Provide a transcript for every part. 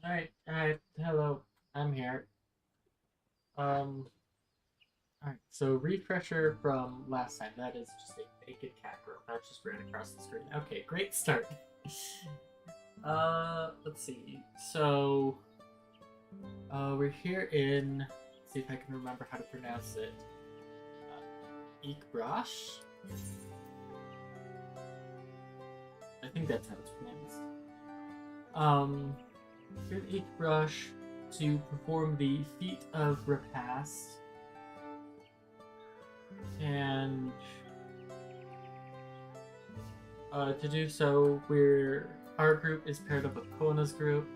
Alright, hello, I'm here. Um, alright, so refresher from last time, that is just a naked cat girl. That just ran across the screen. Okay, great start. Let's see. So, we're here in, let's see if I can remember how to pronounce it. Ikbrash? I think that's how it's pronounced. Here in Ikbrash to perform the feat of repast. And to do so, our group is paired up with Kona's group,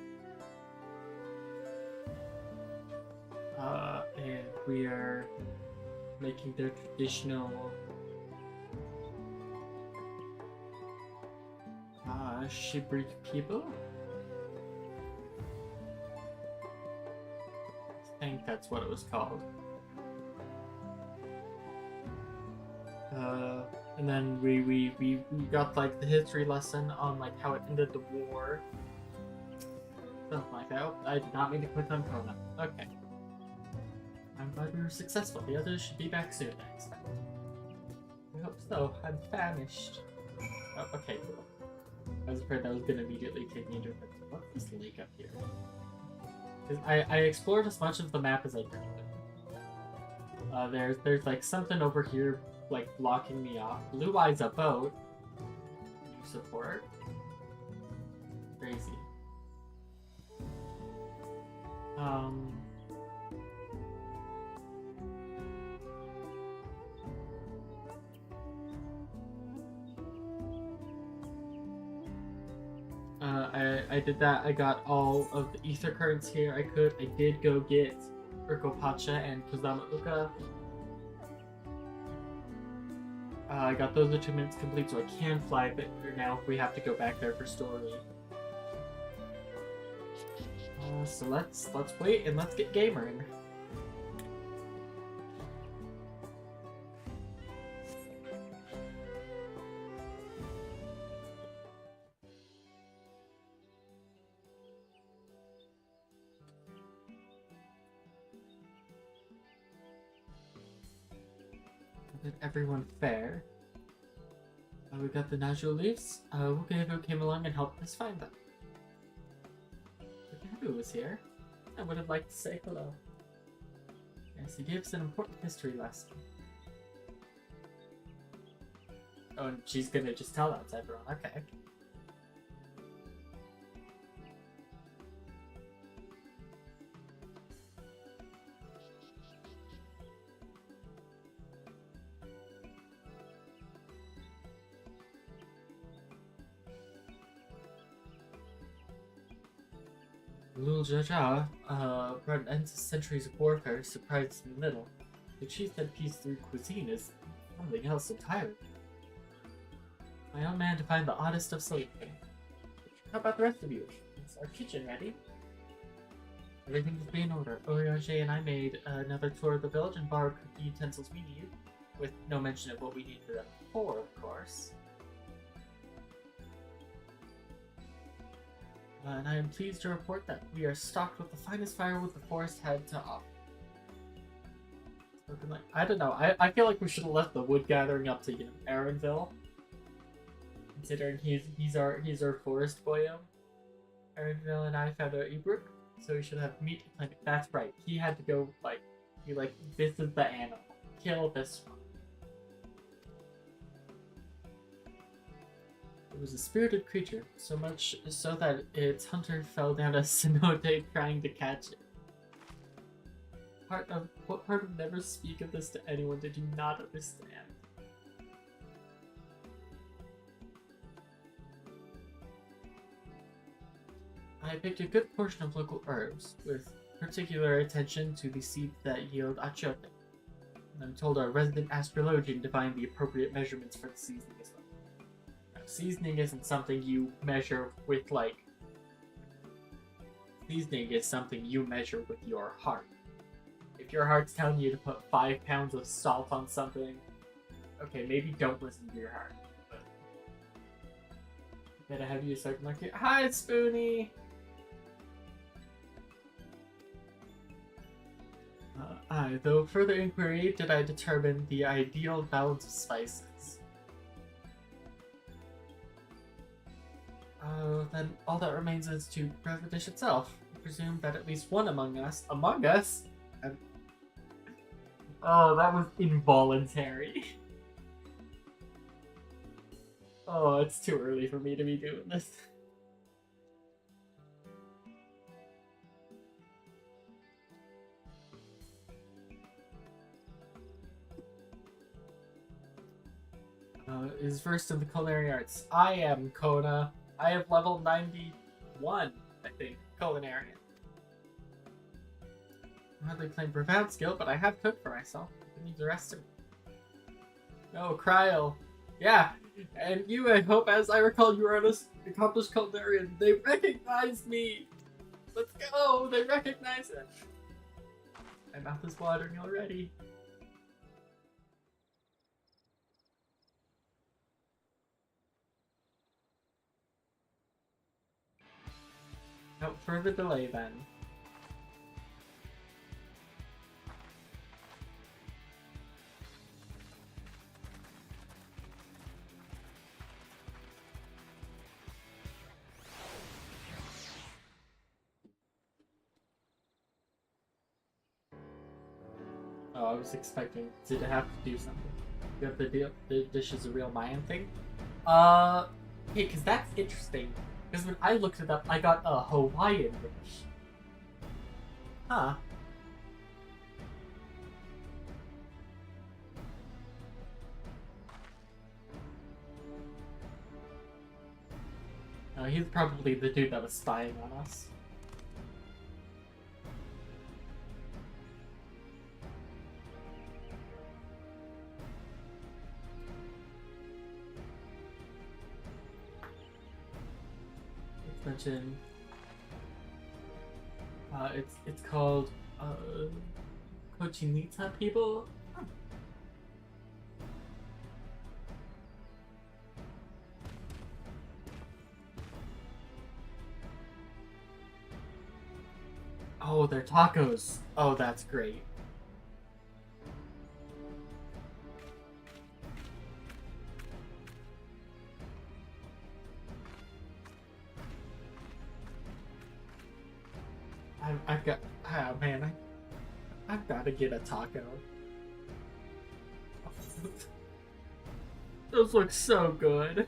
and we are making their traditional Shibrik people. I think that's what it was called. And then we got like the history lesson on like how it ended the war. Something like that. Oh, I did not mean to click on Kona. Okay. I'm glad we were successful. The others should be back soon, I expect. I hope so. I'm famished. Oh, okay, cool. I was afraid that was gonna immediately take me into what's this lake up here? I explored as much of the map as I could. There's like something over here like blocking me off. Blue Eye's a boat. You support? Crazy. I did that. I got all of the ether currents here I did go get Urkopacha and Kozama Uka. I got those achievements complete so I can fly but now we have to go back there for story. So let's wait and let's get gamering. Did everyone fare? We got the Najul leaves. Wukabu came along and helped us find them. Wukabu was here. I would have liked to say hello. Yes, he gave us an important history lesson. Oh, and she's gonna just tell that to everyone. Okay. Lul Jaja brought an end to centuries of warfare, surprised me little. The chief said peace through cuisine is something else entirely. My own man to find the oddest of slavery. How about the rest of you? Is our kitchen ready? Everything's in order. Oriage and I made another tour of the village and borrowed cooking utensils we need, with no mention of what we need for them for, of course. And I am pleased to report that we are stocked with the finest firewood the forest had to offer. I don't know. I feel like we should have left the wood gathering up to Aaronville, considering he's our forest boyo. Aaronville and I found out Ebrook, so we should have meat to plenty. That's right. He had to go this is the animal. Kill this one. It was a spirited creature, so much so that its hunter fell down a cenote trying to catch it. What part of never speak of this to anyone did you not understand? I picked a good portion of local herbs, with particular attention to the seeds that yield achiote. And I'm told our resident astrologian to find the appropriate measurements for the seasoning as well. Seasoning isn't something you measure with seasoning is something you measure with your heart. If your heart's telling you to put 5 pounds of salt on something, okay, maybe don't listen to your heart. But gotta have you a second look here. Hi, Spoonie! Though further inquiry did I determine the ideal balance of spices. Then all that remains is to prepare the dish itself. I presume that at least one among us, oh, that was involuntary. Oh, it's too early for me to be doing this. Is versed in the culinary arts. I am Kona. I have level 91, I think, culinary. I hardly claim profound skill, but I have cooked for myself. I need the rest of me. Oh, Kryl. Yeah, and you, I hope, as I recall, you are an accomplished culinarian. They recognized me! Let's go! They recognize it! My mouth is watering already. No further delay then. Oh, I was expecting to have to do something. You have the dish is a real Mayan thing? Okay, because that's interesting. Because when I looked it up, I got a Hawaiian dish. Huh. He's probably the dude that was spying on us. Mention it's called Cochinita people. Huh. Oh, they're tacos. Oh, that's great. I've got, oh man, I've got to get a taco. Those look so good.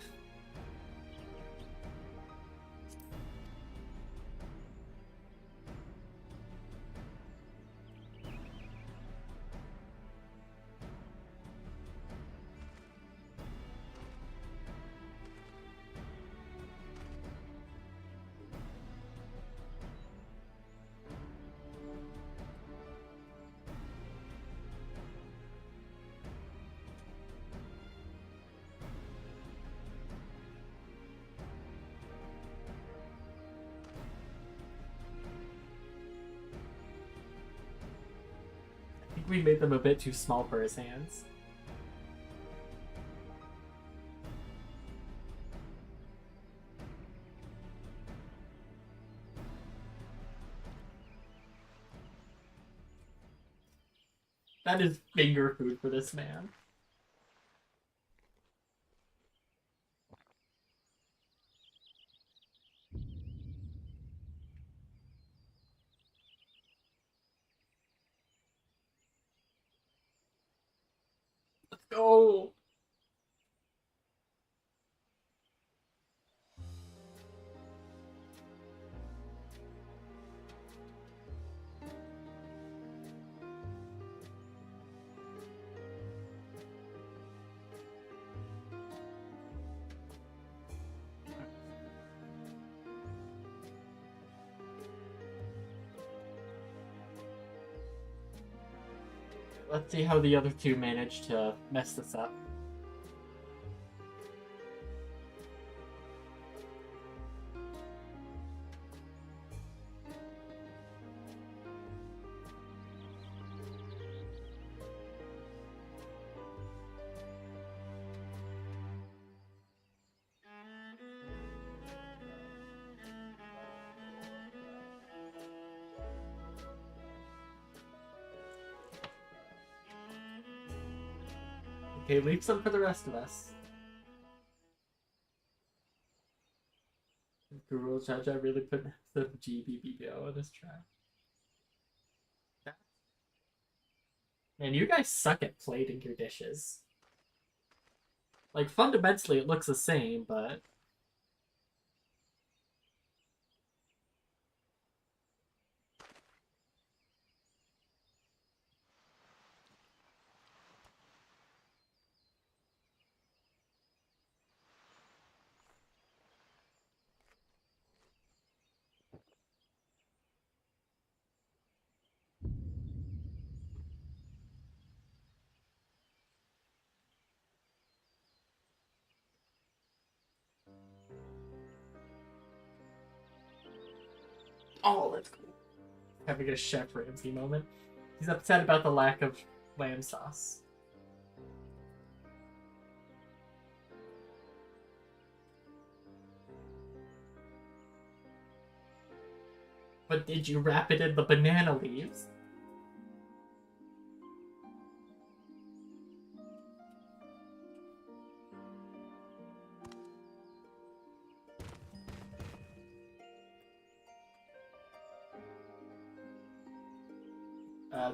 We made them a bit too small for his hands. That is finger food for this man. Let's go! Let's see how the other two managed to mess this up. Okay, leave some for the rest of us. Guru Jaja really put the GBBO on his track. Man, you guys suck at plating your dishes. Like, fundamentally, it looks the same, but... Oh, that's cool. Having a Chef Ramsay moment. He's upset about the lack of lamb sauce. But did you wrap it in the banana leaves?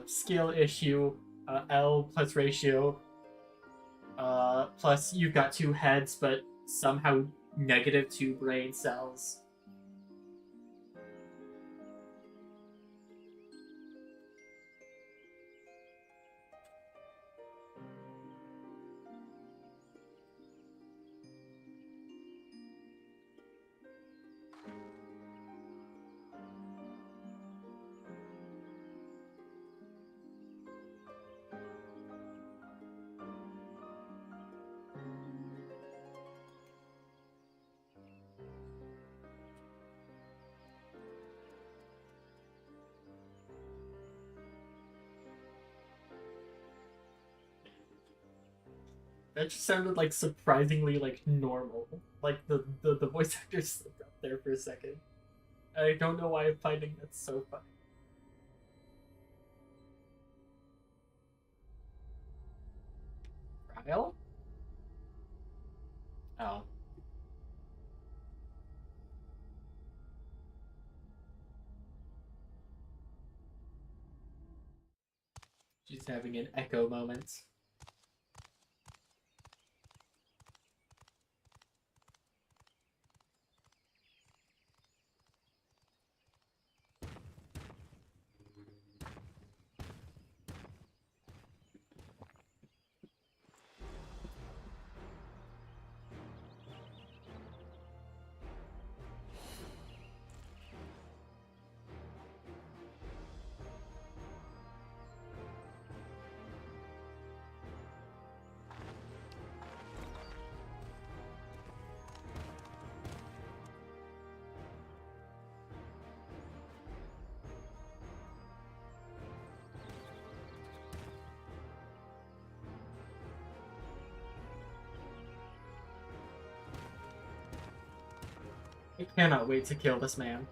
Skill issue, L plus ratio, plus you've got 2 heads, but somehow -2 brain cells. That just sounded like surprisingly like normal. Like the voice actor slipped up there for a second. I don't know why I'm finding that so funny. Trial? Oh. She's having an echo moment. I cannot wait to kill this man.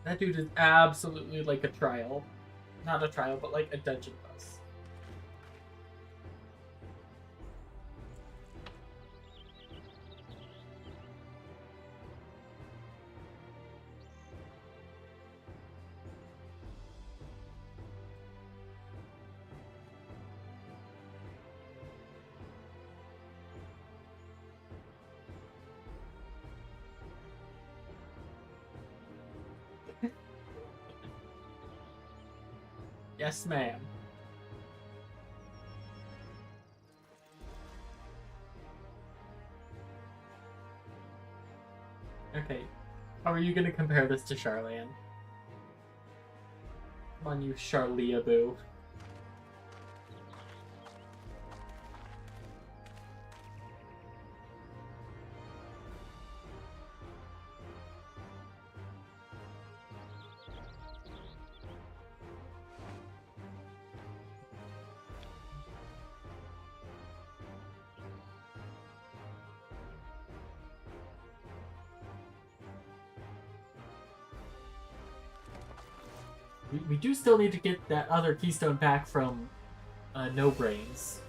That dude is absolutely like a trial. Not a trial, but like a dungeon boss. Yes, ma'am. Okay. How are you gonna compare this to Charlene? Come on, you Charlia-boo. We do still need to get that other keystone back from No Brains.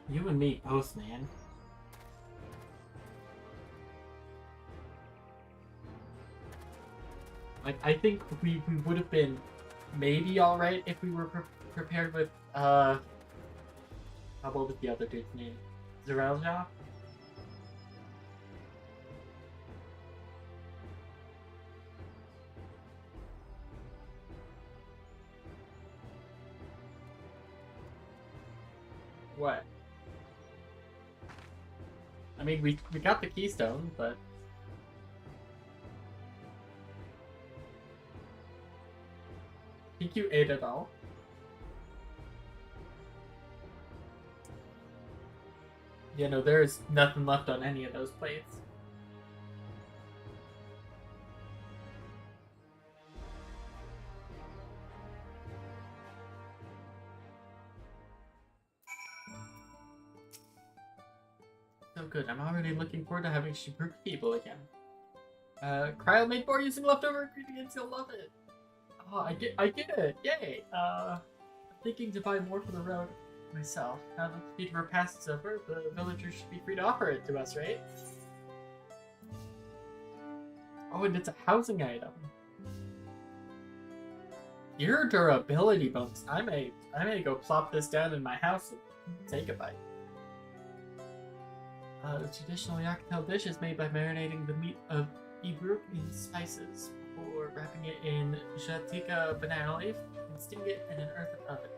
You and me both, man. Like, I think we would have been maybe alright if we were prepared with, how about with the other dude's name? Zerelja? What? I mean, we got the keystone, but... I think you ate it all. You know, there's nothing left on any of those plates. So good. I'm already looking forward to having Shibuya people again. Cryo made more using leftover ingredients. You'll love it. Oh, I get it. Yay. I'm thinking to buy more for the road myself. Now that the speed of our past is over, the villagers should be free to offer it to us, right? Oh, and it's a housing item. Your durability bonus. I may go plop this down in my house and take a bite. The traditional Yakitel dish is made by marinating the meat of ibruk in spices before wrapping it in jatika banana leaf and steaming it in an earthen oven.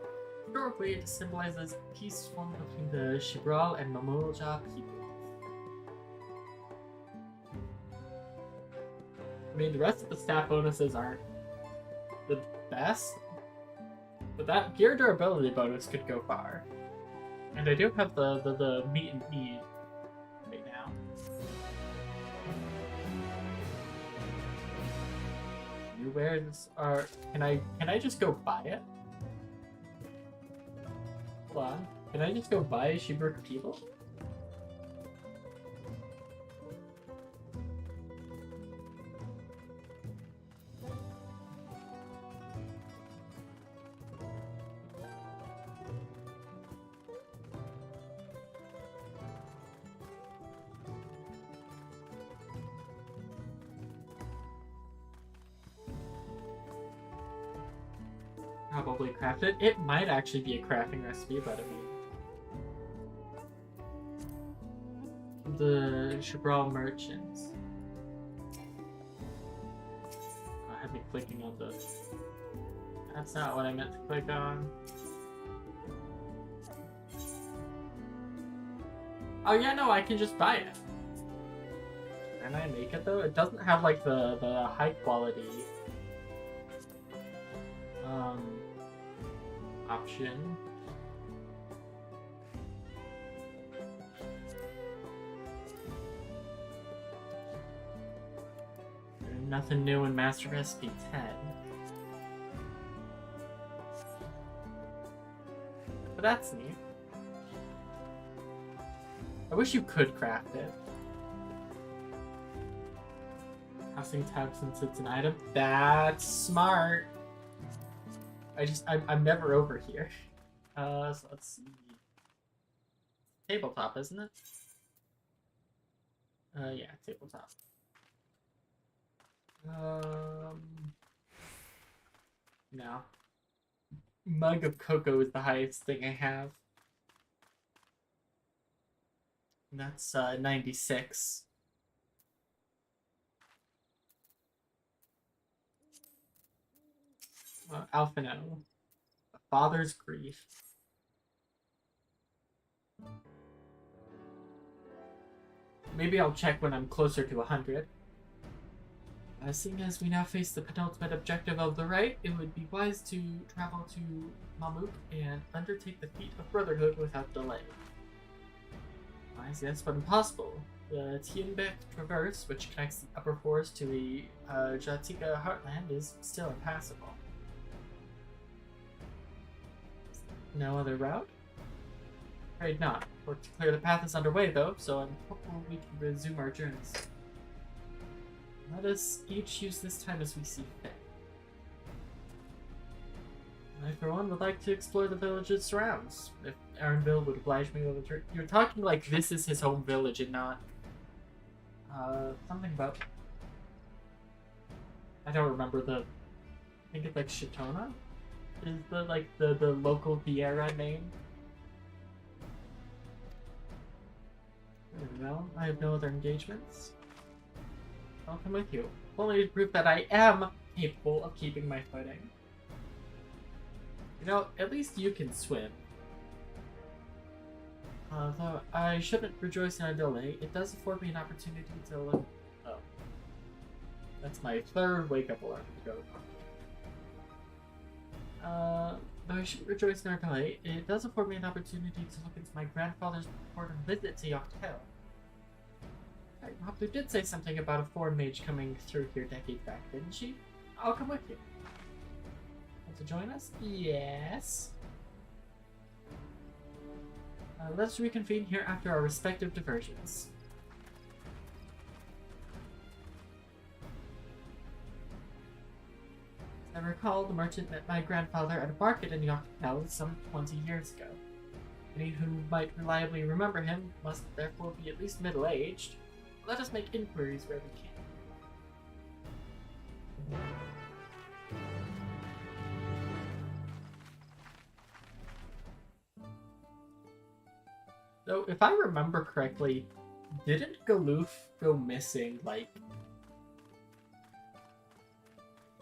Historically, it symbolizes peace formed between the Shibral and Mamulja peoples. I mean, the rest of the stat bonuses aren't the best, but that gear durability bonus could go far. And I do have the meat and meat right now. New wares are... Can I just go buy it? Hold on. Can I just go buy Shibuya people? Probably craft it. It might actually be a crafting recipe, but I mean... The Shibral merchants. I had me clicking on the... That's not what I meant to click on. Oh yeah, no, I can just buy it. Can I make it though? It doesn't have like the high quality option. There's nothing new in Master Recipe 10. But that's neat. I wish you could craft it. Housing tab since it's an item. That's smart. I'm never over here. So let's see. Tabletop, isn't it? Yeah, tabletop. No. Mug of cocoa is the highest thing I have. And that's 96. Alphino. A father's grief. Maybe I'll check when I'm closer to 100. Seeing as we now face the penultimate objective of the rite, it would be wise to travel to Mamuk and undertake the feat of brotherhood without delay. Wise, yes, but impossible. The Tianbek Traverse, which connects the upper forest to the Jatika heartland, is still impassable. No other route? Afraid not. Work to clear the path is underway though, so I'm hopeful we can resume our journeys. Let us each use this time as we see fit. I, for one, would like to explore the village's surrounds. If Aaronville would oblige me with a You're talking like this is his home village and not... something about... I don't remember the... I think it's like Shitona? Is the, like, the local Vieira name? No, I have no other engagements. I'll come with you. Only to prove that I am capable of keeping my footing. You know, at least you can swim. Though I shouldn't rejoice in a delay, it does afford me an opportunity to look... Oh. That's my third wake-up alarm to go. Though I shouldn't rejoice in our delay, it does afford me an opportunity to look into my grandfather's report and visit to DAWNTRAIL. Hoplu did say something about a foreign mage coming through here decades back, didn't she? I'll come with you. Want to join us? Yes. Let's reconvene here after our respective diversions. As I recall, the merchant met my grandfather at a market in DAWNTRAIL some 20 years ago. Any who might reliably remember him must therefore be at least middle-aged. Let us make inquiries where we can. Though, if I remember correctly, didn't Galoof go missing, like...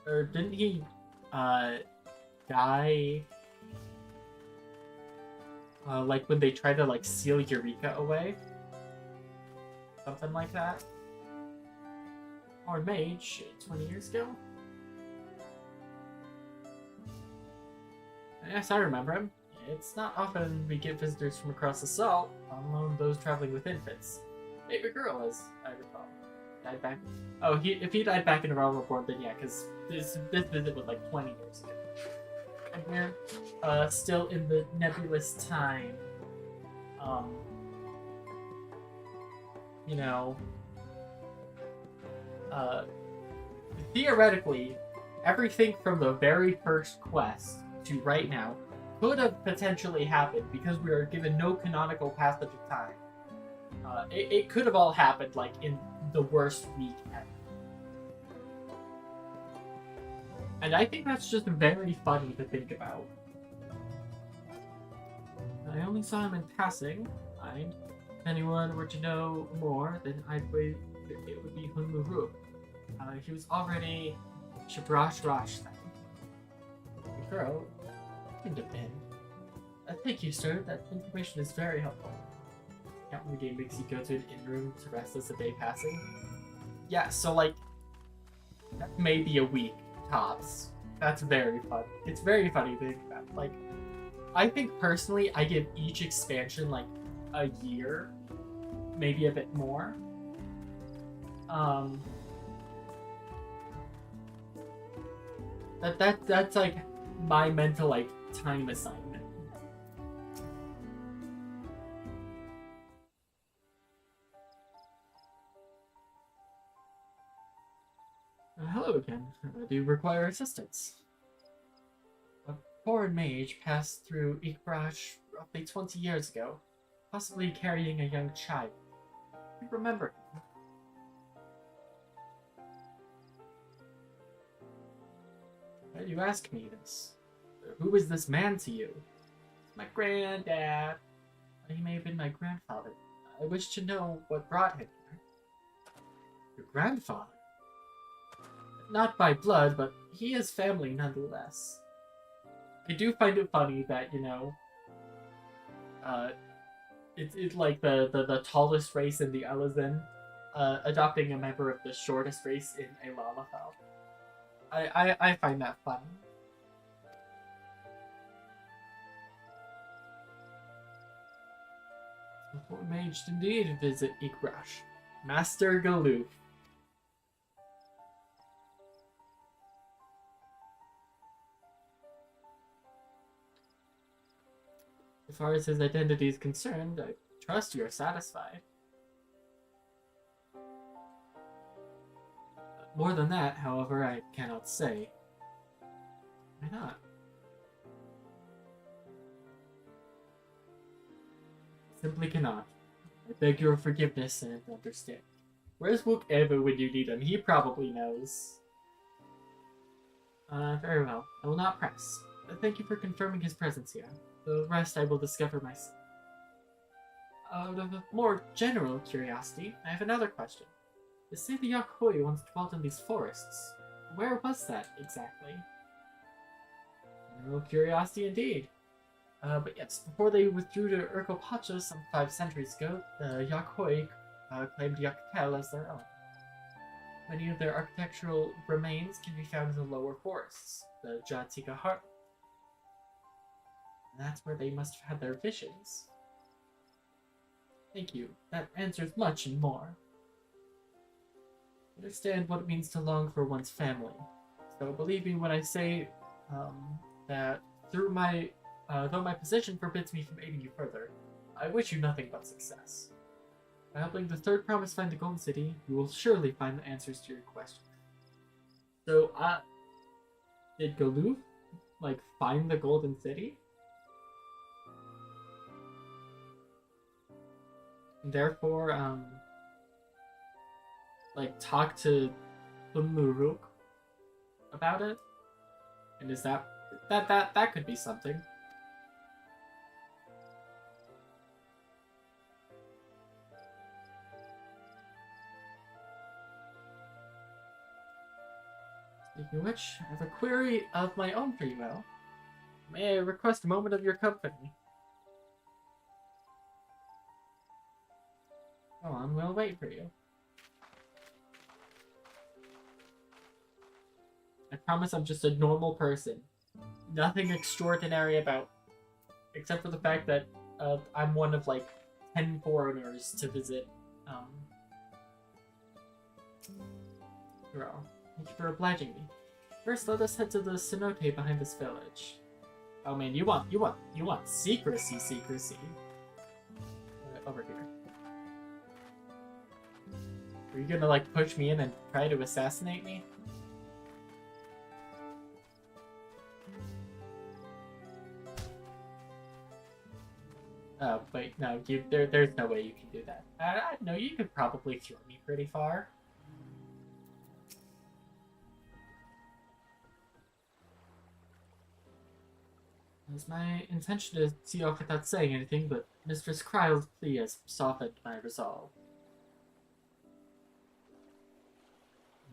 Or didn't he, die... like when they tried to, like, seal Eureka away? Something like that? Or Mage, 20 years ago? Yes, I remember him. It's not often we get visitors from across the salt, let alone those traveling with infants. Maybe a girl, as I recall. Died back... Oh, if he died back in the Realm Reborn, then yeah, because this visit was like 20 years ago. And we're still in the nebulous time. You know... theoretically, everything from the very first quest to right now could have potentially happened because we are given no canonical passage of time. It could have all happened, like, in the worst week ever. And I think that's just very funny to think about. I only saw him in passing. If anyone were to know more, then I'd wait. It would be Hunmuru. He was already Shabrash Rosh then. The girl couldn't have been. Thank you, sir. That information is very helpful. Captain the game makes you go to an inn-room to rest as the day passing. Yeah, so like, that may be a week tops. That's very fun. It's very funny to think about. Like, I think personally, I give each expansion like a year, maybe a bit more. That's like my mental like time assignment. Hello again. Do you require assistance? A foreign mage passed through Ikbrash roughly 20 years ago, possibly carrying a young child. You remember him? Why do you ask me this? Who is this man to you? My granddad. He may have been my grandfather. I wish to know what brought him here. Your grandfather? Not by blood, but he is family nonetheless. I do find it funny that, you know, it's like the tallest race in the Elezen, adopting a member of the shortest race in a Lalafell. I find that funny. The mage indeed visit Ikbrash. Master Galoof. As far as his identity is concerned, I trust you are satisfied. More than that, however, I cannot say. Why not? simply cannot. I beg your forgiveness and understanding. Where's Wook Eva when you need him? He probably knows. Very well. I will not press. Thank you for confirming his presence here. The rest I will discover myself. Out of a more general curiosity, I have another question. You say the Yakoi once dwelt in these forests. Where was that, exactly? General curiosity indeed. But yes, before they withdrew to Urkopacha some 5 centuries ago, the Yakoi claimed Yaktel as their own. Many of their architectural remains can be found in the lower forests, the Jatika Heart. And that's where they must have had their visions. Thank you. That answers much and more. I understand what it means to long for one's family. So believe me when I say that though my position forbids me from aiding you further, I wish you nothing but success. By helping the third promise find the Golden City, you will surely find the answers to your questions. So, did Galoof, find the Golden City? And therefore, talk to Muruk about it? And is that could be something. Speaking of which, I have a query of my own for you, El. May I request a moment of your company? Go on, we'll wait for you. I promise I'm just a normal person. Nothing extraordinary about, except for the fact that I'm one of 10 foreigners to visit. Girl, thank you for obliging me. First, let us head to the cenote behind this village. Oh man, you want secrecy. Over here. Are you gonna push me in and try to assassinate me? Oh, wait, no, there's no way you can do that. No, you could probably throw me pretty far. It was my intention to see off without saying anything, but Mistress Kryle's plea has softened my resolve.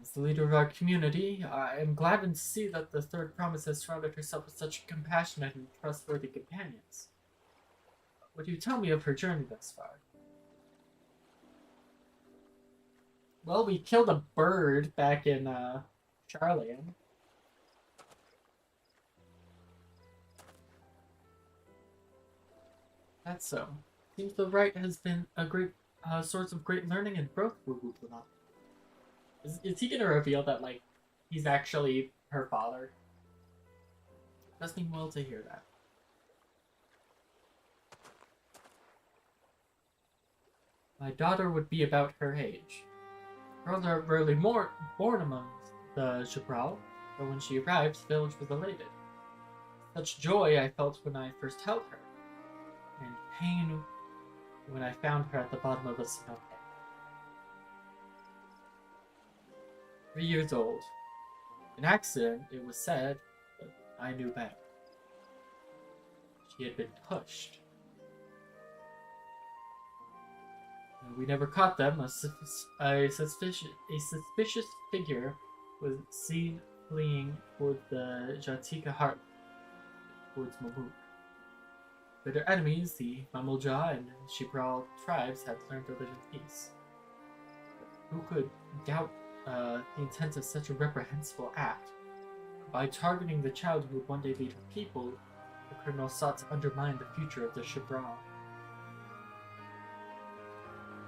As the leader of our community, I am gladdened to see that the Third Promise has surrounded herself with such compassionate and trustworthy companions. What do you tell me of her journey thus far? Well, we killed a bird back in, Charlian. That's so. Seems the rite has been a great source of great learning and growth for Wutlana. Is he gonna reveal that, he's actually her father? Does mean well to hear that. My daughter would be about her age. Girls are rarely born among the Jabral, but when she arrived, the village was elated. Such joy I felt when I first held her, and pain when I found her at the bottom of the cenote. 3 years old. An accident, it was said, but I knew better. She had been pushed. We never caught them. A suspicious figure was seen fleeing toward the Jatika Heart, towards Mamuk. But their enemies, the Mamulja and Shibral tribes, had learned to live in peace. Who could doubt the intent of such a reprehensible act? By targeting the child who would one day lead her people, the criminal sought to undermine the future of the Shibral.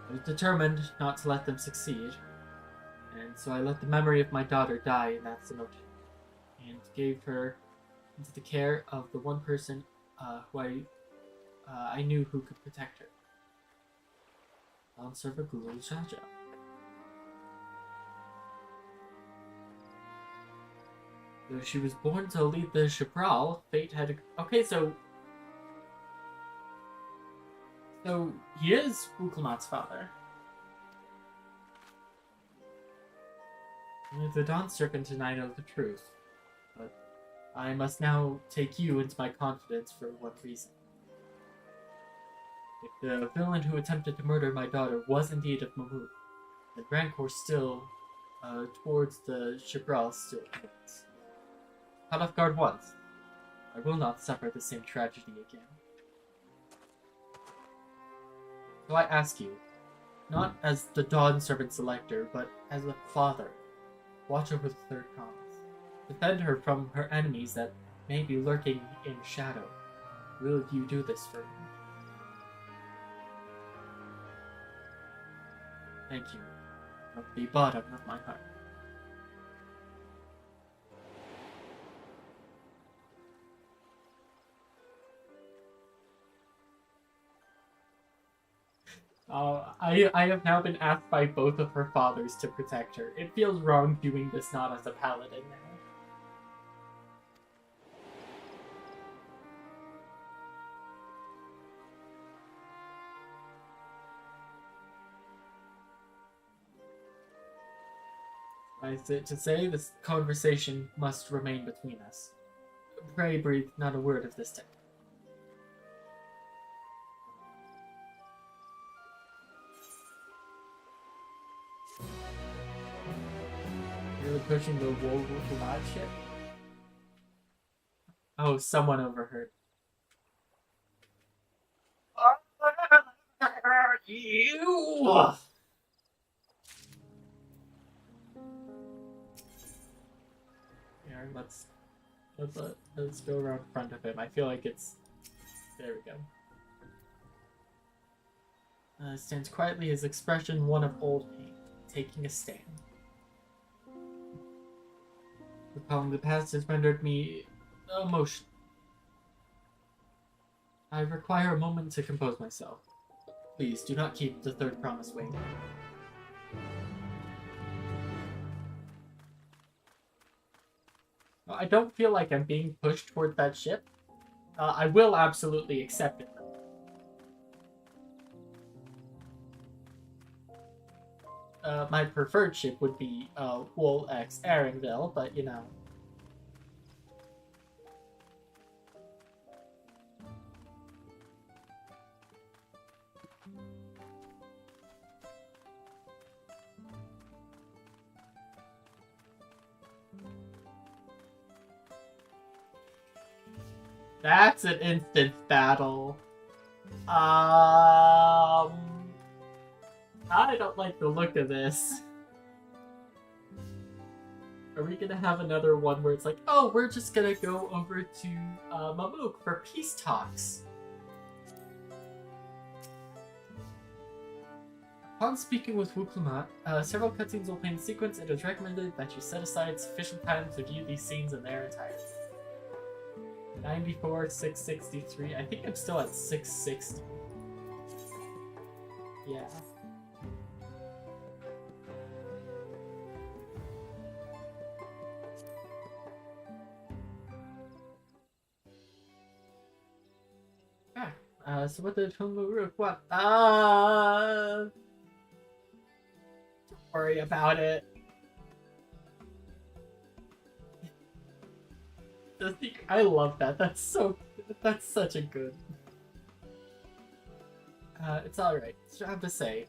I was determined not to let them succeed, and so I let the memory of my daughter die in that cenote, and gave her into the care of the one person who I knew who could protect her. Server Gulu Shaja. Though she was born to lead the Shibral, fate had... Okay, so So, he is Uklamat's father. The Dawn Serpent and I know the truth, but I must now take you into my confidence for one reason. If the villain who attempted to murder my daughter was indeed of Mamuk, then Rancor still, towards the Chagral still exists. Caught off guard once, I will not suffer the same tragedy again. So I ask you, not as the Dawn Serpent's elector, but as a father, watch over the third promise. Defend her from her enemies that may be lurking in shadow. Will you do this for me? Thank you, from the bottom of my heart. I have now been asked by both of her fathers to protect her. It feels wrong doing this not as a paladin now. I say to say this conversation must remain between us. Pray breathe not a word of this type. Really pushing the wool with that shit. Oh, someone overheard. You! Here, let's go around in front of him. I feel like it's... There we go. Stands quietly, his expression one of old pain, taking a stand. Recalling the past has rendered me emotional. I require a moment to compose myself. Please, do not keep the third promise waiting. I don't feel like I'm being pushed toward that ship. I will absolutely accept it. My preferred ship would be Wool X Aaronville, but you know. That's an instant battle. I don't like the look of this. Are we gonna have another one where it's like, oh, we're just gonna go over to Mamuk for peace talks? Upon speaking with Wuklamat, several cutscenes will play in sequence. It is recommended that you set aside sufficient time to view these scenes in their entirety. 94, 663. I think I'm still at 660. Yeah. So what did Humuruk want? Don't worry about it. I love that. That's such a good. It's alright. I have to say.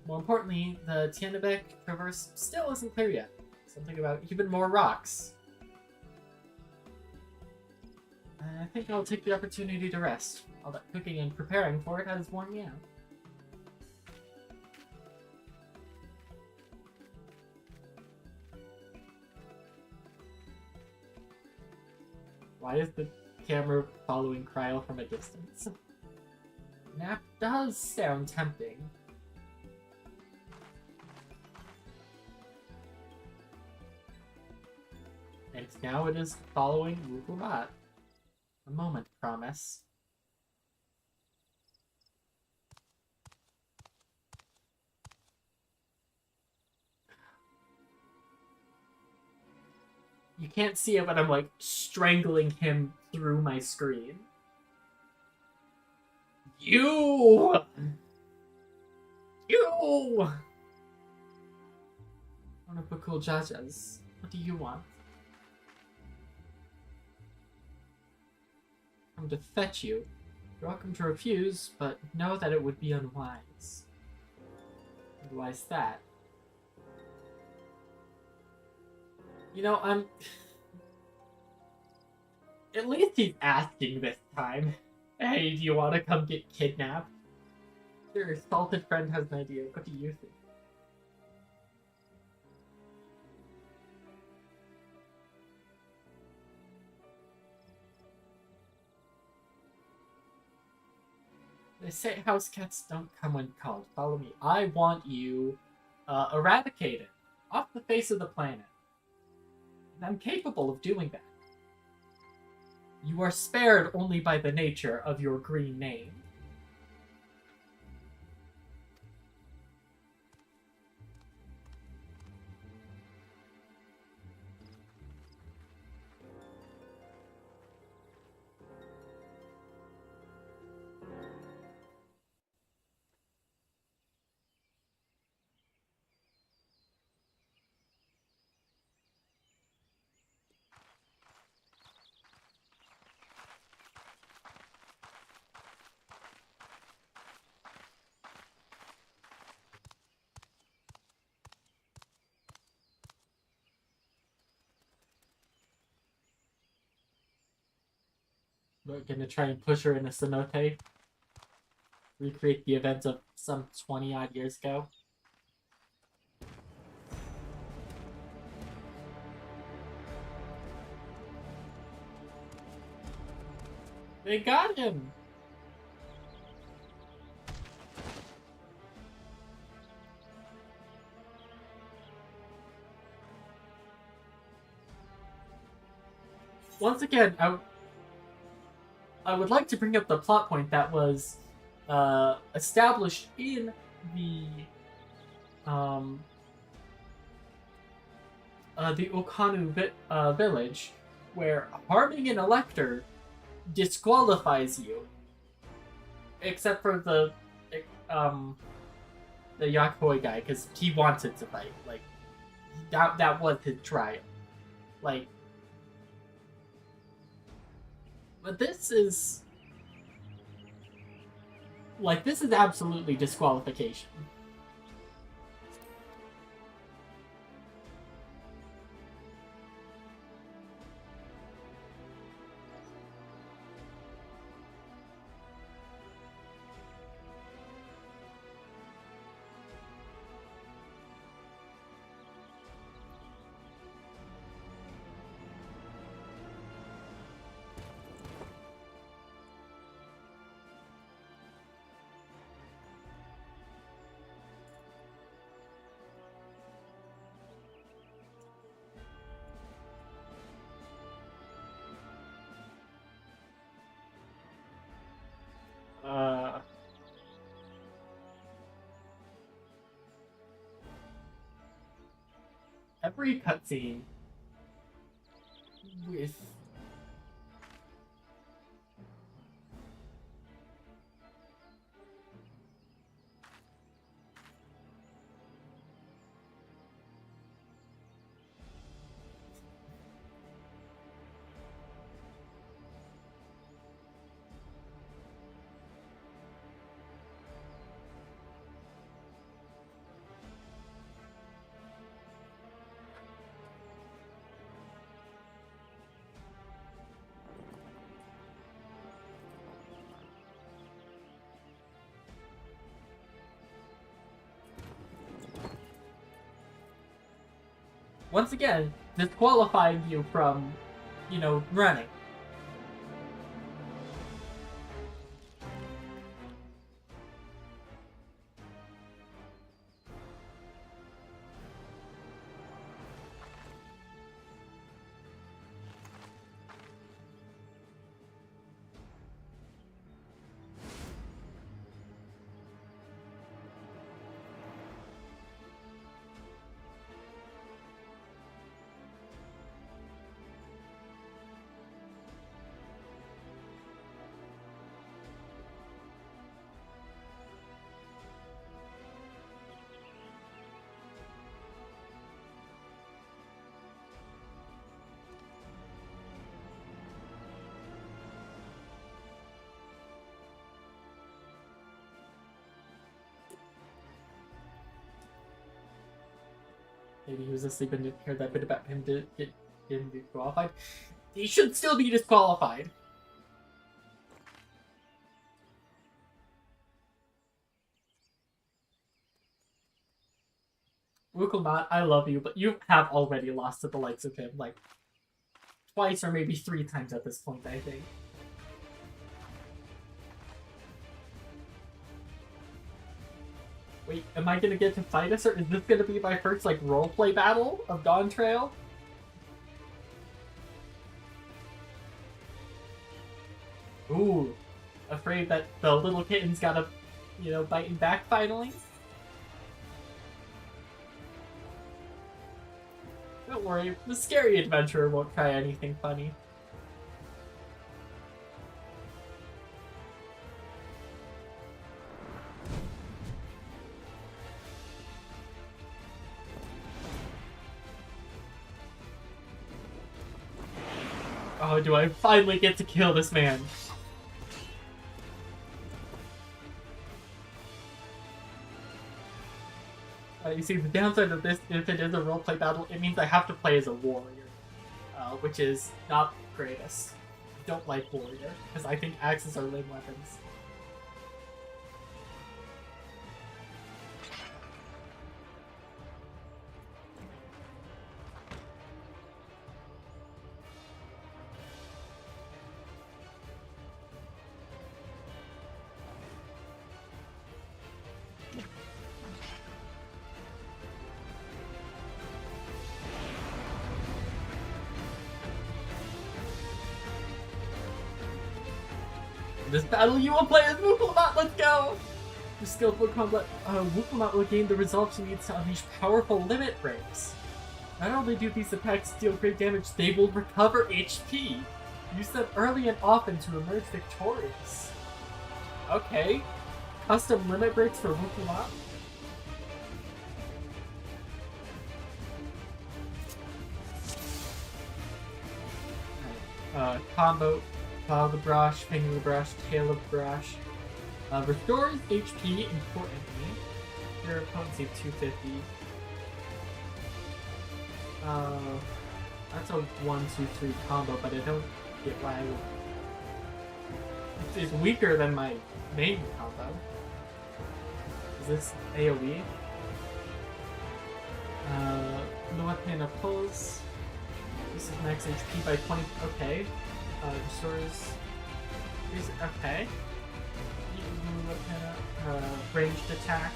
More importantly, the Tianabek traverse still isn't clear yet. Something about even more rocks. I think I'll take the opportunity to rest. All that cooking and preparing for it has worn me out. Why is the camera following Kryl from a distance? Nap does sound tempting. And now it is following Wuklamat. A moment, promise. You can't see it, but I'm like strangling him through my screen. You! You! Wonderful judges. What do you want? I'm to fetch you. You're welcome to refuse, but know that it would be unwise. And why is that? You know, I'm... At least he's asking this time. Hey, do you want to come get kidnapped? Your salted friend has an idea. What do you think? They say house cats don't come when called. Follow me. I want you eradicated off the face of the planet. And I'm capable of doing that. You are spared only by the nature of your green name. We're gonna try and push her in a cenote. Recreate the events of some 20-odd years ago. They got him! Once again, I would like to bring up the plot point that was established in the Okanu village, where harming an elector disqualifies you, except for the Yakoi guy, because he wanted to fight. Like that was his trial. Like. But this is... Like, this is absolutely disqualification. Every cutscene with once again, disqualifying you from, you know, running. Maybe he was asleep and didn't hear that bit about him to get him disqualified. He should still be disqualified. Wukelmat, I love you, but you have already lost to the likes of him, like, twice or maybe 3 times at this point, I think. Wait, am I gonna get to fight us, or is this gonna be my first, like, roleplay battle of DAWNTRAIL? Ooh, afraid that the little kitten's gotta, you know, biting back finally? Don't worry, the scary adventurer won't try anything funny. Oh, do I finally get to kill this man? You see, the downside of this, if it is a roleplay battle, it means I have to play as a warrior, which is not the greatest. I don't like warrior, because I think axes are lame weapons. This battle you will play as Wukelmat, let's go! For skillful combat, Wukelmat will gain the resolve she needs to unleash powerful limit breaks. Not only do these attacks deal great damage, they will recover HP. Use them early and often to emerge victorious. Okay. Custom limit breaks for Wukelmat. Combo. Claw of the brush, finger of the brush, tail of the brush. Restores HP, importantly. Your potency of 250. That's a 1-2-3 combo, but I don't get why I would... It's weaker than my main combo. Is this AoE? Lower Pana pulls. This is max HP by 20. Okay. Restores. Okay. Ranged attack.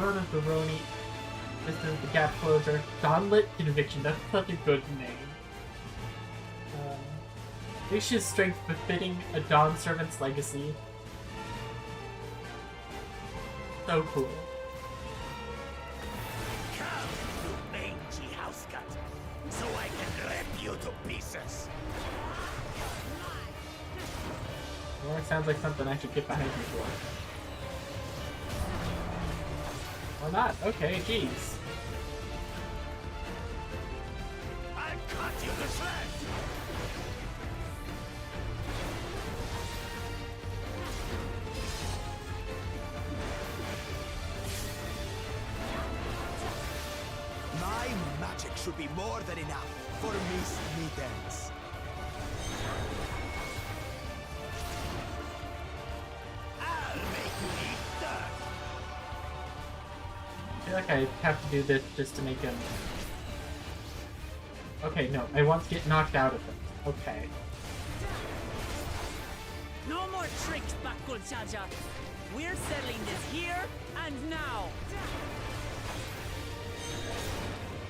Road of the Roni. This is the gap closer. Gauntlet Conviction. That's such a good name. Vicious strength befitting a Dawn Servant's legacy. So cool. So I can rip you to pieces. Well, that sounds like something I should get behind you for. Or not. Okay, jeez. I'll cut you to shreds. My magic should be more than enough for Miss Mittens. I'll make you eat dirt. I feel like I have to do this just to make him... Okay, no. I want to get knocked out of it. Okay. No more tricks, Bakul Chaja. We're settling this here and now.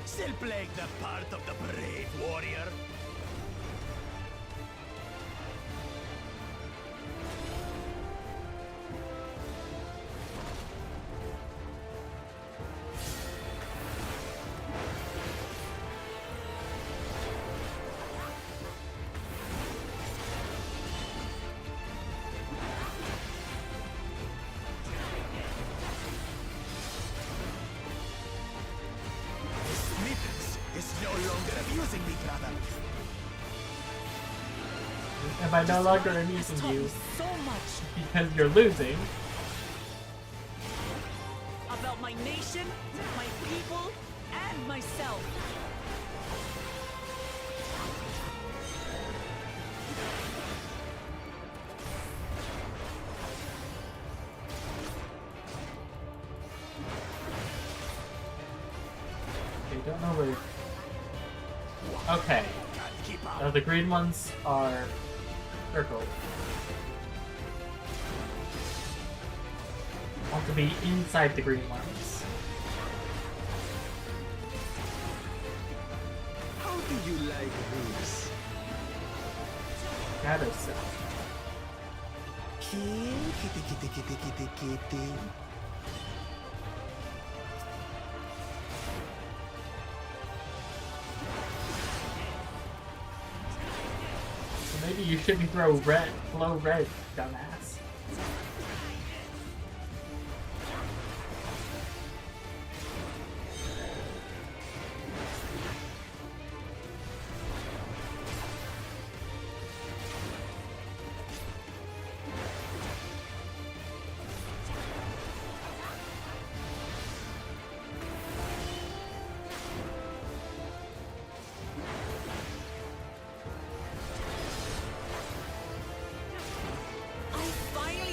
Still playing the part of the brave warrior? Am I no longer amusing you So much. because you're losing? nation, my people, and myself. Okay, don't know where. Okay. The green ones are circled. I want to be inside the green ones. How do you like this? Shadow Self. Kitty. So maybe you shouldn't throw red, glow red, dumbass.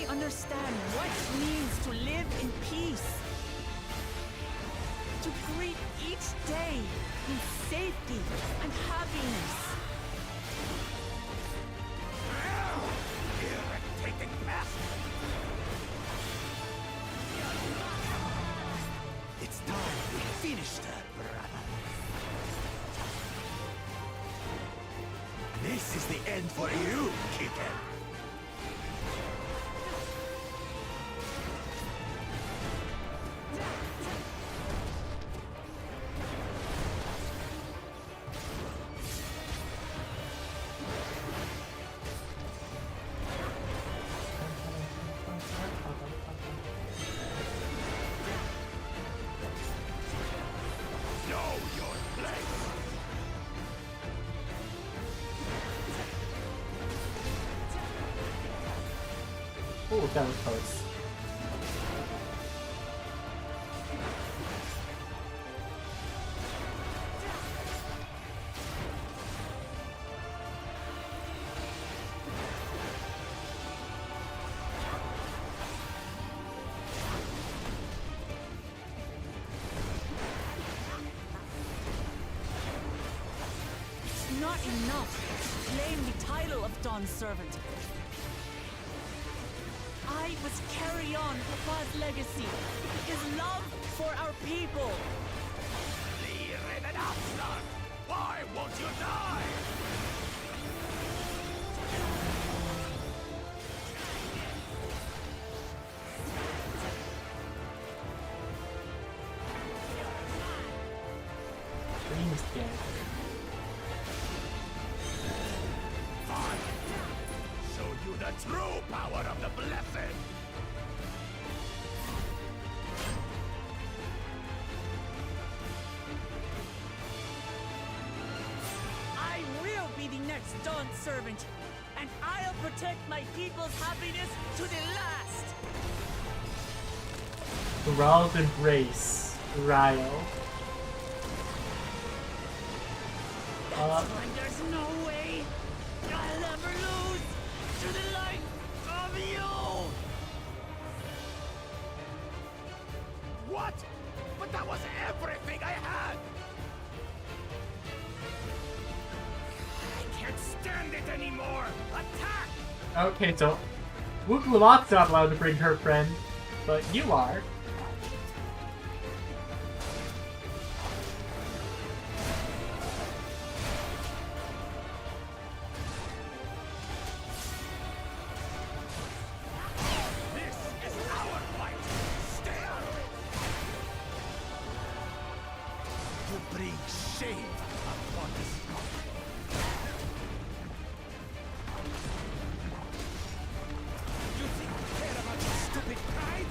Understand what it means to live in peace. To greet each day in safety and happiness. Irritating bastard! It's time we finished her, brother. This is the end for you, kitten. Oh, that was close. It's not enough to claim the title of Dawn Servant. I must carry on Papa's legacy, his love for our people. Why won't you die? Green's dead. Show you the true power of the blessed! I will be the next Dawn Servant, and I'll protect my people's happiness to the last! Thrall's Embrace. Ryle. And there's no way I'll ever lose to the light of you! What? But that was everything I had! I can't stand it anymore! Attack! Okay, so Wukulot's not allowed to bring her friend, but you are. This is our fight! Stay out of it! You bring shame upon this country. You think we care about your stupid pride?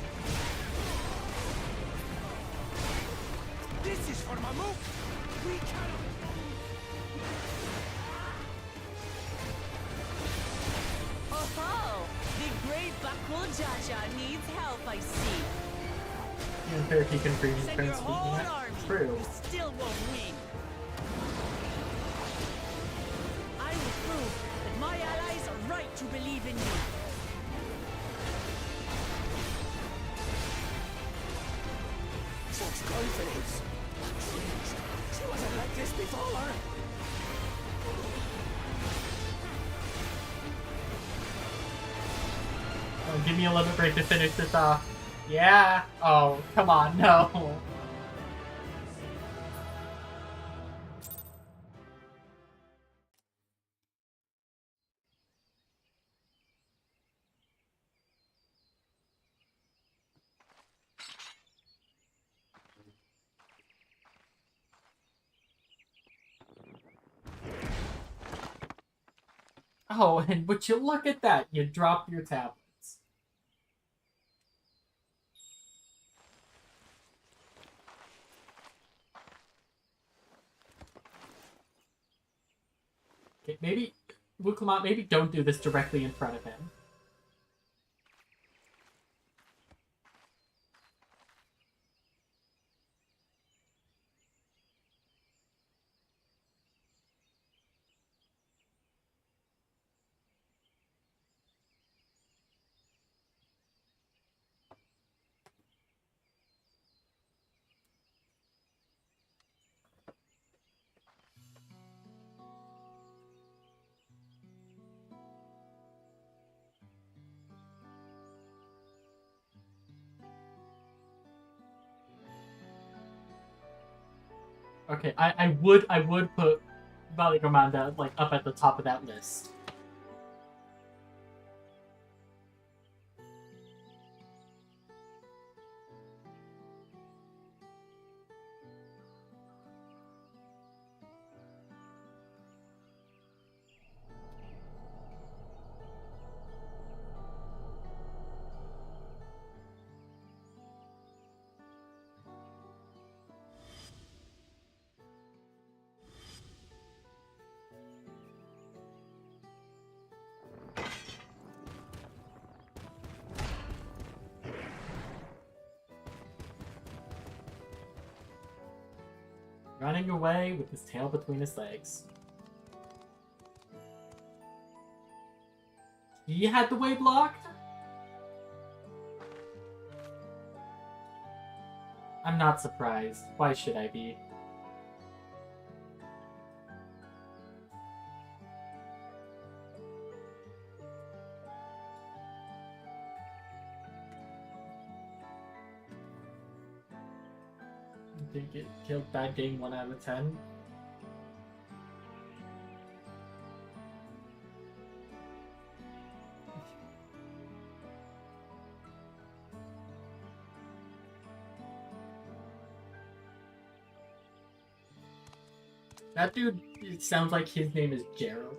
This is for Mamuk! We cannot... Oh, the great Bakul Jaja needs help, I see. Even fair if he can bring his Send your friends to whole beat me. army. True. You still won't win. I will prove that my allies are right to believe in me. Such confidence. She wasn't like this before. Oh, give me a limit break to finish this off. Yeah. Oh, come on, no. Oh, and would you look at that? You dropped your tablets. Okay, maybe, Wuklamat, maybe don't do this directly in front of him. Okay, I would put Valley Commander like up at the top of that list. Running away with his tail between his legs. He had the way blocked? I'm not surprised. Why should I be? I think it killed that game 1 out of 10. That dude, it sounds like his name is Gerald.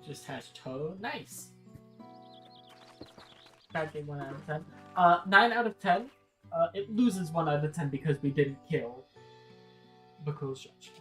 Just hash Toad. Nice. Bad game 1 out of 10. 9 out of 10. It loses 1 out of 10 because we didn't kill Bakul's judge.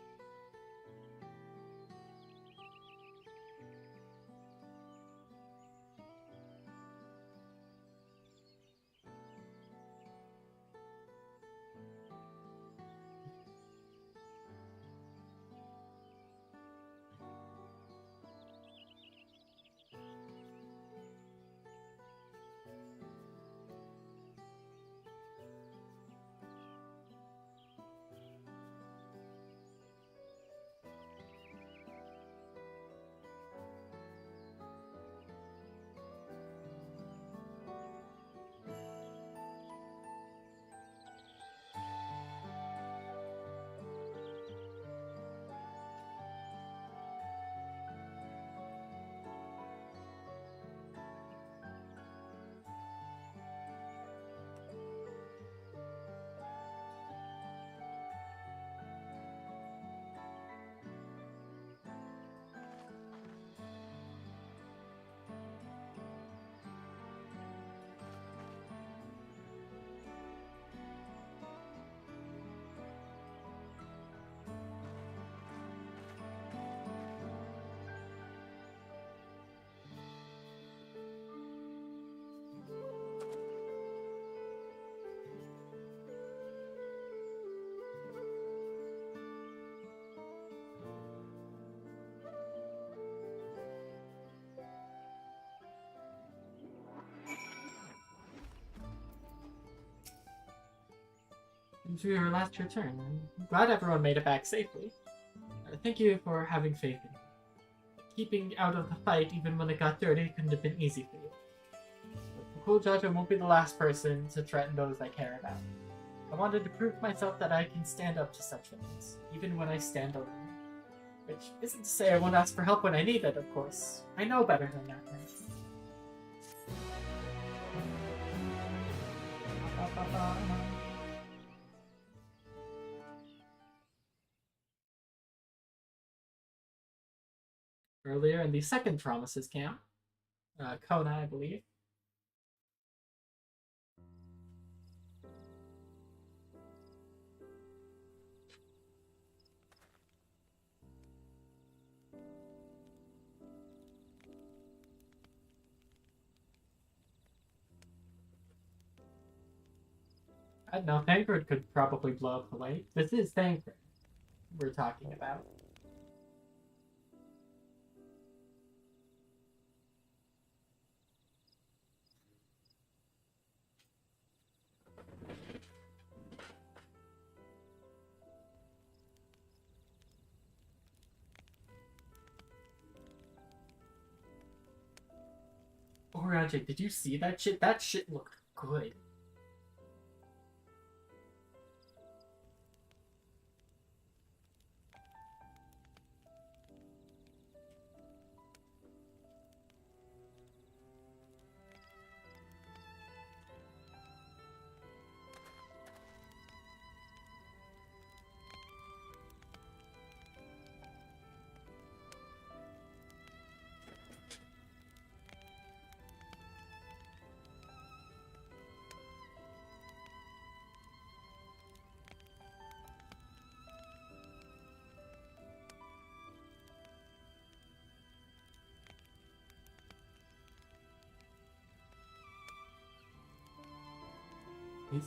Since we were last returned, I'm glad everyone made it back safely. Thank you for having faith in me. Keeping out of the fight even when it got dirty couldn't have been easy for you. But the cool judge won't be the last person to threaten those I care about. I wanted to prove to myself that I can stand up to such things, even when I stand alone. Which isn't to say I won't ask for help when I need it, of course. I know better than that, right? Earlier in the second Promises camp, Kona, I believe. I don't know, Thancred could probably blow up the lake. This is Thancred we're talking about. Oh, Rajik, did you see that shit? That shit looked good.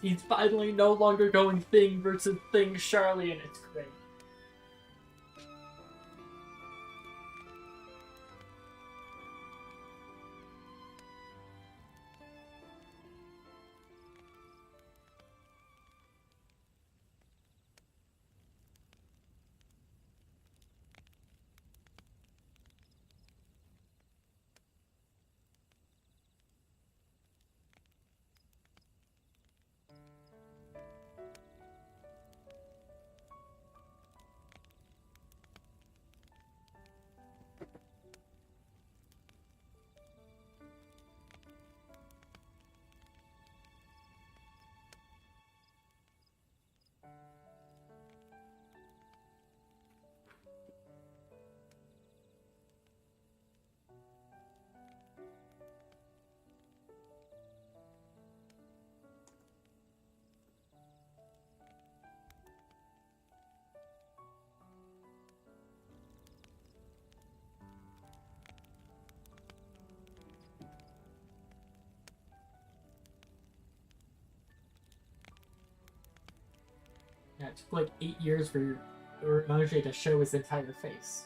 He's finally no longer going thing versus thing Charlie, and it's great. Yeah, it took like 8 years for Roger to show his entire face.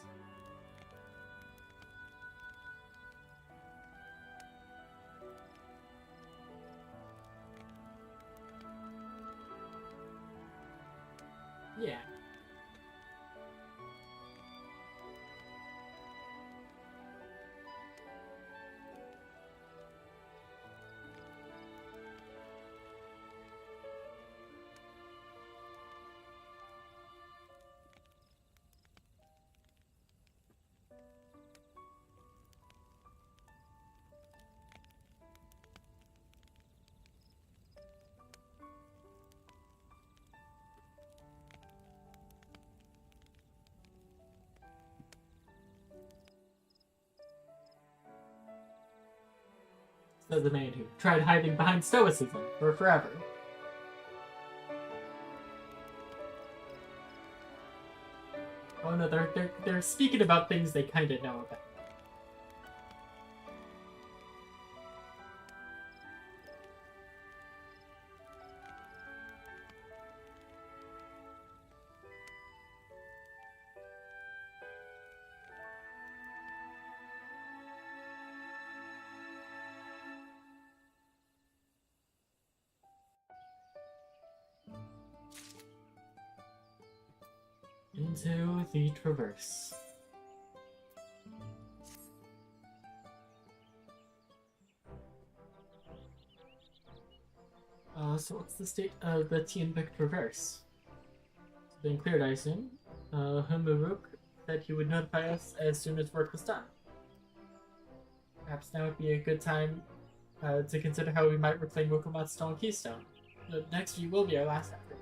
Yeah. Says the man who tried hiding behind stoicism for forever. Oh no, they're speaking about things they kind of know about. Into the Traverse. So what's the state of the Tianbic Traverse? It's been cleared, I assume. Humuruk said he would notify us as soon as work was done. Perhaps now would be a good time to consider how we might reclaim Wokomat's Stone Keystone. The next view will be our last effort.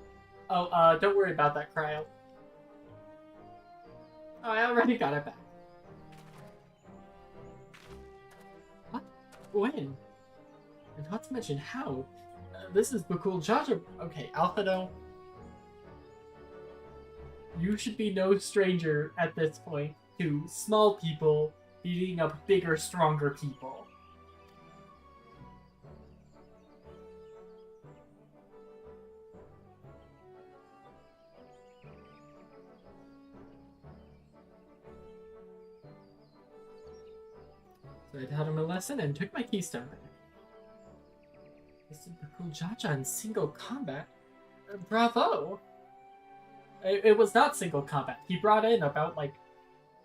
Oh, don't worry about that, Cryo. Oh, I already got it back. What? When? And not to mention how? This is Bakul Jaja. Okay, Alphado. You should be no stranger at this point to small people beating up bigger, stronger people. So I taught him a lesson and took my keystone back. This is Bakul Jaja in single combat? Bravo! It was not single combat. He brought in about like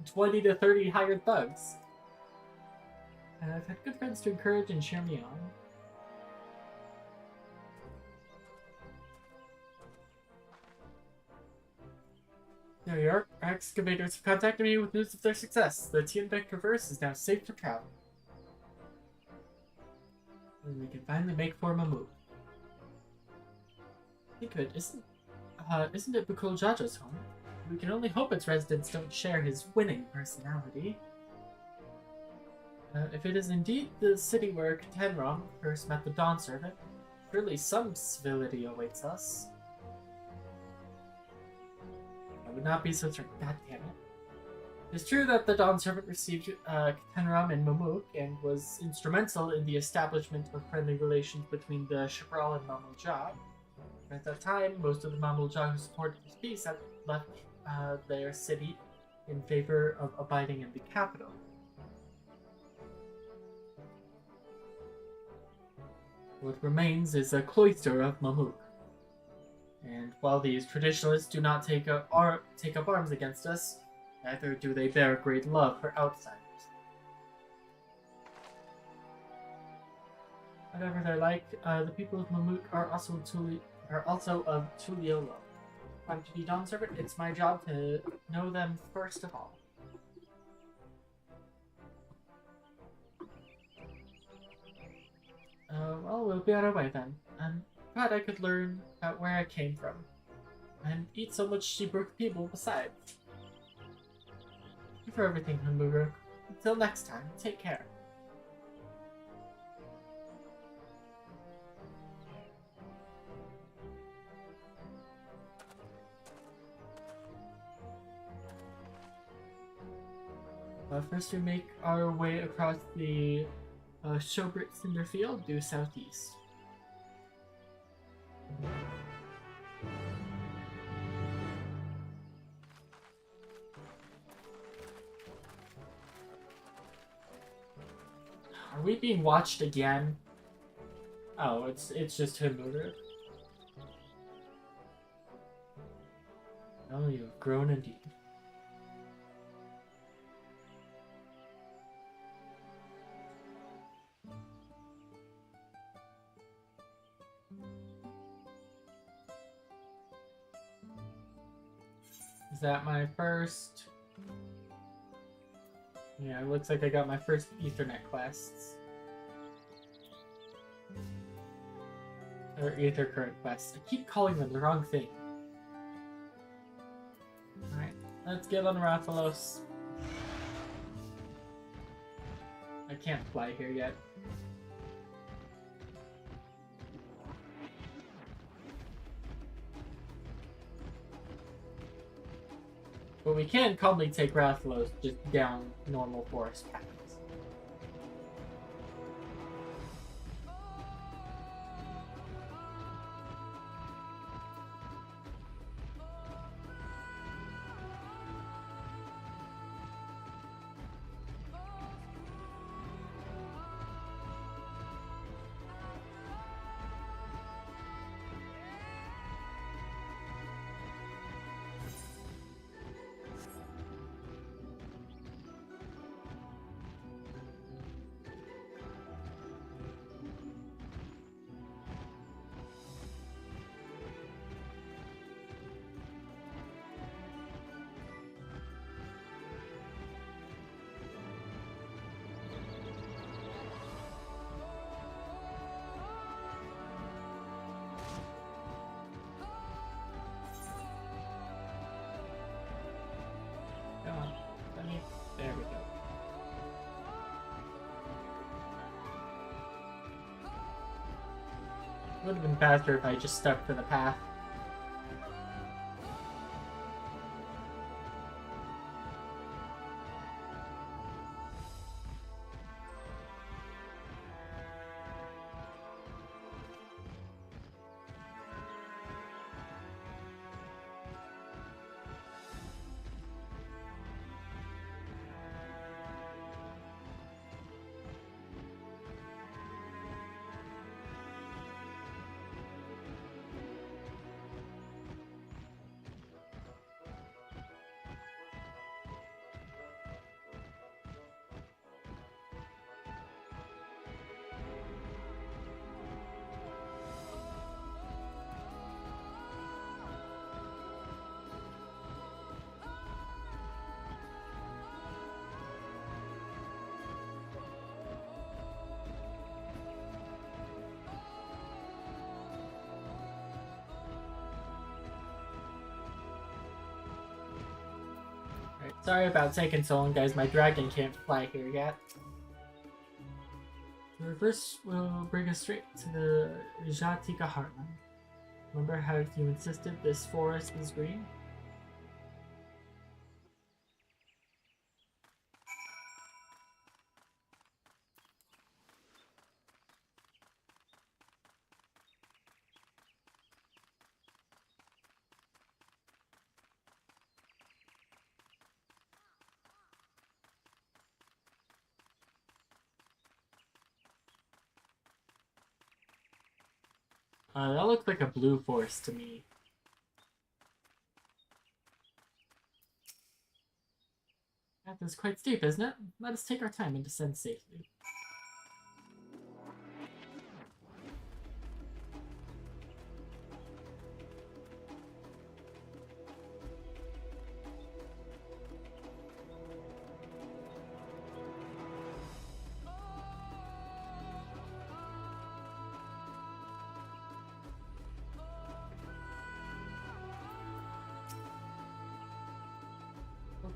20 to 30 hired thugs. I've had good friends to encourage and cheer me on. There you are. Our excavators have contacted me with news of their success. The Tianbic Traverse is now safe to travel. And we can finally make for Mammoth. Think of it, isn't it Bakul Jaja's home? We can only hope its residents don't share his winning personality. If it is indeed the city where Tenrom first met the Dawn Servant, surely some civility awaits us. I would not be so certain. God damn it. It's true that the Dawn Servant received Tenram in Mamuk and was instrumental in the establishment of friendly relations between the Shibral and Mamulja. At that time, most of the Mamulja who supported this peace had left their city in favor of abiding in the capital. What remains is a cloister of Mamuk. And while these traditionalists do not take up arms against us, neither do they bear great love for outsiders. Whatever they're like, the people of Mamuk are also of Tuliolo. If I'm to be Dawn Servant, it's my job to know them first of all. Well, we'll be on our way then. I'm glad I could learn about where I came from. And eat so much Sheebrooke people besides. Thank you for everything, Humuruk. Until next time, take care. First we make our way across the Shobrit Cinder Field due southeast. Are we being watched again? Oh, it's just Humuruk. Oh, you have grown indeed. Is that my first? Yeah, it looks like I got my first Ethernet quests. Or Ether current quests. I keep calling them the wrong thing. Alright, let's get on Rathalos. I can't fly here yet. But we can calmly take Rathalos just down normal forest paths. would have been faster if I just stuck to the path. Sorry about taking so long, guys. My dragon can't fly here yet. The reverse will bring us straight to the Jatika heartland. Remember how you insisted this forest is green? That looks like a blue forest to me. That is quite steep, isn't it? Let us take our time and descend safely.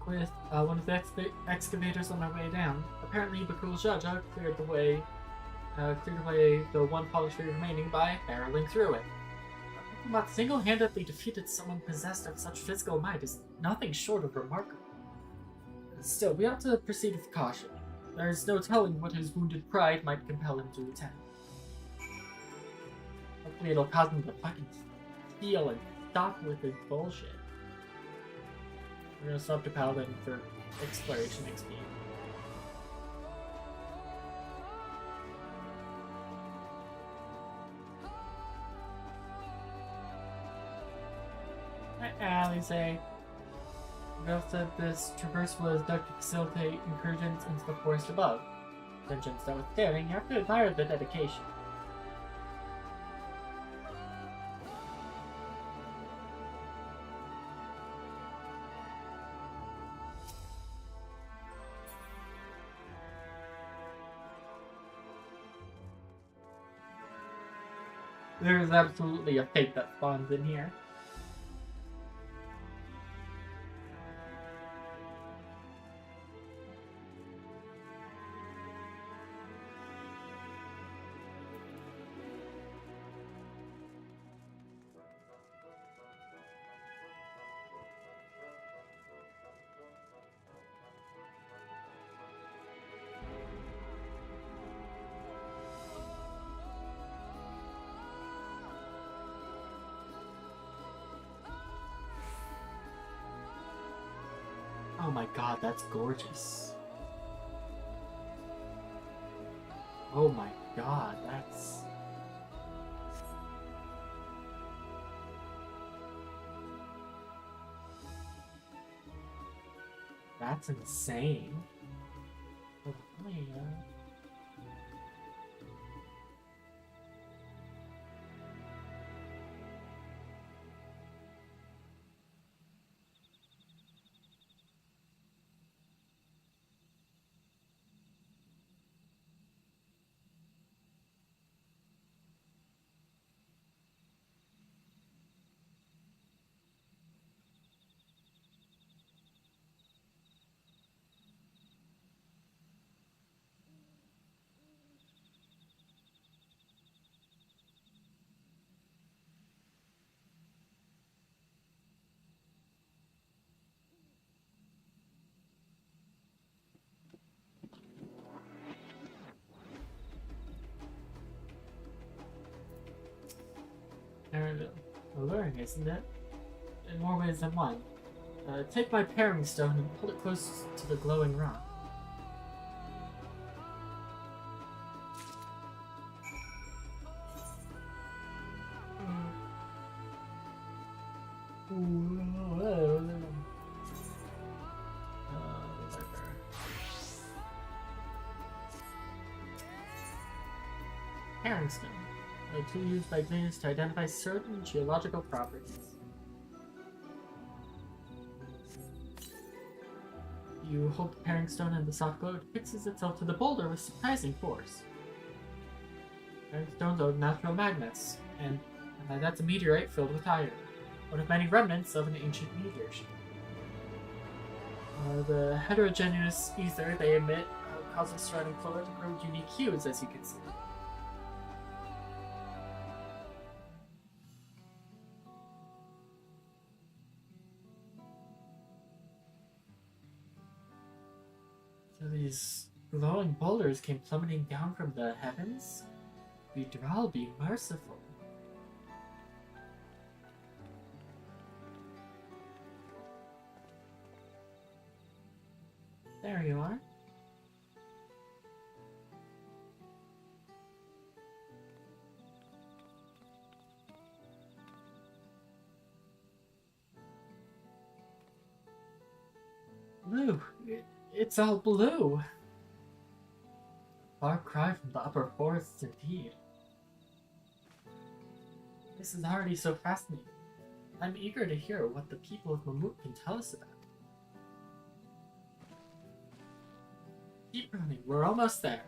With one of the excavators on our way down. Apparently, Bakul Jaja cleared away the one polished tree remaining by barreling through it. But single-handedly defeated someone possessed of such physical might is nothing short of remarkable. Still, we ought to proceed with caution. There is no telling what his wounded pride might compel him to attempt. Hopefully, it'll cause him to fucking heal and stop with his bullshit. We're gonna swap to Paladin for exploration XP. Hi, Alize. Girl said this traversal is dug to facilitate incursions into the forest above. Vengeance notwithstanding, you have to admire the dedication. There's absolutely a fate that spawns in here. Oh my god, that's gorgeous. Oh my god, that's... That's insane. Oh, man. kind of alluring, isn't it? In more ways than one. Take my paring stone and hold it close to the glowing rock. Paring stone. A tool used by gleaners to identify certain geological properties. You hold the paring stone in the soft glow, it fixes itself to the boulder with surprising force. Paring stones are natural magnets, and that's a meteorite filled with iron, one of many remnants of an ancient meteor shower. The heterogeneous ether they emit causes surrounding flora to grow unique hues, as you can see. So these glowing boulders came plummeting down from the heavens? Vidral be merciful. There you are. Blue. It's all blue. Far cry from the upper forests indeed. This is already so fascinating. I'm eager to hear what the people of Mammoth can tell us about. Keep running, we're almost there.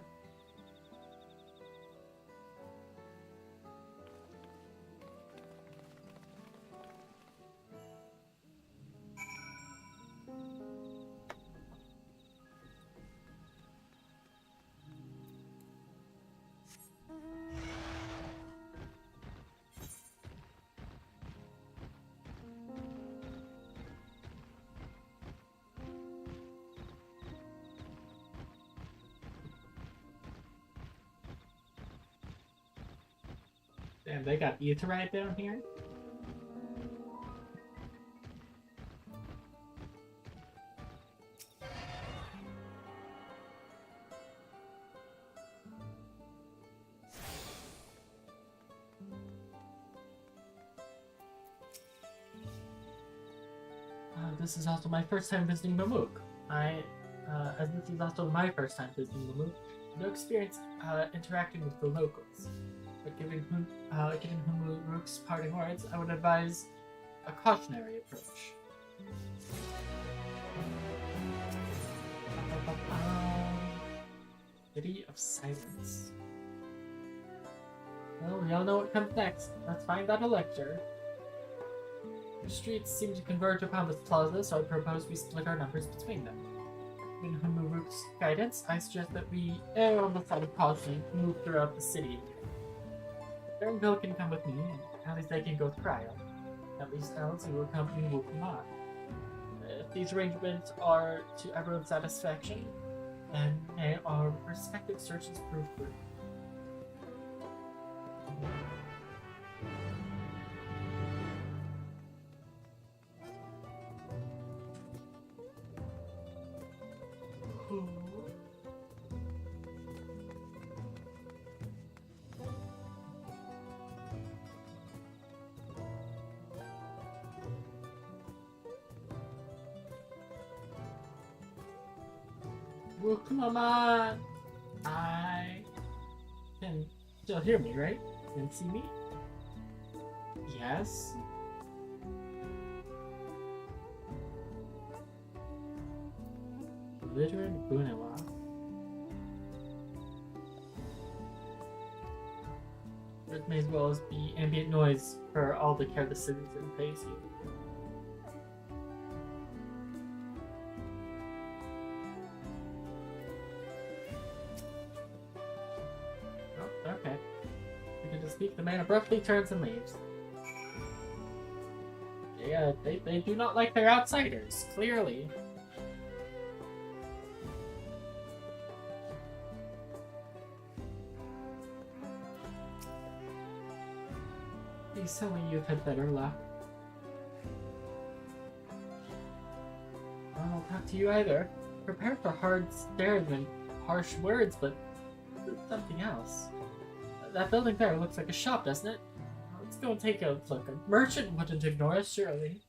Damn, they got Eterite down here? This is also my first time visiting Mammoth. As this is also my first time visiting Mammoth, no experience interacting with the locals. But given Mammoth's parting words, I would advise a cautionary approach. City of Silence. Well, we all know what comes next. Let's find that elixir. The streets seem to converge upon this plaza, so I propose we split our numbers between them. In Humuruk's guidance, I suggest that we err on the side of caution and move throughout the city. Bill can come with me, and at least I can go with Cryo. At least Alex will accompany Wukumar. If these arrangements are to everyone's satisfaction, then may our respective searches prove true. Well, come on! I can still hear me, right? Can see me? Yes. Belligerent Bunewa. It may as well as be ambient noise for all the care the citizen pays you. Okay. We can speak. The man abruptly turns and leaves. Yeah, they do not like their outsiders, clearly. Please tell me you've had better luck. I won't talk to you either. Prepare for hard stares and harsh words, but there's something else. That building there looks like a shop, doesn't it? Let's go and take a look. A merchant wouldn't ignore us, surely.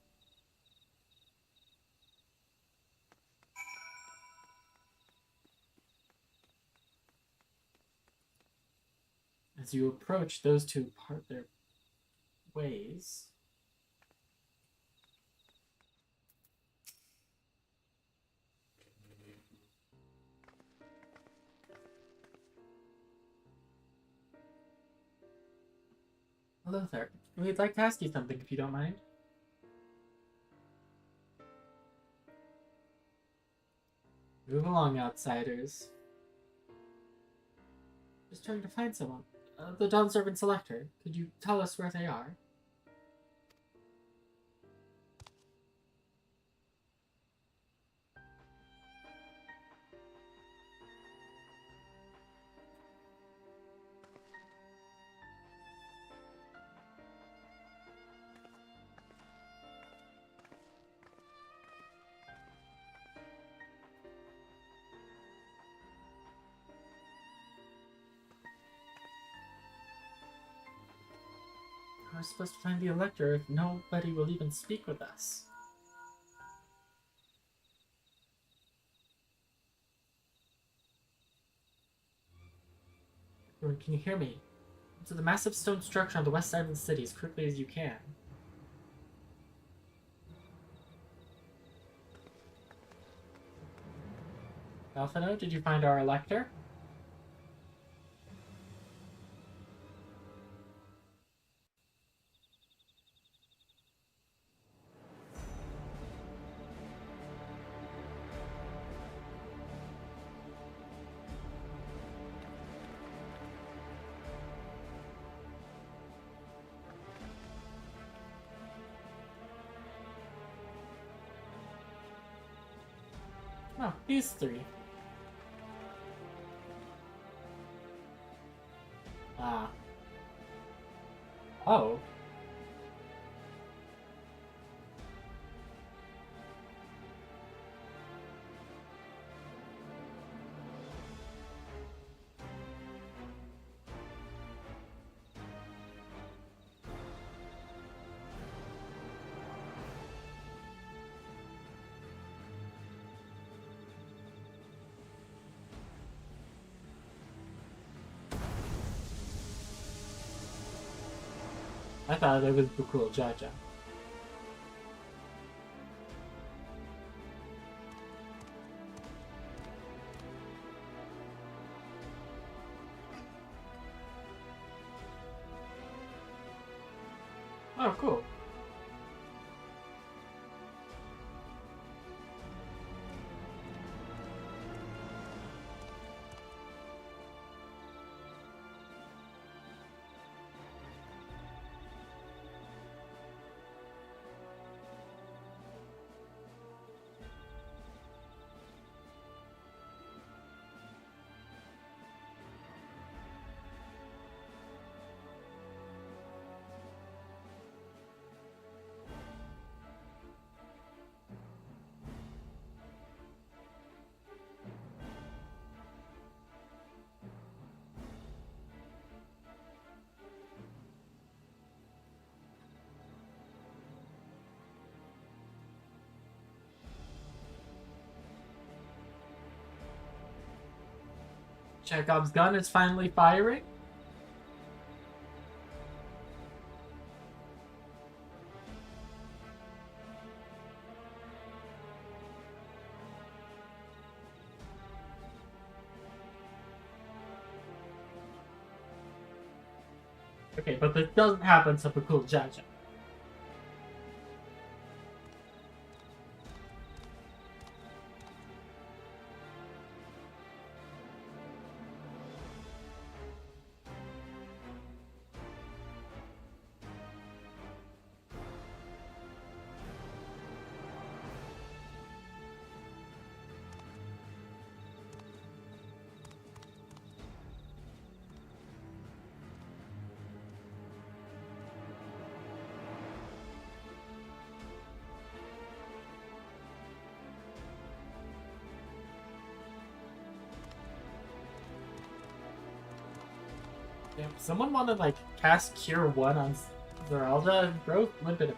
As you approach, those two part their ways. Hello there. We'd like to ask you something if you don't mind. Move along, outsiders. Just trying to find someone. The Dawn Servant Selector. Could you tell us where they are? We're supposed to find the Elector if nobody will even speak with us. Can you hear me? To the massive stone structure on the west side of the city as quickly as you can. Alphino, did you find our Elector? Oh, these three. Ah. Oh. I thought it was Bukul Jaja. Oh, cool. Chekhov's gun is finally firing? Okay, but this doesn't happen to Bukul Jaja. If someone want to like cast Cure 1 on Zeralda, bro, limp it a bit.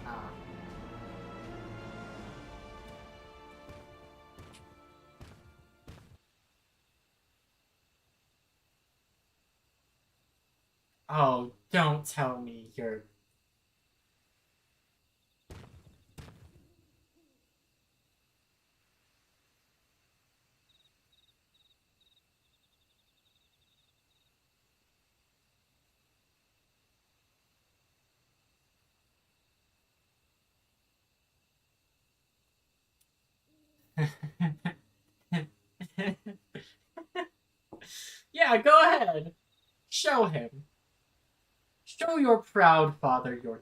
Ah. Oh, don't tell me you're... Yeah, go ahead. Show him. Show your proud father your...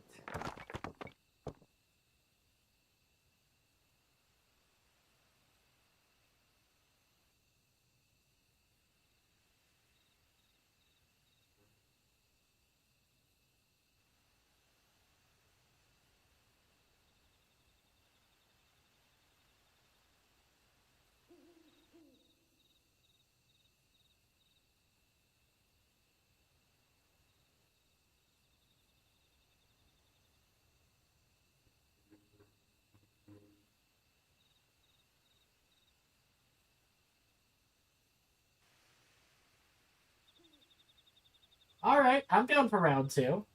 Alright, I'm down for round 2.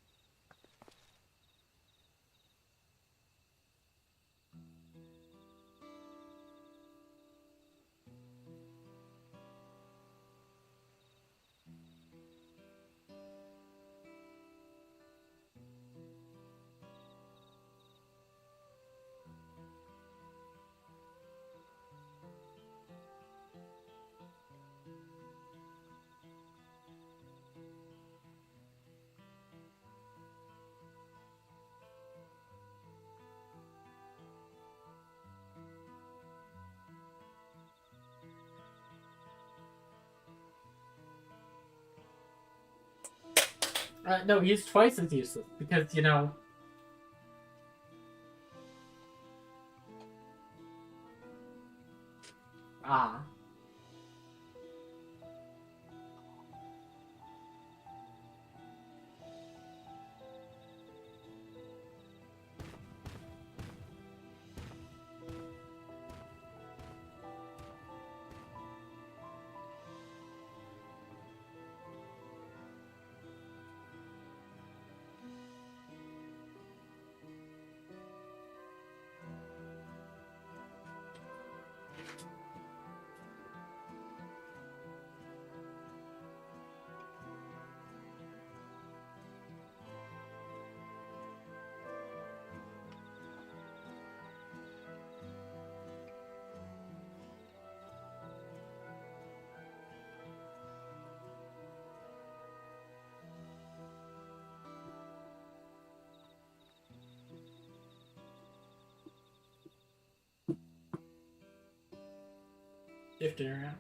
No, he's twice as useless because, you know... Ah. Shifting around.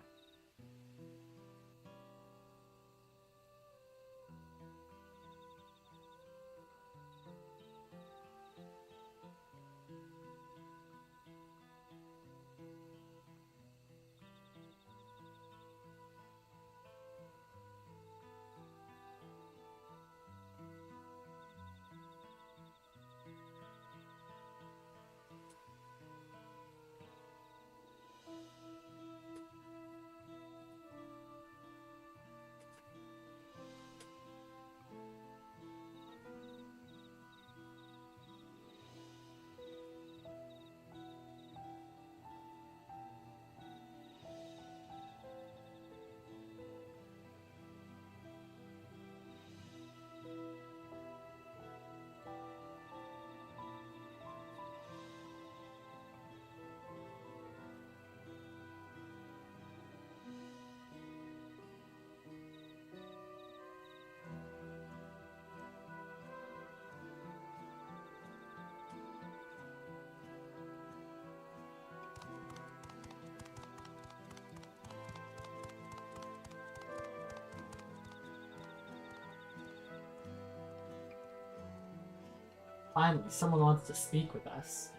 Finally, someone wants to speak with us.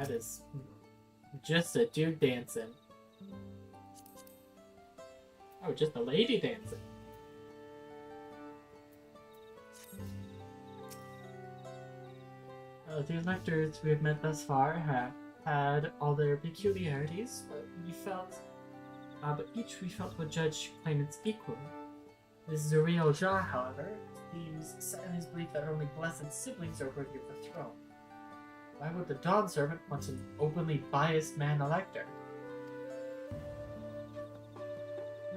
That is just a dude dancing. Oh, just a lady dancing. The electors we have met thus far have had all their peculiarities, but each we felt would judge claimants equally. This Zuriel Jah, however, seems set in his belief that only blessed siblings are worthy of the throne. Why would the Dawn Servant want an openly biased man elector?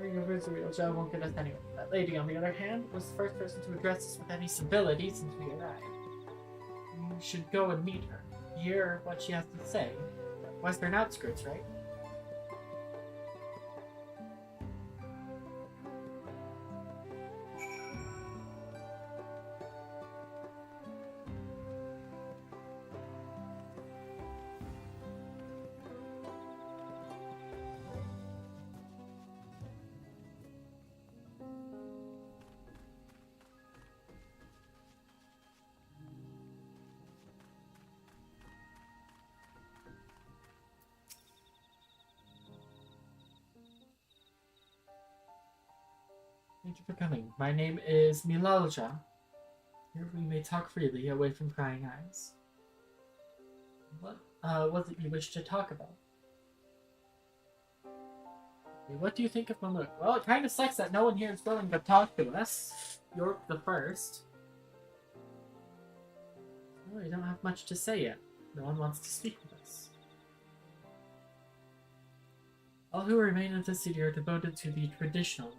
Ring over Zuriel Jah won't get us anywhere. That lady, on the other hand, was the first person to address us with any civility since we arrived. You should go and meet her. Hear what she has to say. Western outskirts, right? Thank you for coming. My name is Milalja. Here we may talk freely, away from prying eyes. What was it you wish to talk about? What do you think of Mamuk? Well, it kind of sucks that no one here is willing to talk to us. You're the first. Well, we don't have much to say yet. No one wants to speak with us. All who remain in the city are devoted to the traditional ways.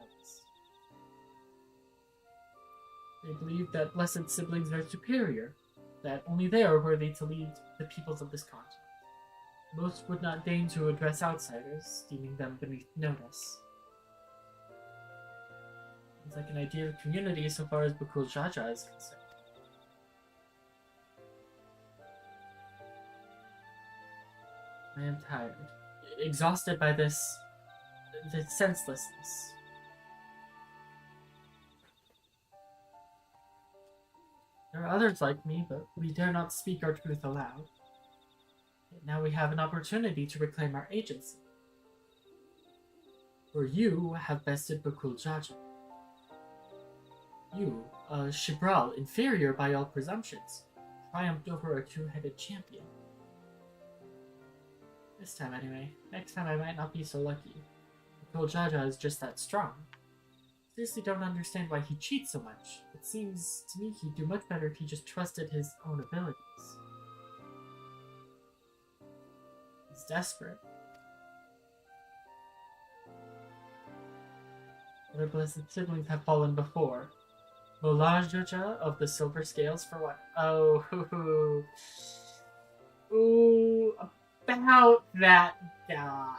They believe that blessed siblings are superior, that only they are worthy to lead the peoples of this continent. Most would not deign to address outsiders, deeming them beneath notice. It's like an ideal community so far as Bakul Jaja is concerned. I am tired, exhausted by this senselessness. There are others like me, but we dare not speak our truth aloud. Yet now we have an opportunity to reclaim our agency. For you have bested Bakul Jaja. You, a Shibral inferior by all presumptions, triumphed over a two-headed champion. This time anyway. Next time I might not be so lucky. Bakul Jaja is just that strong. Seriously don't understand why he cheats so much. It seems to me he'd do much better if he just trusted his own abilities. He's desperate. Other blessed siblings have fallen before. Molajaja of the Silver Scales for what? Oh, hoo. Ooh, about that guy.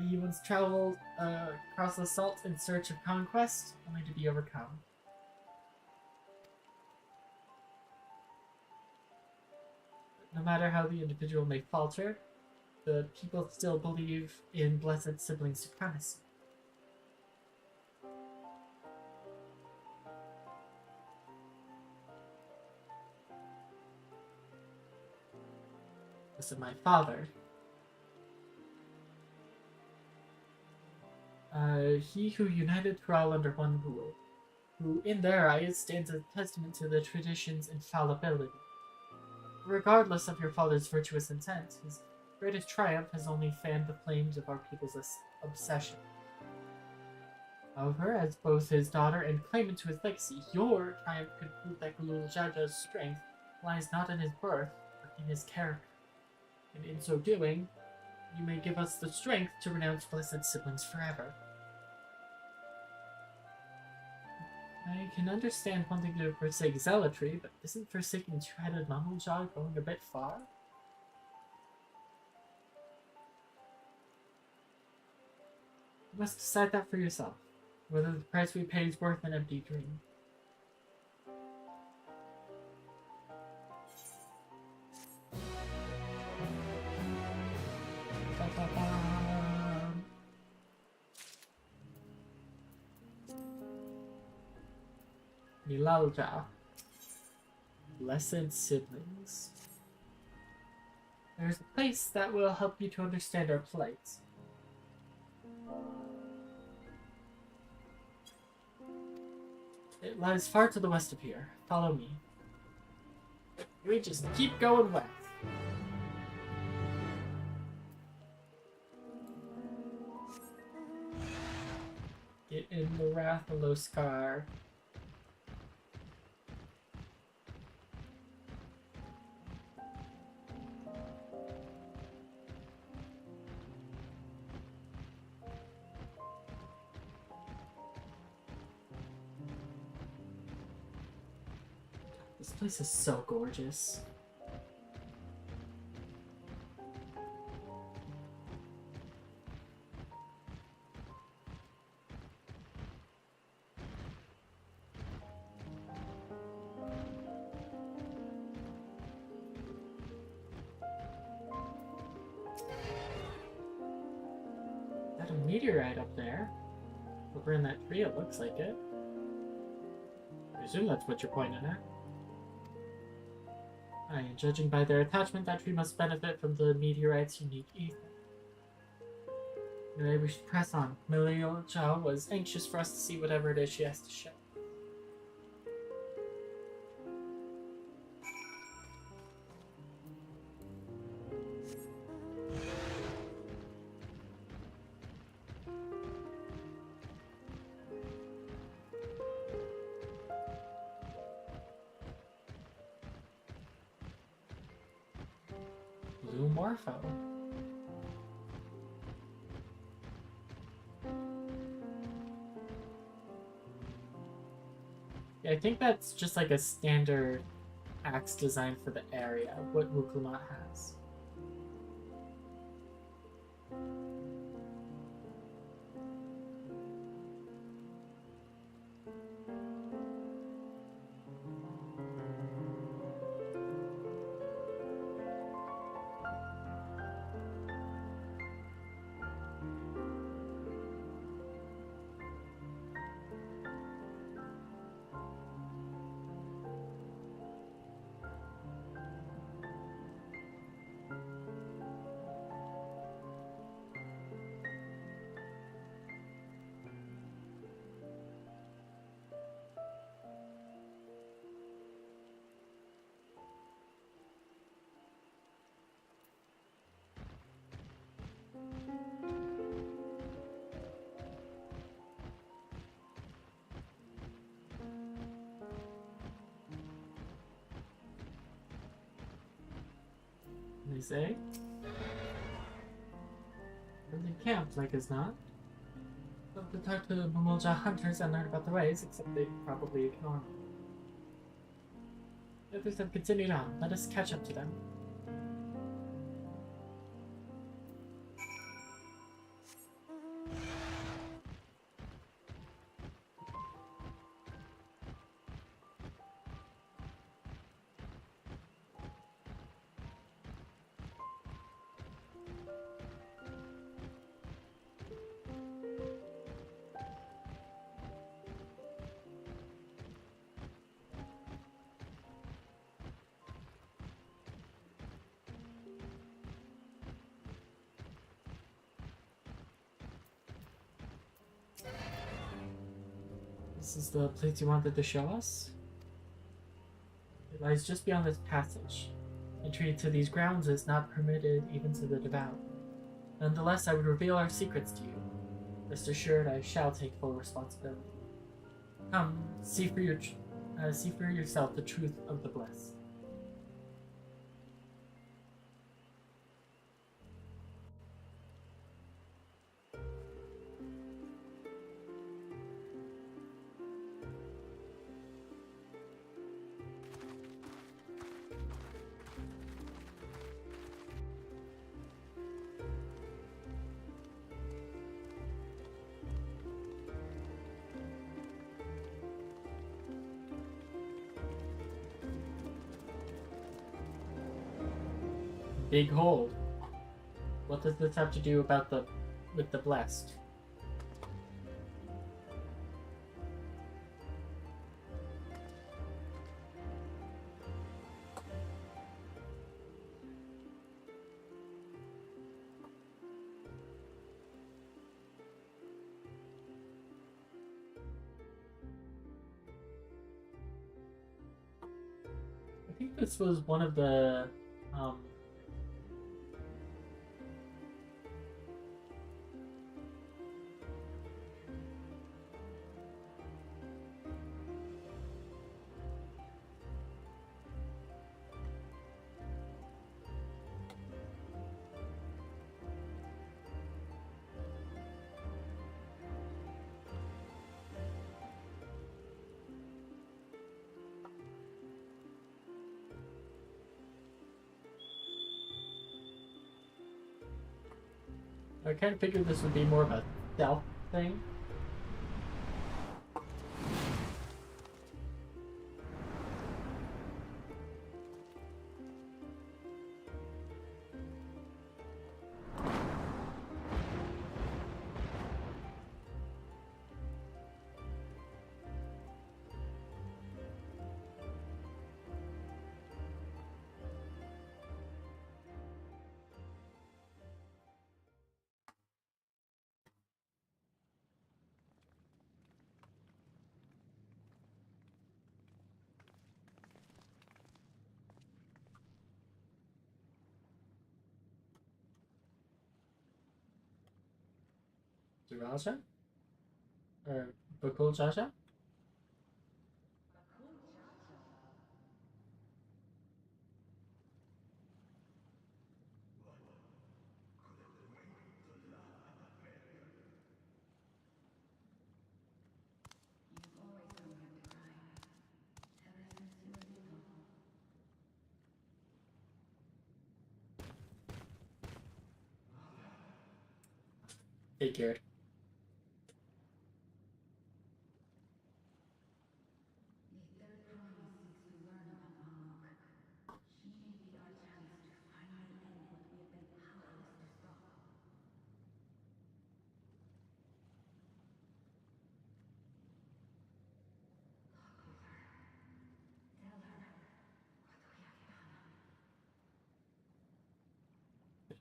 He once traveled across the salt in search of conquest, only to be overcome. No matter how the individual may falter, the people still believe in blessed sibling supremacy. This is my father. He who united Thrall under one rule, who in their eyes stands a testament to the tradition's infallibility. Regardless of your father's virtuous intent, his greatest triumph has only fanned the flames of our people's obsession. However, as both his daughter and claimant to his legacy, your triumph could prove that Gulul Jaja's strength lies not in his birth, but in his character. And in so doing, you may give us the strength to renounce blessed siblings forever. I can understand wanting to forsake zealotry, but isn't forsaking two-headed Mamulja going a bit far? You must decide that for yourself, whether the price we pay is worth an empty dream. Milalja. Blessed siblings. There's a place that will help you to understand our plight. It lies far to the west of here. Follow me. We just keep going west. Get in the Rathalos Scar. This place is so gorgeous. Got a meteorite up there. Over in that tree, it looks like it. I presume that's what you're pointing at. Aye, and judging by their attachment, that tree must benefit from the meteorite's unique ether. Anyway, we should press on. Milio Chao was anxious for us to see whatever it is she has to show. Blue Morpho. Yeah, I think that's just like a standard axe design for the area, what Wukulmat has. They say. And they camped like as not. But to talk to the Momolja hunters and learn about the ways, except they probably ignore me. The others have continued on. Let us catch up to them. This is the place you wanted to show us? It lies just beyond this passage. Entry to these grounds is not permitted even to the devout. Nonetheless, I would reveal our secrets to you. Rest assured, I shall take full responsibility. Come, see for yourself the truth of the blessed. Big hold. What does this have to do with the blessed? think this was one of the um, I kind of figured this would be more of a stealth thing. Raja? Or Bakul Jaja? Figured.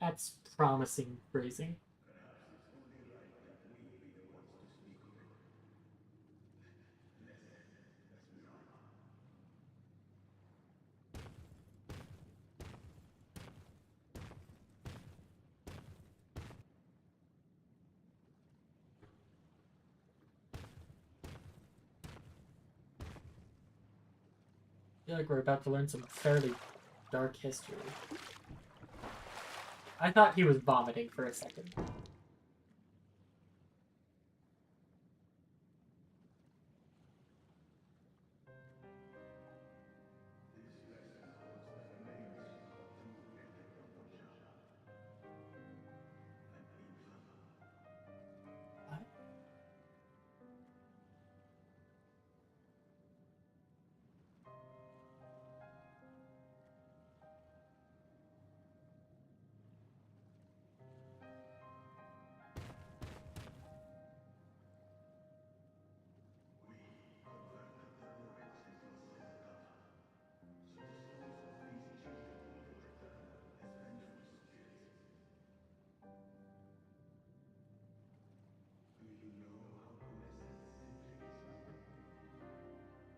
That's promising phrasing. I feel like we're about to learn some fairly dark history. I thought he was vomiting for a second. What?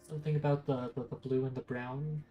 Something about the blue and the brown.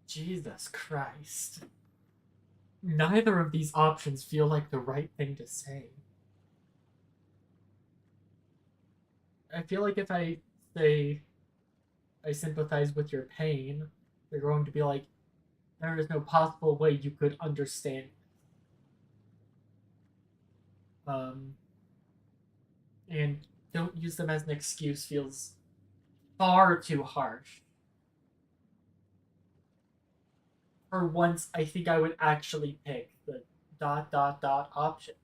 Jesus Christ. Neither of these options feel like the right thing to say. I feel like if I say I sympathize with your pain, they're going to be like, there is no possible way you could understand. And don't use them as an excuse feels far too harsh. For once, I think I would actually pick the ... option.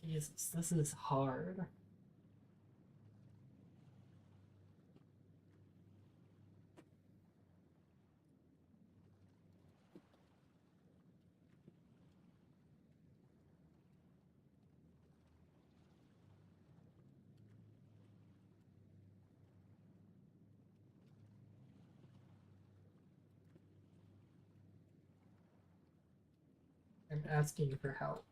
Jesus, this is hard. I'm asking for help.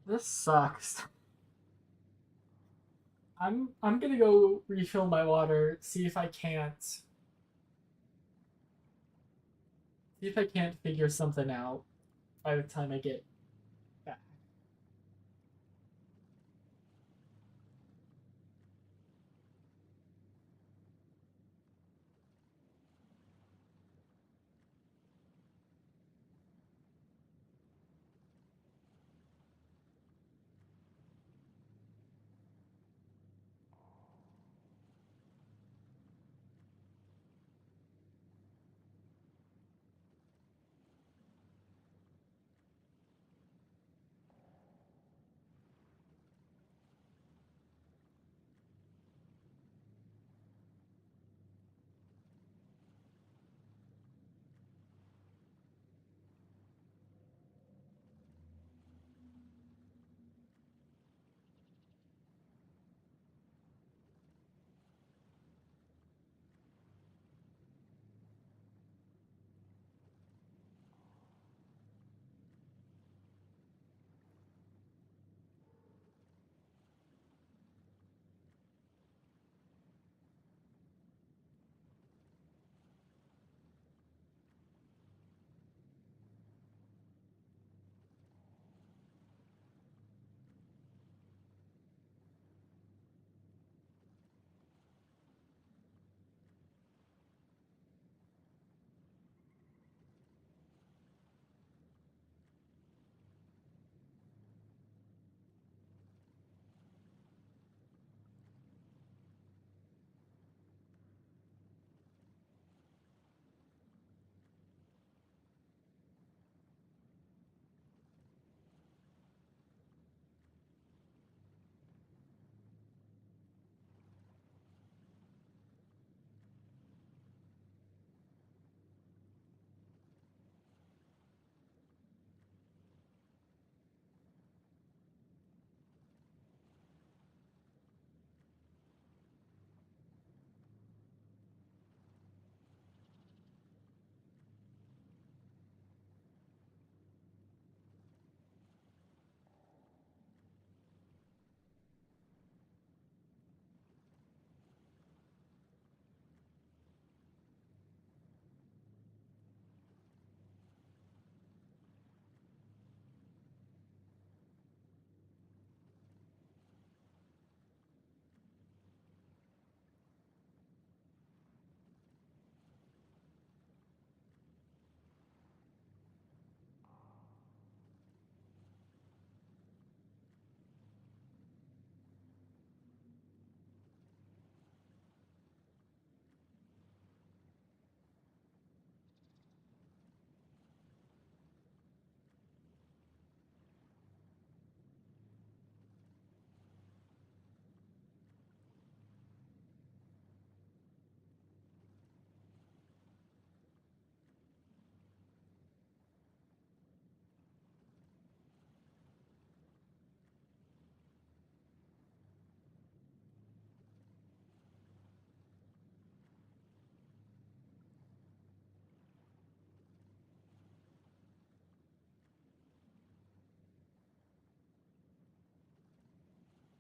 This sucks. I'm gonna go refill my water, see if I can't figure something out by the time I get back.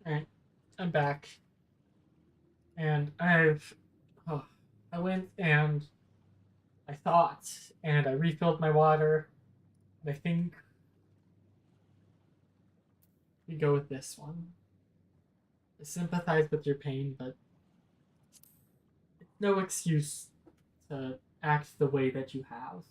Alright, I'm back. And I went and I thought, and I refilled my water. And I think we go with this one. I sympathize with your pain, but it's no excuse to act the way that you have.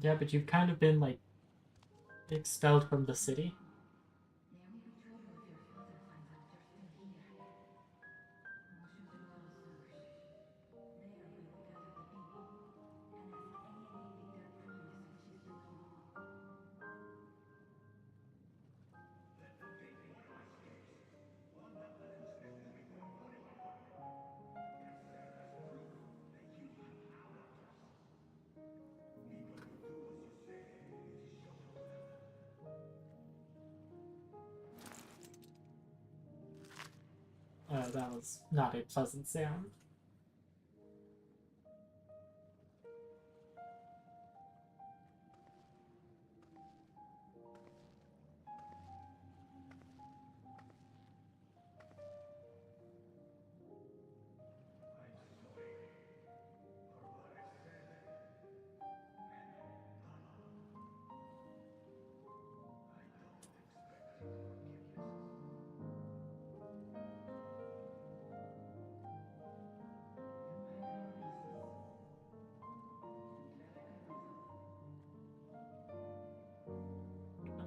Yeah, but you've kind of been, like, expelled from the city. That was not a pleasant sound.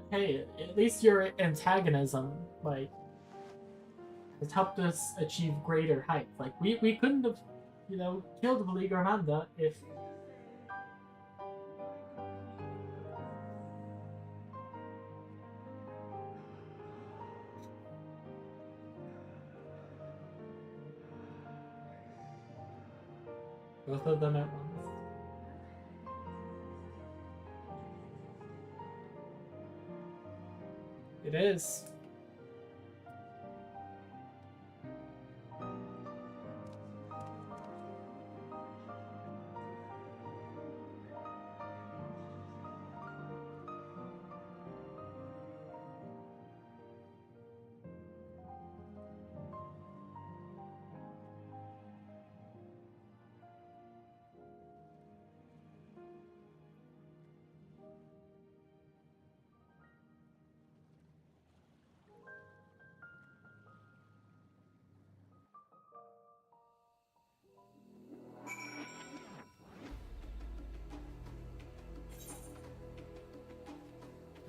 Hey, at least your antagonism, like, has helped us achieve greater heights. Like, we couldn't have, killed Valigarmanda if... both of them at once. It is.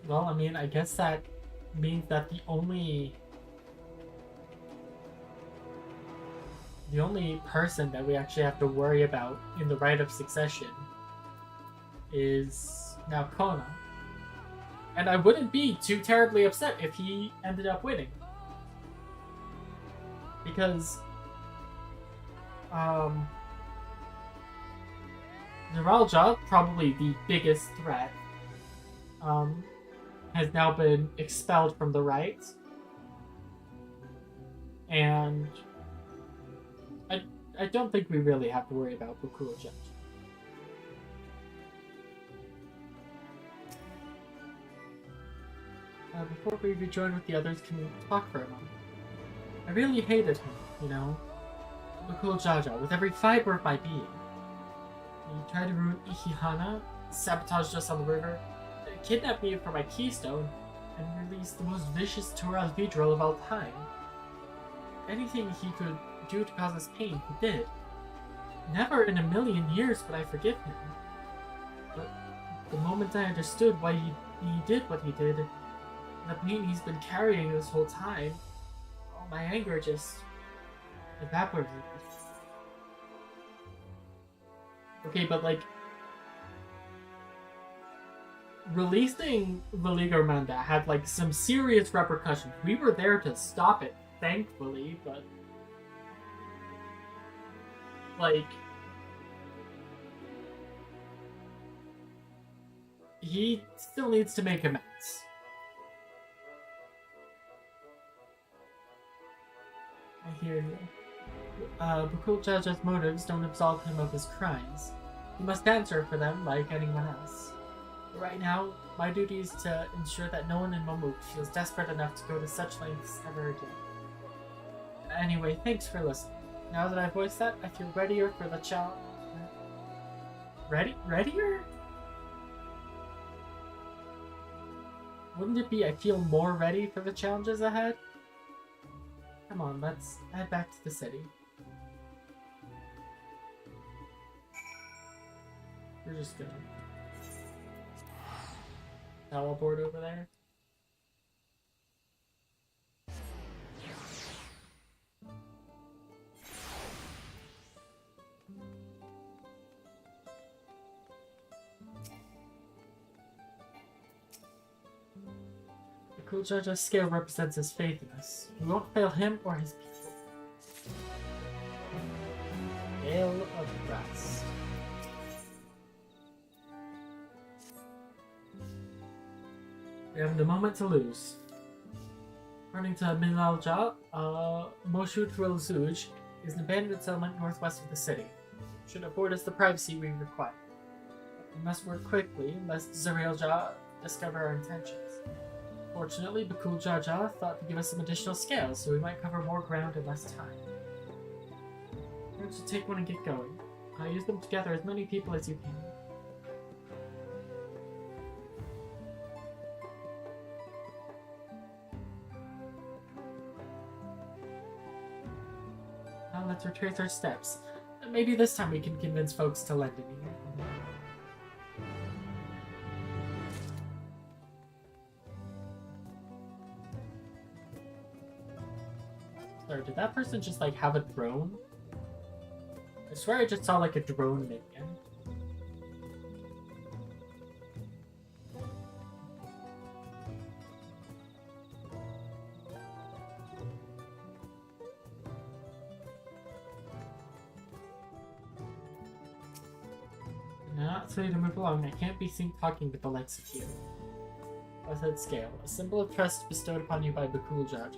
Well, I mean, I guess that means that the only person that we actually have to worry about in the right of succession is now Kona. And I wouldn't be too terribly upset if he ended up winning. Because, Neuralgia, probably the biggest threat, has now been expelled from the right. And I don't think we really have to worry about Bukuoja. Before we rejoin with the others, can we talk for a moment? I really hated him, you know? Bukuoja, with every fiber of my being. He tried to ruin Ikihana, sabotaged us on the river, kidnapped me for my keystone, and released the most vicious Tural Vidril of all time. Anything he could do to cause us pain, he did. Never in a million years would I forgive him. But the moment I understood why he did what he did, the pain he's been carrying this whole time, all my anger just evaporated. Okay, but like, releasing Valigarmanda had like some serious repercussions. We were there to stop it, thankfully, but like, he still needs to make amends. I hear you. Bukuoja's motives don't absolve him of his crimes. He must answer for them like anyone else. But right now, my duty is to ensure that no one in Momuk feels desperate enough to go to such lengths ever again. Anyway, thanks for listening. Now that I voiced that, I feel readier for the challenge. Readier? Wouldn't it be I feel more ready for the challenges ahead? Come on, let's head back to the city. We're just gonna teleport over there. The Bukuoja's scale represents his faith in us. We won't fail him or his people. Gale of Rest. We have a moment to lose. According to Milalja, Moshu Zuj is an abandoned settlement northwest of the city. It should afford us the privacy we require. We must work quickly, lest Zarailja discover our intentions. Fortunately, Bukuoja thought to give us some additional scales, so we might cover more ground in less time. Why don't you take one and get going? Use them to gather as many people as you can. Now let's retrace our steps. Maybe this time we can convince folks to lend an ear. Sorry, did that person just like have a drone? I swear I just saw like a drone minion. Not so to move along, I can't be seen talking with the likes of you. Blessed Scale, a symbol of trust bestowed upon you by Bukuoja.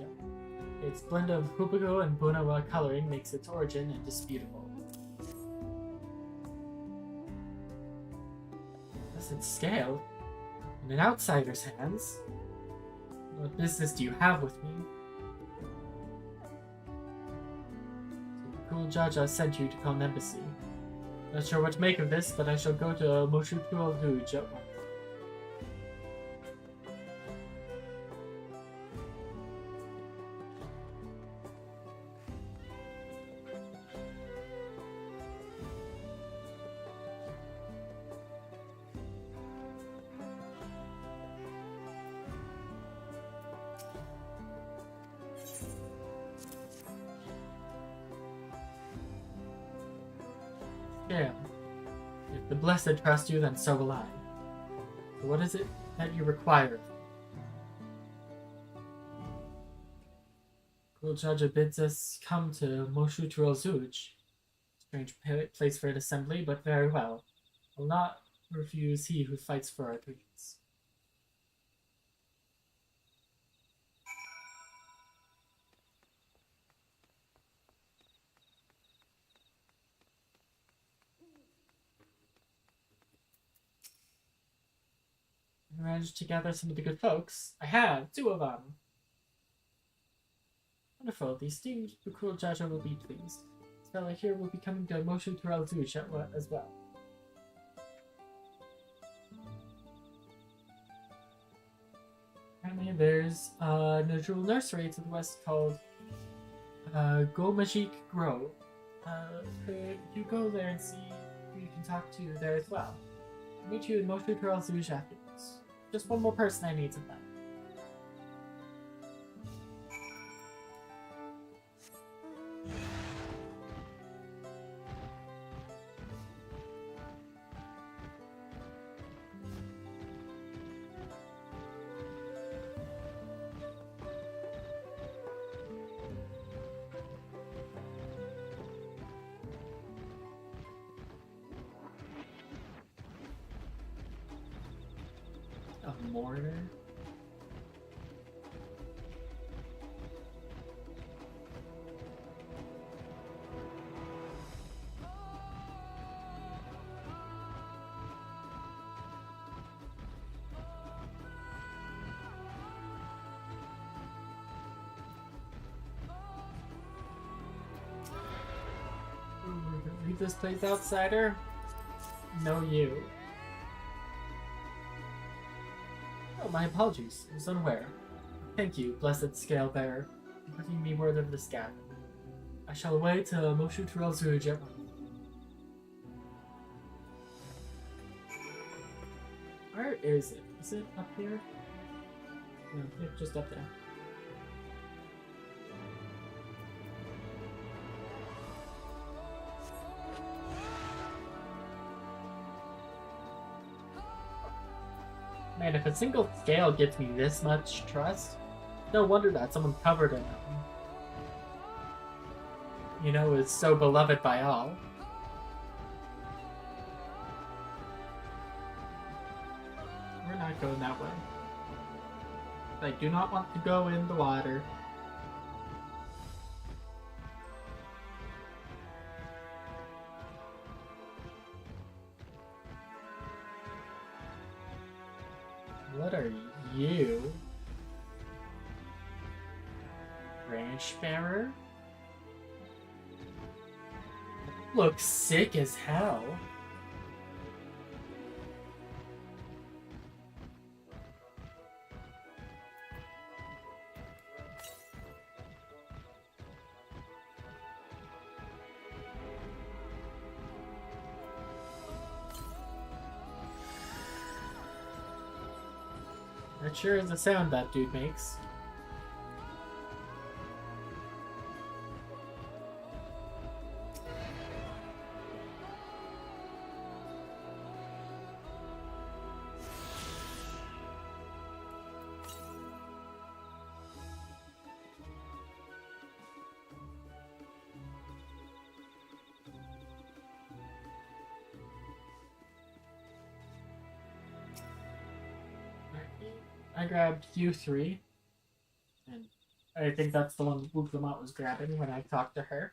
Its blend of Hubugo and Bunawa coloring makes its origin indisputable. Blessed Scale? In an outsider's hands? What business do you have with me? So Bukuoja sent you to call an embassy. Not sure what to make of this, but I shall go to Moshu Zuj at once. Yeah. If the Blessed trust you, then so will I. So what is it that you require? Cruel Judge bids us come to Moshu Zuj. Strange place for an assembly, but very well. Will not refuse he who fights for our dreams. I managed to gather some of the good folks. I have, 2 of them. Wonderful. The esteemed Bukul Jaja will be pleased. This fellow here will be coming to Moshu Zuj as well. Apparently there's a Najul nursery to the west called Gomajik Grove. Could you go there and see who you can talk to there as well? I'll meet you in Moshu Zuj afterwards. Just one more person I need to find. A mortar? Read this place, outsider? No, you. Oh, my apologies. I was unaware. Thank you, blessed scale bearer, for bringing me word of this gap. I shall away to Moshu Zuj at once. Where is it? Is it up here? No, it's just up there. Man, if a single scale gets me this much trust, no wonder that someone covered in him. You know, is so beloved by all. We're not going that way. I do not want to go in the water. What are you? Branch bearer? Looks sick as hell. That sure is the sound that dude makes. I grabbed U3, and I think that's the one Wooglamot was grabbing when I talked to her.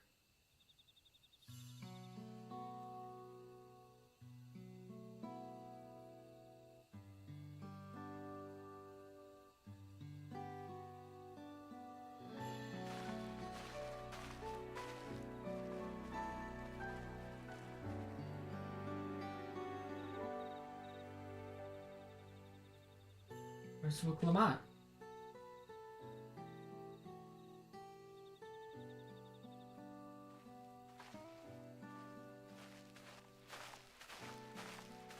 Where's Wooglamot?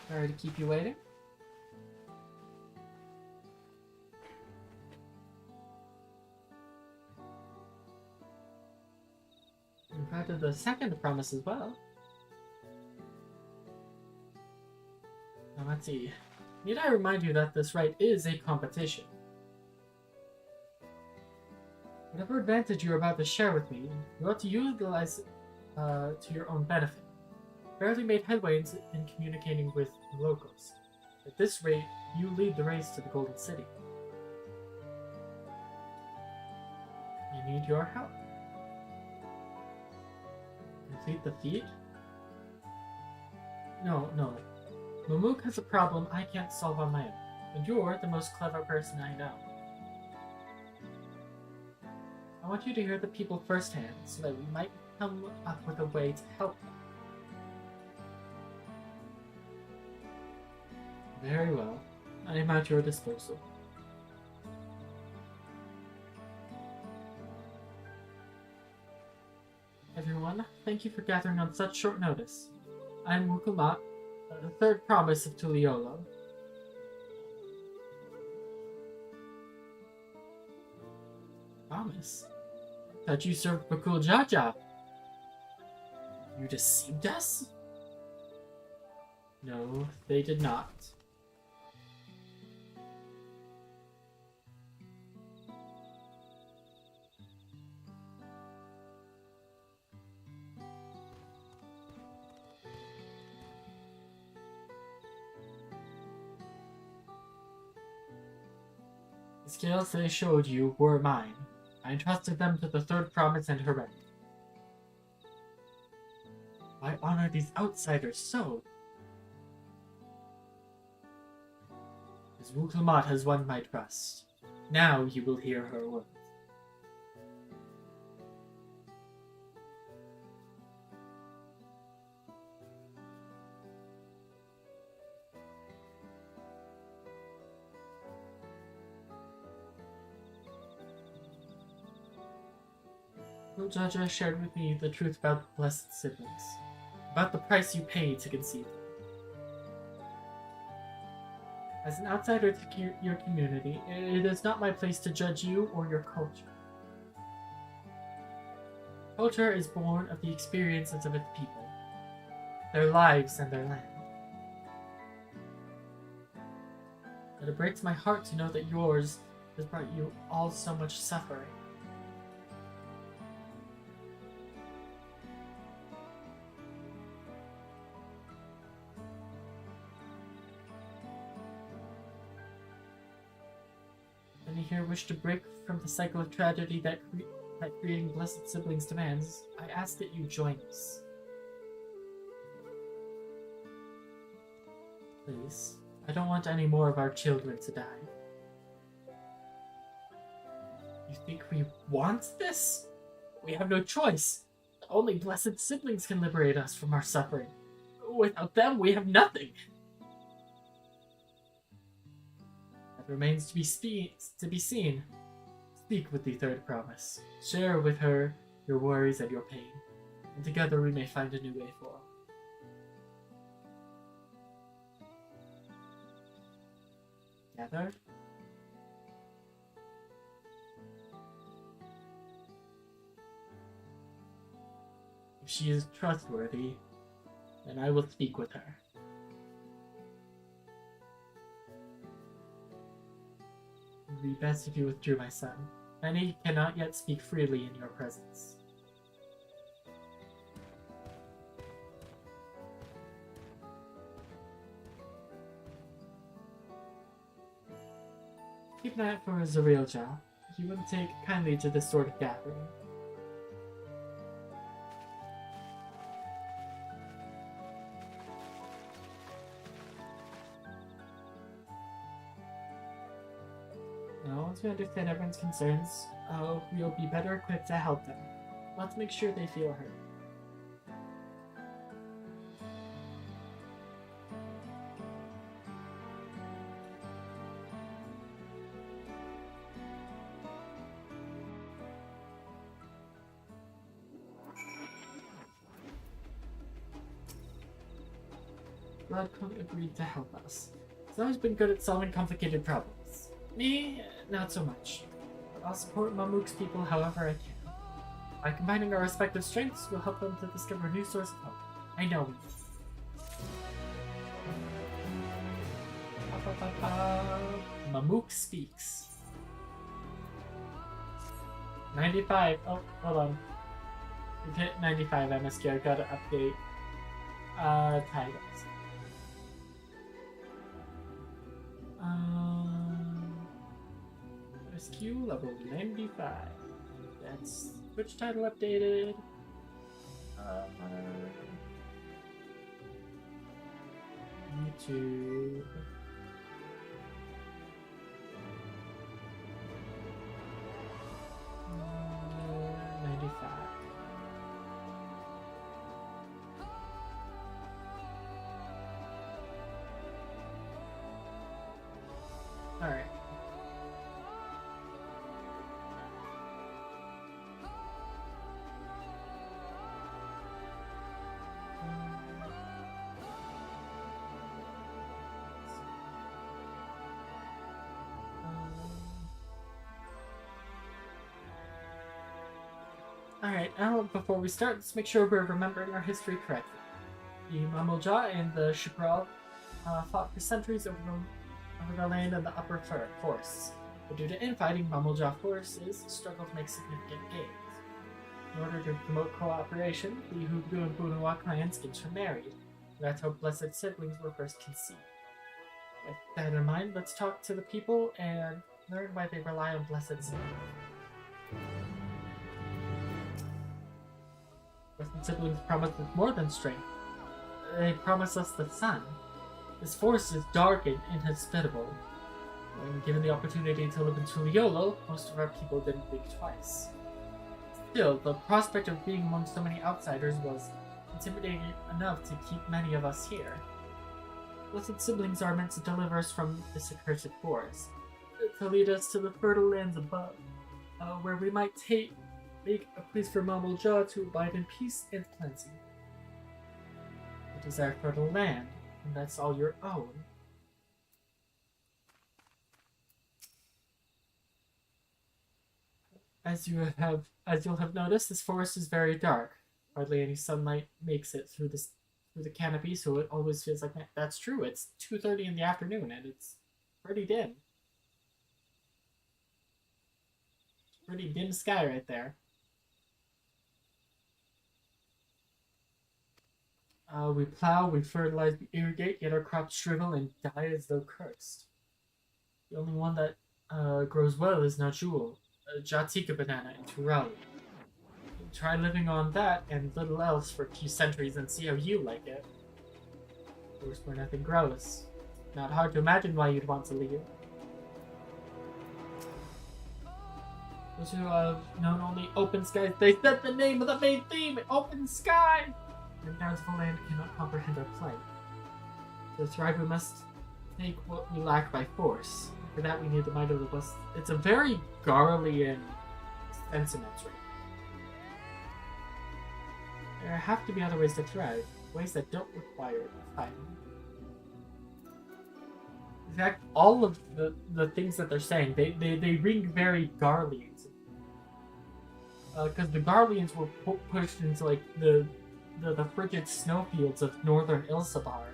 Sorry to keep you waiting. In fact, the second promise as well. Let's see. Need I remind you that this right is a competition? Whatever advantage you're about to share with me, you ought to utilize to your own benefit. Barely made headway in communicating with the locals. At this rate, you lead the race to the Golden City. I need your help. Complete the feat? No. Mamook has a problem I can't solve on my own, and you're the most clever person I know. I want you to hear the people firsthand, so that we might come up with a way to help them. Very well. I am at your disposal. Everyone, thank you for gathering on such short notice. I am Wukumat, the third promise of Tuliolo. Promise? I thought you served Bakul Jaja. You deceived us? No, they did not. The scales they showed you were mine. I entrusted them to the third promise and her remedy. I honor these outsiders so. As Wuklamat has won my trust, now you will hear her words. Jaja shared with me the truth about the blessed siblings, about the price you paid to conceive them. As an outsider to your community, it is not my place to judge you or your culture. Culture is born of the experiences of its people, their lives and their land. But it breaks my heart to know that yours has brought you all so much suffering. Many here wish to break from the cycle of tragedy that creating blessed siblings demands. I ask that you join us. Please, I don't want any more of our children to die. You think we want this? We have no choice. Only blessed siblings can liberate us from our suffering. Without them, we have nothing. Remains to be seen. Speak with the third promise. Share with her your worries and your pain, and together we may find a new way forward. Together? If she is trustworthy, then I will speak with her. It would be best if you withdrew, my son. Many cannot yet speak freely in your presence. Keep an eye out for Zarielja. He wouldn't take kindly to this sort of gathering. Once we understand everyone's concerns, we'll be better equipped to help them. Let's make sure they feel heard. Bloodcoat agreed to help us. He's always been good at solving complicated problems. Me, not so much. But I'll support Mamook's people however I can. By combining our respective strengths, we'll help them to discover a new source of hope. I know we will. Mamook speaks. 95. Oh, hold on. We've hit 95 MSQ. I gotta update titles. MSQ level 95. That's Twitch title updated. YouTube. Alright. Alright, now before we start, let's make sure we're remembering our history correctly. The Mamulja and the Shipral fought for centuries over the land and the upper forests. But due to infighting, Mamulja forces struggled to make significant gains. In order to promote cooperation, the Hugbu and Bunawa clans intermarried. That's how blessed siblings were first conceived. With that in mind, let's talk to the people and learn why they rely on blessed siblings. Blessed siblings promise us more than strength. They promise us the sun. This forest is dark and inhospitable. When given the opportunity to live in Tuliolo, most of our people didn't think twice. Still, the prospect of being among so many outsiders was intimidating enough to keep many of us here. Blessed siblings are meant to deliver us from this accursed forest, to lead us to the fertile lands above, where we might make a place for Mamulja to abide in peace and plenty. It is our fertile land, and that's all your own. As you'll have noticed, this forest is very dark. Hardly any sunlight makes it through the canopy, so it always feels like night. That's true. It's 2:30 in the afternoon, and it's pretty dim. Pretty dim sky right there. We plow, we fertilize, we irrigate, yet our crops shrivel and die as though cursed. The only one that grows well is Najul, a Jatika banana in Turali. Try living on that and little else for a few centuries and see how you like it. Of course, where nothing grows. Not hard to imagine why you'd want to leave. Those who have known only open skies, they set the name of the main theme, Open Sky! And bountiful land cannot comprehend our plight. To thrive, we must take what we lack by force. For that, we need the might of the blessed. It's a very Garlean sentiment, right? There have to be other ways to thrive, ways that don't require fighting. In fact, all of the things that they're saying, they ring very Garlean. Because the Garleans were pushed into like the frigid snowfields of northern Ilsabar.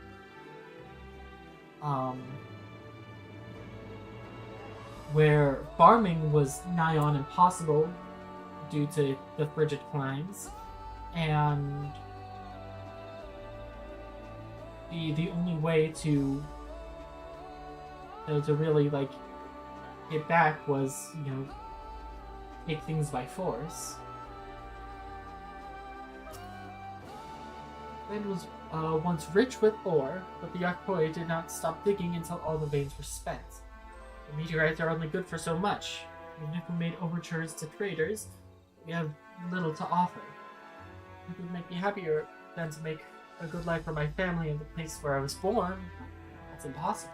Where farming was nigh on impossible due to the frigid climes, and the only way to really like get back was, you know, take things by force. Land was once rich with ore, but the Yakoi did not stop digging until all the veins were spent. The meteorites are only good for so much. Even if we made overtures to traders, we have little to offer. It would make me happier than to make a good life for my family in the place where I was born. That's impossible.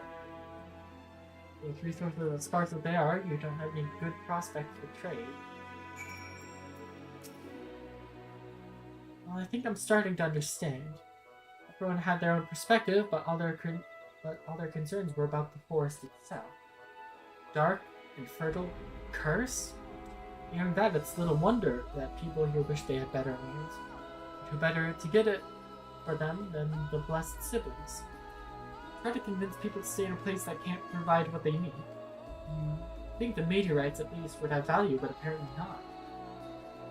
With resources as sparse as they are, you don't have any good prospect for trade. Well, I think I'm starting to understand. Everyone had their own perspective, but all their concerns were about the forest itself. Dark and fertile curse? Hearing that, it's little wonder that people here wish they had better lands. Who better to get it for them than the blessed siblings? Try to convince people to stay in a place that can't provide what they need. I think the meteorites at least would have value, but apparently not.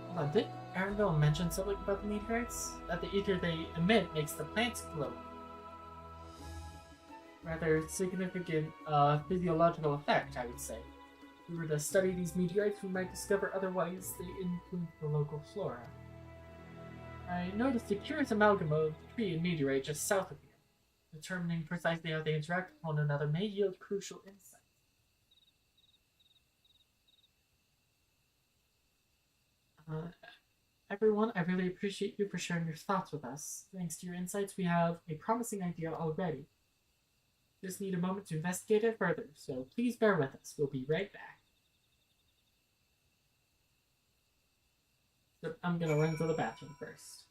Hold on, did Aaronville mention something about the meteorites? That the ether they emit makes the plants glow. Rather significant physiological effect, I would say. If we were to study these meteorites, we might discover other ways they influence the local flora. I noticed a curious amalgam of tree and meteorite just south of here. Determining precisely how they interact with one another may yield crucial insight. Everyone, I really appreciate you for sharing your thoughts with us. Thanks to your insights, we have a promising idea already. Just need a moment to investigate it further, so please bear with us. We'll be right back. So I'm gonna run to the bathroom first.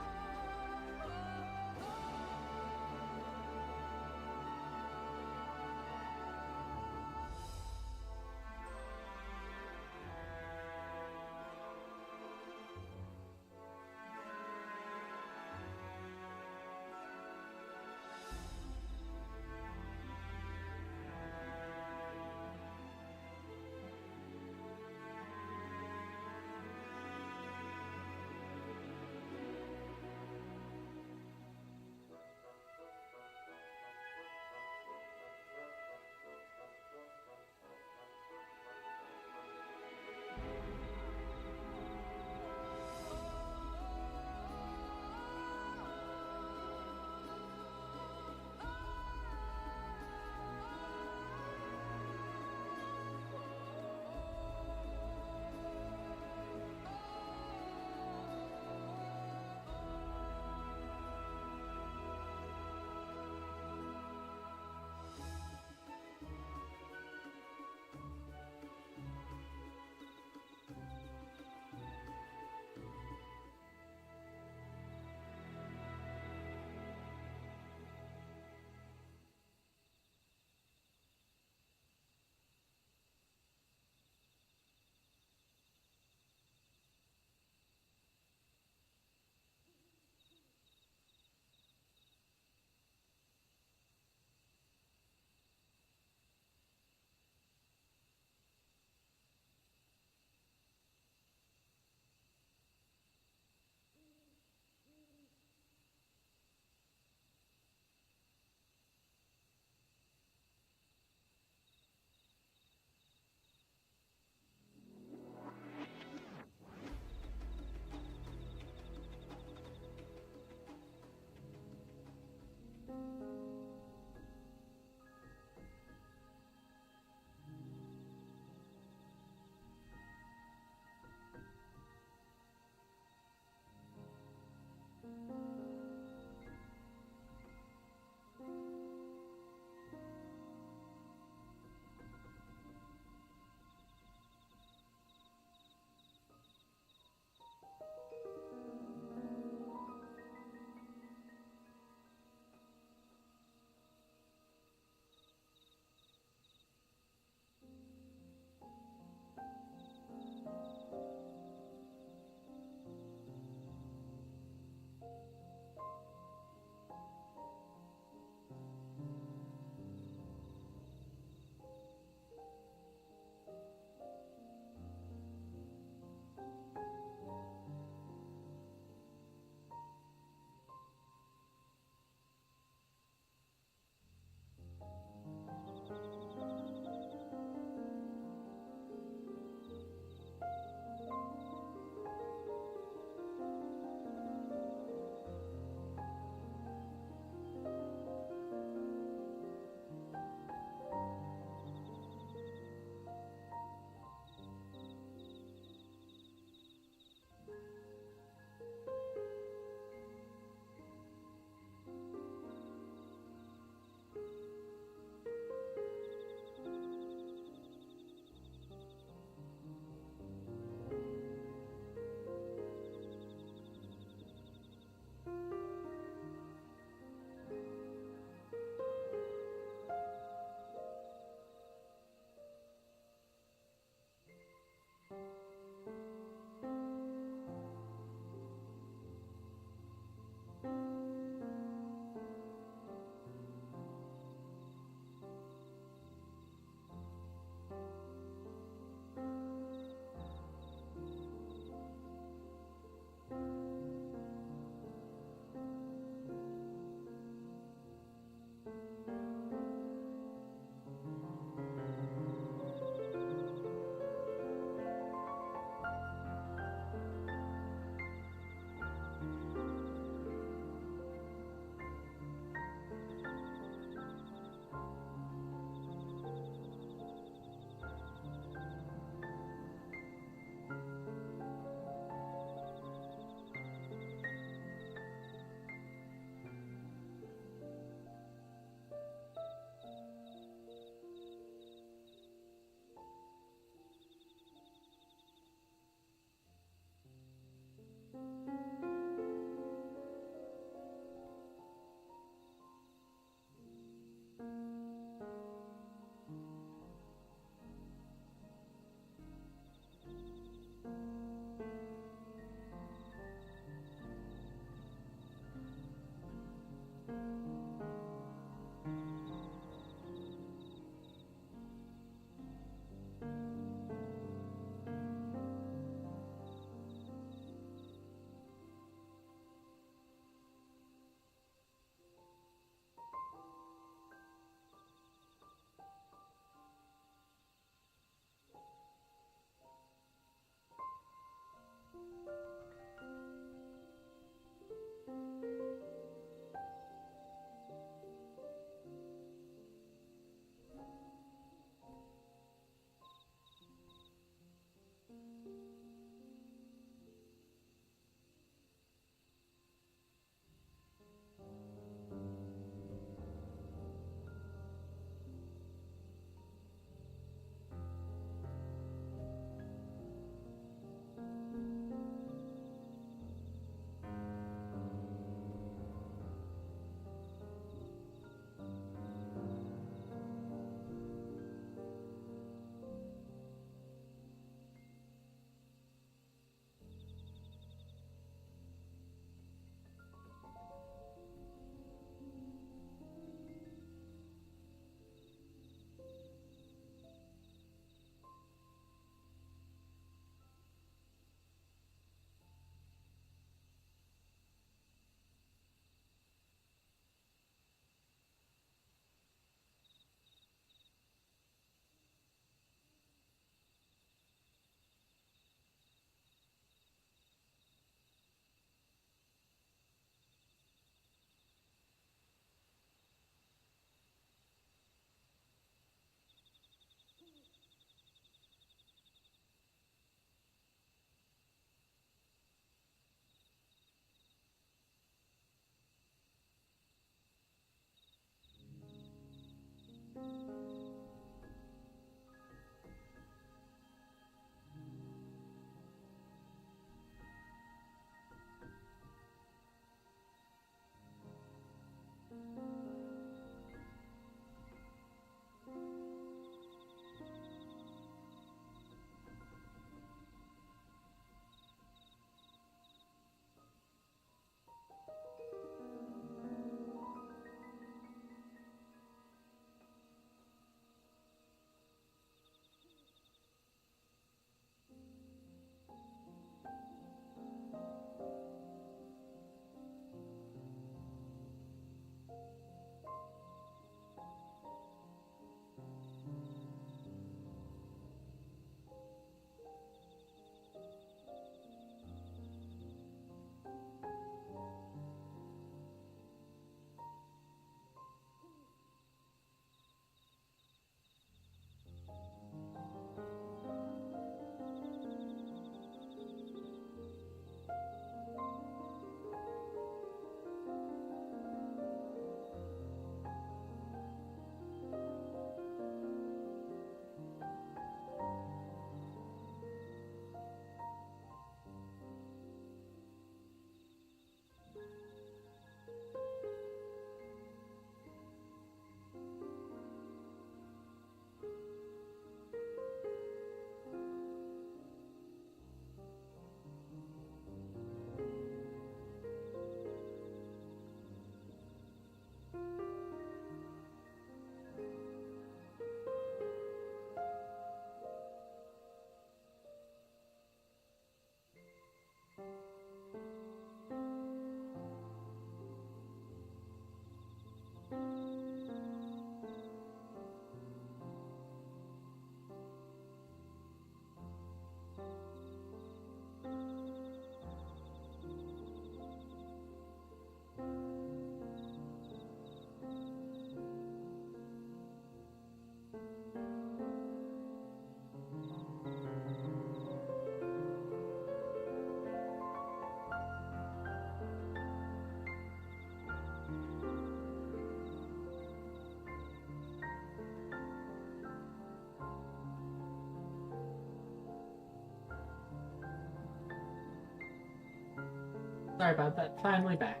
Sorry about that. Finally back.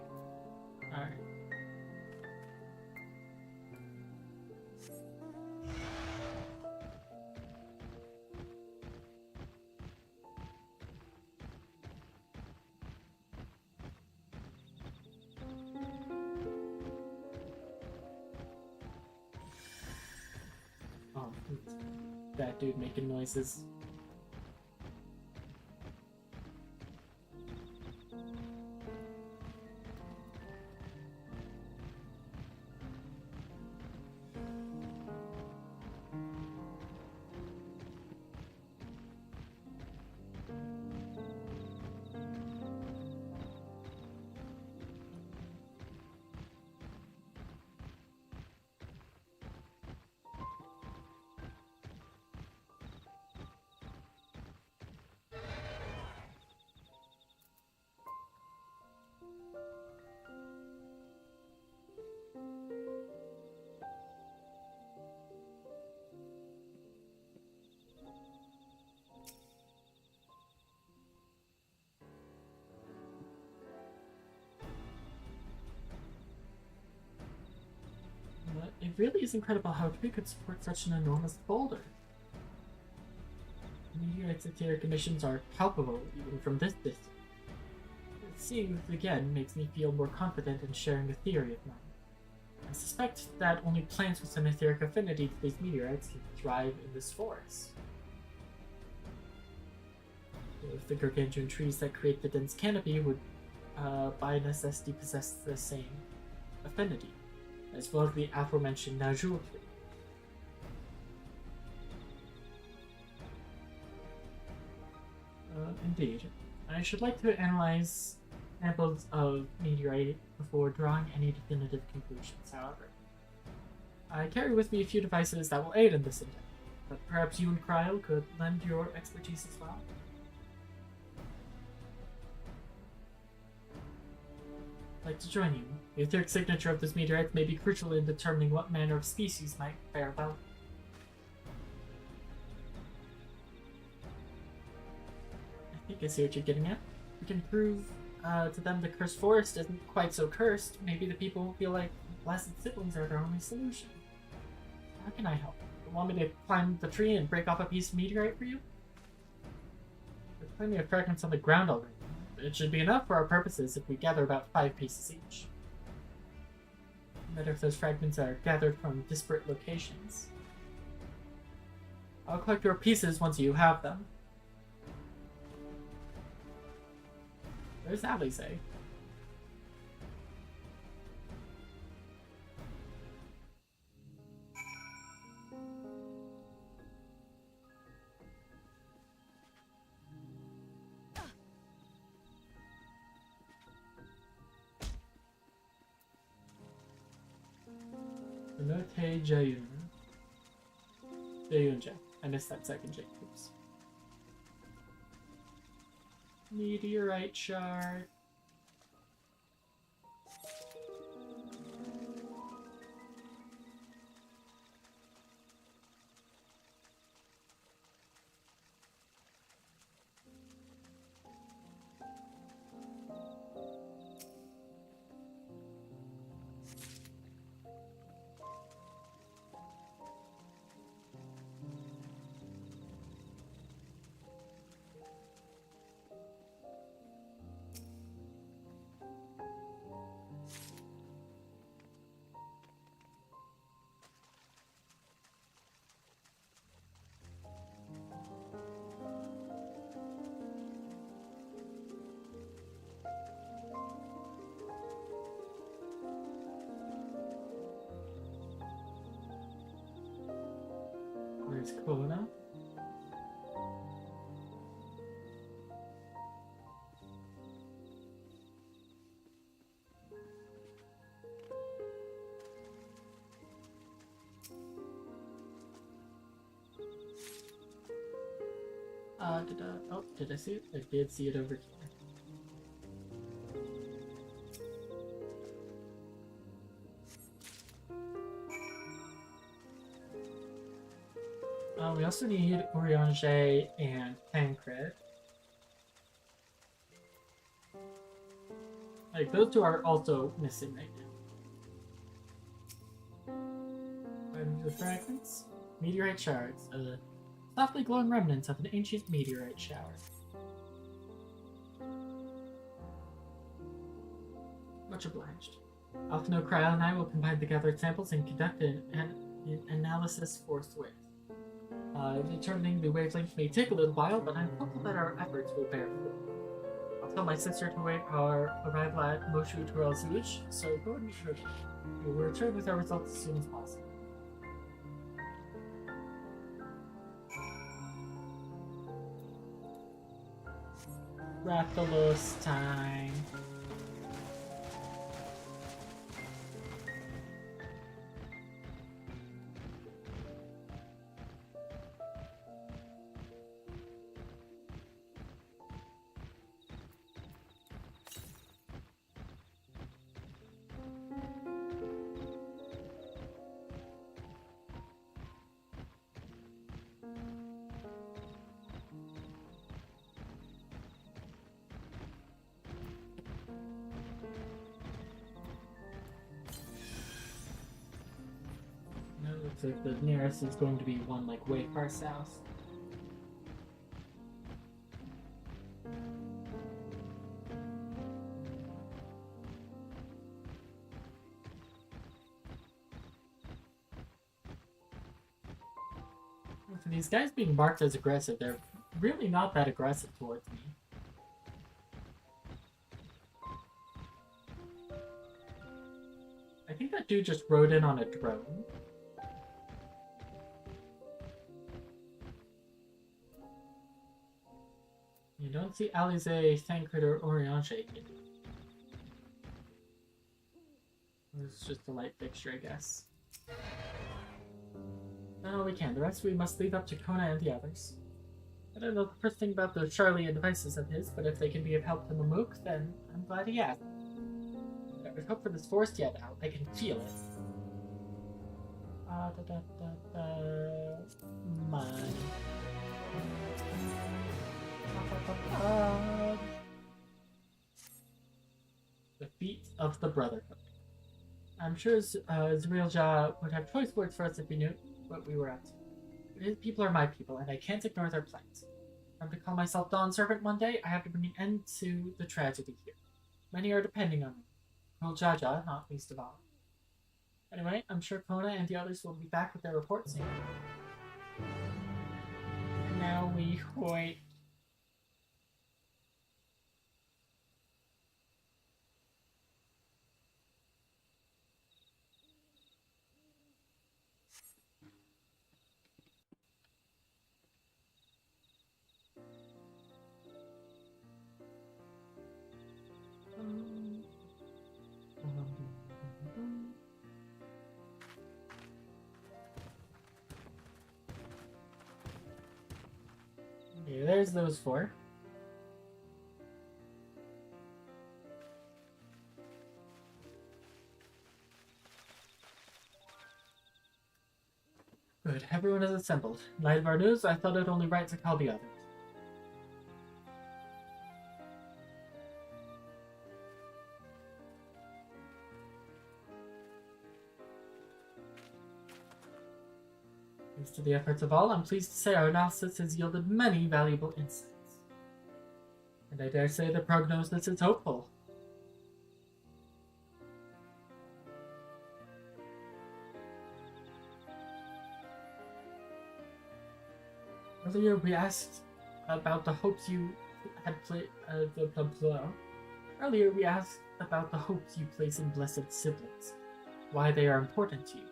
Alright. Oh, that dude making noises. But it really is incredible how Tree could support such an enormous boulder. Meteorite's etheric emissions are palpable even from this distance. Seeing this again makes me feel more confident in sharing a theory of mine. I suspect that only plants with an etheric affinity to these meteorites can thrive in this forest. If the gargantuan trees that create the dense canopy would, by necessity, possess the same affinity, as well as the aforementioned Najul tree. Indeed. I should like to analyze samples of meteorite before drawing any definitive conclusions, however. I carry with me a few devices that will aid in this endeavor, but perhaps you and Cryle could lend your expertise as well? I'd like to join you. The etheric signature of this meteorite may be crucial in determining what manner of species might fare well. I think I see what you're getting at. We can prove to them the cursed forest isn't quite so cursed. Maybe the people will feel like blessed siblings are their only solution. How can I help? You want me to climb the tree and break off a piece of meteorite for you? There's plenty of fragments on the ground already. It should be enough for our purposes if we gather about 5 pieces each. No matter if those fragments are gathered from disparate locations. I'll collect your pieces once you have them. Where's Alice? Note Jayun. Jayunja. I missed that second J. Oops. Meteorite shard. Where's Kona? Did I see it? I did see it over here. We also need Urianger and Tancred. Like, those two are also missing right now. And the fragments? Meteorite shards. Softly glowing remnants of an ancient meteorite shower. Much obliged. Alphino, Kryl, and I will combine the gathered samples and conduct an analysis forthwith. Determining the wavelength may take a little while, but I'm hopeful that our efforts will bear fruit. I'll tell my sister to wait our arrival at Moshu Turel Zuj, so go and meet her. We will return with our results as soon as possible. Rathalos time. Looks like the nearest is going to be one like way far south. For these guys being marked as aggressive, they're really not that aggressive towards me. I think that dude just rode in on a drone. You don't see Alize, Thancred, or Orianche yet. It's just a light fixture, I guess. No, we can. The rest we must leave up to Kona and the others. I don't know the first thing about those Charlie devices of his, but if they can be of help to Mamook, then I'm glad he asked. There's hope for this forest yet out. I can feel it. Money. The feet of the Brotherhood. I'm sure Zrealja would have choice words for us if we knew what we were up to. But his people are my people, and I can't ignore their plight. If I'm to call myself Dawn Servant one day, I have to bring an end to the tragedy here. Many are depending on me. Well, Jaja, not least of all. Anyway, I'm sure Kona and the others will be back with their report soon. And now we wait. Okay, there's those four. Good, everyone is assembled. In light of our news, I thought it only right to call the others. Thanks to the efforts of all, I'm pleased to say our analysis has yielded many valuable insights. And I dare say the prognosis is hopeful. Earlier we asked about the hopes you had Earlier we asked about the hopes you place in blessed siblings, why they are important to you.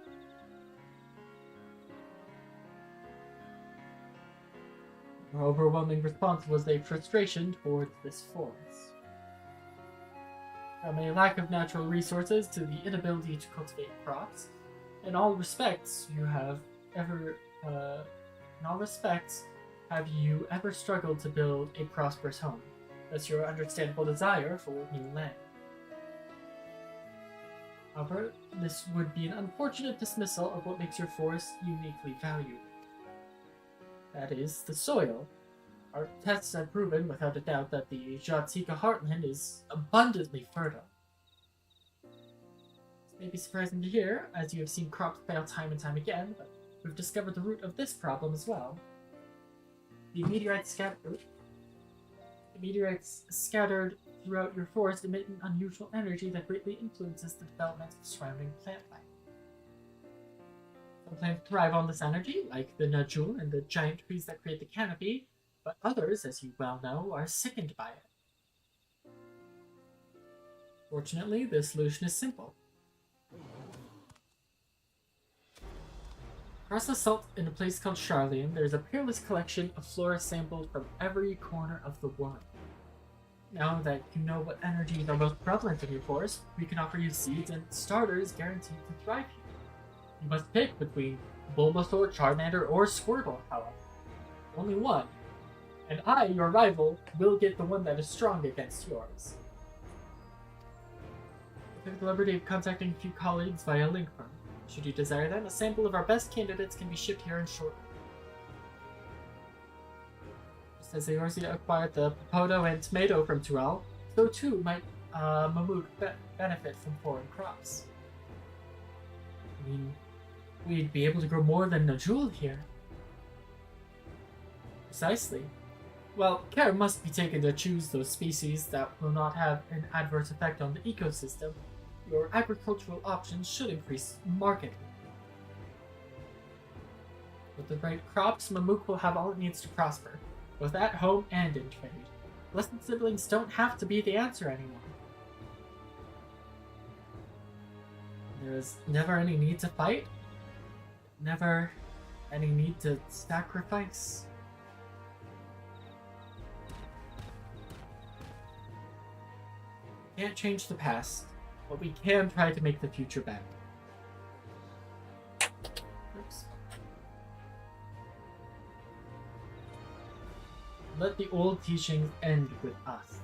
Our overwhelming response was a frustration towards this forest. From a lack of natural resources to the inability to cultivate crops, in all respects have you ever struggled to build a prosperous home? That's your understandable desire for new land. However, this would be an unfortunate dismissal of what makes your forest uniquely valuable. That is, the soil. Our tests have proven without a doubt that the Jatsika heartland is abundantly fertile. This may be surprising to hear, as you have seen crops fail time and time again, but we've discovered the root of this problem as well. The meteorites scattered throughout your forest emit an unusual energy that greatly influences the development of surrounding plant life. Some plants thrive on this energy, like the nodule and the giant trees that create the canopy, but others, as you well know, are sickened by it. Fortunately, the solution is simple. Across the salt in a place called Charlian, there is a peerless collection of flora sampled from every corner of the world. Now that you know what energies are most prevalent in your forest, we can offer you seeds and starters guaranteed to thrive here. You must pick between Bulbasaur, Charmander, or Squirtle, however. Only one. And I, your rival, will get the one that is strong against yours. I took the liberty of contacting a few colleagues via link firm. Should you desire them, a sample of our best candidates can be shipped here in short order. Just as Eorzea acquired the Popoto and Tomato from Tural, so too might Mammut benefit from foreign crops. I mean, we'd be able to grow more than Nodule here. Precisely. Well, care must be taken to choose those species that will not have an adverse effect on the ecosystem. Your agricultural options should increase markedly. With the right crops, Mamook will have all it needs to prosper, both at home and in trade. Blessed siblings don't have to be the answer anymore. There is never any need to fight, never any need to sacrifice. Can't change the past, but we can try to make the future better. Oops. Let the old teachings end with us.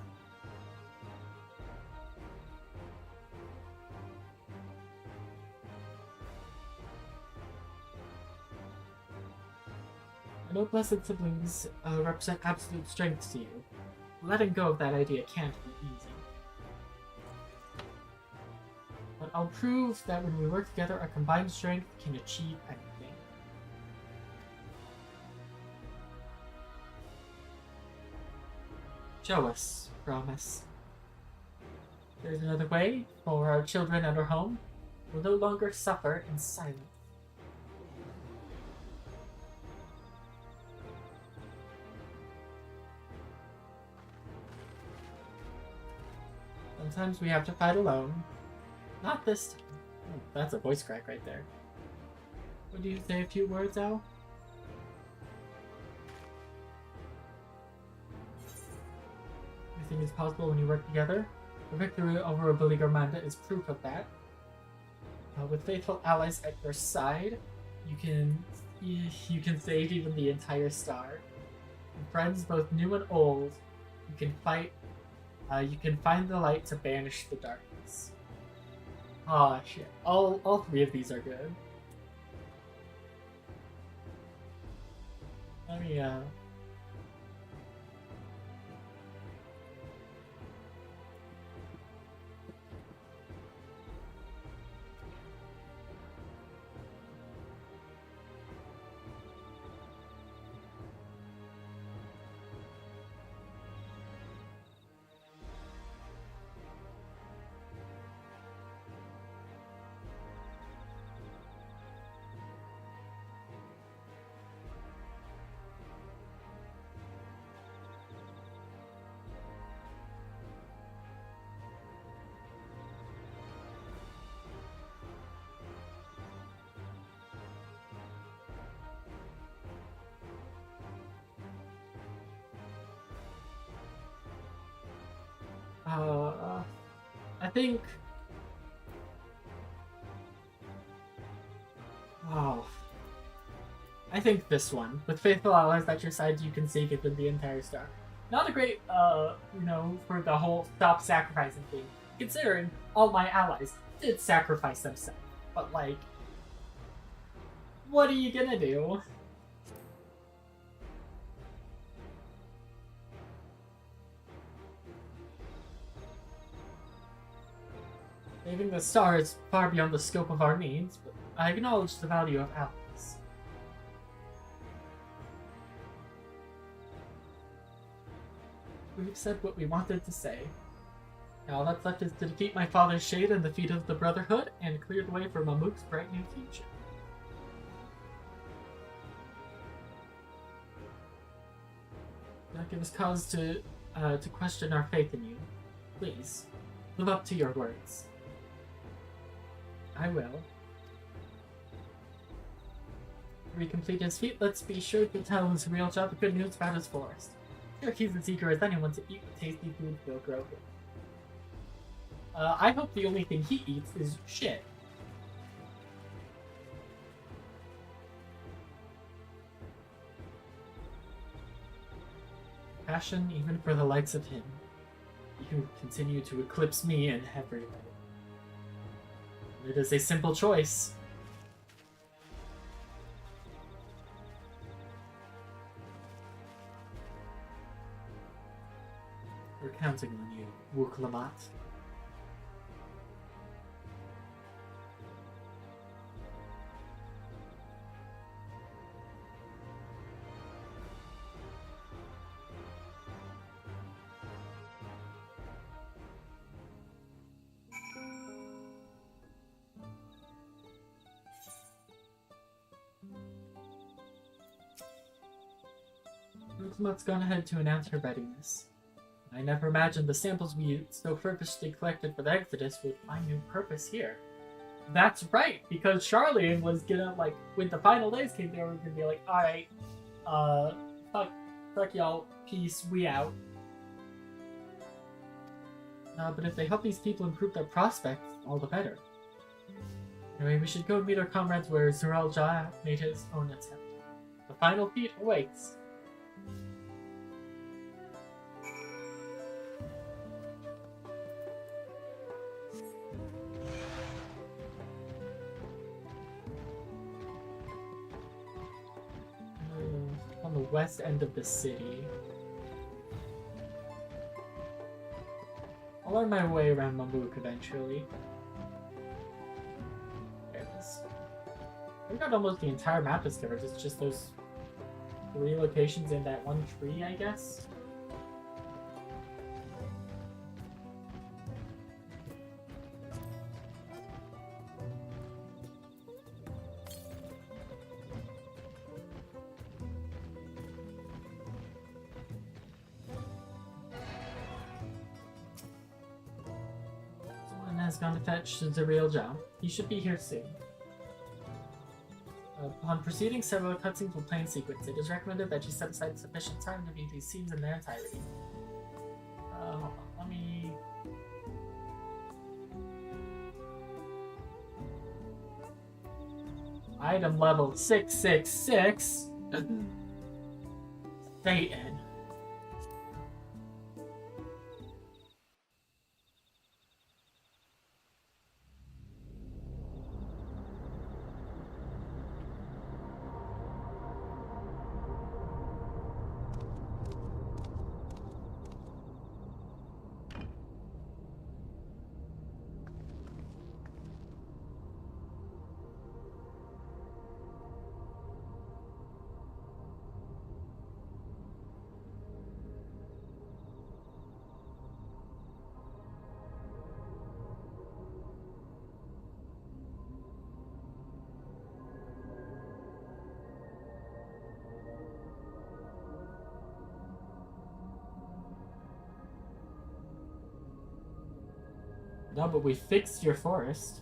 I know blessed siblings represent absolute strength to you. Letting go of that idea can't be easy. But I'll prove that when we work together, our combined strength can achieve anything. Show us, promise. There's another way for our children and our home. We'll no longer suffer in silence. Sometimes we have to fight alone. Not this time. Oh, that's a voice crack right there. Would you say a few words, Al? Everything is possible when you work together. The victory over Obligarmanda is proof of that. With faithful allies at your side, you can save even the entire star. And friends both new and old, you can fight. You can find the light to banish the darkness. Ah, shit. All three of these are good. Let me, I think... Oh. I think this one. With faithful allies at your side, you can save it with the entire star. Not a great, for the whole stop sacrificing thing. Considering all my allies did sacrifice themselves. But, like... What are you gonna do? Saving the star is far beyond the scope of our needs, but I acknowledge the value of allies. We've said what we wanted to say. Now all that's left is to defeat my father's shade and the feet of the Brotherhood, and clear the way for Mamuk's bright new future. That gives us cause to question our faith in you. Please, live up to your words. I will. We complete his feat, let's be sure to tell him real job the good news about his forest. Sure, he's as eager as anyone to eat the tasty food he'll grow here. I hope the only thing he eats is shit. Passion even for the likes of him. You continue to eclipse me in every way. It is a simple choice. We're counting on you, Wuklamat. Wuklamat's gone ahead to announce her readiness. I never imagined the samples we so purposely collected for the Exodus would find new purpose here. That's right, because Charlene was gonna, like, when the final days came, they were gonna be like, alright, fuck y'all, peace, we out. But if they help these people improve their prospects, all the better. Anyway, we should go meet our comrades where Zoral Ja made his own attempt. The final feat awaits. On the west end of the city. I'll learn my way around Mamuk eventually. There it is. We got almost the entire map discovered. It's just those 3 locations in that one tree, I guess. Has gone to fetch the real job. He should be here soon. Upon proceeding, several cutscenes will play in sequence. It is recommended that you set aside sufficient time to view these scenes in their entirety. Hold on, let me... Item level 666. Satan. No, but we fixed your forest.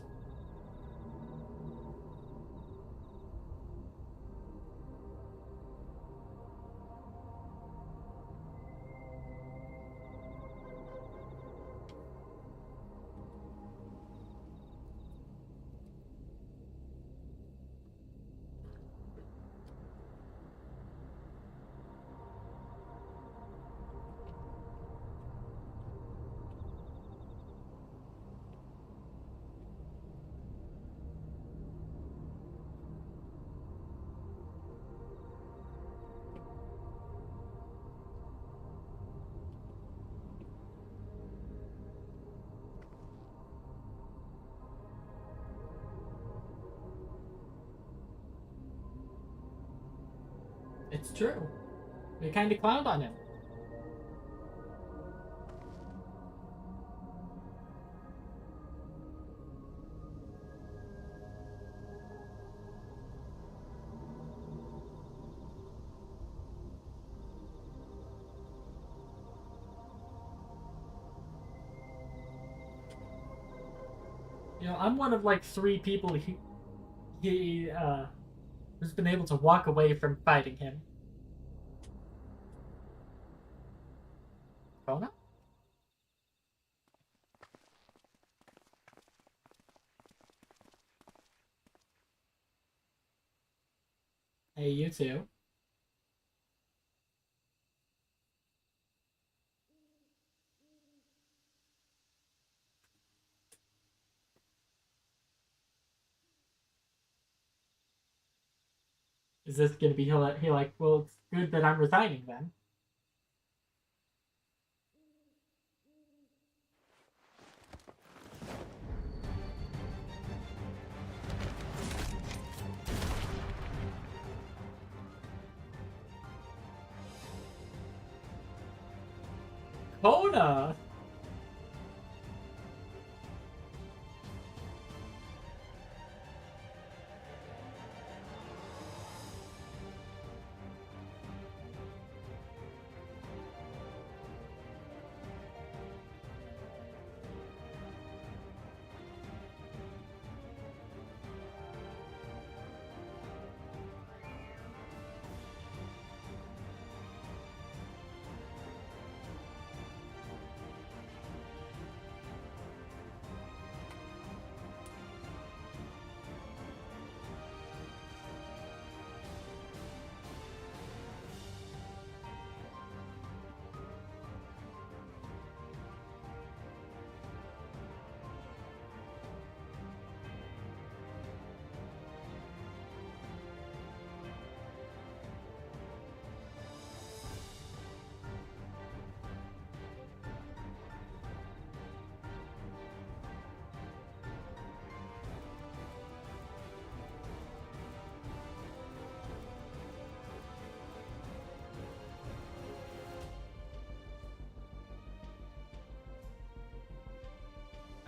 It's true. We kind of clowned on him. You know, I'm one of like 3 people who's been able to walk away from fighting him. Kona? Hey, you too. Is this gonna be he like, well, it's good that I'm resigning then. Kona!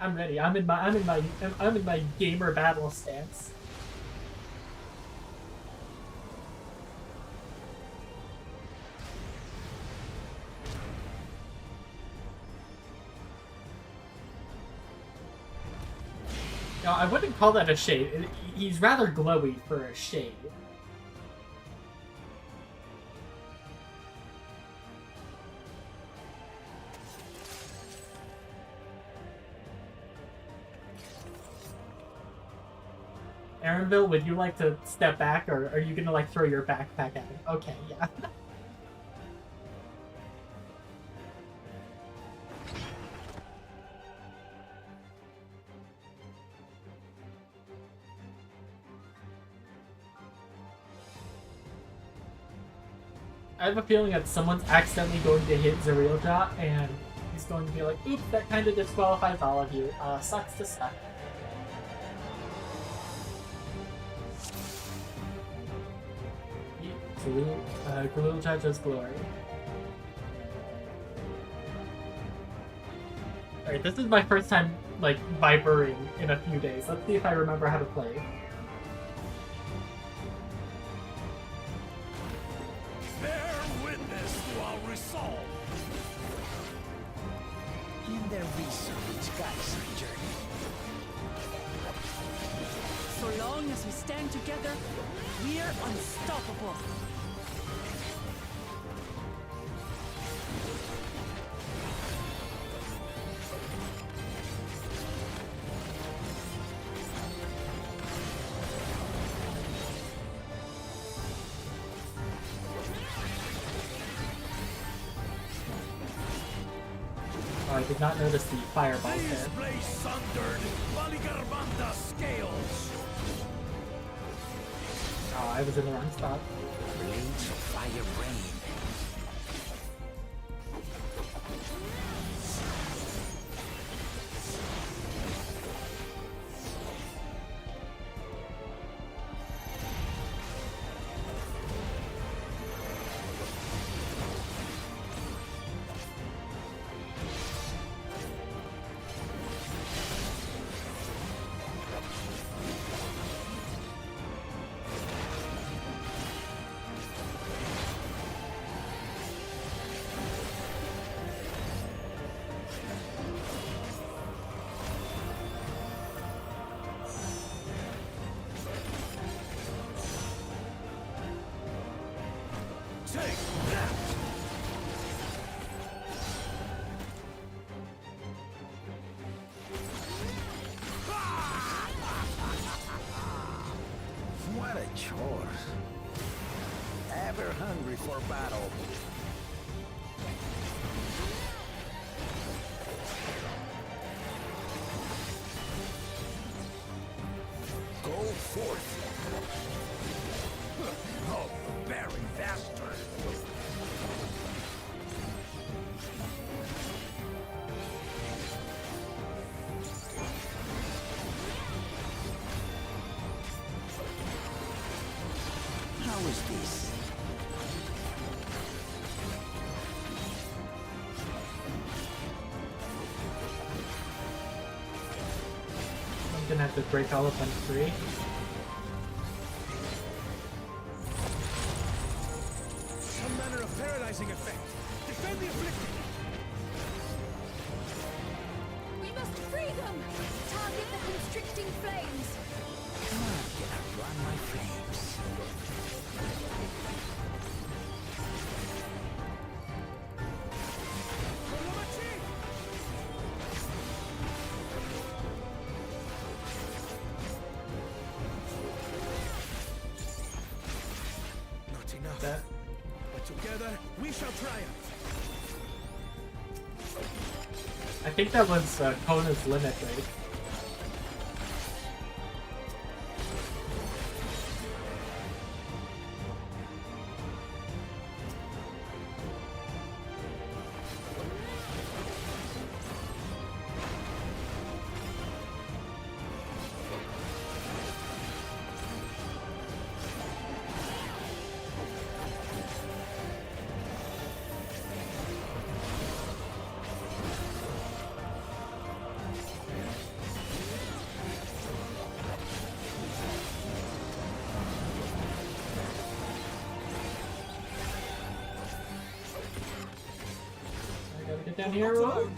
I'm ready. I'm in my gamer battle stance. No, I wouldn't call that a shade. He's rather glowy for a shade. Aaronville, would you like to step back, or are you gonna like throw your backpack at him? Okay, yeah. I have a feeling that someone's accidentally going to hit Zarielja, and he's going to be like, oops, that kind of disqualifies all of you. Sucks to suck. Galil Judge's glory. Alright, this is my first time, like, vibering in a few days. Let's see if I remember how to play. Bear witness to our resolve. In their research, guys, journey. So long as we stand together, we're unstoppable. Oh, I did not notice the fireball there. This place sundered, Valigarbanda scales. Oh, I was in the wrong spot. Blades of fire rain. for battle. Go forth. Oh, very bastard. How is this? I'm gonna have to break all of them free. Some manner of paralyzing effect. Defend the afflicted. We must free them! Target the constricting flames! I'm gonna run my flames. Not enough. That But together, we shall triumph. I think that was Kona's limit, right? I gotta get down here. Alone.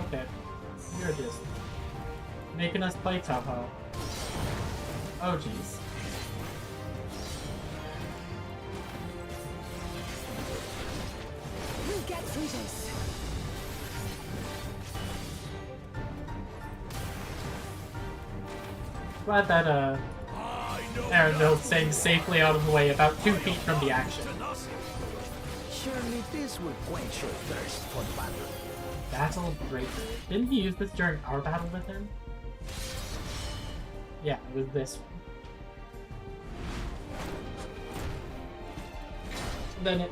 Okay. You're just making us play Toho. Oh jeez. We'll get through this! Glad that Arendelle staying safely out of the way, about 2 feet from the action. Surely this will quench your thirst for battle. Battle Breaker. Didn't he use this during our battle with him? Yeah, it was this one. Then it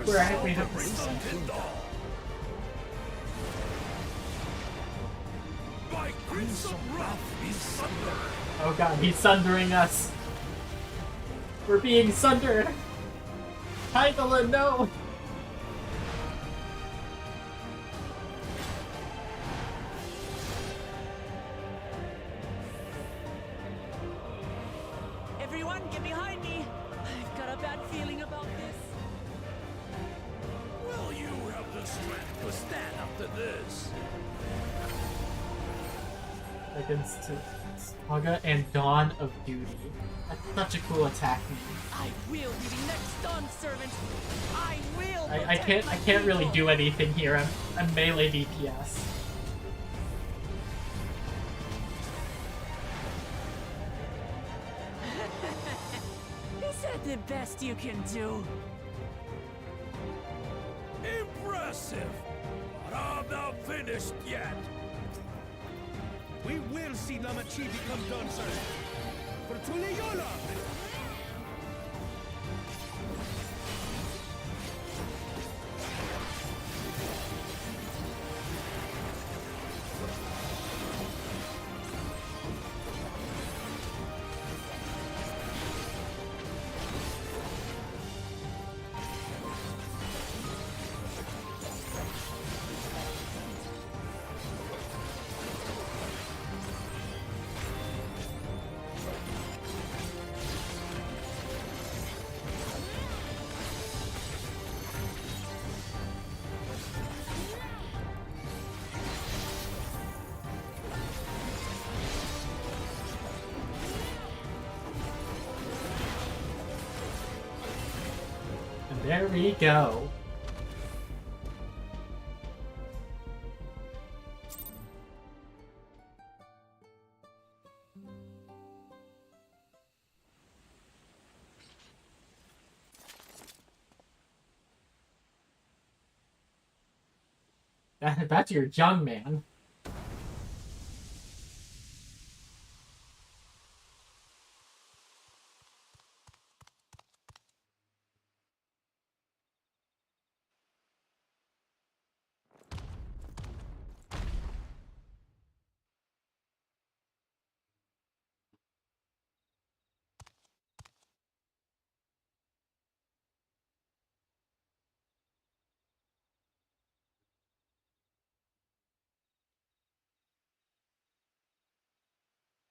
where I we have this. My crimson wrath is thunder. Oh god, he's sundering us. We're being sundered. Hythela, no. Everyone, get behind me! I've got a bad feeling about this. Will you have the strength to stand up to this? Against Saga and Dawn of Duty. That's such a cool attack name. I will be the next Dawn servant. I will. I protect my can't really people. do anything here. I'm melee DPS. Is that the best you can do? Impressive! But I'm not finished yet. We will see Lamachi become Dawn servant. For Tuleyola! There we go. That's your young man.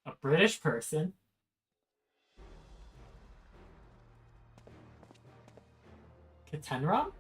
A British person. Katenram?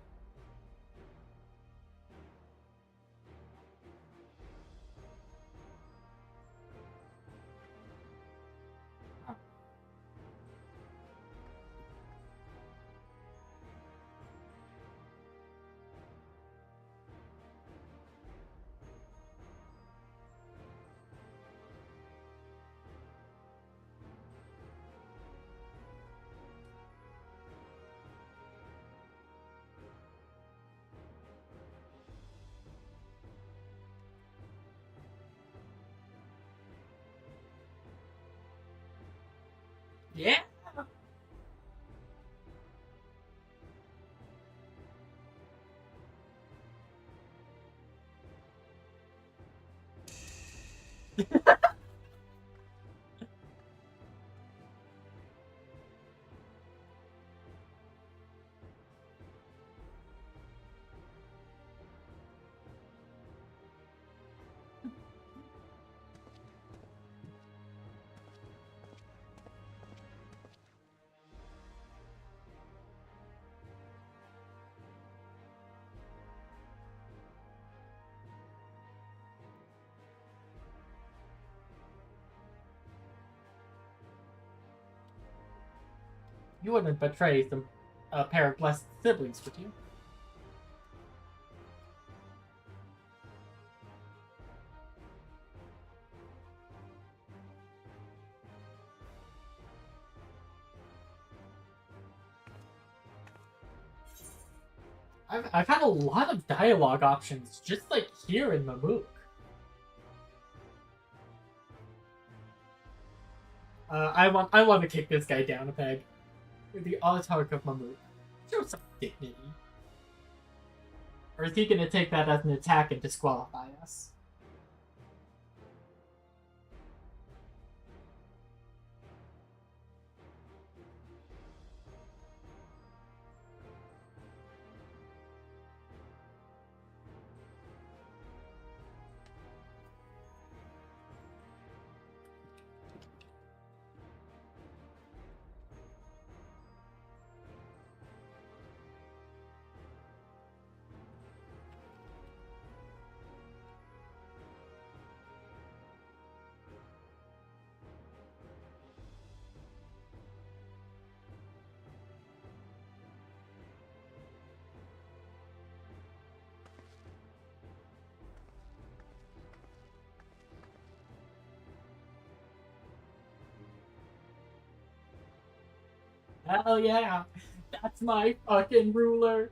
Yeah. You wouldn't betray a pair of blessed siblings, would you? I've had a lot of dialogue options just like here in Mamook. I want to kick this guy down a peg. The autarch of Mamook. Show some dignity. Or is he gonna take that as an attack and disqualify us? Hell yeah! That's my fucking ruler!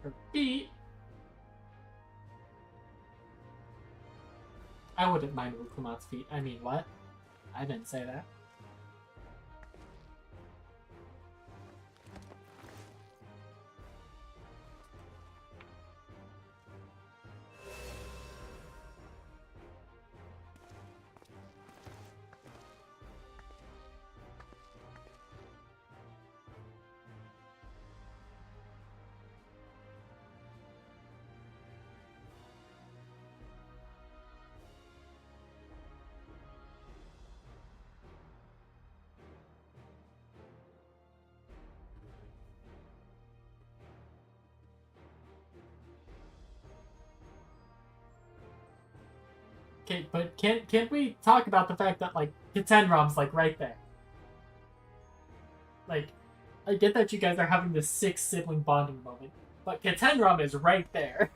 Her feet. I wouldn't mind Rukumat's feet. I mean, what? I didn't say that. Okay, but can't we talk about the fact that, like, Katenrom's, like, right there? Like, I get that you guys are having this sibling bonding moment, but Katenrom is right there.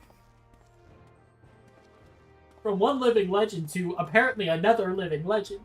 From one living legend to apparently another living legend.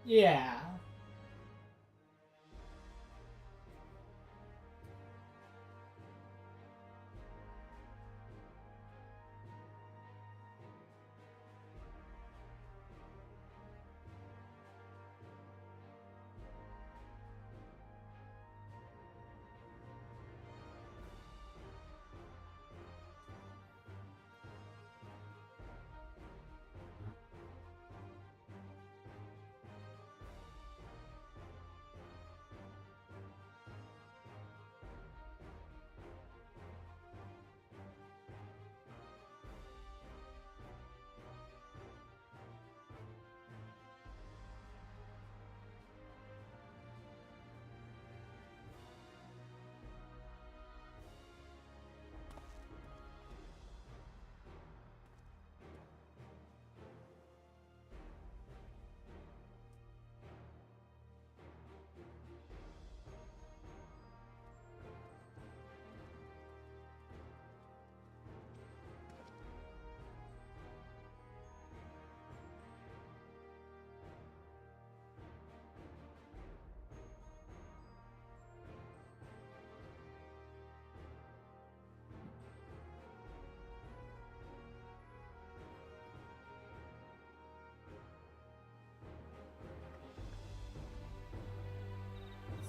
Yeah.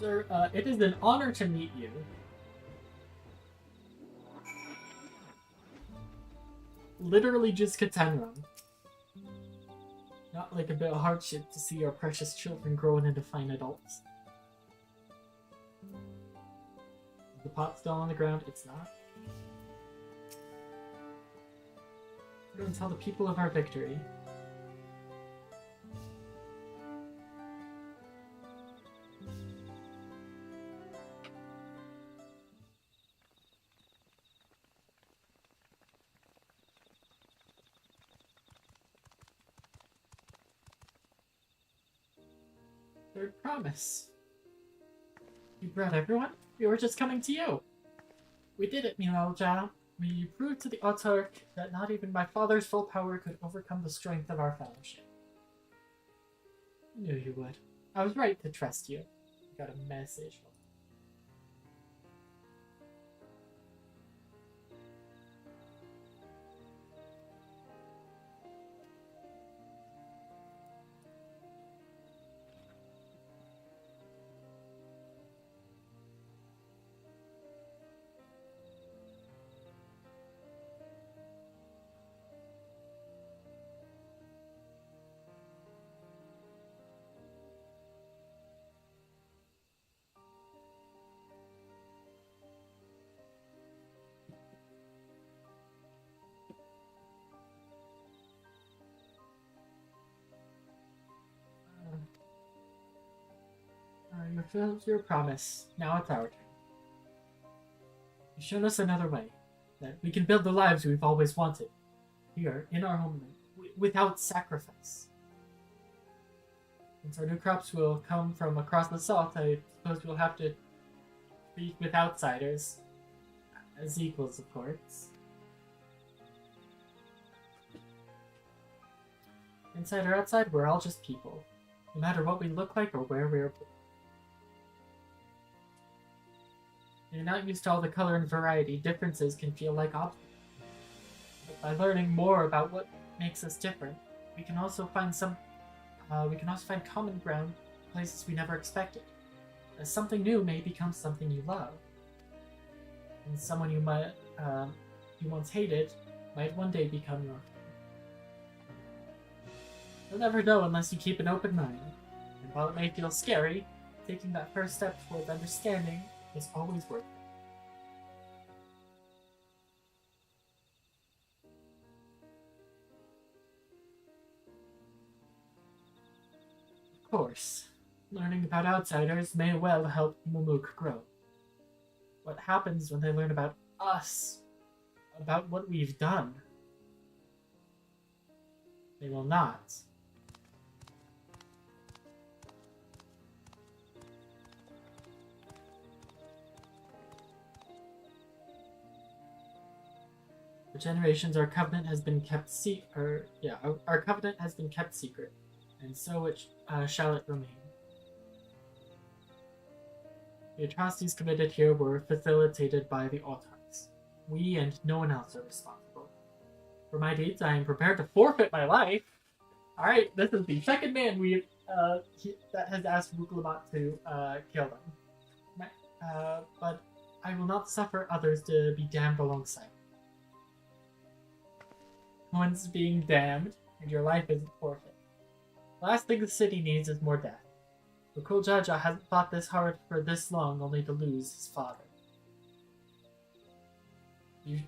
Sir, it is an honor to meet you. Literally just Katenron. Not like a bit of hardship to see our precious children growing into fine adults. Is the pot still on the ground? It's not. We're going to tell the people of our victory. Third promise. You brought everyone? We were just coming to you. We did it, Milaja. We proved to the Autarch that not even my father's full power could overcome the strength of our fellowship. I knew you would. I was right to trust you. I got a message. You fulfilled your promise. Now it's our turn. You've shown us another way. That we can build the lives we've always wanted. Here, in our homeland, without sacrifice. Since our new crops will come from across the south, I suppose we'll have to speak with outsiders. As equals, of course. Inside or outside, we're all just people. No matter what we look like or where we are born. You're not used to all the color and variety. Differences can feel like obstacles. But by learning more about what makes us different, we can also find some we can also find common ground in places we never expected. As something new may become something you love. And someone you once hated might one day become your friend. You'll never know unless you keep an open mind. And while it may feel scary, taking that first step towards understanding is always worth it. Of course, learning about outsiders may well help Mumuk grow. What happens when they learn about us? About what we've done? They will not. For generations, our covenant has been kept our covenant has been kept secret, and so shall it remain. The atrocities committed here were facilitated by the autarchs. We and no one else are responsible. For my deeds, I am prepared to forfeit my life. Alright, this is the second man that has asked Mukulamat to kill them. But I will not suffer others to be damned alongside. Once being damned, and your life isn't forfeit. The last thing the city needs is more death. Rukuljaja hasn't fought this hard for this long only to lose his father. You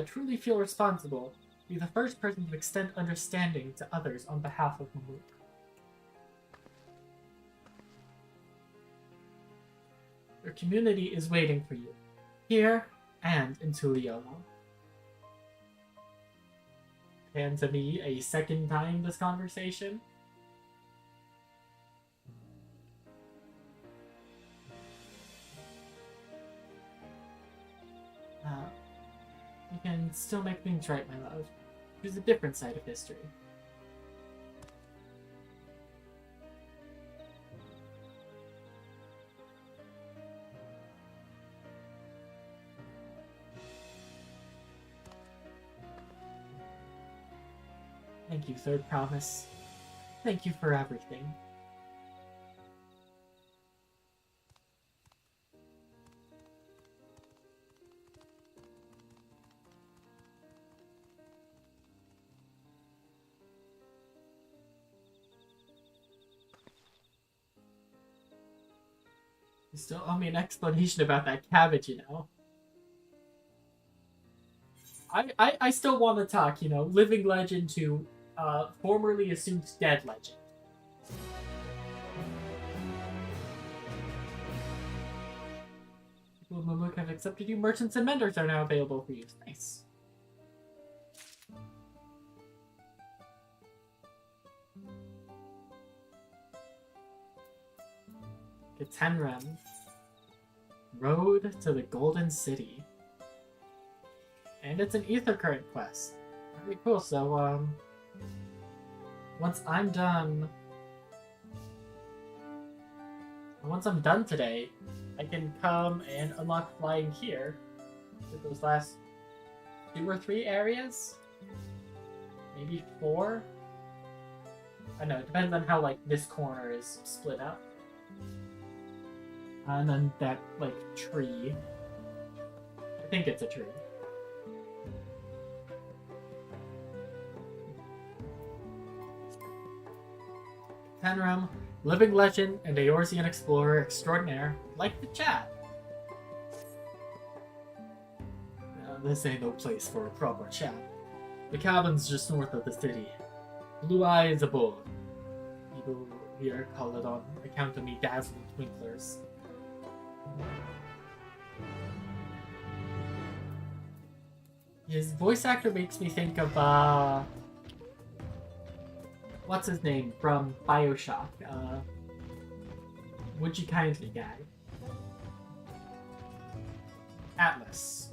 truly feel responsible. Be the first person to extend understanding to others on behalf of Mumuk. Your community is waiting for you, here and in Tuliolo. And to me, a second time this conversation. You can still make things right, my love. There's a different side of history. Thank you, Third Promise. Thank you for everything. You still owe me an explanation about that cabbage, you know. I still want to talk, you know, living legend to formerly assumed dead legend. People of Mumuk have accepted you. Merchants and menders are now available for use. Nice. Katenrem. Road to the Golden City. And it's an ether current quest. Very cool. So, once I'm done today, I can come and unlock flying here with those last 2 or 3 areas, maybe 4. I know, it depends on how like this corner is split up, and then that like tree. I think it's a tree. Tenram, living legend and Eorzean explorer extraordinaire, like the chat. This ain't no place for a proper chat. The cabin's just north of the city. Blue eyes above. People here call it on account of me dazzling twinklers. His voice actor makes me think of, what's his name from BioShock? Would you kindly guy? Atlas.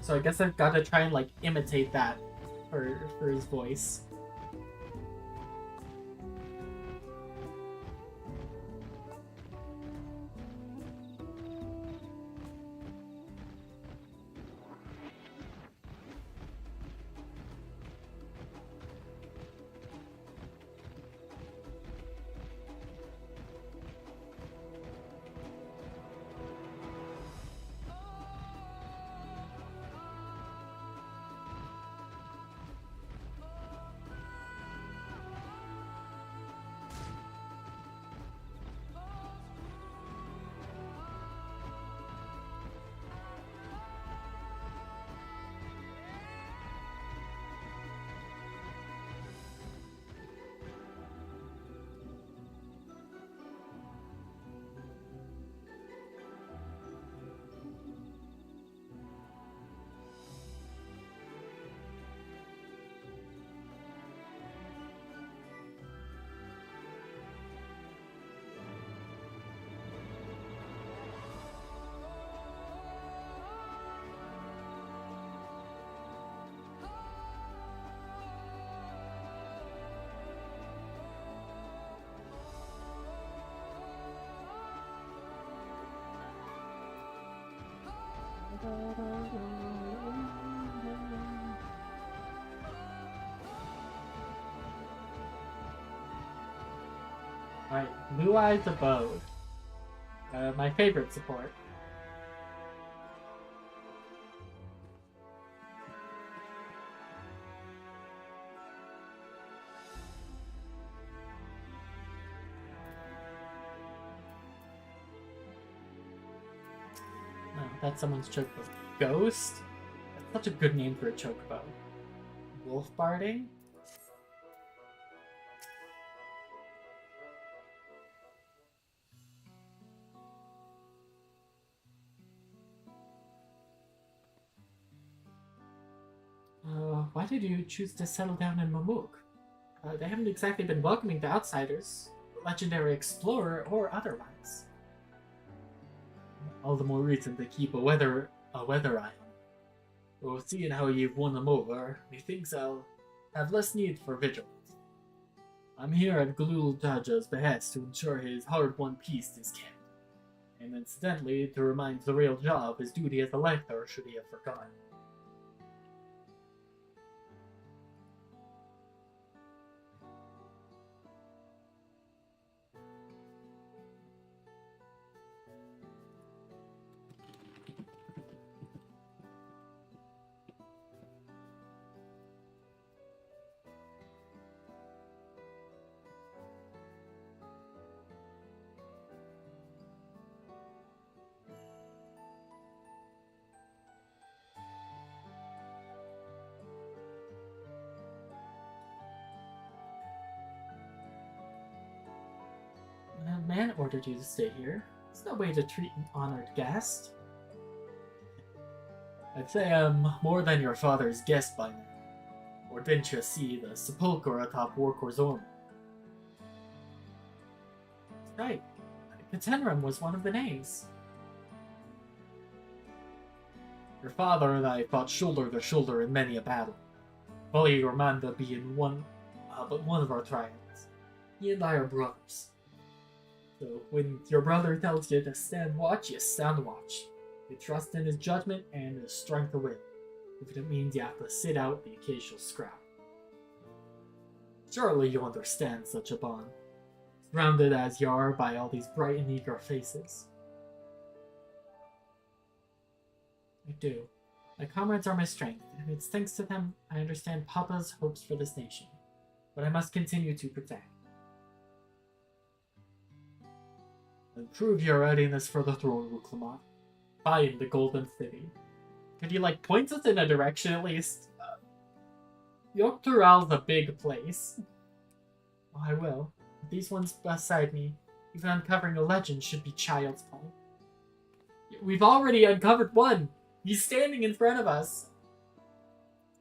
So I guess I've got to try and like imitate that for his voice. Alright, Blue Eyes Abode. My favorite support. No, that's someone's chocobo. Ghost? That's such a good name for a chocobo. Wolf barding? Why did you choose to settle down in Mamuk? They haven't exactly been welcoming to outsiders, legendary explorer or otherwise. All the more reason to keep a weather eye on. Well, seeing how you've won them over, methinks I'll have less need for vigilance. I'm here at Glul Daja's behest to ensure his hard-won peace is kept, and incidentally to remind Zariel Jah of his duty as a lighthearted should he have forgotten. A man ordered you to stay here. It's no way to treat an honored guest. I'd say I'm more than your father's guest by now. Or didn't you see the sepulchre atop Warkor's armor? That's right. Katenram was one of the names. Your father and I fought shoulder to shoulder in many a battle. Vali Ormanda being but one of our triumphs. He and I are brothers. So when your brother tells you to stand watch, you stand watch. You trust in his judgment and his strength of will, if it means you have to sit out the occasional scrap. Surely you understand such a bond, surrounded as you are by all these bright and eager faces. I do. My comrades are my strength, and it's thanks to them I understand Papa's hopes for this nation, but I must continue to protect. And prove your readiness for the throne, Ruklamat. Find the Golden City. Could you, point us in a direction at least? Yogg-Tural's a big place. Oh, I will. These ones beside me, even uncovering a legend should be child's play. We've already uncovered one! He's standing in front of us!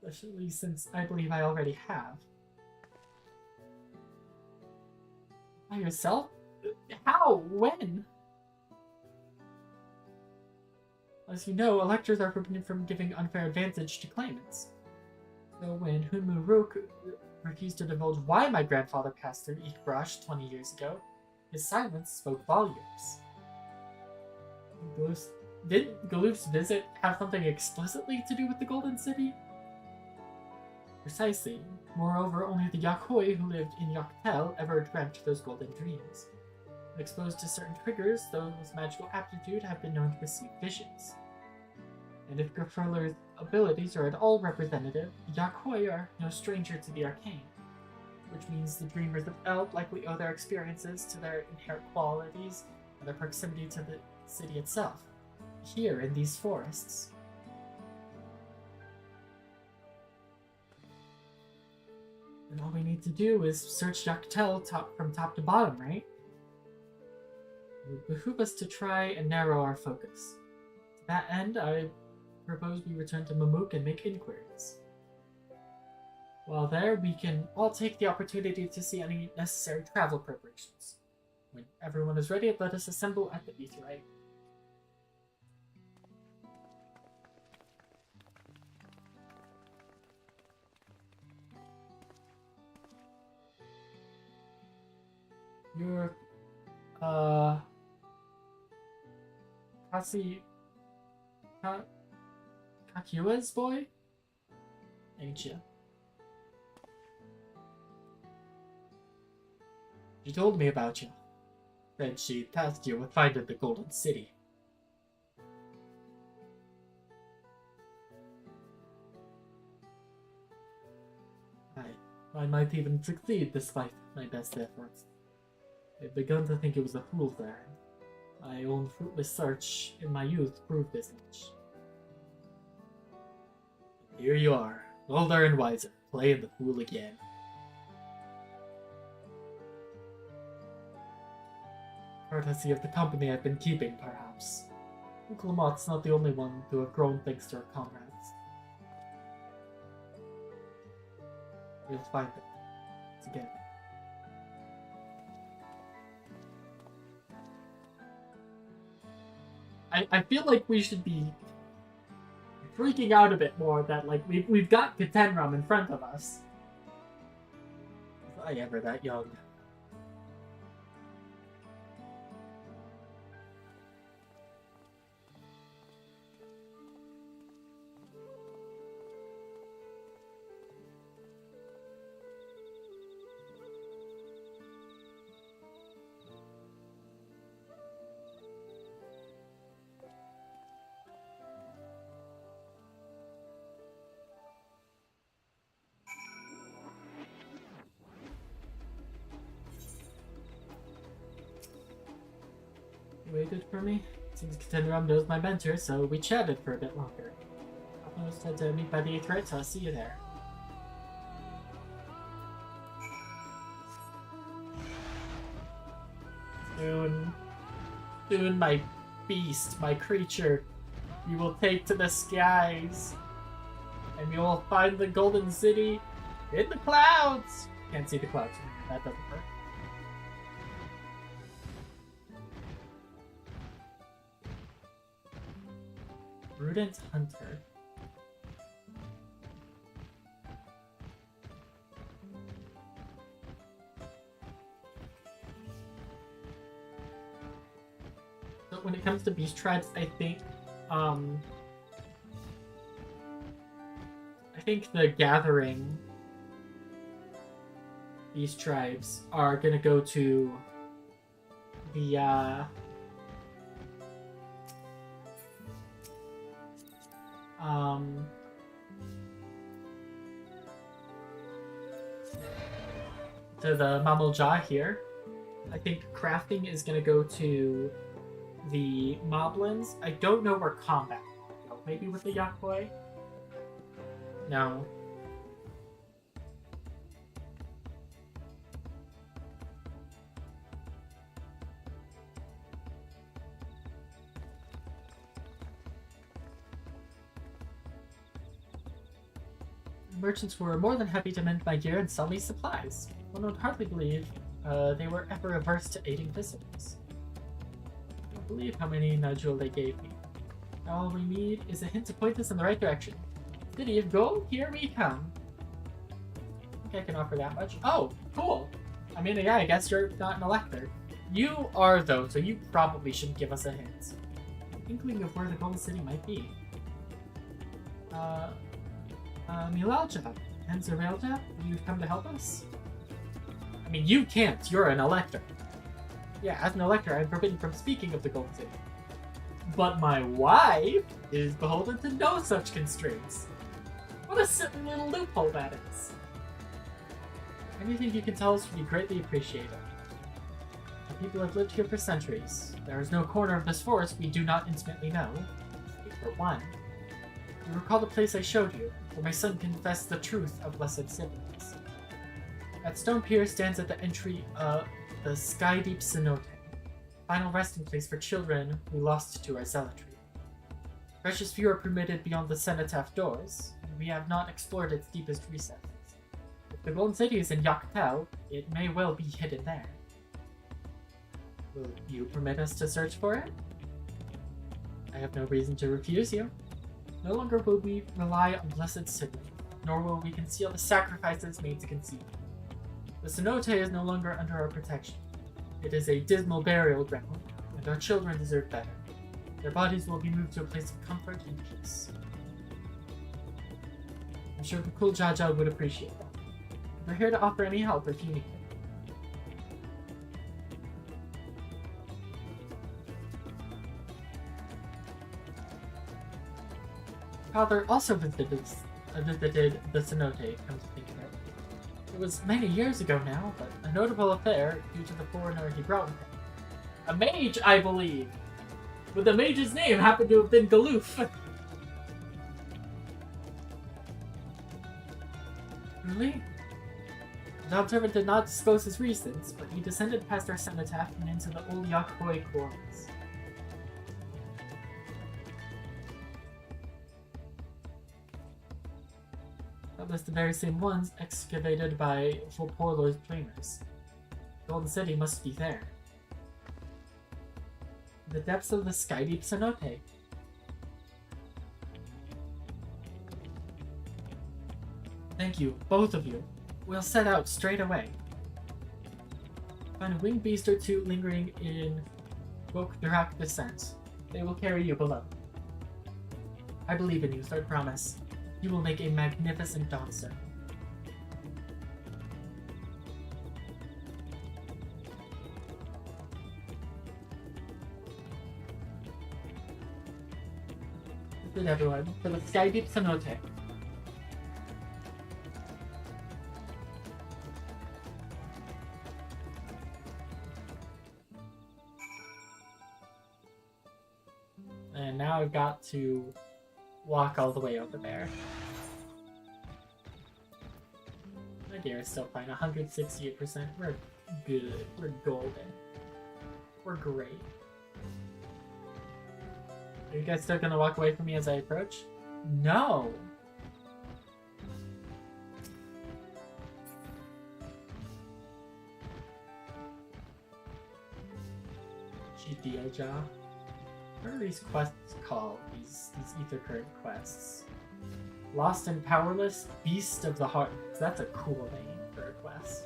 Especially since I believe I already have. By yourself? How? When? As you know, electors are forbidden from giving unfair advantage to claimants. So when Hunmu Rook refused to divulge why my grandfather passed through Ikbrash 20 years ago, his silence spoke volumes. Didn't Galoof's visit have something explicitly to do with the Golden City? Precisely. Moreover, only the Yakhoi who lived in Yoktel ever dreamt those golden dreams. Exposed to certain triggers, those magical aptitude have been known to receive visions. And if Grafurler's abilities are at all representative, the Yakhoi are no stranger to the arcane, which means the dreamers of Eld likely owe their experiences to their inherent qualities and their proximity to the city itself, here in these forests. And all we need to do is search Yoktel from top to bottom, right? It would behoove us to try and narrow our focus. To that end, I propose we return to Mamuk and make inquiries. While there, we can all take the opportunity to see any necessary travel preparations. When everyone is ready, let us assemble at the Aetheryte. You're, Kakiua's boy? Ain't ya? You told me about you. Then she tasked you with finding the Golden City. I might even succeed despite my best efforts. I've begun to think it was a fool's errand. My own fruitless search in my youth proved as much. Here you are, older and wiser, playing the fool again. Courtesy of the company I've been keeping, perhaps. Uncle Lamott's not the only one to have grown thanks to her comrades. We'll find them together. I feel like we should be freaking out a bit more that like we've got Katenram in front of us. Was I ever that young? Waited for me? Seems Katenram knows my mentor, so we chatted for a bit longer. I was had to meet by the 8th rate, so I'll see you there. Soon my beast, my creature, we will take to the skies. And we will find the Golden City in the clouds! Can't see the clouds. That doesn't work. Prudent Hunter. So when it comes to beast tribes, I think the gathering beast tribes are gonna go to the to the Mamalja here. I think crafting is going to go to the Moblins. I don't know where combat will go. Maybe with the Yakoi? No. Merchants were more than happy to mend my gear and sell me supplies. One would hardly believe they were ever averse to aiding visitors. I don't believe how many nodule they gave me. All we need is a hint to point us in the right direction. City of Gold, here we come. I think I can offer that much. Oh, cool! I mean, yeah, I guess you're not an elector. You are, though, so you probably should give us a hint. An inkling of where the Golden City might be. Milalja, and Zerelja, you'd come to help us? I mean, you can't. You're an elector. Yeah, as an elector, I'm forbidden from speaking of the Golden City. But my wife is beholden to no such constraints. What a simple little loophole that is. Anything you can tell us would be greatly appreciated. The people have lived here for centuries. There is no corner of this forest we do not intimately know. For one, you recall the place I showed you, where my son confessed the truth of blessed siblings. That stone pier stands at the entry of the Sky Deep Cenote, final resting place for children we lost to our zealotry. Precious few are permitted beyond the cenotaph doors, and we have not explored its deepest recesses. If the Golden City is in Yakutel, it may well be hidden there. Will you permit us to search for it? I have no reason to refuse you. No longer will we rely on blessed sibling, nor will we conceal the sacrifices made to conceive. The cenote is no longer under our protection. It is a dismal burial ground, and our children deserve better. Their bodies will be moved to a place of comfort and peace. I'm sure the cool Jaja would appreciate that. We're here to offer any help if you need it. father also visited the cenote, come to think of it. It was many years ago now, but a notable affair due to the foreigner he brought with him. A mage, I believe! But the mage's name happened to have been Galoof. Really? The Dawn Servant did not disclose his reasons, but he descended past our cenotaph and into the old Yakboy quarries. That was the very same ones excavated by Volporlo's planers. Golden City must be there. The depths of the Skydeep Cenote. Thank you, both of you. We'll set out straight away. Find a winged beast or two lingering in Gokdrak descent. They will carry you below. I believe in you, so I promise. You will make a magnificent Dawn Servant. Good everyone, for the Skydeep Cenote. And now I've got to walk all the way over there. My dear is still fine, 168%. We're good. We're golden. We're great. Are you guys still gonna walk away from me as I approach? No! Chidioja. What are these quests called? These Ether Current quests. Lost and Powerless, Beast of the Heart. That's a cool name for a quest.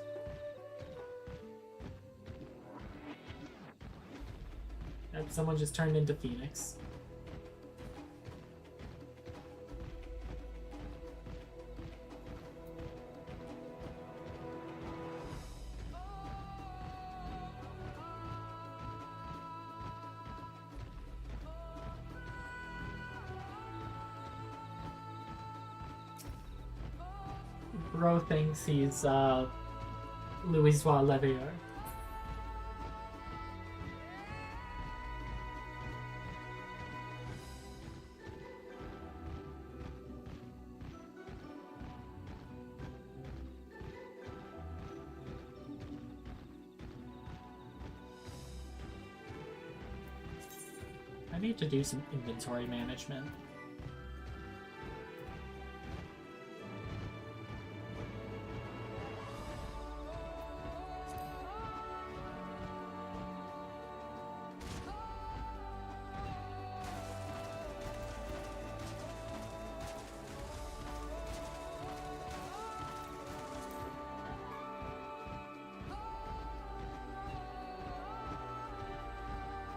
And someone just turned into Phoenix. Bro thinks he's Louisois Levier. I need to do some inventory management.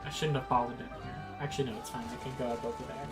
I shouldn't have followed in here. Actually, no, it's fine. I can go up over there.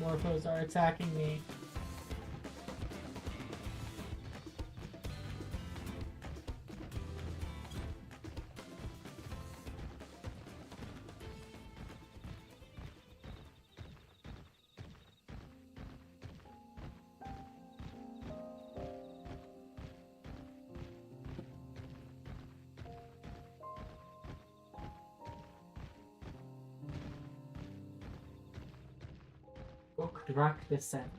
Morphos are attacking me. Drak Descent.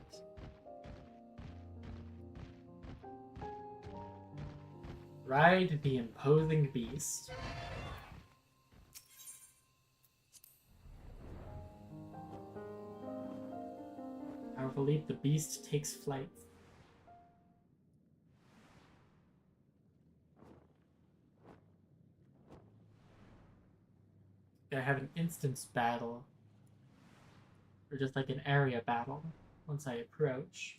Ride the imposing beast. the beast takes flight. I have an instance battle. Or just like an area battle once I approach.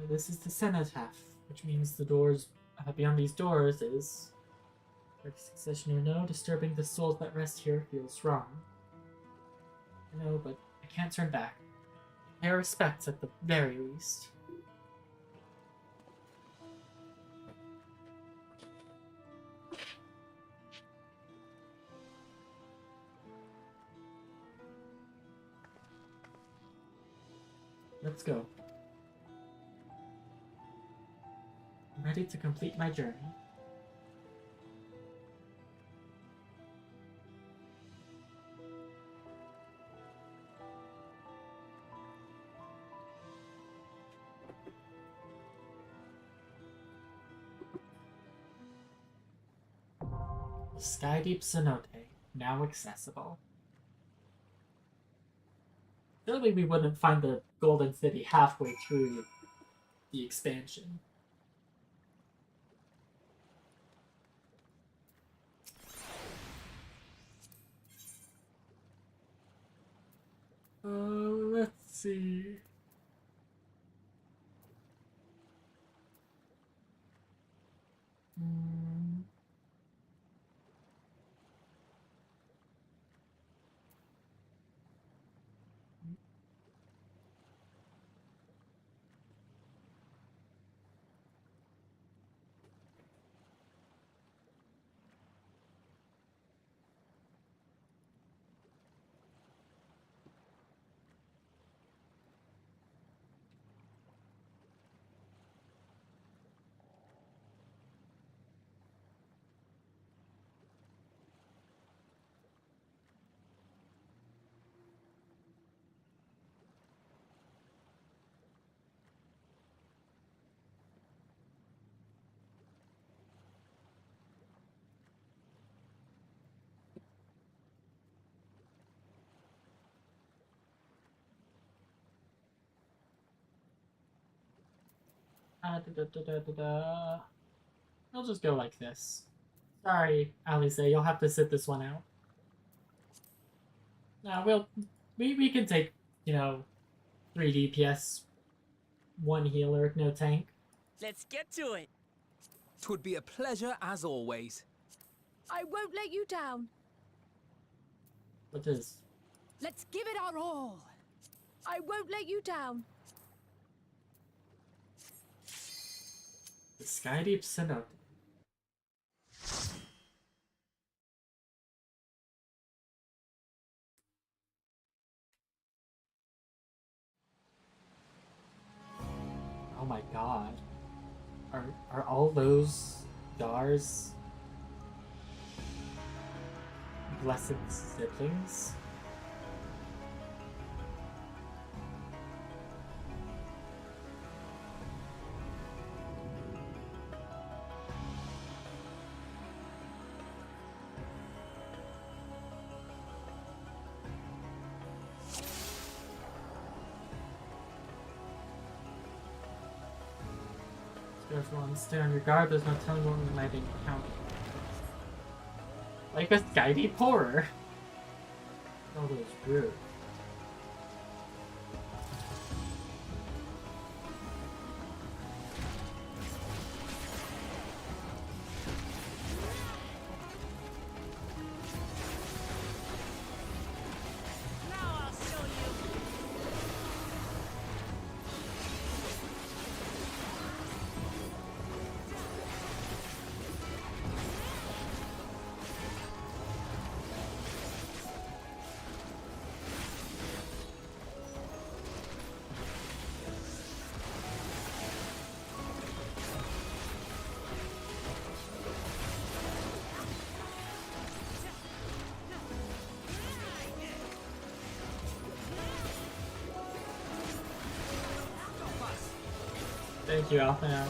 This is the cenotaph, which means the doors beyond these doors is succession or no, disturbing the souls that rest here feels wrong. I know, but I can't turn back. Pay our respects at the very least. Let's go. I'm ready to complete my journey. Skydeep Cenote, now accessible. Surely we wouldn't find the Golden City halfway through the expansion. Let's see. I'll just go like this. Sorry, Alice, you'll have to sit this one out. Nah, we can take, 3 DPS, 1 healer, no tank. Let's get to it. 'Twould be a pleasure as always. I won't let you down. What is? Let's give it our all. I won't let you down. The Skydeep Cenote. Oh my god. Are all those stars blessed siblings? Everyone stay on your guard, there's no telling what we might encounter. Like a Skydeep horror. Oh, those rude. Now I'll show you. Thank you, Alpha now.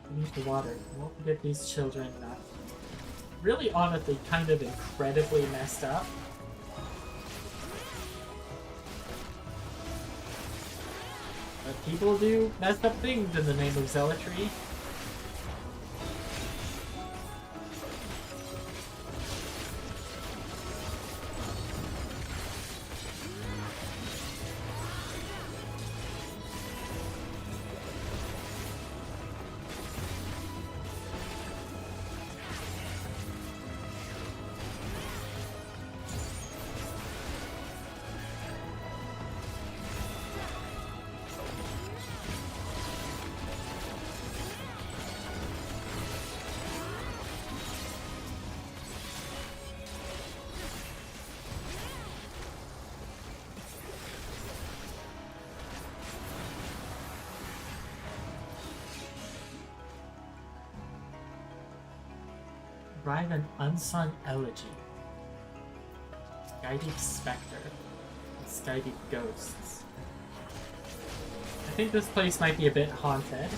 We need the water. We won't forget these children. Really, honestly, kind of incredibly messed up. But people do messed up things in the name of zealotry. Write an unsung elegy. Skydeep Spectre. Skydeep Ghosts. I think this place might be a bit haunted.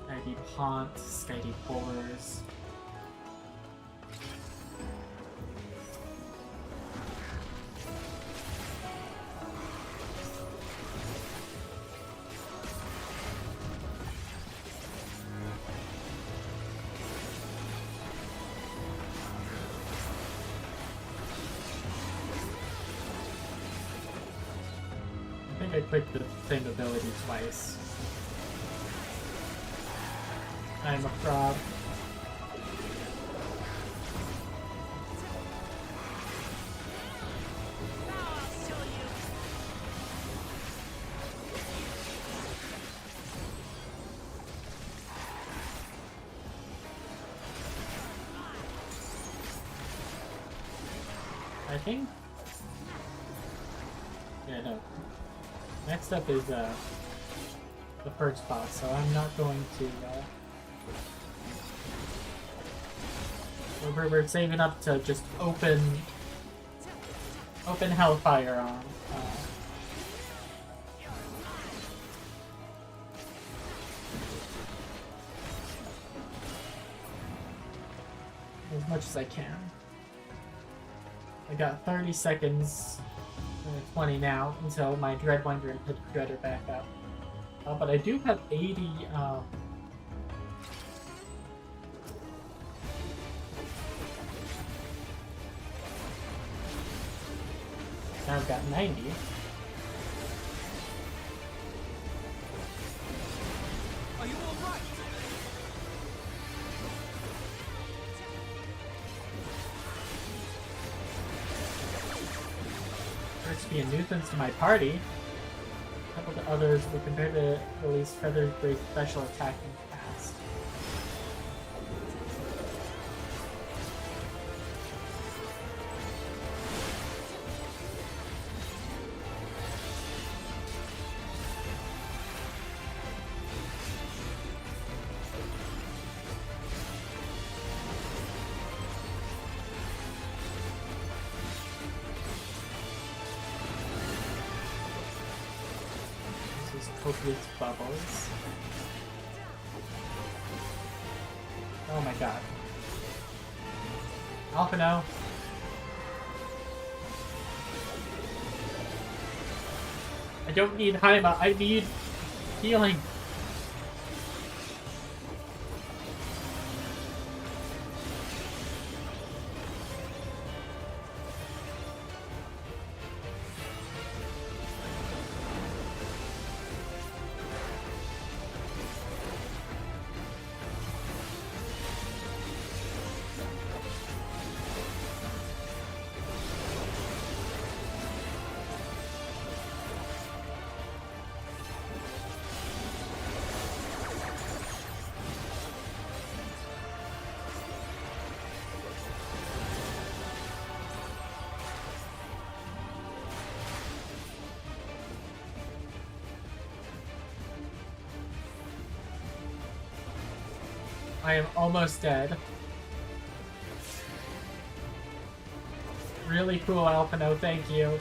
Skydeep Haunt, Skydeep Horrors. I think I clicked the same ability twice. I'm a fraud. I think. Yeah, no. Next up is the first boss, so I'm not going to. We're saving up to just open hellfire on. as much as I can. I got 30 seconds, 20 now, until my Dreadwinder and Pit Dreader back up. But I do have 80, now I've got 90. Are you all right? Starts to be a nuisance to my party. A couple of others will compare to release Feather's Great Special Attack in the past. Copious bubbles. Oh my god. Alphino. I don't need Haima, I need healing. I am almost dead. Really cool, Alphino, thank you.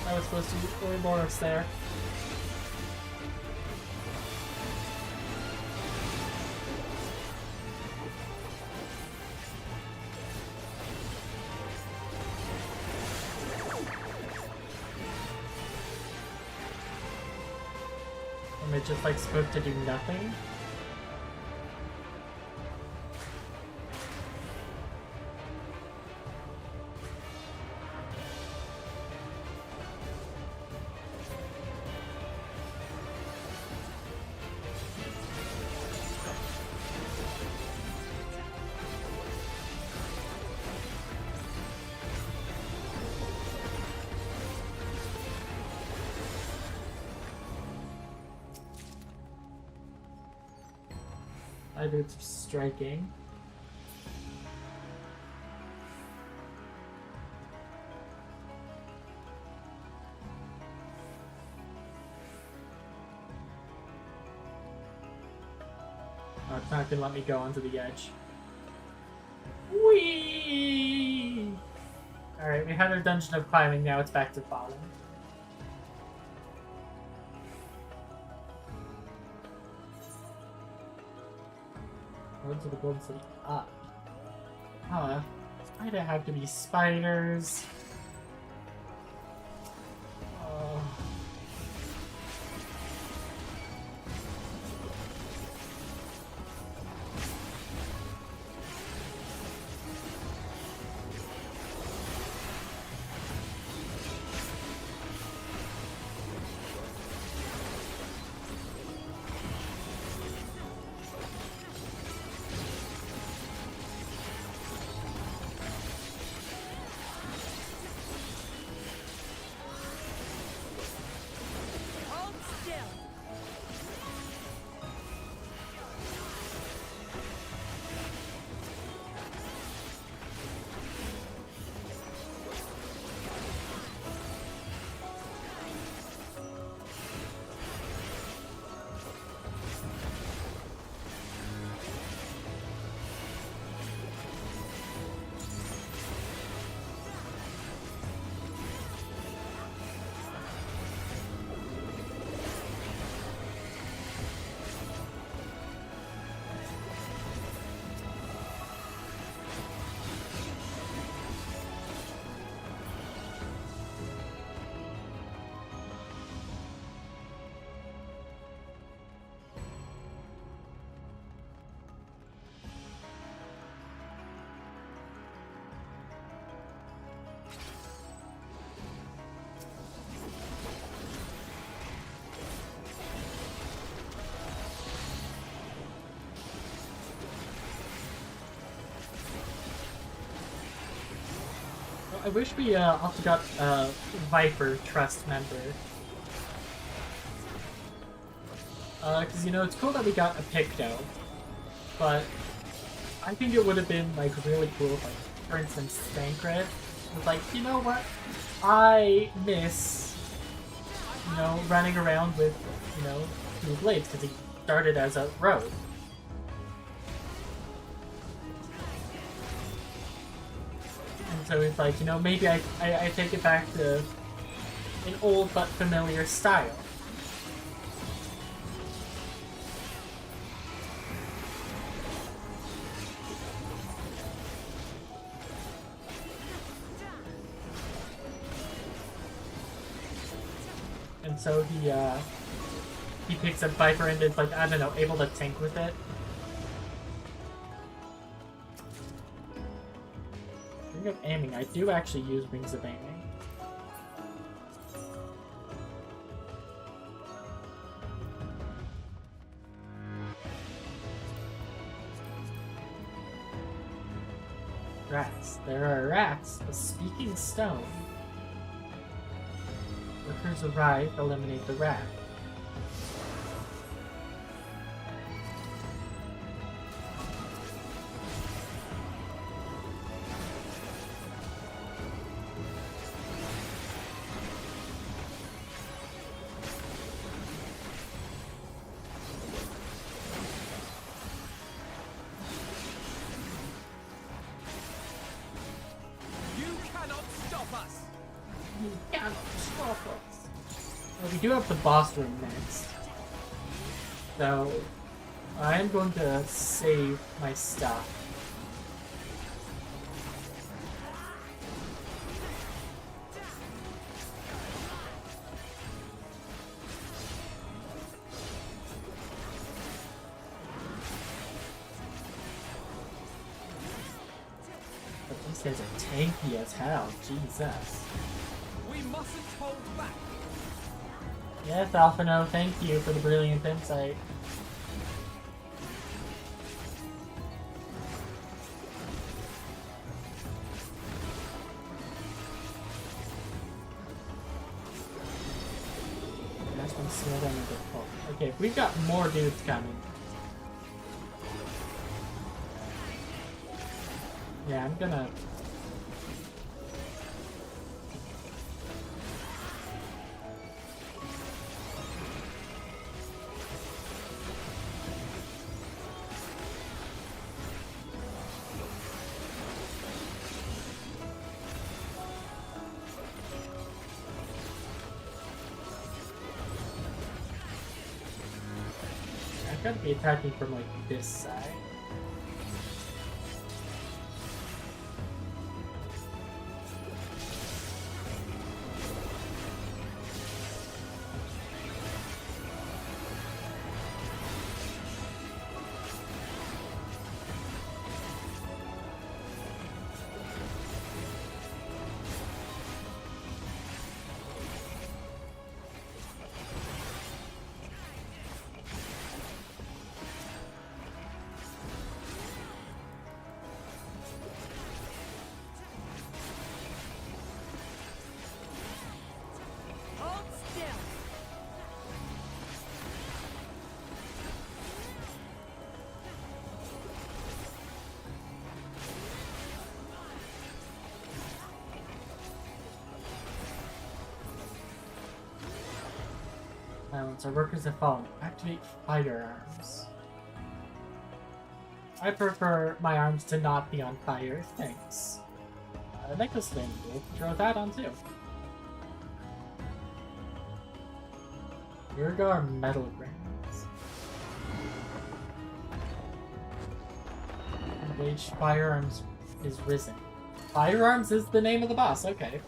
I was supposed to be Ouroboros there. Am I just like supposed to do nothing? I do striking. Oh, it's not gonna let me go onto the edge. Whee! Alright, we had our dungeon of climbing, now it's back to falling. Road to the Golden City up. Huh. Why'd it have to be spiders? Oh. I wish we also got a Viper Trust member. Because, you know, it's cool that we got a Picto, but I think it would have been, like, really cool if, like, for instance, Thancred was like, you know what? I miss, you know, running around with, you know, 2 blades, because he started as a rogue. And so it's like, you know, maybe I take it back to an old but familiar style. And so he picks up Viper and is like, I don't know, able to tank with it. Ring of Aiming. I do actually use Rings of Aiming. Rats. There are rats. A speaking stone. Workers arrive, eliminate the rat. Well, we do have the boss room next, so I am going to save my stuff. But these guys are tanky as hell, Jesus. We mustn't hold back. Yes, Alphino, thank you for the brilliant insight. Okay, we've got more dudes coming. Yeah, I'm gonna... I've got to be attacking from like this side. Once our workers have fallen, activate firearms. I prefer my arms to not be on fire, thanks. Necklace thing, we'll throw that on too. Here go our metal grains. Engage firearms is risen. Firearms is the name of the boss, okay.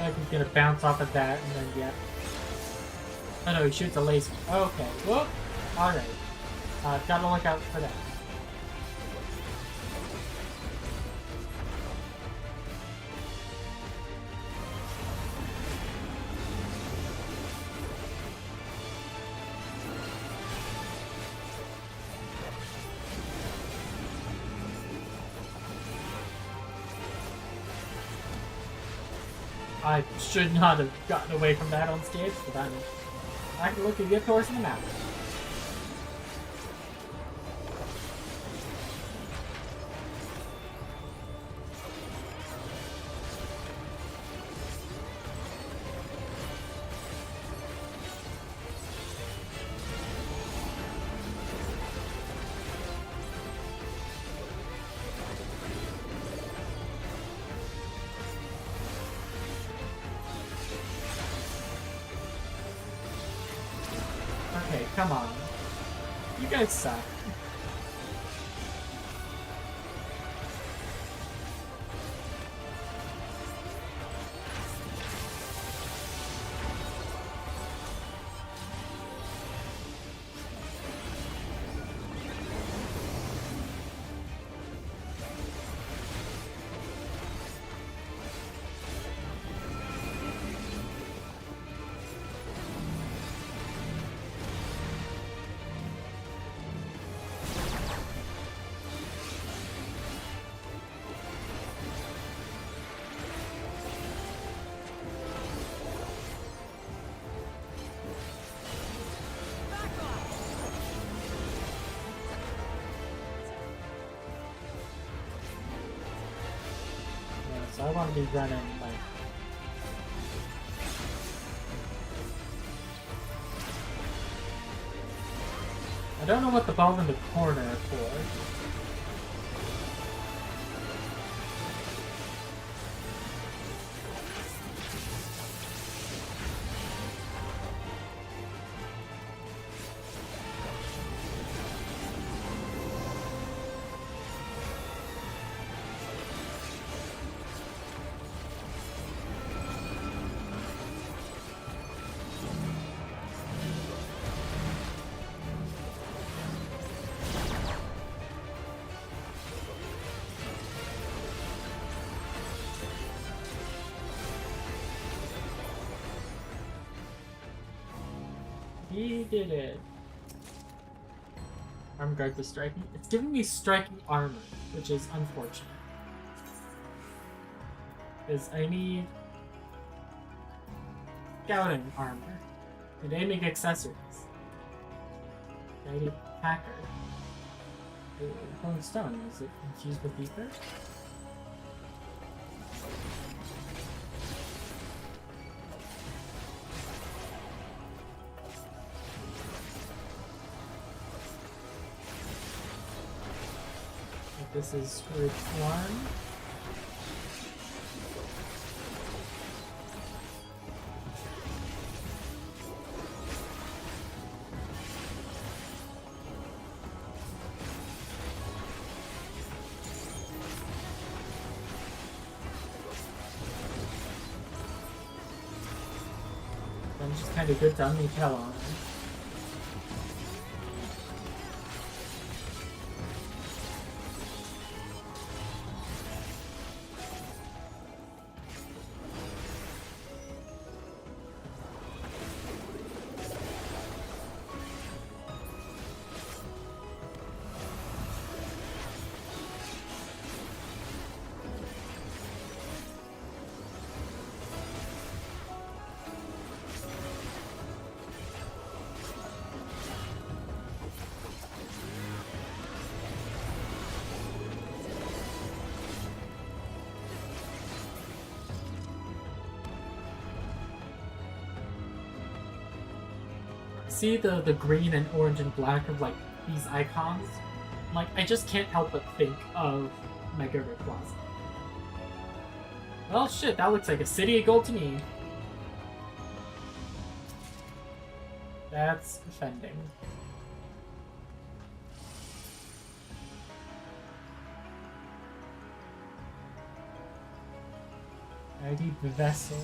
Like he's gonna bounce off of that and then yeah. Oh no, he shoots a laser. Okay. Whoop. Alright. Gotta look out for that. I should not have gotten away from that on stage, but I can look a gift horse in the mouth. Okay, come on. You guys suck. So I want to be running like I don't know what the ball in the corner are for. He did it. Arm guard to striking. It's giving me striking armor, which is unfortunate. Because I need scouting armor and aiming accessories. I need hacker. Glowing stone, is it infused with ether? This is group 1. I'm just kind of good to only tell on. See the green and orange and black of like these icons? Like I just can't help but think of Mega Rayquaza. Well shit, that looks like a city of gold to me. That's offending. ID Vessel.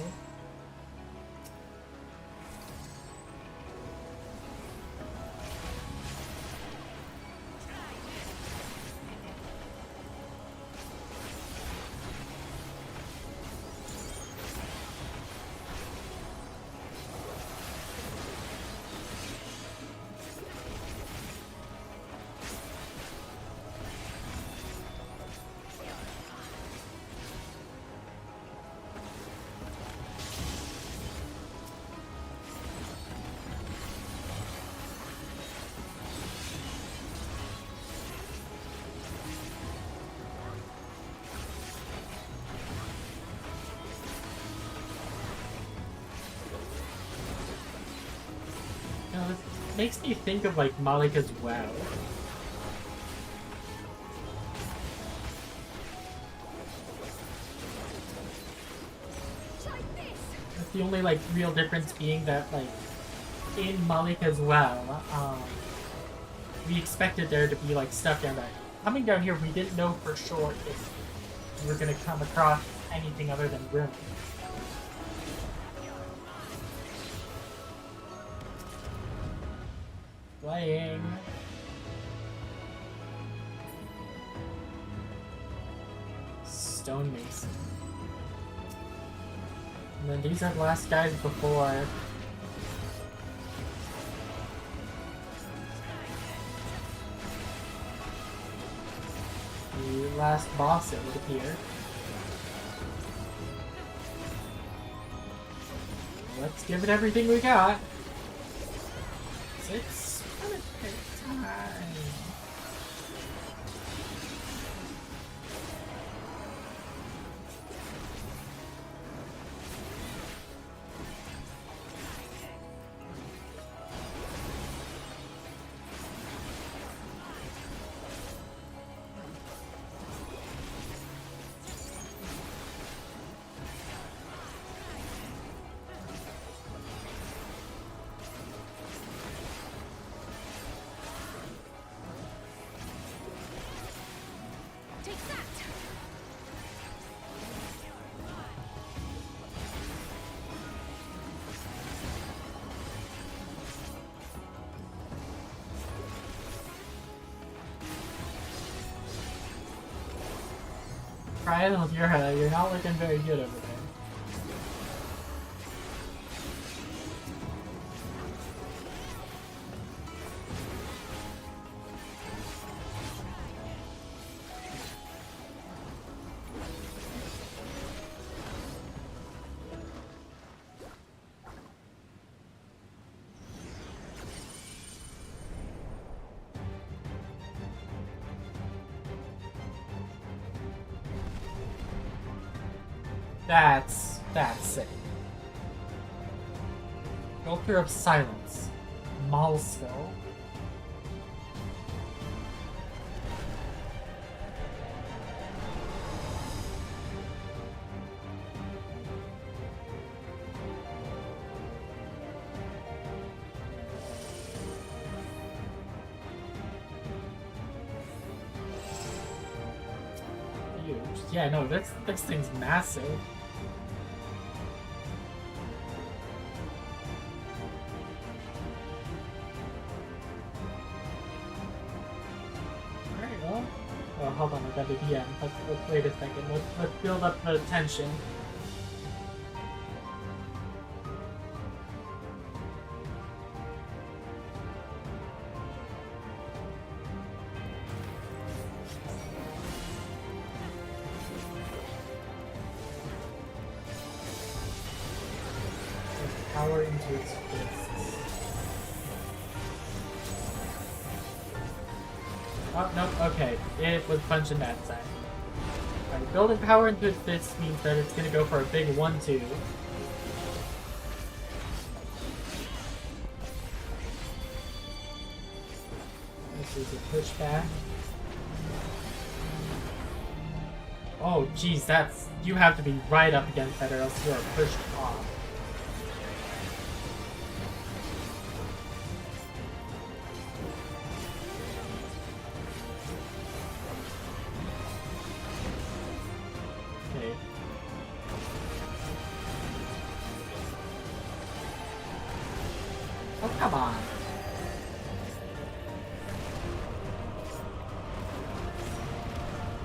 makes me think of like Malika's Well. That's the only like real difference being that like in Malika's Well, we expected there to be like stuff down there. Coming down here, we didn't know for sure if we were gonna come across anything other than ruins. Playing. Stonemason. And then these are the last guys before. The last boss, it would appear. Let's give it everything we got. It's gonna take time. Ryan, with your head, you're not looking very good over there. That's it. Filter of Silence. Malsville. Huge. Yeah, no, this thing's massive. Hold on, I got the DM. Let's wait a second. Let's build up the tension. Let's power into its fists. Oh, no, okay. It was punching that side. Alright, building power into its fist means that it's gonna go for a big 1-2. This is a pushback. Oh, geez, that's... You have to be right up against that or else you're pushed off. Oh, come on.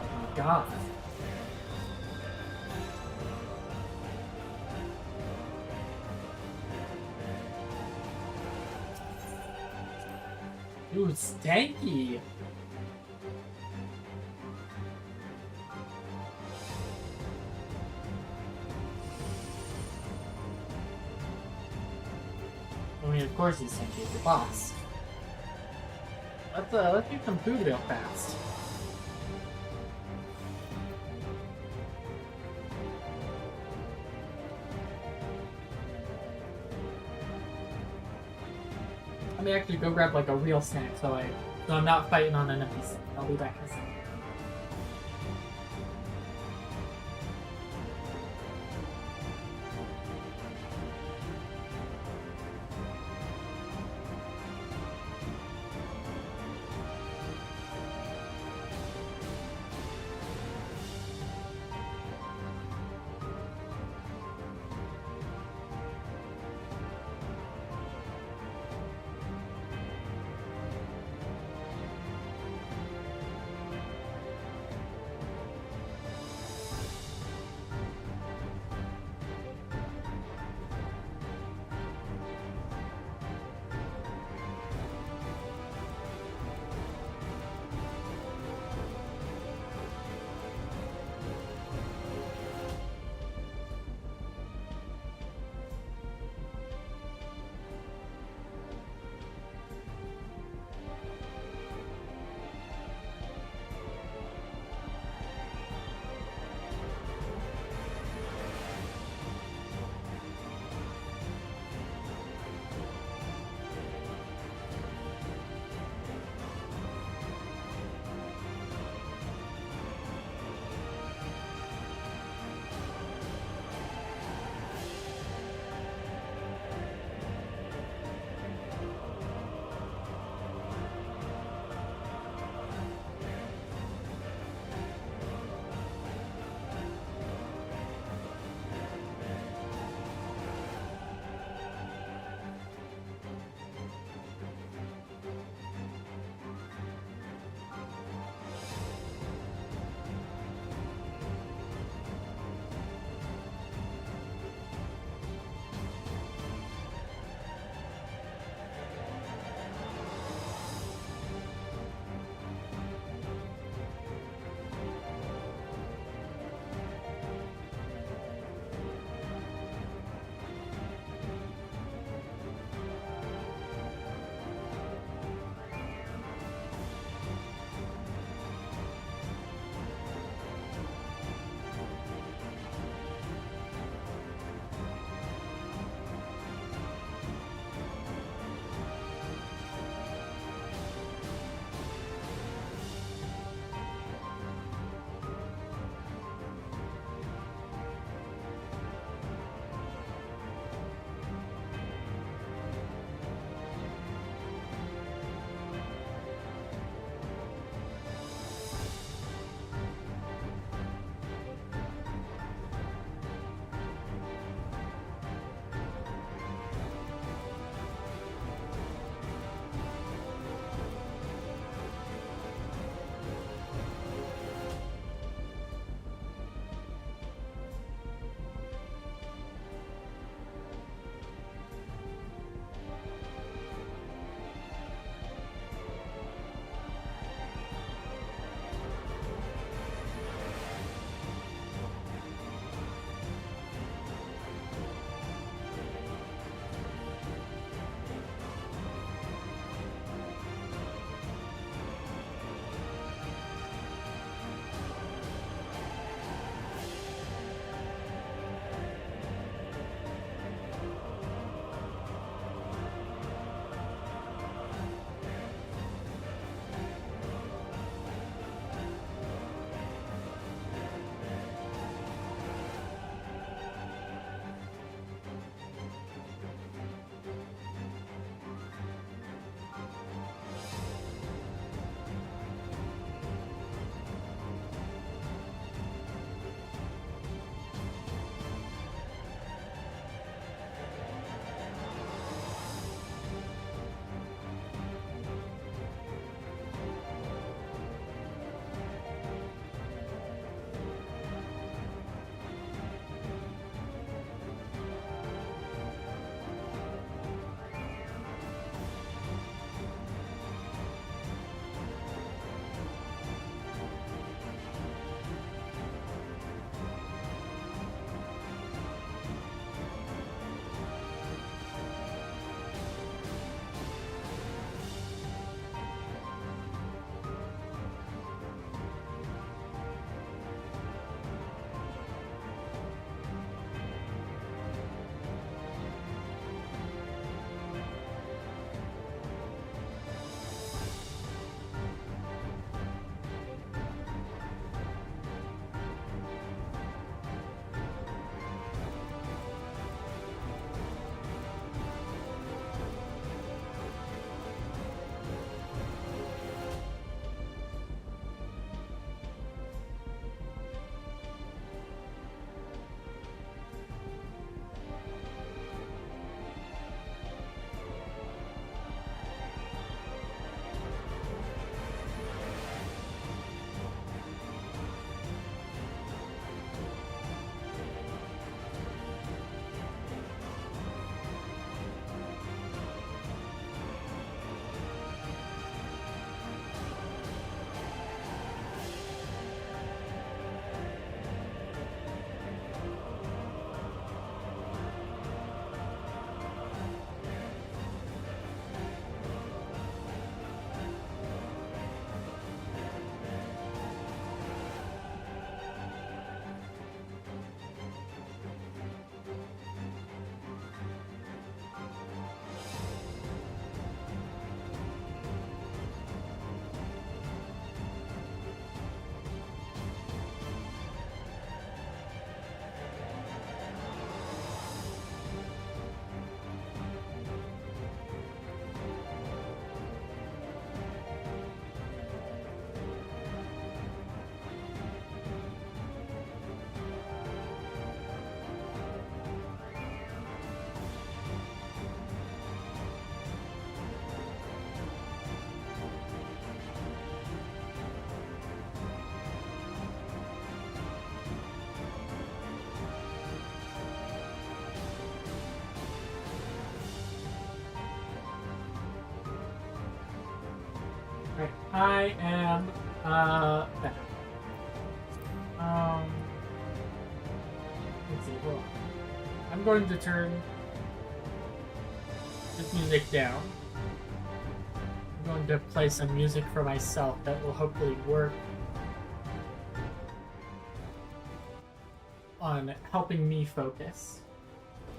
Oh my god. Ooh, stanky. I mean, of course he's stanky, it's the boss. Let's do some food real fast. Let me actually go grab like a real snack so I'm not fighting on an empty stomach. I'll be back in a second. Right, I am better. Let's see, hold on. I'm going to turn this music down. I'm going to play some music for myself that will hopefully work on helping me focus.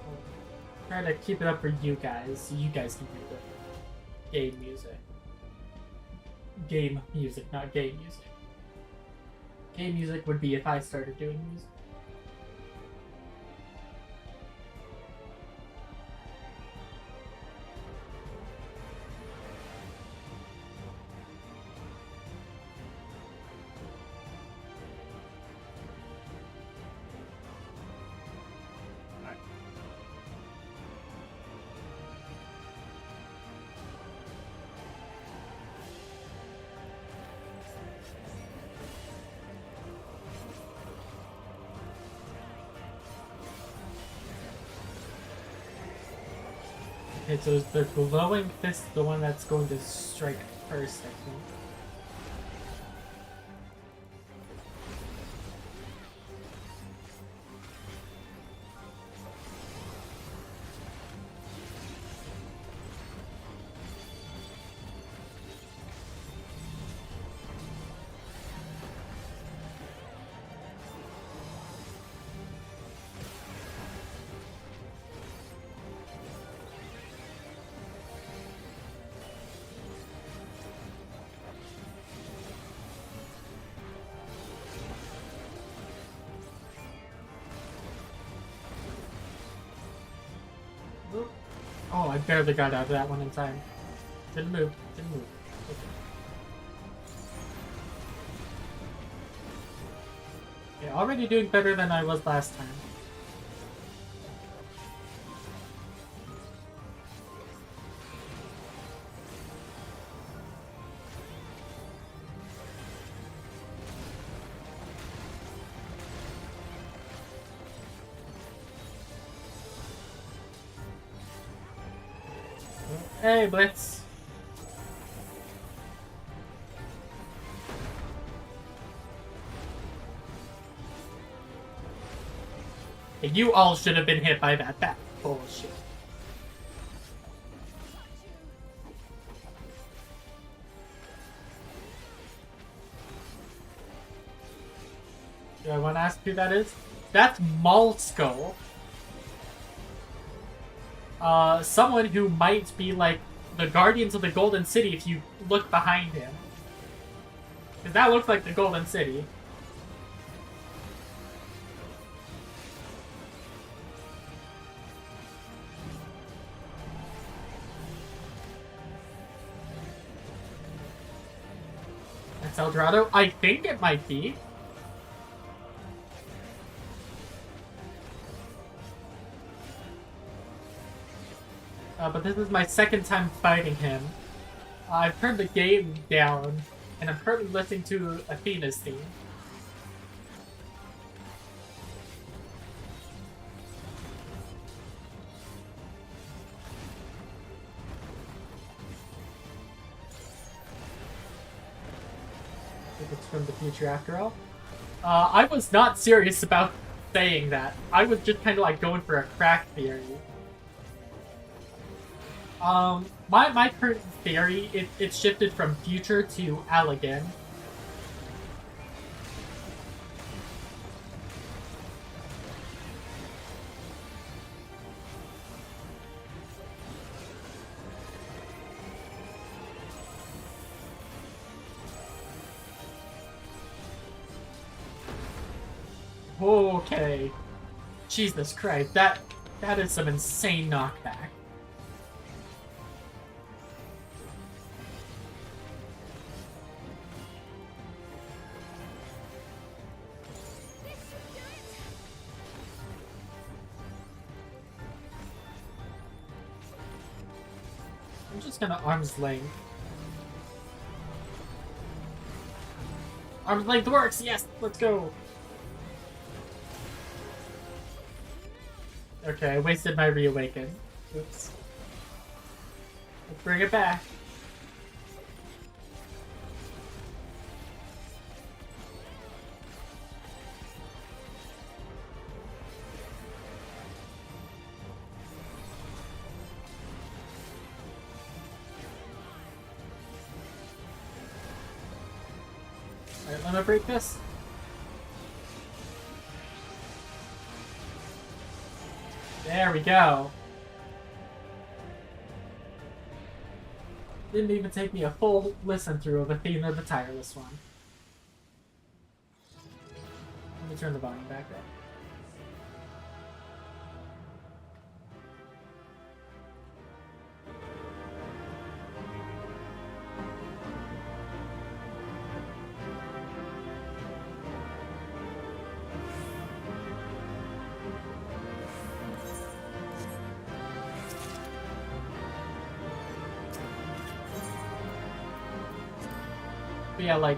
I'll try to keep it up for you guys, so you guys can hear the game music. Game music, not game music. Game music would be if I started doing music. Okay, so is the glowing fist the one that's going to strike first, I think. Oh, I barely got out of that one in time. Didn't move. Didn't move. Okay. Okay, already doing better than I was last time. Hey, Blitz. Hey, you all should have been hit by that. That bullshit. Do I want to ask who that is? That's Malskull. Someone who might be like the Guardians of the Golden City if you look behind him. Because that looks like the Golden City. That's El Dorado? I think it might be. But this is my second time fighting him. I've turned the game down, and I'm currently listening to Athena's theme. I think it's from the future after all. I was not serious about saying that. I was just kind of like going for a crack theory. My current theory, it shifted from future to Allegan. Okay. Jesus Christ, that is some insane knockback. I'm just gonna arm's length. Arm's length works! Yes! Let's go! Okay, I wasted my reawaken. Oops. Let's bring it back. Alright, let me break this. There we go. Didn't even take me a full listen through of Athena the Tireless One. Let me turn the volume back up. But yeah, like,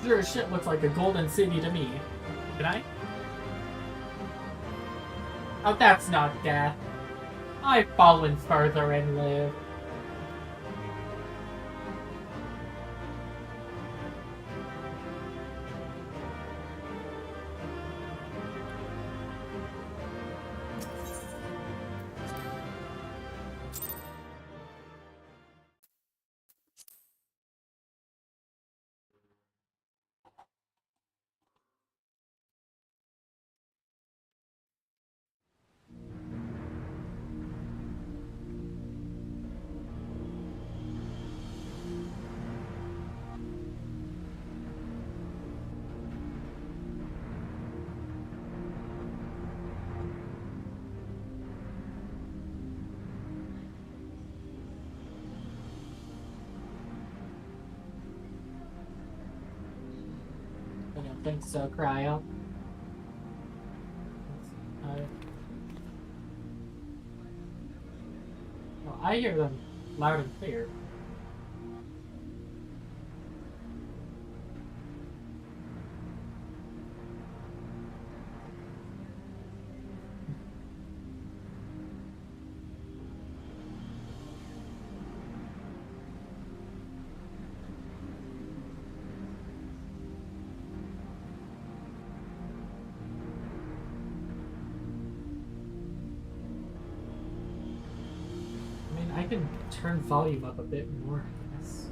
sure as shit looks like a golden city to me. Can I? Oh, that's not death. I've fallen further and lived. I don't think so, Cryo. Well, I hear them loud and clear. I can turn volume up a bit more, I guess.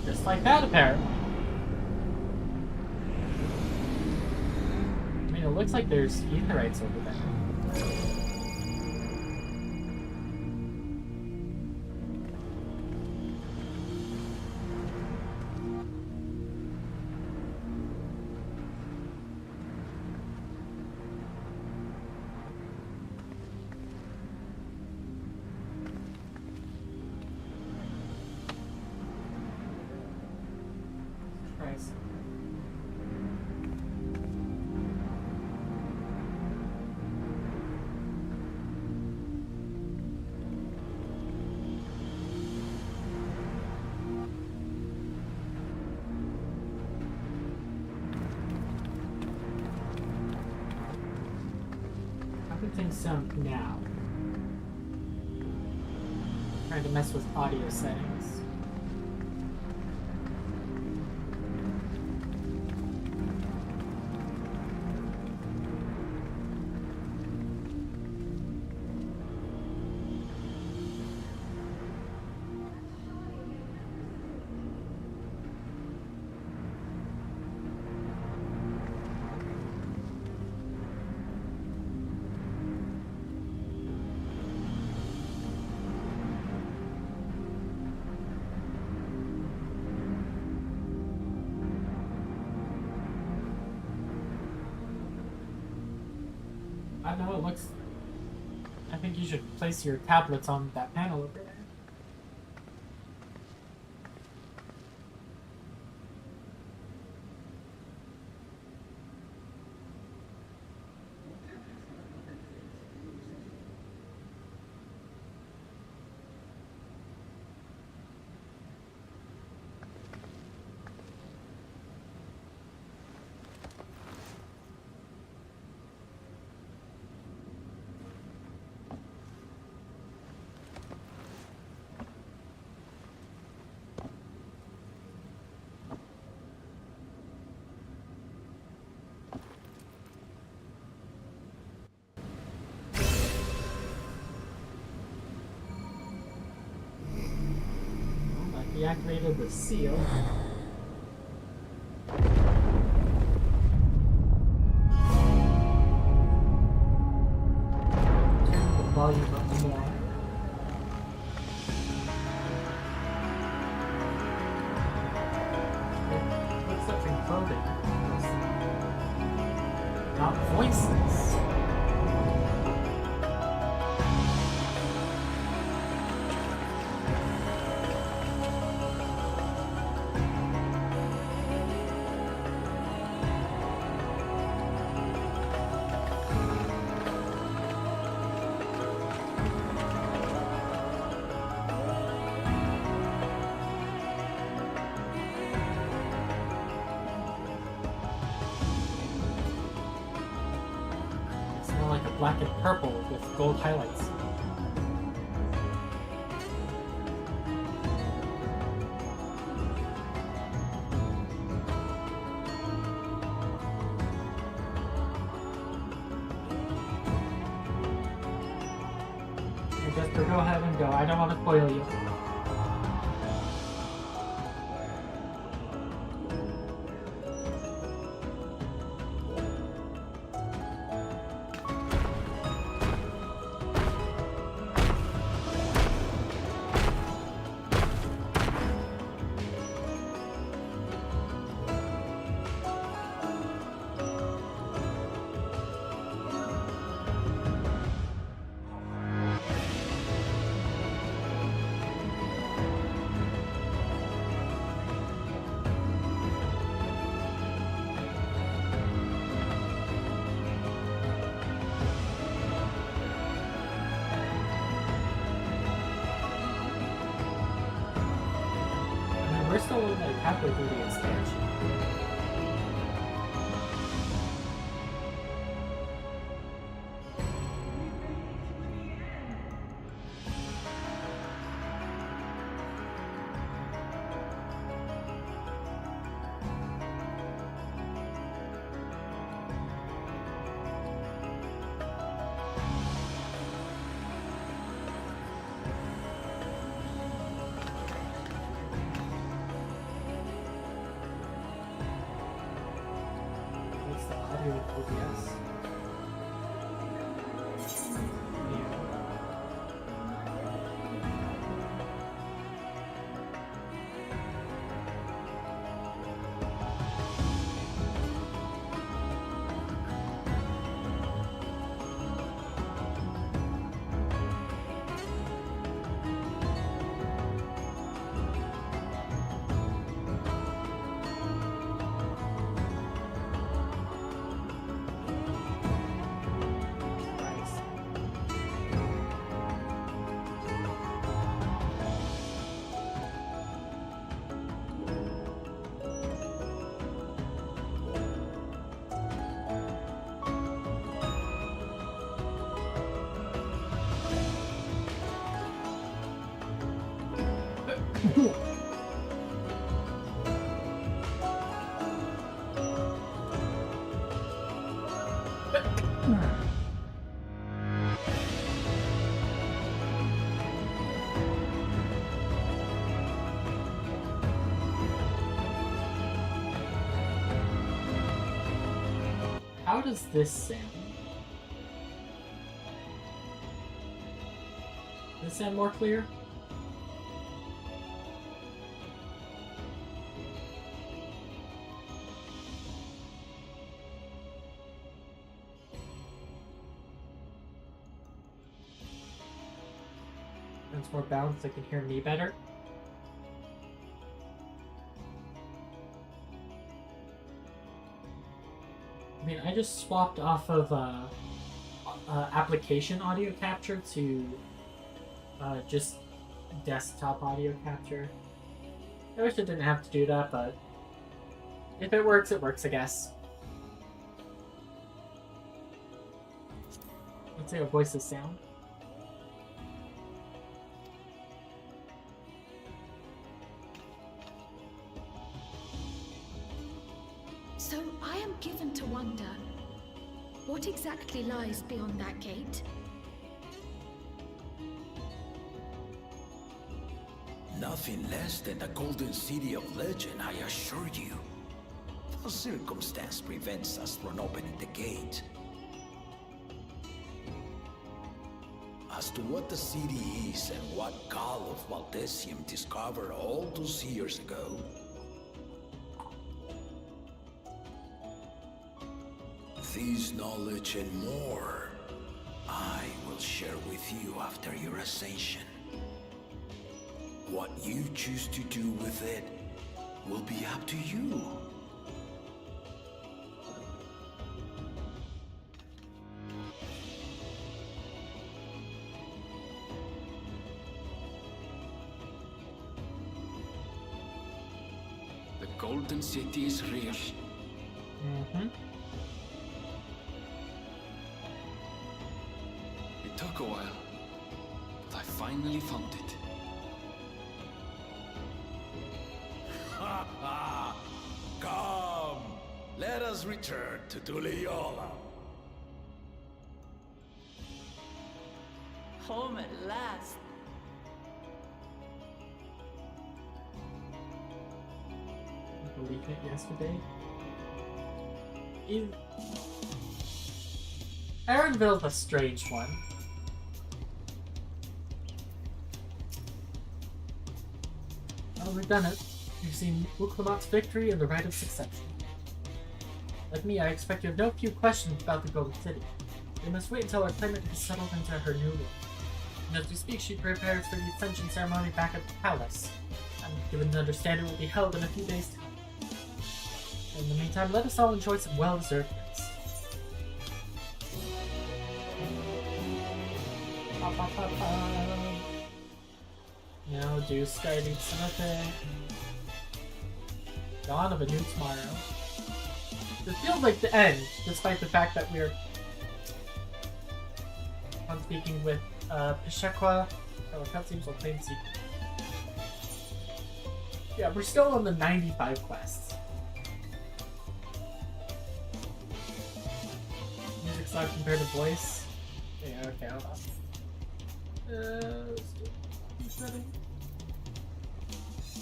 Just like that, apparently. I mean, it looks like there's Etherites over there. Christ. How do things sound now? Trying to mess with audio settings. I know it looks... I think you should place your tablets on that panel over there. deactivated the seal. Turn the volume up more. What's up in clothing? Not voices. Black and purple with gold highlights. Just go ahead and go. I don't want to spoil you. We're still like halfway through the expansion. OBS. How does this sound? Does this sound more clear? It's more balanced, I can hear me better. I mean, I just swapped off of application audio capture to just desktop audio capture. I wish I didn't have to do that, but if it works, I guess. Let's see how voices sound. So I am given to wonder, what exactly lies beyond that gate? Nothing less than the golden city of legend, I assure you. The circumstance prevents us from opening the gate. As to what the city is and what Gall of Valdesium discovered all those years ago, this knowledge and more, I will share with you after your ascension. What you choose to do with it will be up to you. The Golden City is real. It took a while, but I finally found it. Ha ha! Come! Let us return to Tuliola. Home at last. I believed it yesterday. Aaronville's a strange one. Well, we've done it. You've seen Uklamat's victory and the right of succession. Like me, I expect you have no few questions about the Golden City. We must wait until our claimant has settled into her new role. And as we speak, she prepares for the ascension ceremony back at the palace. I'm given to understand it will be held in a few days' time. In the meantime, let us all enjoy some well-deserved rest. Now do starting Sunday. Dawn of a new tomorrow. It feels like the end, despite the fact that we're on speaking with Pishekwa. Our cutscenes will claim secret. Yeah, we're still on the 95 quests. Music's loud compared to voice. Yeah, okay, hold on. Let's do resetting.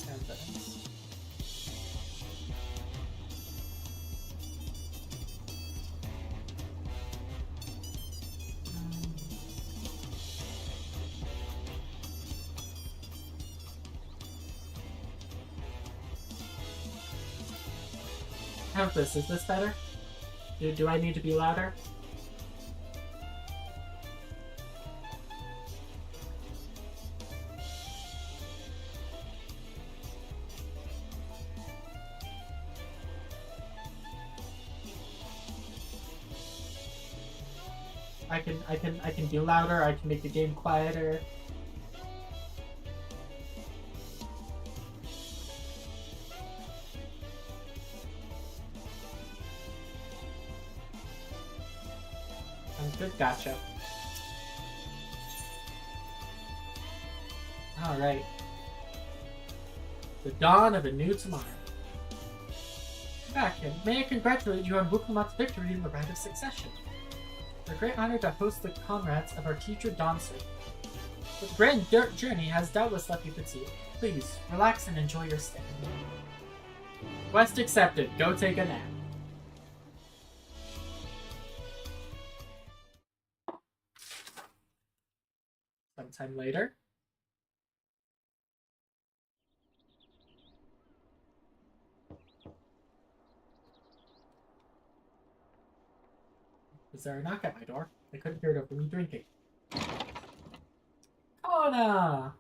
10 seconds. How's this? Is this better? Do I need to be louder? I can do louder. I can make the game quieter. Good, gotcha. Alright. The dawn of a new tomorrow. Back, and may I congratulate you on Wuklamat's victory in the right of succession. It's a great honor to host the comrades of our teacher Dawnser. But the grand journey has doubtless left you fatigued. Please, relax and enjoy your stay. Quest accepted. Go take a nap. Sometime later. Was there a knock at my door? I couldn't hear it over me drinking. Kona!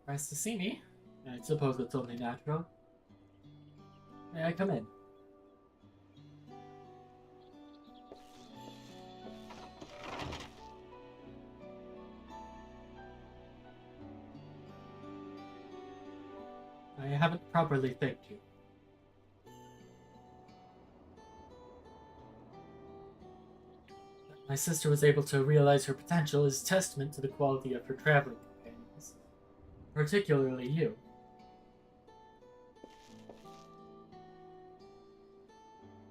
Nice to see me. I suppose it's only natural. May I come in? I haven't properly thanked you. My sister was able to realize her potential is testament to the quality of her traveling companions, particularly you.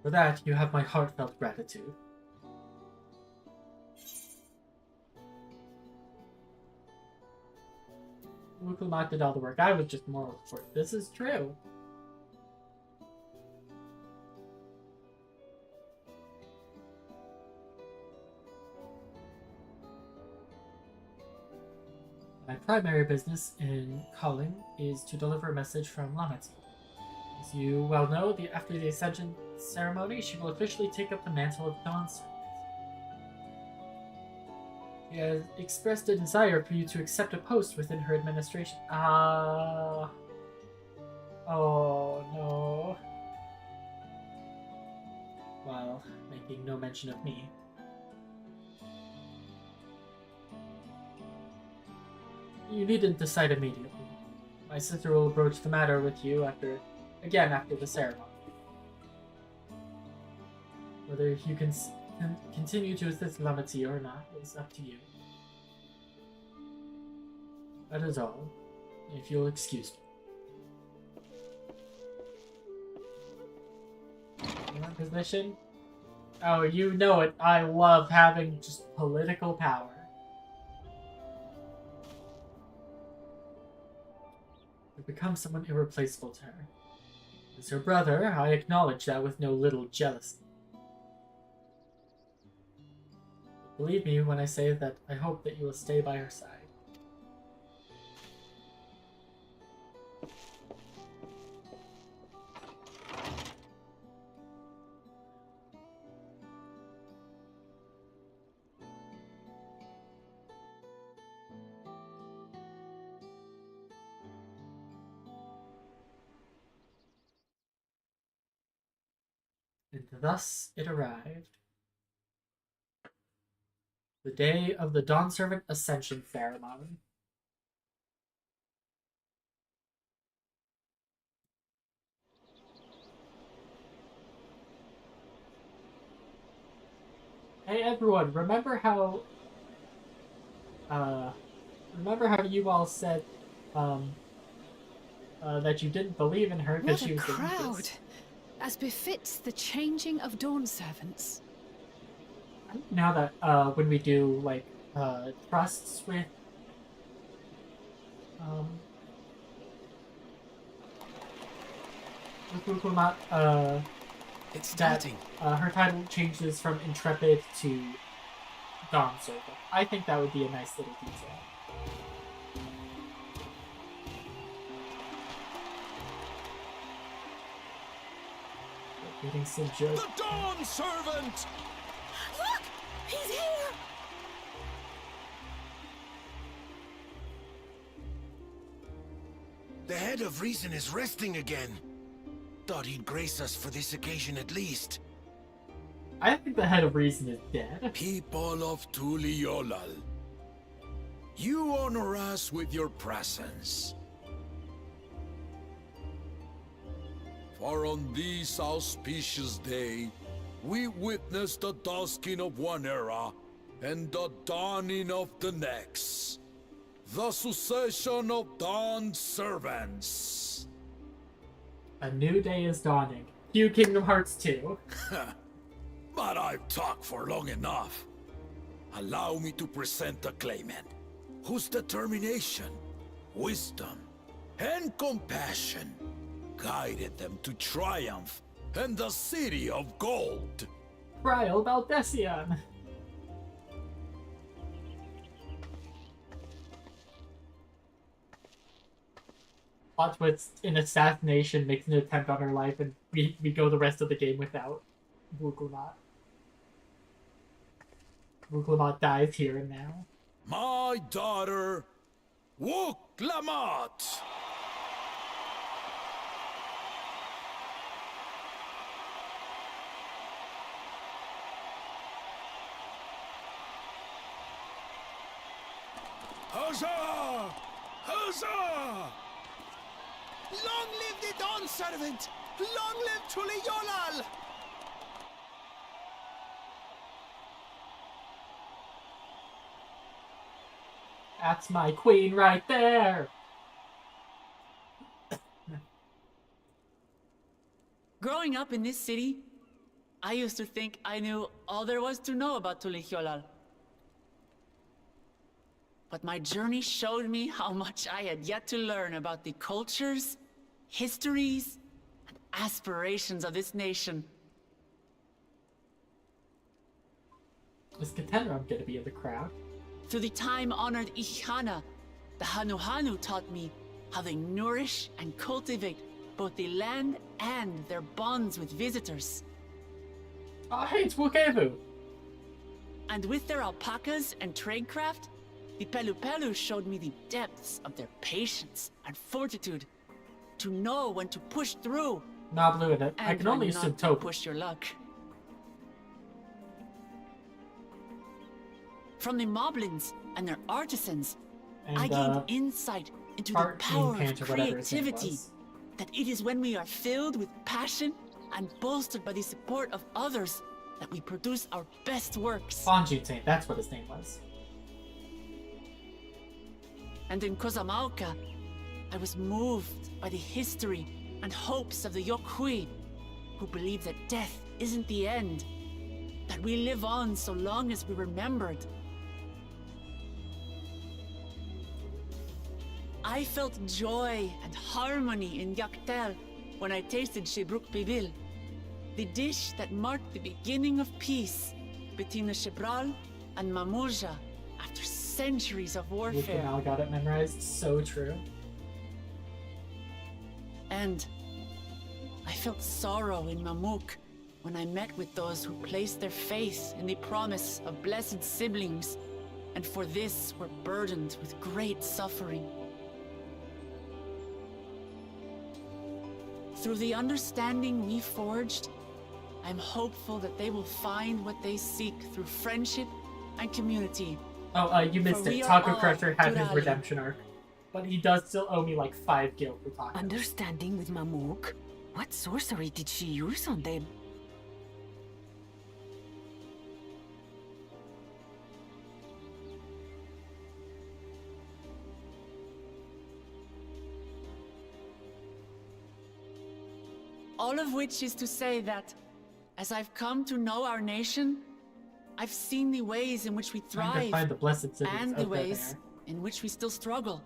For that, you have my heartfelt gratitude. Vukulmat did all the work. I was just moral support. This is true. My primary business in calling is to deliver a message from Lamati. As you well know, after the Ascension ceremony, she will officially take up the mantle of Dawn Servant. She has expressed a desire for you to accept a post within her administration. Oh no. While making no mention of me. You needn't decide immediately. My sister will broach the matter with you after the ceremony. Whether you can continue to assist Lamati or not is up to you. That is all, if you'll excuse me. Your position? Oh, you know it. I love having just political power. You become someone irreplaceable to her. As her brother, I acknowledge that with no little jealousy. But believe me when I say that I hope that you will stay by her side. And thus it arrived. The day of the Dawn Servant Ascension Ceremony. Hey everyone, remember how you all said that you didn't believe in her because she was What a crowd! As befits the changing of Dawn Servants. Now that when we do like trusts with Vukulmat, It's that starting. her title changes from Intrepid to Dawn Servant. I think that would be a nice little detail. Getting some joke. The Dawn Servant! Look! He's here! The head of reason is resting again. Thought he'd grace us for this occasion at least. I think the head of reason is dead. People of Tuliolal, you honor us with your presence. For on this auspicious day, we witness the dusking of one era and the dawning of the next. The succession of Dawn Servants. A new day is dawning. Cue Kingdom Hearts 2. But I've talked for long enough. Allow me to present the claimant, whose determination, wisdom, and compassion guided them to triumph in the City of Gold. Trial Valdecian. Plot twist, an assassination makes an attempt on her life, and we go the rest of the game without Vukulmat. Vukulmat dies here and now. My daughter, Vuklamat. Huzzah! Huzzah! Long live the Dawn Servant! Long live Tuliolal! That's my queen right there! Growing up in this city, I used to think I knew all there was to know about Tuliolal. but my journey showed me how much I had yet to learn about the cultures, histories, and aspirations of this nation. Is Katenram gonna be in the crowd? Through the time-honored Ihana, the Hanuhanu taught me how they nourish and cultivate both the land and their bonds with visitors. Oh, hey, it's Wukevu! And with their alpacas and tradecraft, the Pelu Pelu showed me the depths of their patience and fortitude to know when to push through Nablu and I and can only when assume not to Topi. push your luck. From the moblins and their artisans, And, I gained insight into the Art power King of Pant or whatever his name creativity. was. That it is when we are filled with passion and bolstered by the support of others that we produce our best works. Bonjin, that's what his name was. And in Kozamauka, I was moved by the history and hopes of the Yokhui, who believe that death isn't the end, that we live on so long as we're remembered. I felt joy and harmony in Yaktel when I tasted Shebruk Pibil, the dish that marked the beginning of peace between the Shebral and Mamurja after centuries of Luke warfare. and Al got it memorized. So true. And I felt sorrow in Mamuk when I met with those who placed their faith in the promise of blessed siblings, and for this were burdened with great suffering. Through the understanding we forged, I'm hopeful that they will find what they seek through friendship and community. Oh, you missed For it. we are Taco all Crusher had his Durali. redemption arc. But he does still owe me like 5 gil for Taco. Understanding with Mamuk? What sorcery did she use on them? All of which is to say that, as I've come to know our nation, I've seen the ways in which we Trying to thrive find the blessed cities and out the there. ways in which we still struggle.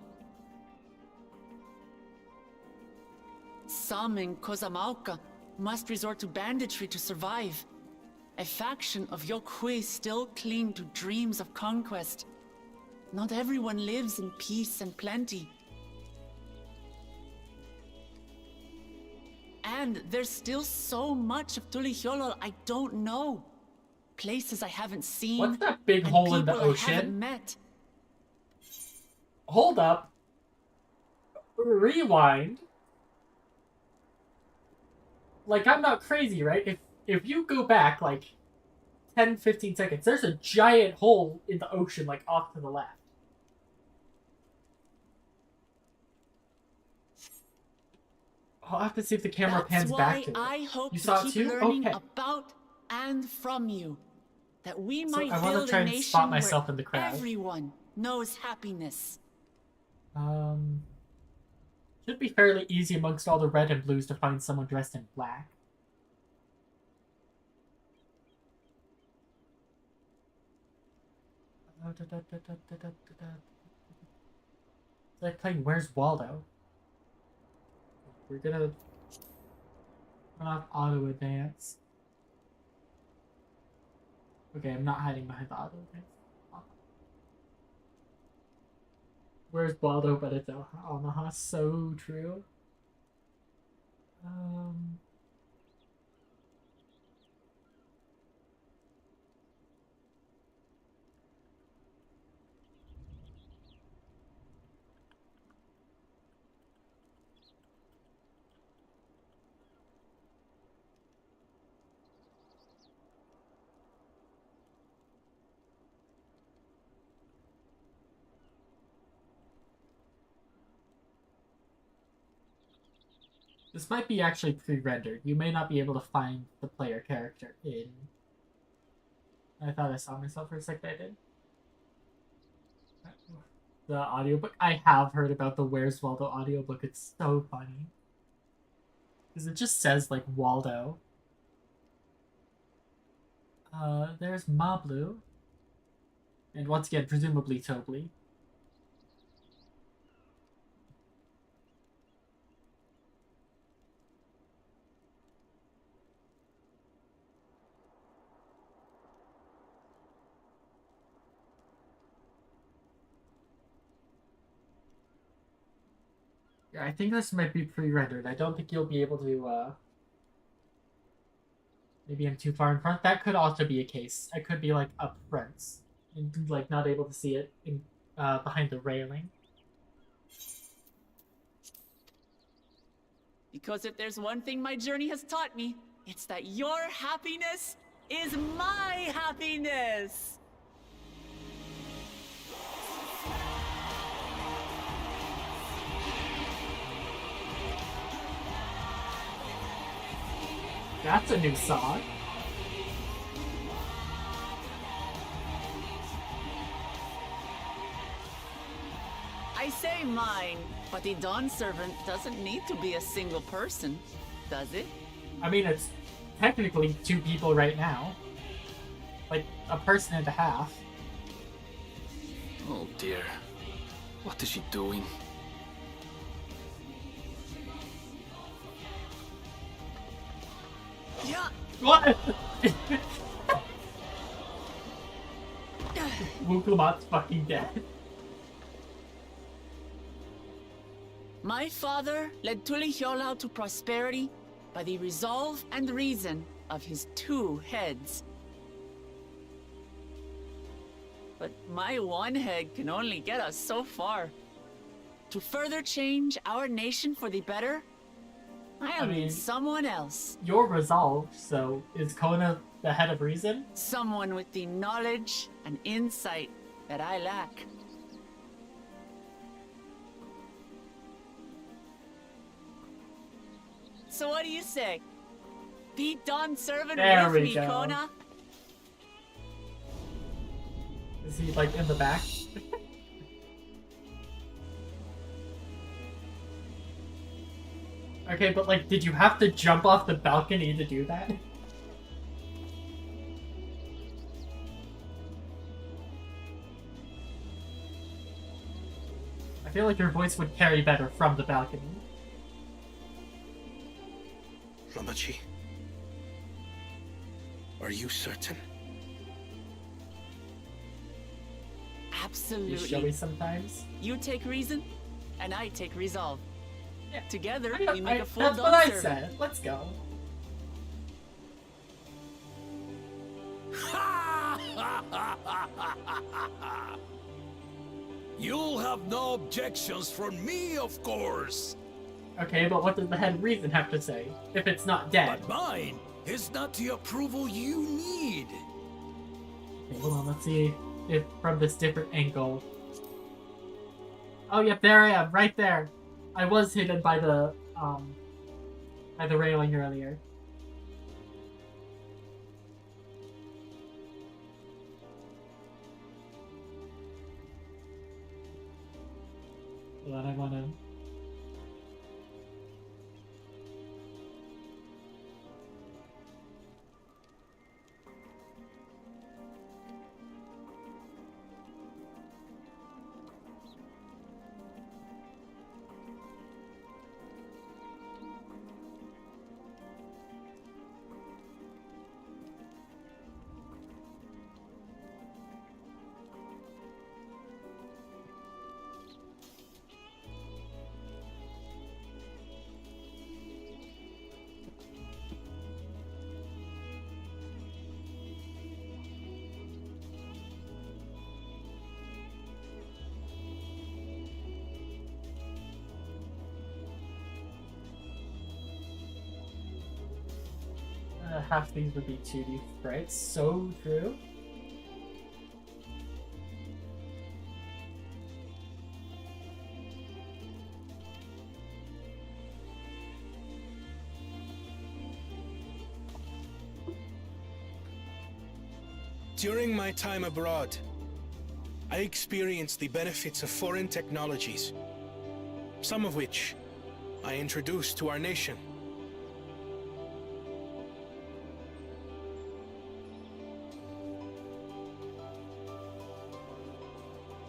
Some in Kozamauka must resort to banditry to survive. A faction of Yokhui still cling to dreams of conquest. Not everyone lives in peace and plenty. And there's still so much of Tulihyolol I don't know. Places I haven't seen. What's that big and hole in the people I haven't ocean? met. Hold up. Rewind. Like, I'm not crazy, right? If you go back, like, 10, 15 seconds, there's a giant hole in the ocean, like, off to the left. I'll have to see if the camera pans back to it. That's why I hope You to saw it keep too? learning Okay. about and from you. That we So might I wanna build try a and nation spot myself where in the crowd. everyone knows happiness. Should be fairly easy amongst all the red and blues to find someone dressed in black. It's like playing Where's Waldo? We're gonna run off auto advance. Okay, I'm not hiding behind the auto advance. Where's Waldo? But it's Omaha. So true. This might be actually pre-rendered. You may not be able to find the player character in... I thought I saw myself for a second, I did. The audiobook. I have heard about the Where's Waldo audiobook. It's so funny. Because it just says, like, Waldo. There's Mablu. And once again, presumably Tobli. Yeah, I think this might be pre-rendered. I don't think you'll be able to, maybe I'm too far in front. That could also be a case. I could be, like, up front. And, like, not able to see it in, behind the railing. Because if there's one thing my journey has taught me, it's that your happiness is my happiness! That's a new song. I say mine, but the Dawn Servant doesn't need to be a single person, does it? I mean, it's technically 2 people right now. Like, a person and a half. Oh dear. What is she doing? Yeah. What? Wukumat's fucking dead. My father led Tulihiolau to prosperity by the resolve and reason of his 2 heads. But my 1 head can only get us so far. To further change our nation for the better, I mean, need someone else. You're resolved, so is Kona the head of reason? Someone with the knowledge and insight that I lack. So what do you say? Be Dawn Servant There with we me, go. Kona? Is he, like, in the back? Okay, but, like, did you have to jump off the balcony to do that? I feel like your voice would carry better from the balcony. Lamachi, are you certain? You show me Absolutely. sometimes. You take reason, and I take resolve. Yeah. Together, we make a full That's Dawn what I Servant. said. Let's go. You'll have no objections from me, of course. Okay, but what does the head reason have to say if it's not dead? But mine is not the approval you need. Okay, hold on, let's see if from this different angle. Oh, yep, there I am, right there. I was hidden by the railing earlier. Hold on, I wanna... half these would be 2D sprites. So true. During my time abroad, I experienced the benefits of foreign technologies, some of which I introduced to our nation.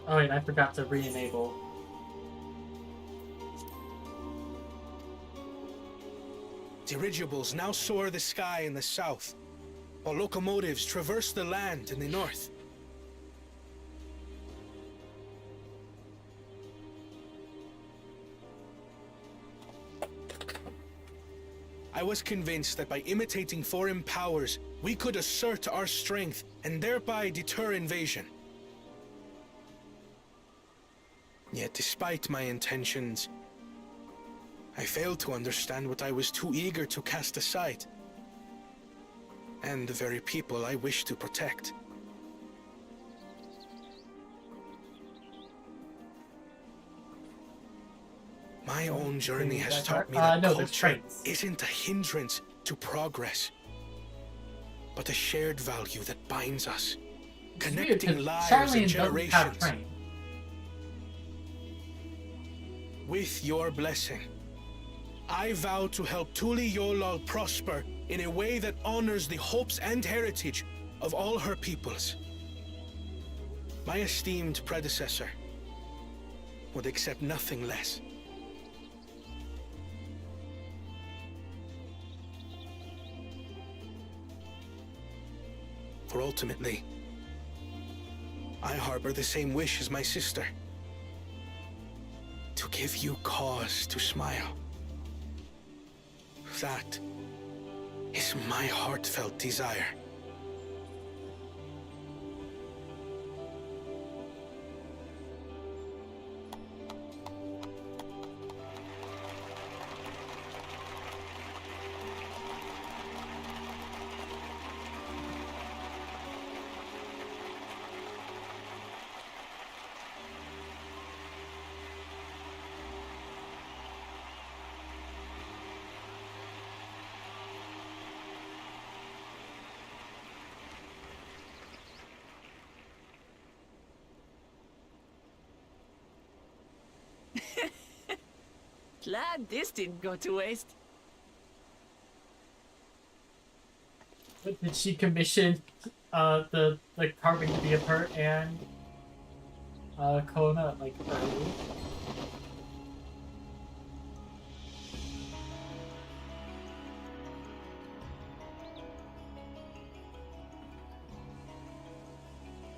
Oh wait, I forgot to re-enable. Dirigibles now soar the sky in the south, while locomotives traverse the land in the north. I was convinced that by imitating foreign powers, we could assert our strength and thereby deter invasion. Yet despite my intentions, I failed to understand what I was too eager to cast aside, and the very people I wish to protect. My own journey has taught me that culture isn't a hindrance to progress, but a shared value that binds us, connecting lives and generations. With your blessing, I vow to help Tuli Yolal prosper in a way that honors the hopes and heritage of all her peoples. My esteemed predecessor would accept nothing less. For ultimately, I harbor the same wish as my sister. To give you cause to smile. That is my heartfelt desire. Glad this didn't go to waste. But did she commission the carving to be of her and Kona like early?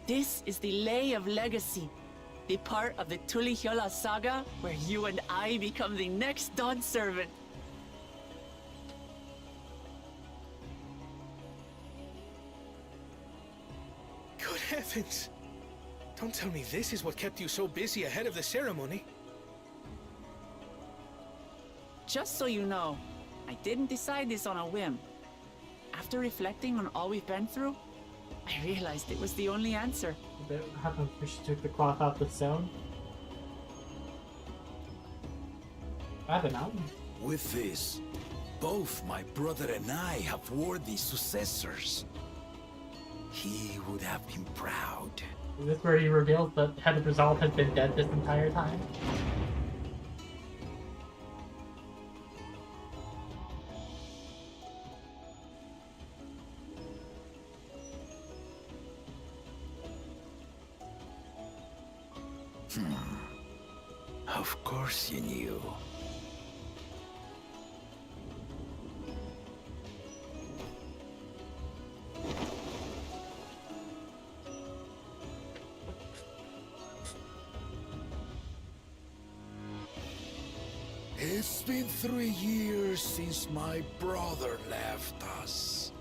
This is the Lay of Legacy, the part of the Tuli Hyola saga where you and I become the next Dawn servant. Good heavens! Don't tell me this is what kept you so busy ahead of the ceremony. Just so you know, I didn't decide this on a whim. After reflecting on all we've been through, I realized it was the only answer. Did it happen when she took the cloth out the stone? I don't know. With this, both my brother and I have worthy successors. He would have been proud. Is this where he revealed that Head of Resolve had been dead this entire time? Of course you knew. It's been 3 years since my brother left us.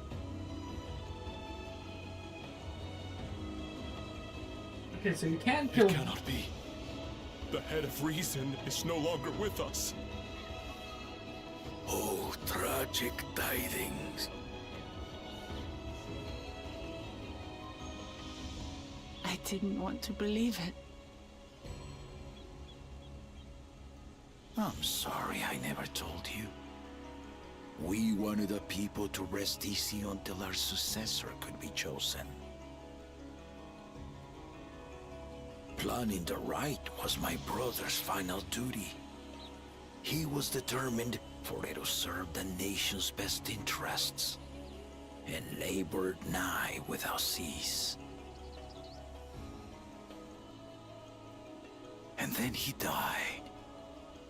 Okay, so you can kill. It cannot be. The head of reason is no longer with us. Oh, tragic tidings. I didn't want to believe it. I'm sorry I never told you. We wanted the people to rest easy until our successor could be chosen. Planning the right was my brother's final duty. He was determined for it to serve the nation's best interests, and labored nigh without cease. And then he died,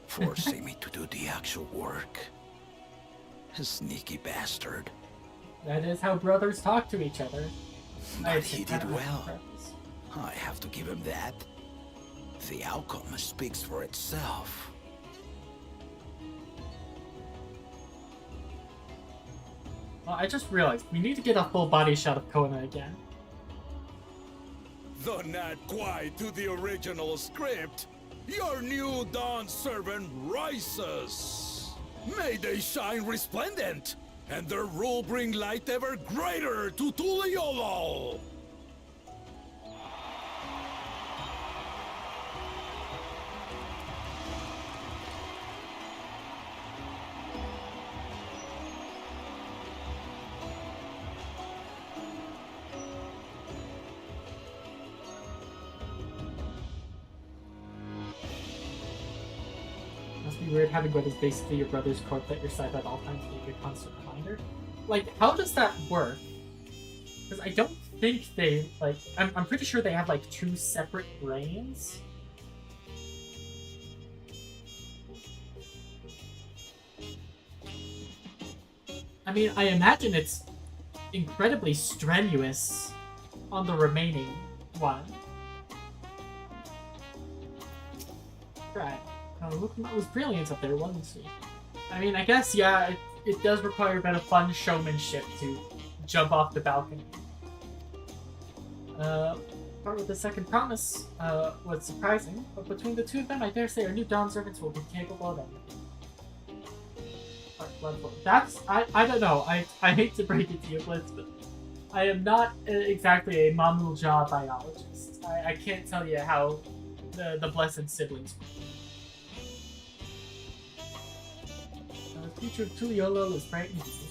forcing me to do the actual work. A sneaky bastard. That is how brothers talk to each other. But he did well. I have to give him that. The outcome speaks for itself. Well, I just realized we need to get a full body shot of Kona again. Though not quite to the original script, your new Dawn servant rises. May they shine resplendent, and their rule bring light ever greater to Tuliolol. Weird having what is basically your brother's corpse at your side at all times being a constant reminder. Like, how does that work? Because I don't think they, like, I'm pretty sure they have, like, 2 separate brains. I mean, I imagine it's incredibly strenuous on the remaining one. Right. Look, that was brilliant up there, wasn't she? I mean, I guess, yeah, it does require a bit of fun showmanship to jump off the balcony. Part with the second promise was surprising, but between the two of them, I dare say our new Dawn servants will be capable of anything. That's, I don't know, I hate to break it to you, Blitz, but I am not exactly a Mamul-Ja biologist. I can't tell you how the blessed siblings work. The future of Tuliolol is bright and easy.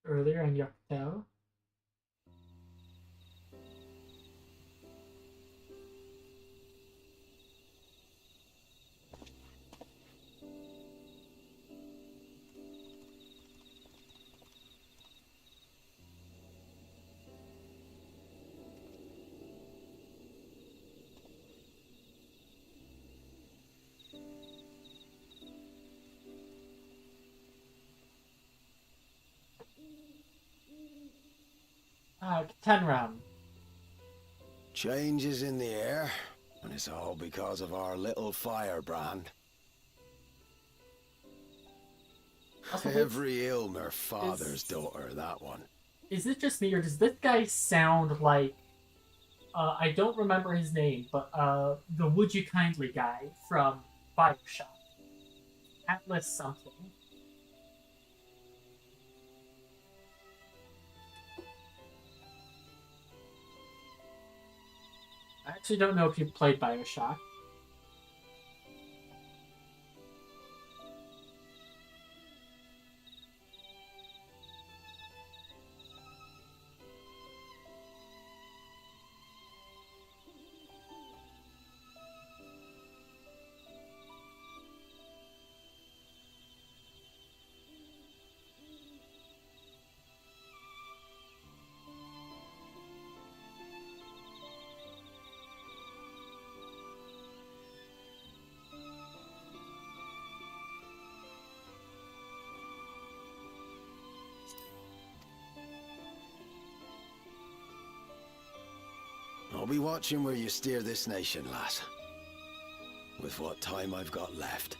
Earlier in Yaktel. Tenram. Changes in the air, and it's all because of our little firebrand. Every Ilmer father's daughter, that one. Is it just me, or does this guy sound like... I don't remember his name, but the Would You Kindly guy from Bioshock. Atlas something. I actually don't know if you've played Bioshock. I'll be watching where you steer this nation, lass. With what time I've got left.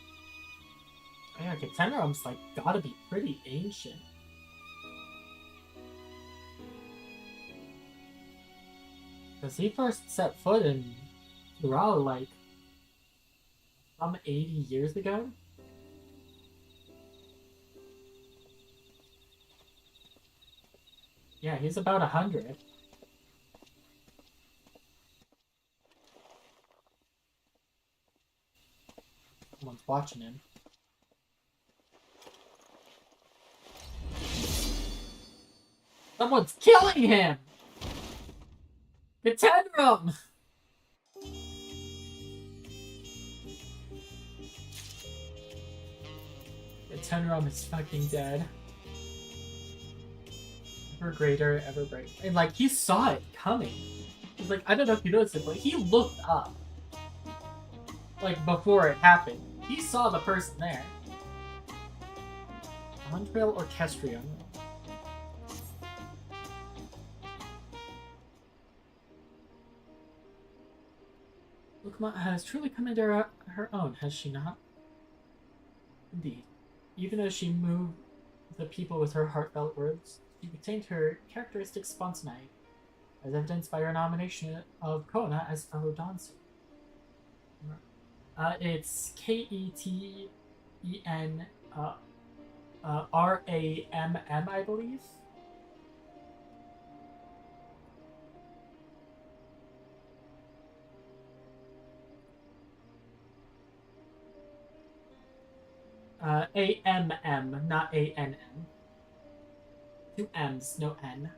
Yeah, Tenram's like gotta be pretty ancient. Because he first set foot in Ural like some 80 years ago. Yeah, he's about 100. Someone's watching him. Someone's killing him! The Tenram! The Tenram is fucking dead. Ever greater, ever brighter. And like, he saw it coming. He's like, I don't know if you noticed it, but he looked up. Like, before it happened. He saw the person there. DAWNTRAIL Orchestrium. Ukma has truly come into her own, has she not? Indeed. Even as she moved the people with her heartfelt words, she retained her characteristic spontaneity, as evidenced by her nomination of Kona as fellow dancer. It's Ketenram, I believe. AMM, not ANN. 2 M's, no N.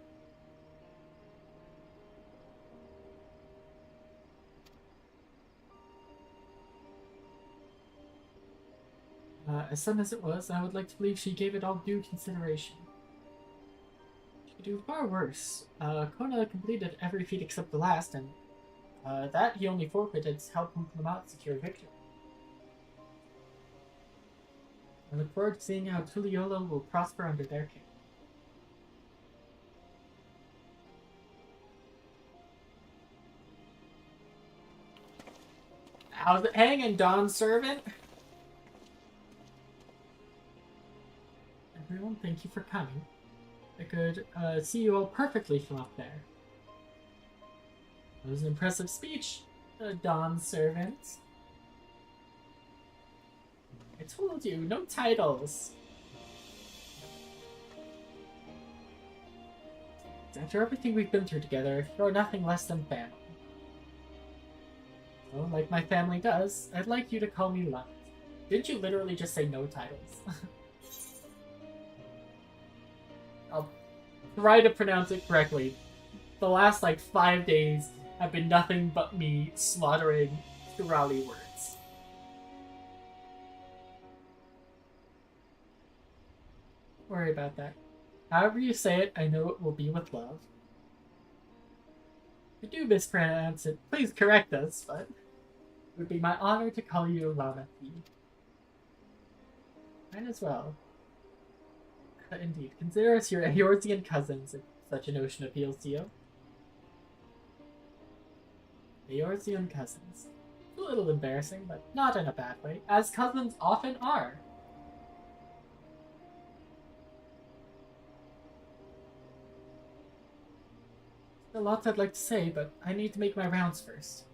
As sudden as it was, I would like to believe she gave it all due consideration. She could do far worse. Kona completed every feat except the last, and that he only forfeited to help Uklamat secure victory. I look forward to seeing how Tuliyola will prosper under their care. How's it hanging, Dawn Servant? Everyone, thank you for coming. I could see you all perfectly from up there. That was an impressive speech, Dawn Servant. I told you, no titles. After everything we've been through together, you're nothing less than family. So, like my family does, I'd like you to call me Lund. Didn't you literally just say no titles? I'll try to pronounce it correctly. The last, 5 days have been nothing but me slaughtering Turali words. Don't worry about that. However you say it, I know it will be with love. If you do mispronounce it, please correct us, but it would be my honor to call you Lanathi. Might as well. Indeed. Consider us your Eorzean cousins if such a notion appeals to you. Eorzean cousins. A little embarrassing, but not in a bad way, as cousins often are. There are lots I'd like to say, but I need to make my rounds first.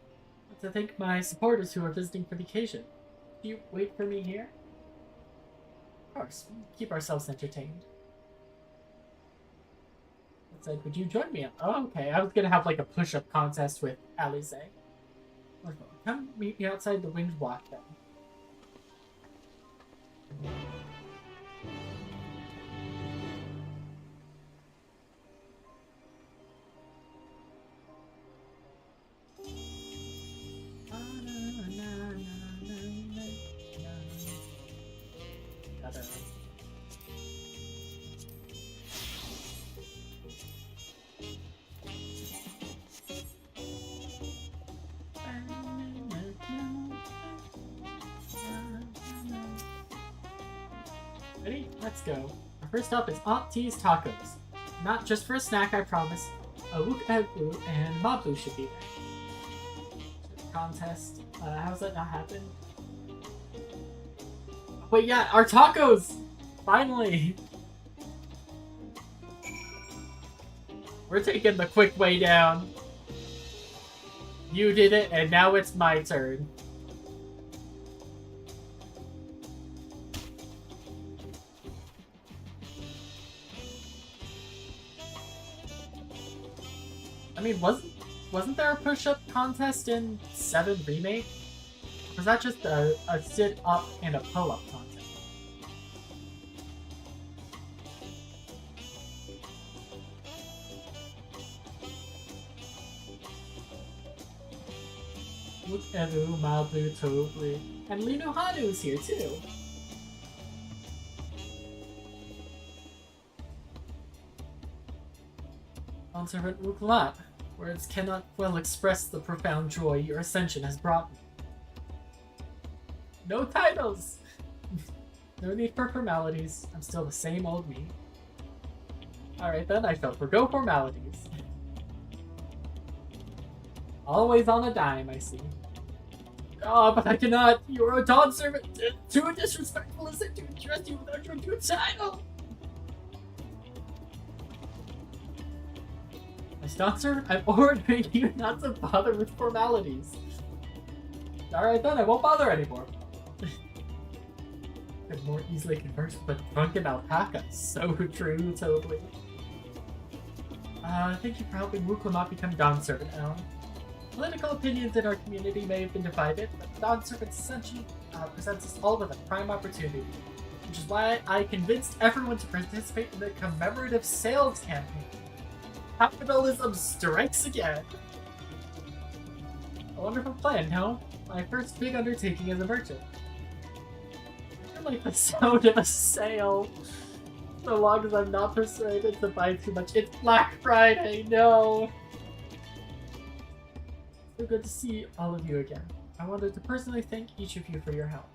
I want to thank my supporters who are visiting for the occasion. Do you wait for me here? Of course, keep ourselves entertained. That said, would you join me? Oh, okay. I was gonna have a push-up contest with Alize. Come meet me outside the winged walk then. Ready? Let's go. Our first up is Aunt T's Tacos. Not just for a snack, I promise. Wook Ebu and Mablu should be there. Contest. How's that not happen? Wait, yeah, our tacos! Finally! We're taking the quick way down. You did it, and now it's my turn. I mean, wasn't there a push-up contest in 7 Remake? Or was that just a sit-up and a pull-up contest? Look at Edu, Mablu, Toblu, and Linu Hanu's here too! Servant Uklat, words cannot well express the profound joy your ascension has brought me. No titles! No need for formalities. I'm still the same old me. Alright then, I shall forgo formalities. Always on a dime, I see. Oh, but I cannot. You are a dawn servant. Too disrespectful is it to address you without your due title? As dawn servant, I'm ordering you not to bother with formalities. Alright then, I won't bother anymore. Could more easily converse with a drunken alpaca. So true, totally. Thank you for helping Wukla not become dawn servant, Alan. Political opinions in our community may have been divided, but the dawn servant essentially presents us all with a prime opportunity, which is why I convinced everyone to participate in the commemorative sales campaign. Capitalism strikes again! A wonderful plan, no? My first big undertaking as a merchant. I feel like the sound of a sale. So long as I'm not persuaded to buy too much. It's Black Friday, no! So good to see all of you again. I wanted to personally thank each of you for your help.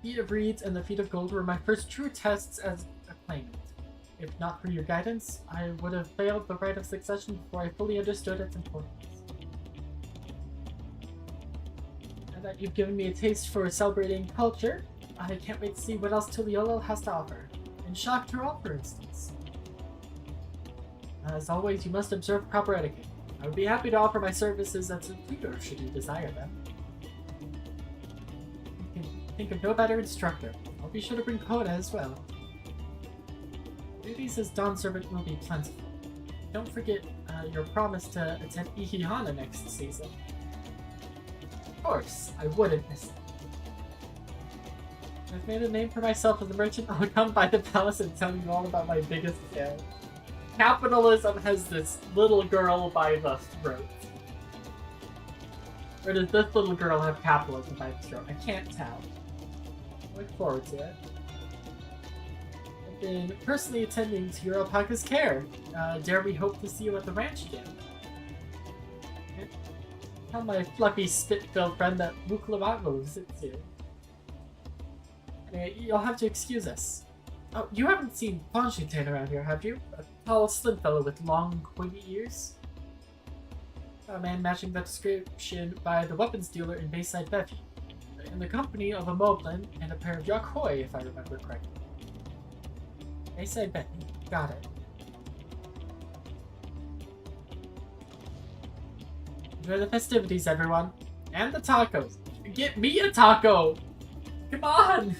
Feet of Reeds and the Feet of Gold were my first true tests as a claimant. If not for your guidance, I would have failed the rite of succession before I fully understood its importance. Now that you've given me a taste for celebrating culture, I can't wait to see what else Tuliolo has to offer. In Shock Tural, for instance. As always, you must observe proper etiquette. I would be happy to offer my services as a tutor should you desire them. You can think of no better instructor. I'll be sure to bring Coda as well. Duties as dawn servant will be plentiful. Don't forget your promise to attend Ihihana next season. Of course, I wouldn't miss it. I've made a name for myself as a merchant. I'll come by the palace and tell you all about my biggest sale. Capitalism has this little girl by the throat. Or does this little girl have capitalism by the throat? I can't tell. Look forward to it. I've been personally attending to your alpaca's care. Dare we hope to see you at the ranch again? Tell my fluffy spit-filled friend that Wuklavago visits you. Anyway, you'll have to excuse us. Oh, you haven't seen Fonshuten around here, have you? A tall, slim fellow with long, pointy ears? A man matching the description by the weapons dealer in Bayside Bevy. In the company of a Moblin and a pair of Yakhoi, if I remember correctly. Bayside Bevy. Got it. Enjoy the festivities, everyone. And the tacos. Get me a taco! Come on!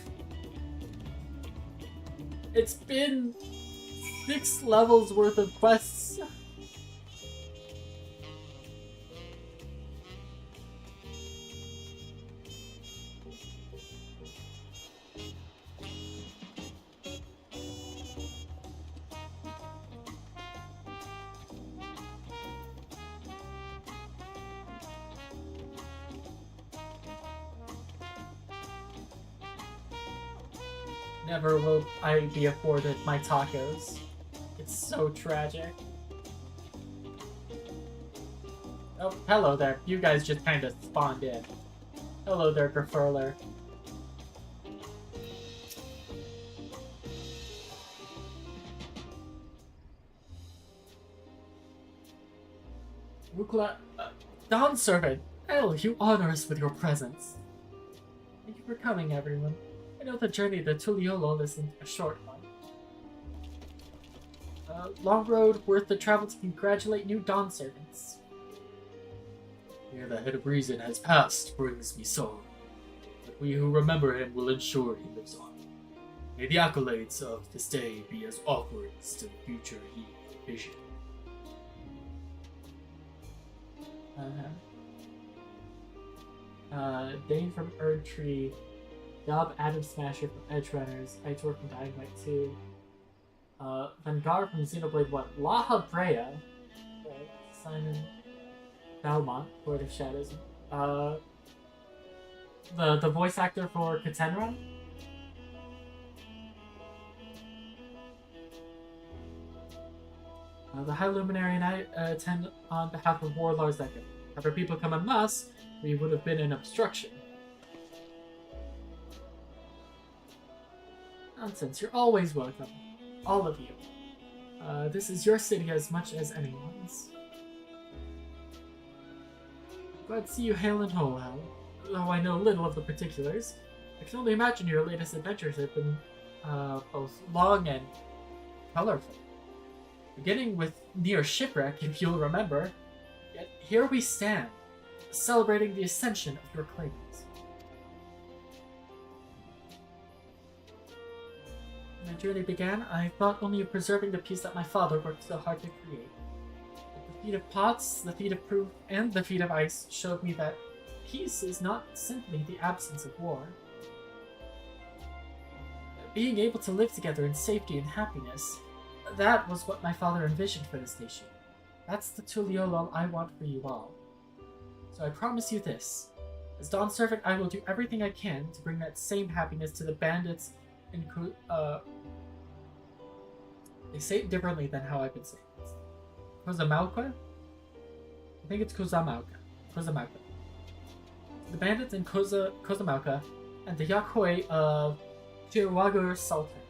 It's been 6 levels worth of quests. Never will I be afforded my tacos. It's so tragic. Oh, hello there. You guys just kind of spawned in. Hello there, Grafurler. Wukla, Dawn Servant! Hell, you honor us with your presence. Thank you for coming, everyone. I know the journey to Tuliolo isn't a short one. Long road worth the travel to congratulate new Dawn Servants. Here the head of reason has passed brings me sorrow, but we who remember him will ensure he lives on. May the accolades of this day be as offerings to the future he envisioned. Dane from Erdtree. Dub, Adam Smasher from Edge Runners, Aitor from Dying Light 2, Vanguard from Xenoblade 1, Laha Brea, Simon Belmont, Lord of Shadows, the voice actor for Katenra, the High Luminary and I attend on behalf of Warlords that go. Had our people come en masse, we would have been an obstruction. Nonsense, you're always welcome. All of you. This is your city as much as anyone's. Glad to see you hail and whole, Hal. Though I know little of the particulars, I can only imagine your latest adventures have been both long and colorful. Beginning with near shipwreck, if you'll remember, yet here we stand, celebrating the ascension of your claimants. When my journey began, I thought only of preserving the peace that my father worked so hard to create. But the feat of Potts, the feat of Proof, and the feat of Ice showed me that peace is not simply the absence of war. Being able to live together in safety and happiness, that was what my father envisioned for this nation. That's the Tuliolol I want for you all. So I promise you this. As Dawn Servant, I will do everything I can to bring that same happiness to the bandits in they say it differently than how I've been saying it. Kozamauka? I think it's Kozamauka. Kozamauka. The bandits in Kozamauka and the Yakoi of Chirwagur Sultan.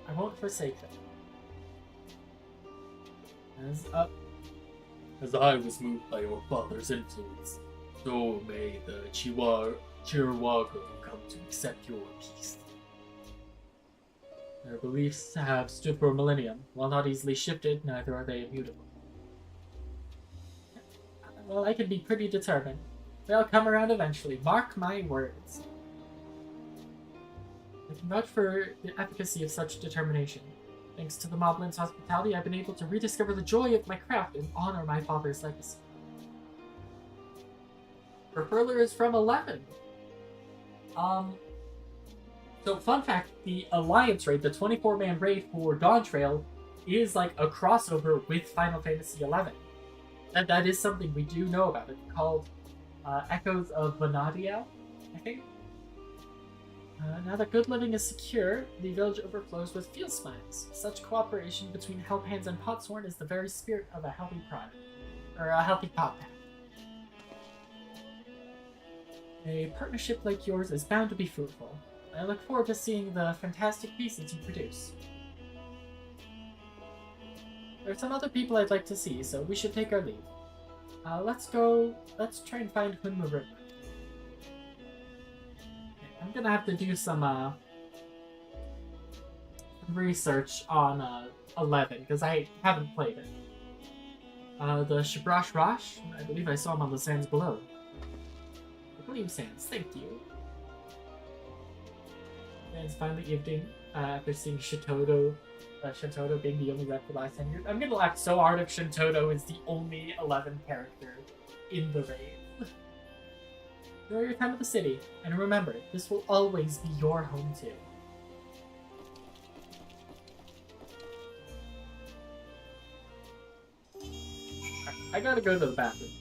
I won't forsake them. As I was moved by your father's influence, so may the Chirwagur come to accept your peace. Their beliefs have stood for a millennium. While not easily shifted, neither are they immutable. Well, I can be pretty determined. They'll come around eventually. Mark my words. I can vouch for the efficacy of such determination. Thanks to the Moblin's hospitality, I've been able to rediscover the joy of my craft and honor my father's legacy. Referler is from 11. So fun fact, the Alliance raid, the 24-man raid for DAWNTRAIL, is like a crossover with Final Fantasy XI. That is something we do know about. It's called Echoes of Vanadiel, I think. Now that good living is secure, the village overflows with field smiles. Such cooperation between Helphands and Potsworn is the very spirit of a healthy pride, or a healthy pot pack. A partnership like yours is bound to be fruitful. I look forward to seeing the fantastic pieces you produce. There's some other people I'd like to see, so we should take our leave. Let's try and find Hunmu River. I'm gonna have to do some research on 11 because I haven't played it. The Shibrash Rosh, I believe I saw him on the sands below. The Gleam Sands, thank you. And it's finally evening after seeing Shintoto being the only rep for the last 10 years. I'm gonna laugh so hard if Shintoto is the only 11 character in the raid. Enjoy your time at the city, and remember, this will always be your home too. I gotta go to the bathroom.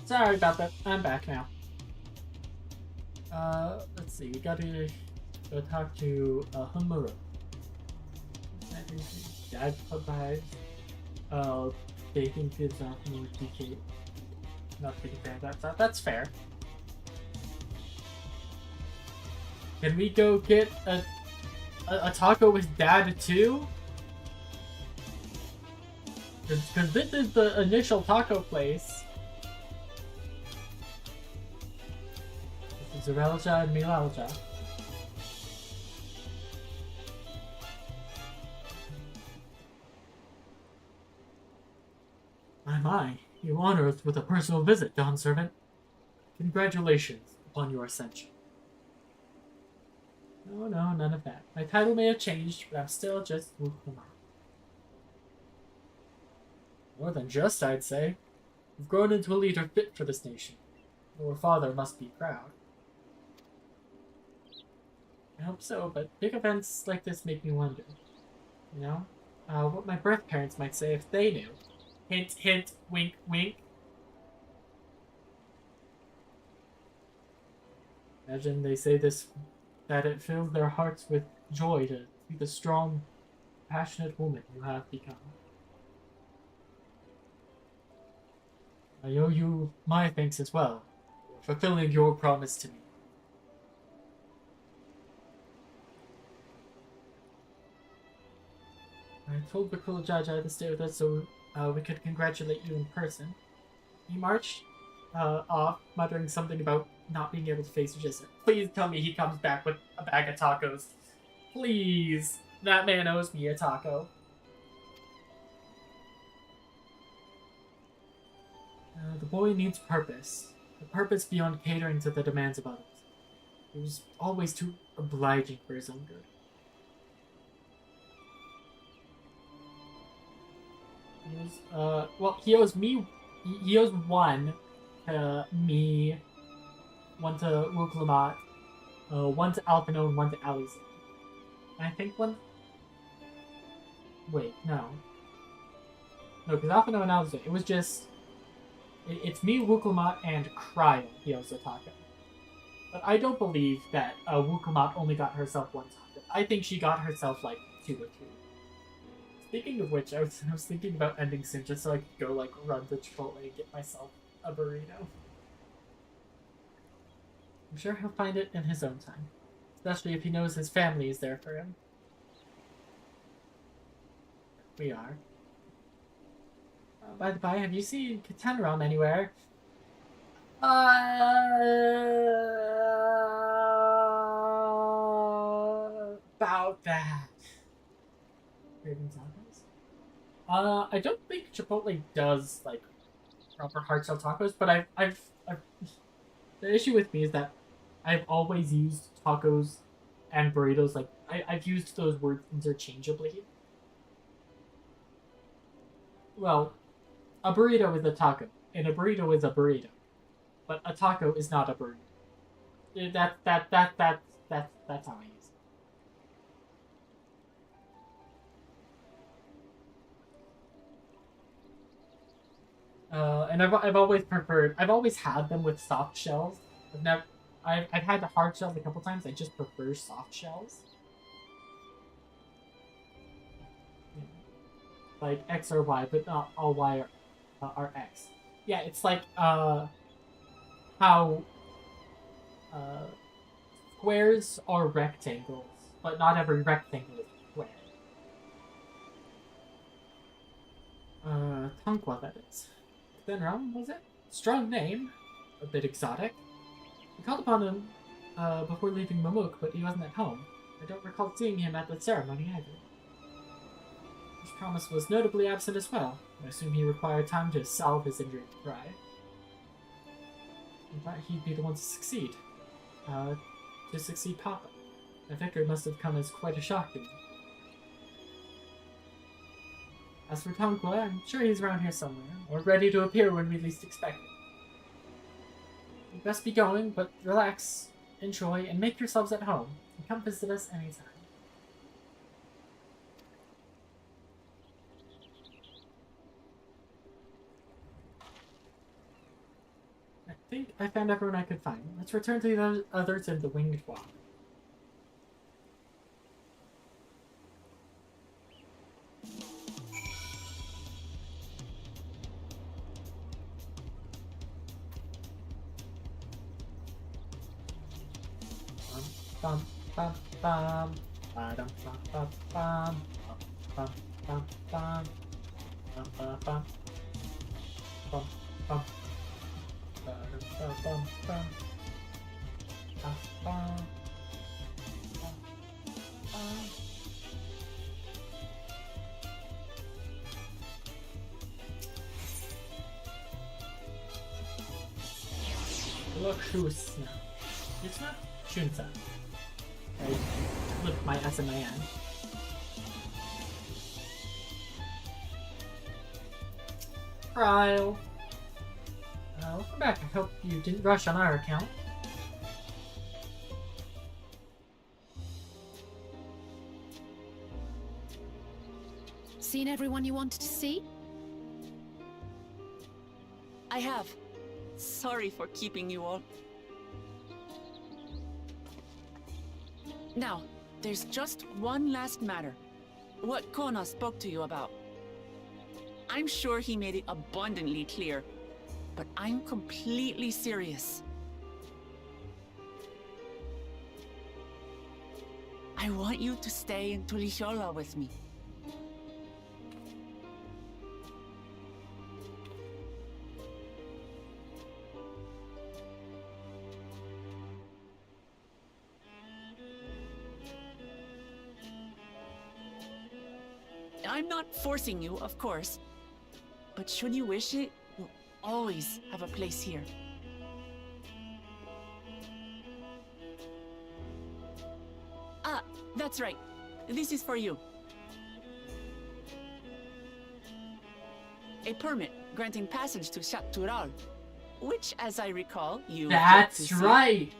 Sorry about that. I'm back now. Let's see. We gotta go talk to Humuro. Dad provides baking pizza with DK. Not a big fan of that. That's fair. Can we go get a taco with Dad too? Because this is the initial taco place. This is Zerelja and Milalja. My, you honor us with a personal visit, Dawn Servant. Congratulations upon your ascension. No, none of that. My title may have changed, but I'm still just Wukumar. More than just, I'd say. You've grown into a leader fit for this nation. Your father must be proud. I hope so, but big events like this make me wonder. You know? What my birth parents might say if they knew. Hint, hint, wink, wink. Imagine they say this, that it fills their hearts with joy to see the strong, passionate woman you have become. I owe you my thanks as well, for fulfilling your promise to me. I told Bakula Jaja to stay with us so we could congratulate you in person. He marched off, muttering something about not being able to face Jissa. Please tell me he comes back with a bag of tacos. Please! That man owes me a taco. The boy needs purpose. A purpose beyond catering to the demands of others. He was always too obliging for his own good. He was, well, he owes me, he owes one to me, one to Wuklamat, one to Alpino, and one to Alizé. And I think one... Wait, no. No, because Alpino and Alizé, it was just... It's me, Wuklamat, and Cryo he owes a taco. But I don't believe that Wuklamat only got herself one taco. I think she got herself, like, 2 or 3. Speaking of which, I was thinking about ending soon just so I could go, like, run to Chipotle and get myself a burrito. I'm sure he'll find it in his own time. Especially if he knows his family is there for him. We are. By the by, have you seen Katenram anywhere? About that. Craving tacos? I don't think Chipotle does, like, proper hard shell tacos, but I've the issue with me is that I've always used tacos and burritos, like, I've used those words interchangeably. Well, a burrito is a taco, and a burrito is a burrito. But a taco is not a burrito. That's how I use it. And I've always had them with soft shells. I've had the hard shells a couple times. I just prefer soft shells. Like X or Y, but not all Y are X. Yeah, it's like how squares are rectangles, but not every rectangle is a square. Tonqua, that is. Thenram, was it? Strong name. A bit exotic. We called upon him before leaving Mamuk, but he wasn't at home. I don't recall seeing him at the ceremony either. His promise was notably absent as well. I assume he required time to salve his injured pride. I thought he'd be the one to succeed. To succeed Papa. The victory must have come as quite a shock to me. As for Tonqua, I'm sure he's around here somewhere, or ready to appear when we least expect it. You best be going, but relax, enjoy, and make yourselves at home. And come visit us anytime. think I found everyone I could find. Let's return to the others in the winged walk. Bum bum bum bum bum bum bum bum bum bum bum bum bum bum bum bum bum Look who's now. It's not Shunsa. With my SMAN. Trial. Welcome back. I hope you didn't rush on our account. Seen everyone you wanted to see? I have. Sorry for keeping you all. Now, there's just one last matter. What Kona spoke to you about. I'm sure he made it abundantly clear, but I'm completely serious. I want you to stay in Tulihiola with me. I'm not forcing you, of course. But should you wish it, you'll always have a place here. Ah, that's right. This is for you. A permit granting passage to Shaktural, which, as I recall, you... That's right!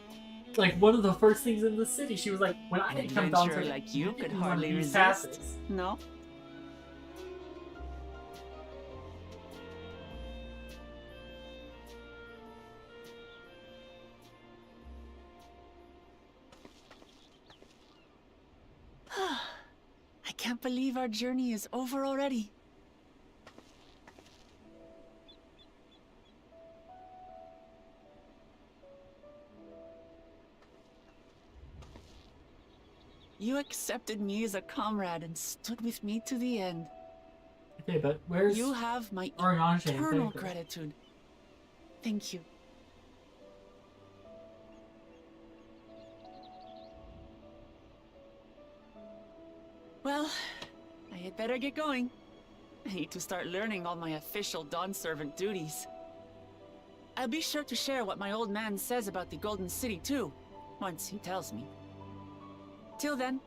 Like, one of the first things in the city, she was like, when I didn't come down to like you could didn't hardly want these resist. passes. No? I can't believe our journey is over already. You accepted me as a comrade and stood with me to the end. Okay, but where's... You have my Orange and eternal Baker? gratitude. Thank you. Well, I had better get going. I need to start learning all my official Dawn servant duties. I'll be sure to share what my old man says about the Golden City too, once he tells me. Till then,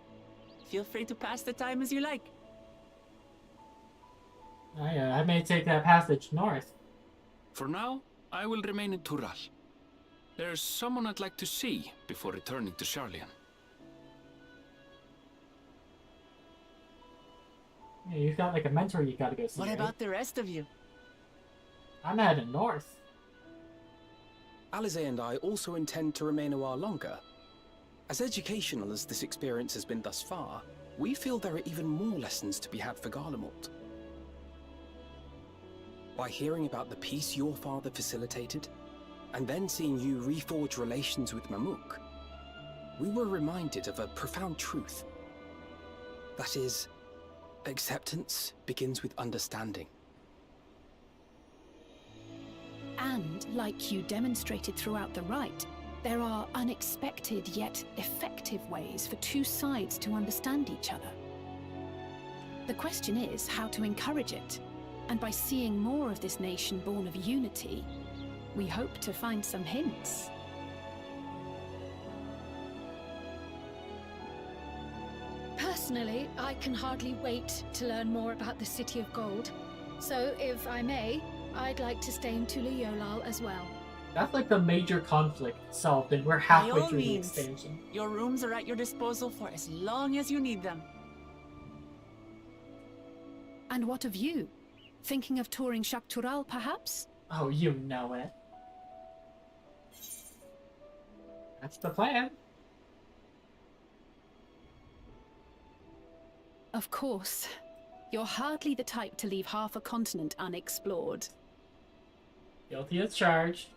feel free to pass the time as you like. I may take that passage north. For now, I will remain in Tural. There's someone I'd like to see before returning to Sharlayan. Yeah, you've got like a mentor you gotta go see. What right? about the rest of you? I'm heading north. Alize and I also intend to remain a while longer. As educational as this experience has been thus far, we feel there are even more lessons to be had for Garlemald. By hearing about the peace your father facilitated, and then seeing you reforge relations with Mamuk, we were reminded of a profound truth. That is, acceptance begins with understanding. And, like you demonstrated throughout the rite, there are unexpected yet effective ways for two sides to understand each other. The question is how to encourage it, and by seeing more of this nation born of unity, we hope to find some hints. Personally, I can hardly wait to learn more about the City of Gold. So, if I may, I'd like to stay in Tulihiola as well. That's like the major conflict solved, and we're By halfway all through the means, expansion. your rooms are at your disposal for as long as you need them. And what of you? Thinking of touring Shaktural, perhaps? Oh, you know it. That's the plan. Of course. You're hardly the type to leave half a continent unexplored. Guilty as charged.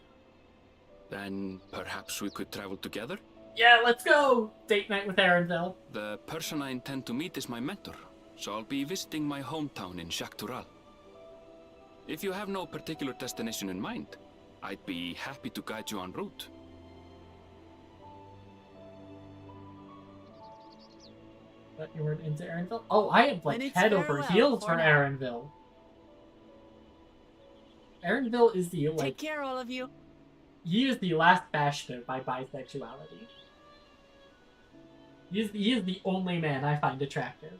Then perhaps we could travel together? Yeah, let's go! Date night with Erenville. The person I intend to meet is my mentor, so I'll be visiting my hometown in Shaktural. If you have no particular destination in mind, I'd be happy to guide you en route. But you weren't into Erenville? Oh, I am like Then it's head over farewell heels for for now. Erenville. Erenville is the, Take like, care, all of you. he is the last bastion of my bisexuality. He is the only man I find attractive.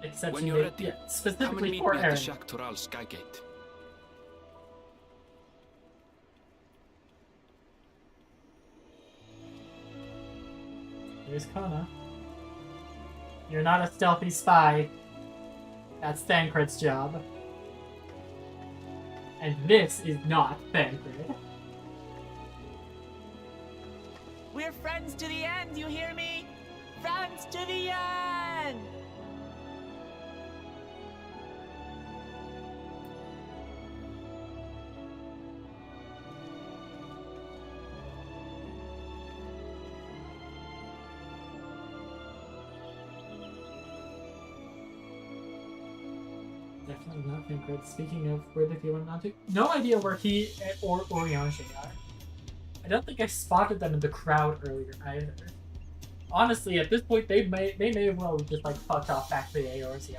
Except When you you're made- ready, yeah, come and specifically meet for me at the Eren. Shaktural Skygate. Here's Kona. You're not a stealthy spy. That's Thancred's job. And this is not Thancred. We're friends to the end, you hear me? Friends to the end! Definitely not Thancred. Speaking of where did he went on to? No idea where he or Oriange are. I don't think I spotted them in the crowd earlier either. Honestly, at this point, they may have well just like fucked off back to the Eorzea.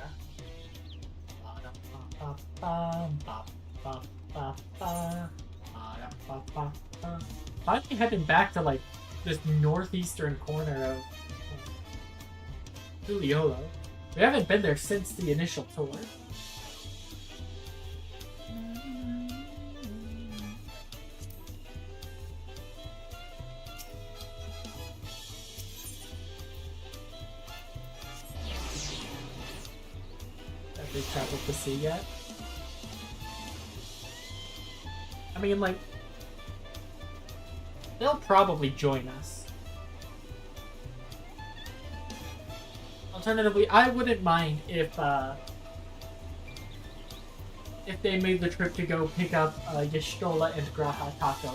Finally heading back to like this northeastern corner of Tuliolo. We haven't been there since the initial tour. Have they traveled to sea yet? I mean, like, they'll probably join us. Alternatively, I wouldn't mind if they made the trip to go pick up Y'shtola and Graha Taco.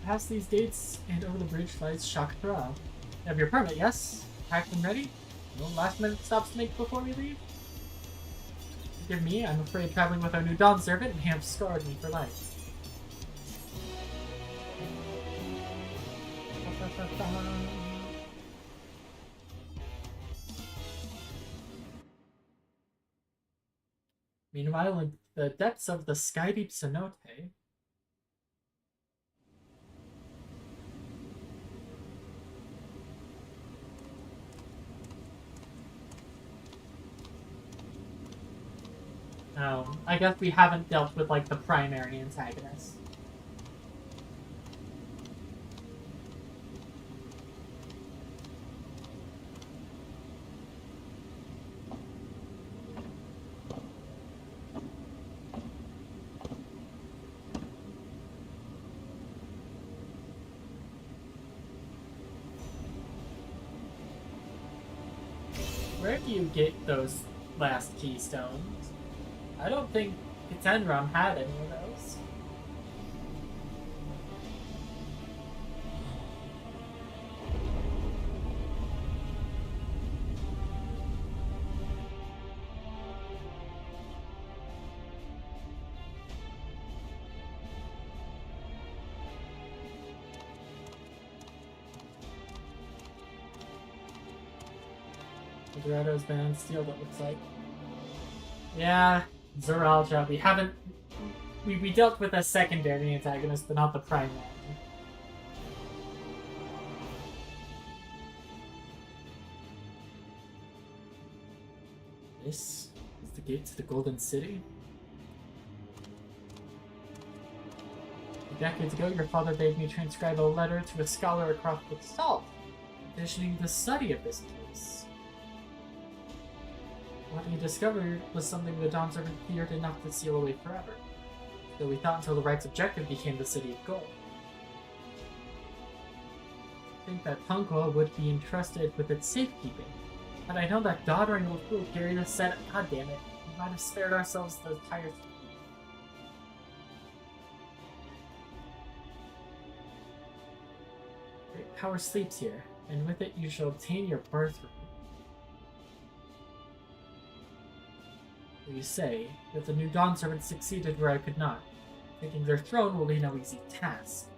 Past these gates and over the bridge lies Shaktural. Have your permit, yes? Packed and ready? No last minute stops to make before we leave? Forgive me, I'm afraid traveling with our new Dawn servant may have scarred me for life. Meanwhile, in the depths of the sky-deep cenote, I guess we haven't dealt with, like, the primary antagonist. Where do you get those last keystones? I don't think Tenram had any of those. Dorado's been unsealed, it looks like. Yeah, Zoralja. We dealt with a secondary antagonist, but not the primary. This is the gate to the Golden City. Decades ago, your father bade me transcribe a letter to a scholar across the salt, petitioning the study of this place. What he discovered was something the Dawn Servant feared enough to seal away forever, though we thought until the right's objective became the City of Gold. I think that Tonko would be entrusted with its safekeeping. Had I known that doddering old fool carried a set, god damn it, we might have spared ourselves the tiresome. Great power sleeps here, and with it you shall obtain your birthright. You say that the new Dawn Servants succeeded where I could not. Taking their throne will be no easy task.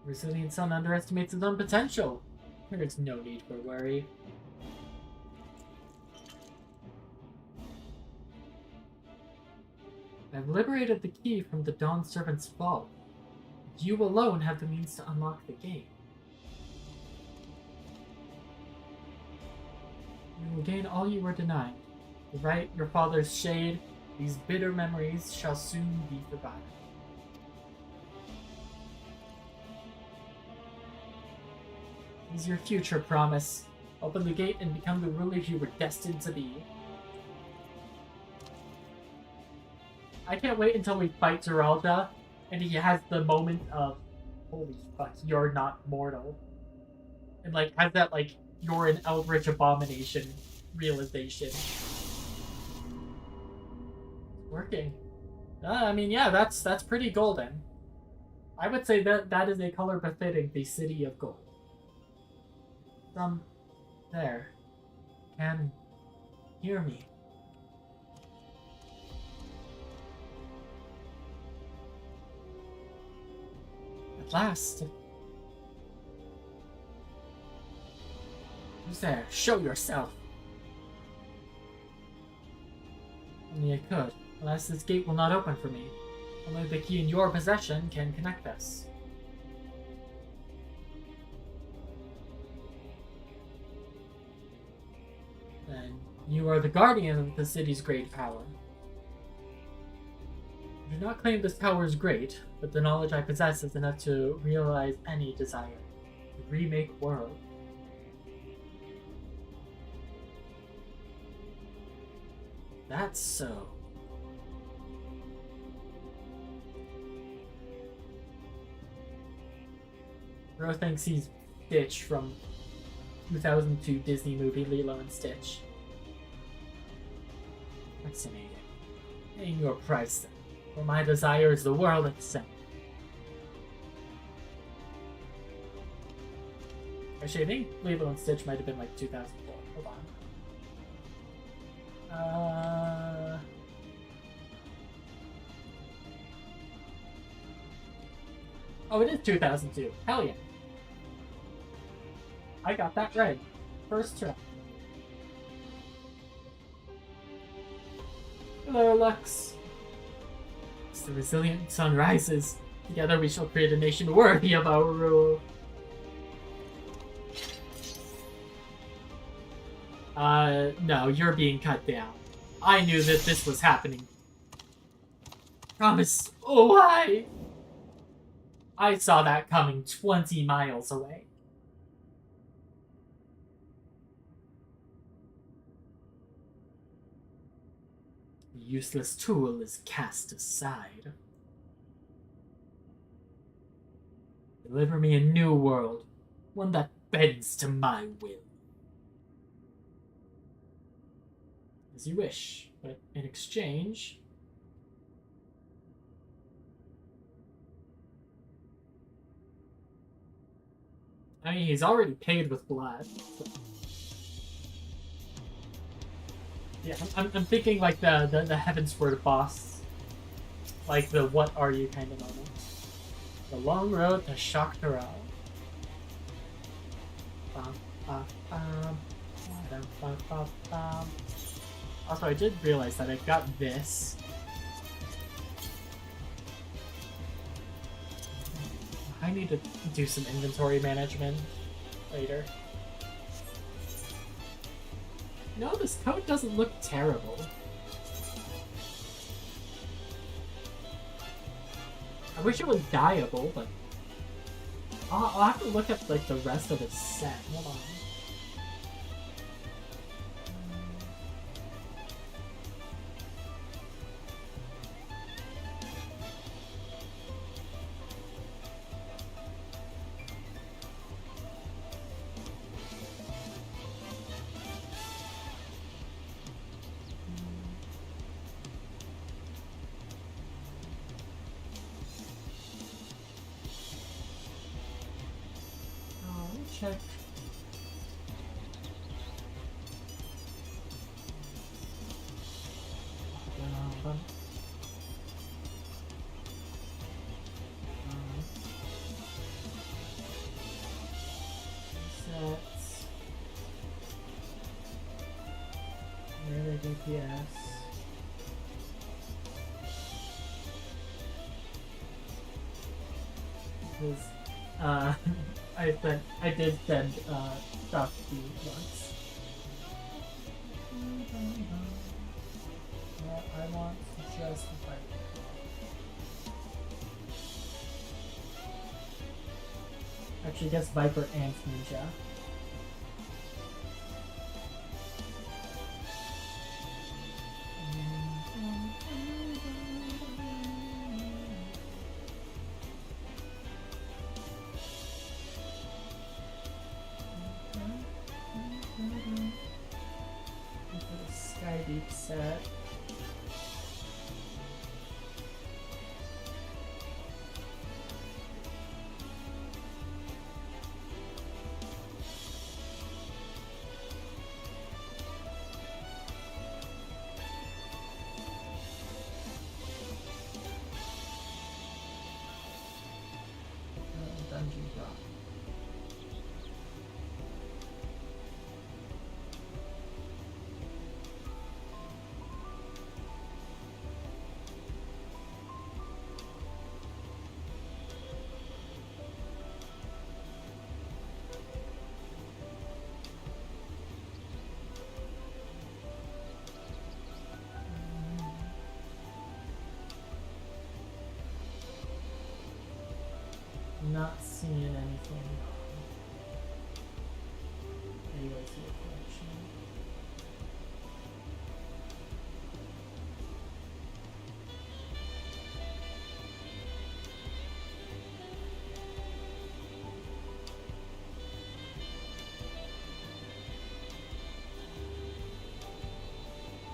Resilient Sun underestimates his own potential. There is no need for worry. I've liberated the key from the Dawn Servant's vault. You alone have the means to unlock the gate. You will gain all you were denied. The right, your father's shade, these bitter memories shall soon be forgotten. It is your future promise. Open the gate and become the ruler you were destined to be. I can't wait until we fight Geralda, and he has the moment of, holy fuck, you're not mortal. And like, has that like, you're an eldritch abomination realization. It's working. I mean, yeah, that's pretty golden. I would say that is a color befitting the City of Gold. Some there can hear me. At last. Who's there? Show yourself! Only I could. Alas, this gate will not open for me. Only the key in your possession can connect us. Then, you are the guardian of the city's great power. I do not claim this power is great, but the knowledge I possess is enough to realize any desire. To remake world. That's so. Bro thinks he's Stitch from 2002 Disney movie Lilo and Stitch. Fascinating. Paying your price then, for my desire is the world itself. Actually, I think Lilo and Stitch might have been like 2004. Hold on. Oh, it is 2002. Hell yeah. I got that right. First try. Hello, Lux. As the resilient sun rises, together we shall create a nation worthy of our rule. No, you're being cut down. I knew that this was happening. Promise. Oh, why? I saw that coming 20 miles away. The useless tool is cast aside. Deliver me a new world, one that bends to my will. As you wish, but in exchange... I mean, he's already paid with blood. So. Yeah, I'm thinking like the Heavensward boss. Like the what are you kind of moment. The long road to Shakhtara. Also, I did realize that I've got this. I need to do some inventory management later. No, this coat doesn't look terrible. I wish it was dyeable, but I'll have to look at like the rest of the set. Hold on. Check. Sets. Melee DPS. Because, I did send stuff to you once. Well, I want to just fight. Actually, I guess Viper and Ninja. Set. Dungeon drop. Not seeing anything. Anyways, the collection.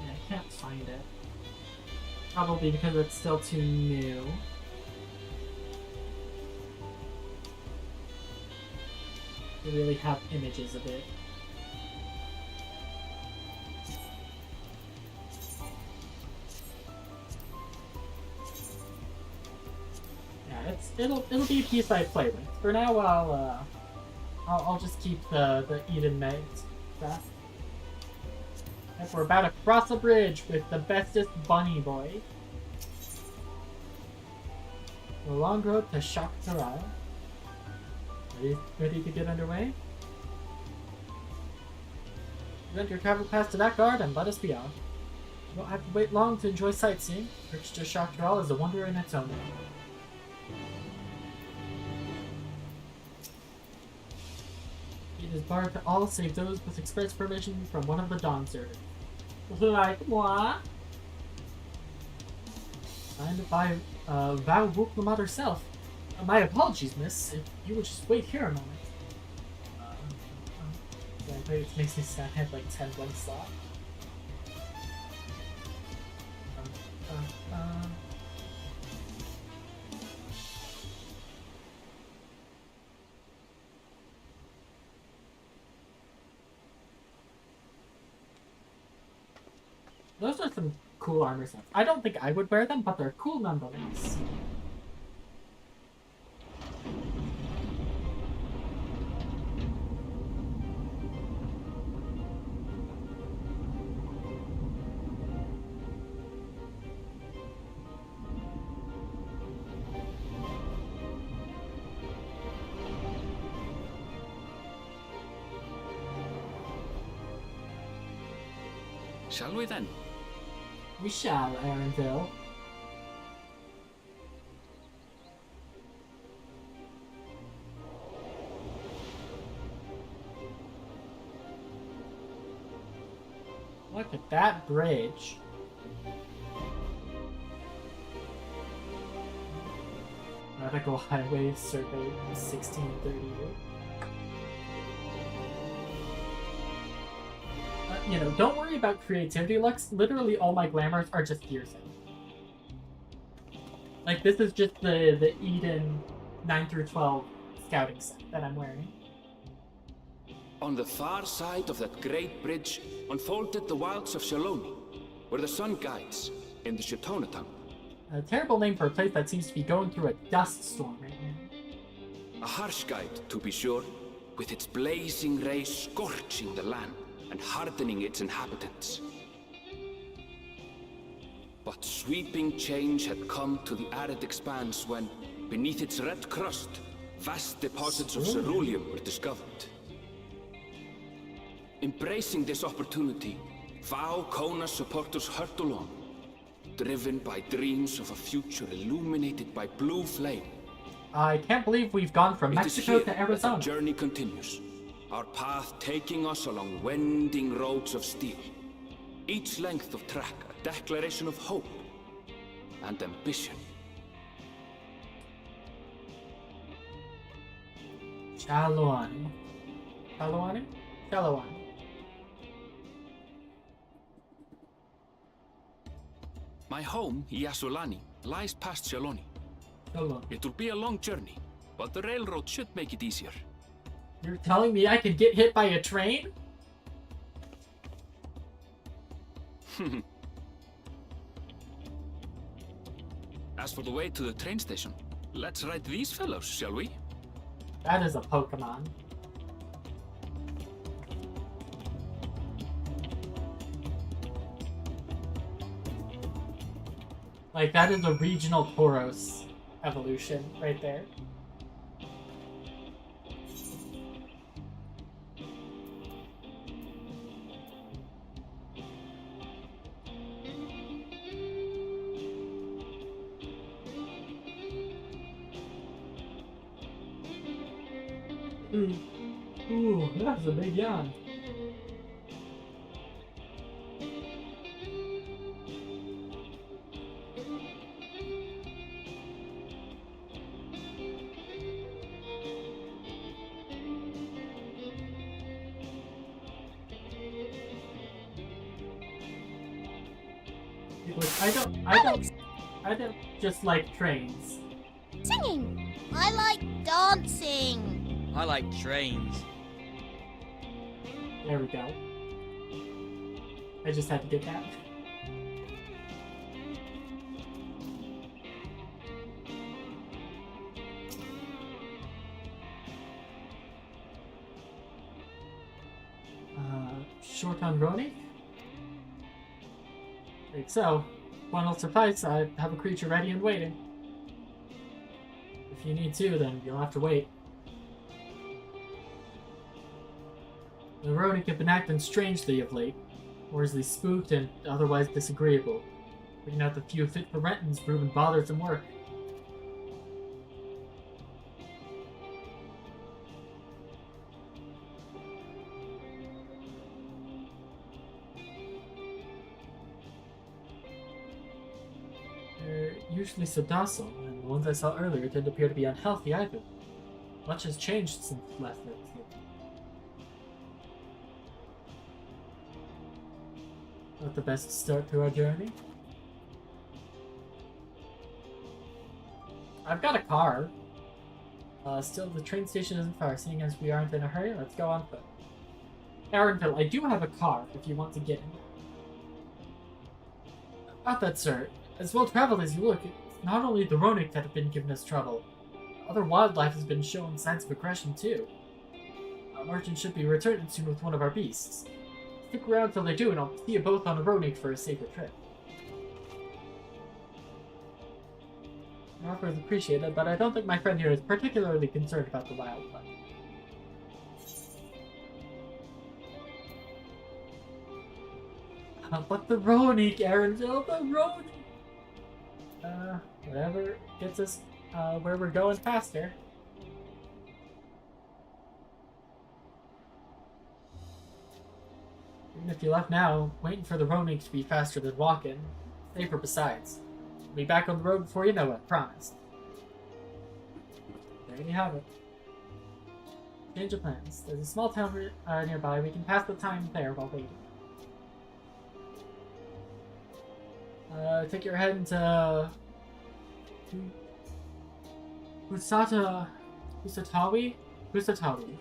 Yeah, I can't find it. Probably because it's still too new. To really have images of it. Yeah, it'll be a piece I play with. For now, I'll just keep the Eden Med stuff. If we're about to cross a bridge with the bestest bunny boy. The long road to Shaktaral. Ready to get underway? Present your travel pass to that guard and let us be off. You don't have to wait long to enjoy sightseeing. Bridge to Shaktaral is a wonder in its own right. It is barred to all save those with express permission from one of the Dawn servants. Like moi? Signed by Val Wuklamot herself. My apologies, miss. If you would just wait here a moment. Yeah, it makes me sad I had like 10 blanks left. Those are some cool armor sets. I don't think I would wear them, but they're cool nonetheless. Shall we then? We shall, Arendelle. Look at that bridge. Nautical Highway Survey 1638. You know, don't worry about creativity, Lux. Literally all my glamours are just hearsay. Like, this is just the Eden 9 through 12 scouting set that I'm wearing. On the far side of that great bridge unfolded the wilds of Shaloni, where the sun guides in the Shatona town. A terrible name for a place that seems to be going through a dust storm right now. A harsh guide, to be sure, with its blazing rays scorching the land and hardening its inhabitants. But sweeping change had come to the arid expanse when, beneath its red crust, vast deposits of ceruleum were discovered. Embracing this opportunity, Vau Kona supporters hurtle on, driven by dreams of a future illuminated by blue flame. I can't believe we've gone from Mexico to Arizona. The journey continues, our path taking us along winding roads of steel. Each length of track a declaration of hope and ambition. Chaloani. Chaloani? Chaloani. My home, Yasulani, lies past Shaloni. It will be a long journey, but the railroad should make it easier. You're telling me I could get hit by a train? As for the way to the train station, let's ride these fellows, shall we? That is a Pokemon. Like, that is a regional Tauros evolution right there. Ooh, that's a big yawn. I don't just like trains. Singing! I like dancing! I like trains. There we go. I just had to get that. Short on Roni? Right, so, one will suffice. I have a creature ready and waiting. If you need to, then you'll have to wait. The Ronic have been acting strangely of late, worsley spooked and otherwise disagreeable, picking out the few fit for rentings proving bothersome work. They're usually so docile, and the ones I saw earlier didn't appear to be unhealthy either. Much has changed since last I was here. Not the best start to our journey. I've got a car. Still, the train station isn't far. Seeing as we aren't in a hurry, let's go on foot. Arendelle, I do have a car if you want to get in. About that, sir. As well traveled as you look, it's not only the Ronic that have been giving us trouble. Other wildlife has been showing signs of aggression too. Our merchant should be returning soon with one of our beasts. Stick around till they do, and I'll see you both on the Ronic for a safer trip. Your offer is appreciated, but I don't think my friend here is particularly concerned about the wildlife. But the Ronik, Arendelle, the Ronik! Whatever gets us where we're going faster. Even if you left now, waiting for the Ronik to be faster than walking. Safer besides. We'll be back on the road before you know it, promise. There you have it. Change of plans. There's a small town nearby. We can pass the time there while waiting. Take your head into Husatawi? Husatawi.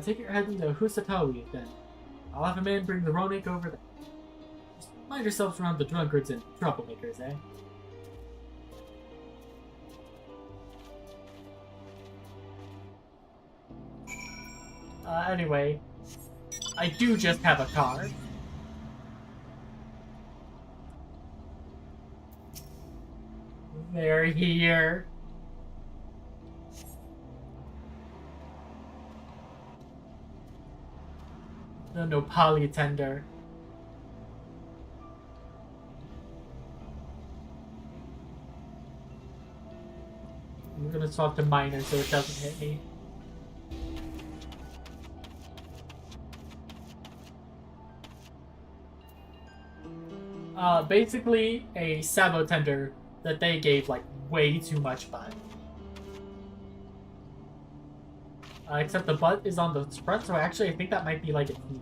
Take your head into Husatawi then. I'll have a man bring the Ronik over there. Just mind yourselves around the drunkards and troublemakers, eh? Anyway, I do just have a car. They're here. The Nopali tender. I'm gonna swap to minor so it doesn't hit me. Basically a Sabo tender that they gave like way too much butt. Except the butt is on the front, so actually I think that might be like its knee.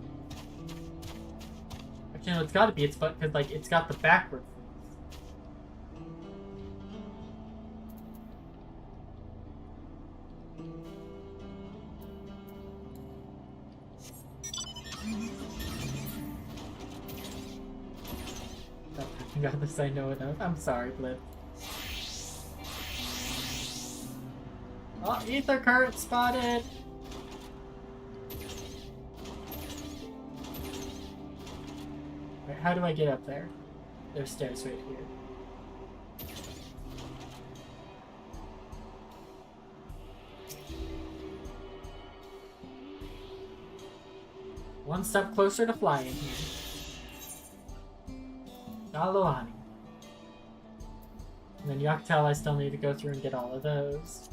Actually, no, it's gotta be its butt because like it's got the backward got this, I know enough. I'm sorry, Blip. Oh, ether current spotted! Wait, how do I get up there? There's stairs right here. One step closer to flying here. Galohani. And then Yaktel, I still need to go through and get all of those.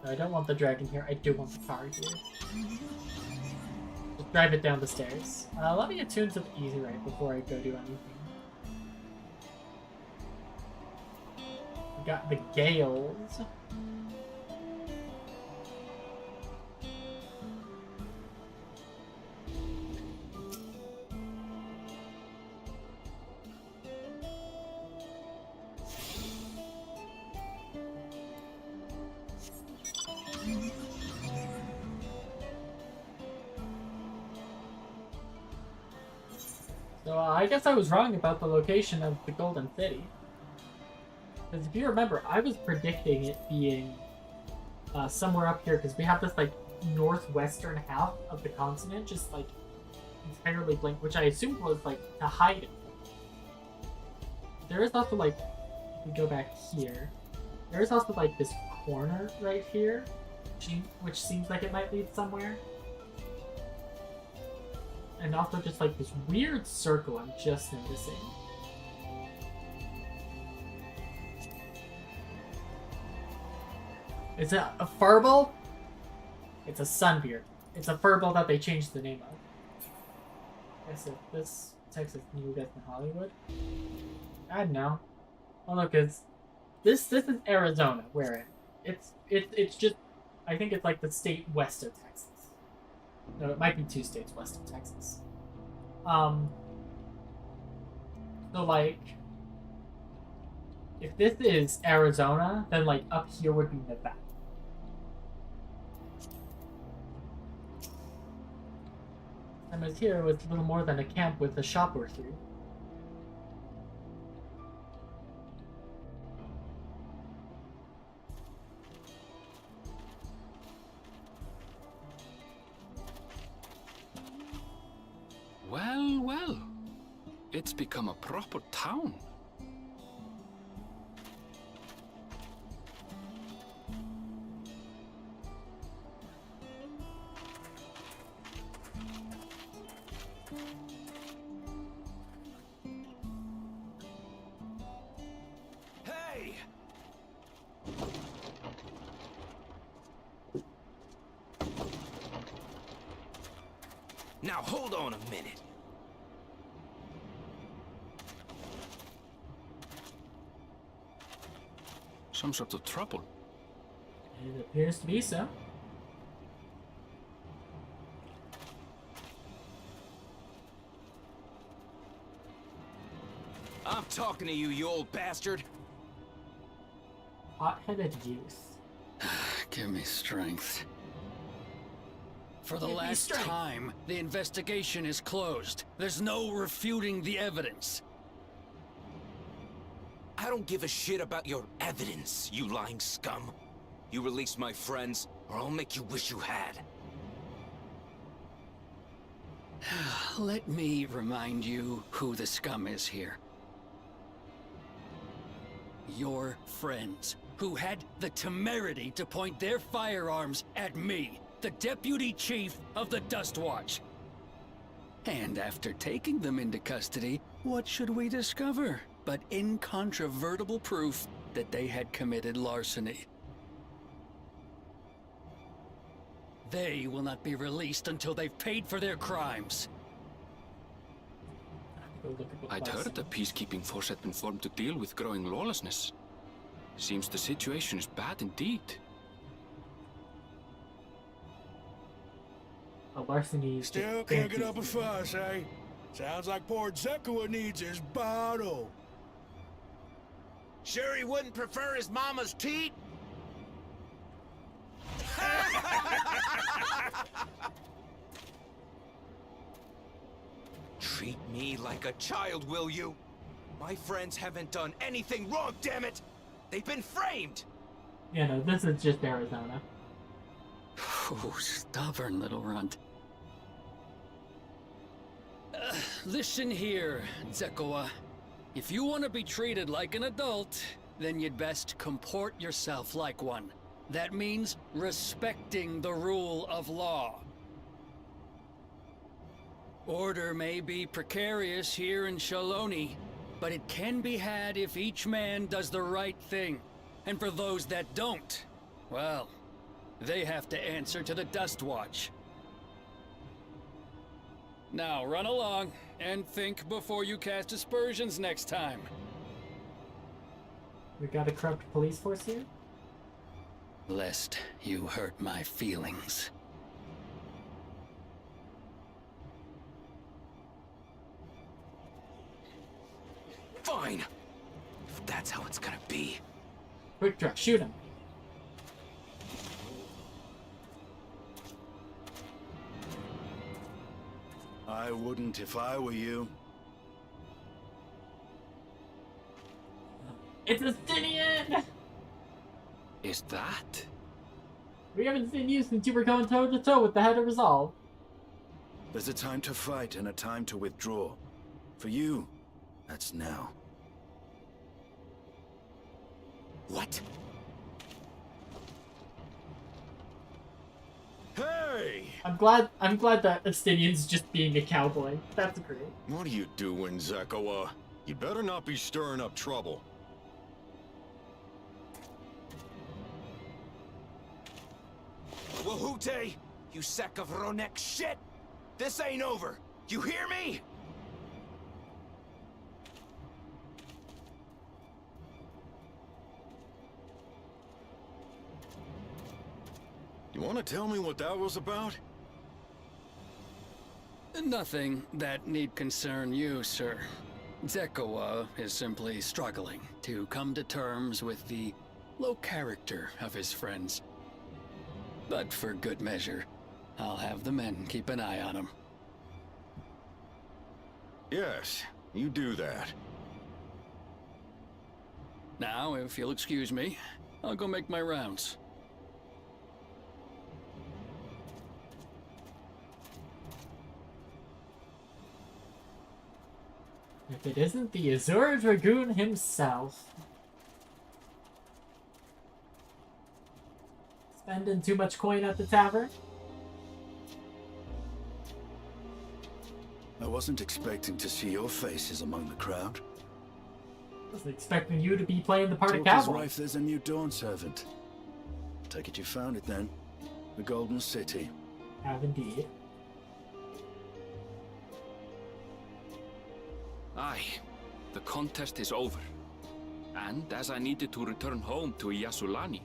No, I don't want the dragon here. I do want the car here. Just drive it down the stairs. Let me attune to the easy ride before I go do anything. We got the Gales. So I guess I was wrong about the location of the Golden City. Because if you remember, I was predicting it being somewhere up here, because we have this like northwestern half of the continent just like entirely blank, which I assumed was like to hide it. There is also like, if we go back here, there is also like this corner right here, which seems like it might lead somewhere. And also just like this weird circle I'm just noticing. Is it a furball? It's a sunbeard. It's a furball that they changed the name of. I guess if this Texas new guys in Hollywood. I don't know. Oh look, it's this is Arizona. Where it's just, I think it's like the state west of Texas. No, it might be 2 states west of Texas. So like, if this is Arizona, then like up here would be Nevada. And as here was little more than a camp with a shop or two. Well, well. It's become a proper town. Now hold on a minute. Some sort of trouble. It appears to be so. I'm talking to you, you old bastard. Hot-headed youth. Give me strength. For the Give me last strength. time, the investigation is closed. There's no refuting the evidence. I don't give a shit about your evidence, you lying scum. You release my friends, or I'll make you wish you had. Let me remind you who the scum is here. Your friends, who had the temerity to point their firearms at me, the Deputy Chief of the Dust Watch. And after taking them into custody, what should we discover but incontrovertible proof that they had committed larceny? They will not be released until they've paid for their crimes. I'd heard the peacekeeping force had been formed to deal with growing lawlessness. Seems the situation is bad indeed. Larceny Still can't get up a fuss, eh? Sounds like poor Zekua needs his bottle. Sure he wouldn't prefer his mama's teat? Treat me like a child, will you? My friends haven't done anything wrong, damn it! They've been framed! Yeah, no, this is just Arizona. Oh, stubborn little runt. Listen here, Zekua. If you want to be treated like an adult, then you'd best comport yourself like one. That means respecting the rule of law. Order may be precarious here in Shaloni, but it can be had if each man does the right thing. And for those that don't, well, they have to answer to the Dust Watch. Now run along, and think before you cast aspersions next time. We got a corrupt police force here? Lest you hurt my feelings. Fine! If that's how it's gonna be. Quick draw, shoot him. I wouldn't if I were you. It's Estinian! Is that? We haven't seen you since you were going toe to toe with the head of Resolve. There's a time to fight and a time to withdraw. For you, that's now. What? Hey! I'm glad that Estinian's just being a cowboy. That's great. What are you doing, Zekua? You better not be stirring up trouble. Wahute! You sack of Ronek shit! This ain't over! You hear me? You want to tell me what that was about? Nothing that need concern you, sir. Zekua is simply struggling to come to terms with the low character of his friends. But for good measure, I'll have the men keep an eye on him. Yes, you do that. Now, if you'll excuse me, I'll go make my rounds. If it isn't the Azure Dragoon himself. Spending too much coin at the tavern? I wasn't expecting to see your faces among the crowd. I wasn't expecting you to be playing the part of Talk is cowboy. rife, there's a new Dawn servant. Take it you found it then. The Golden City. Have indeed. Aye, the contest is over. And as I needed to return home to Yasulani,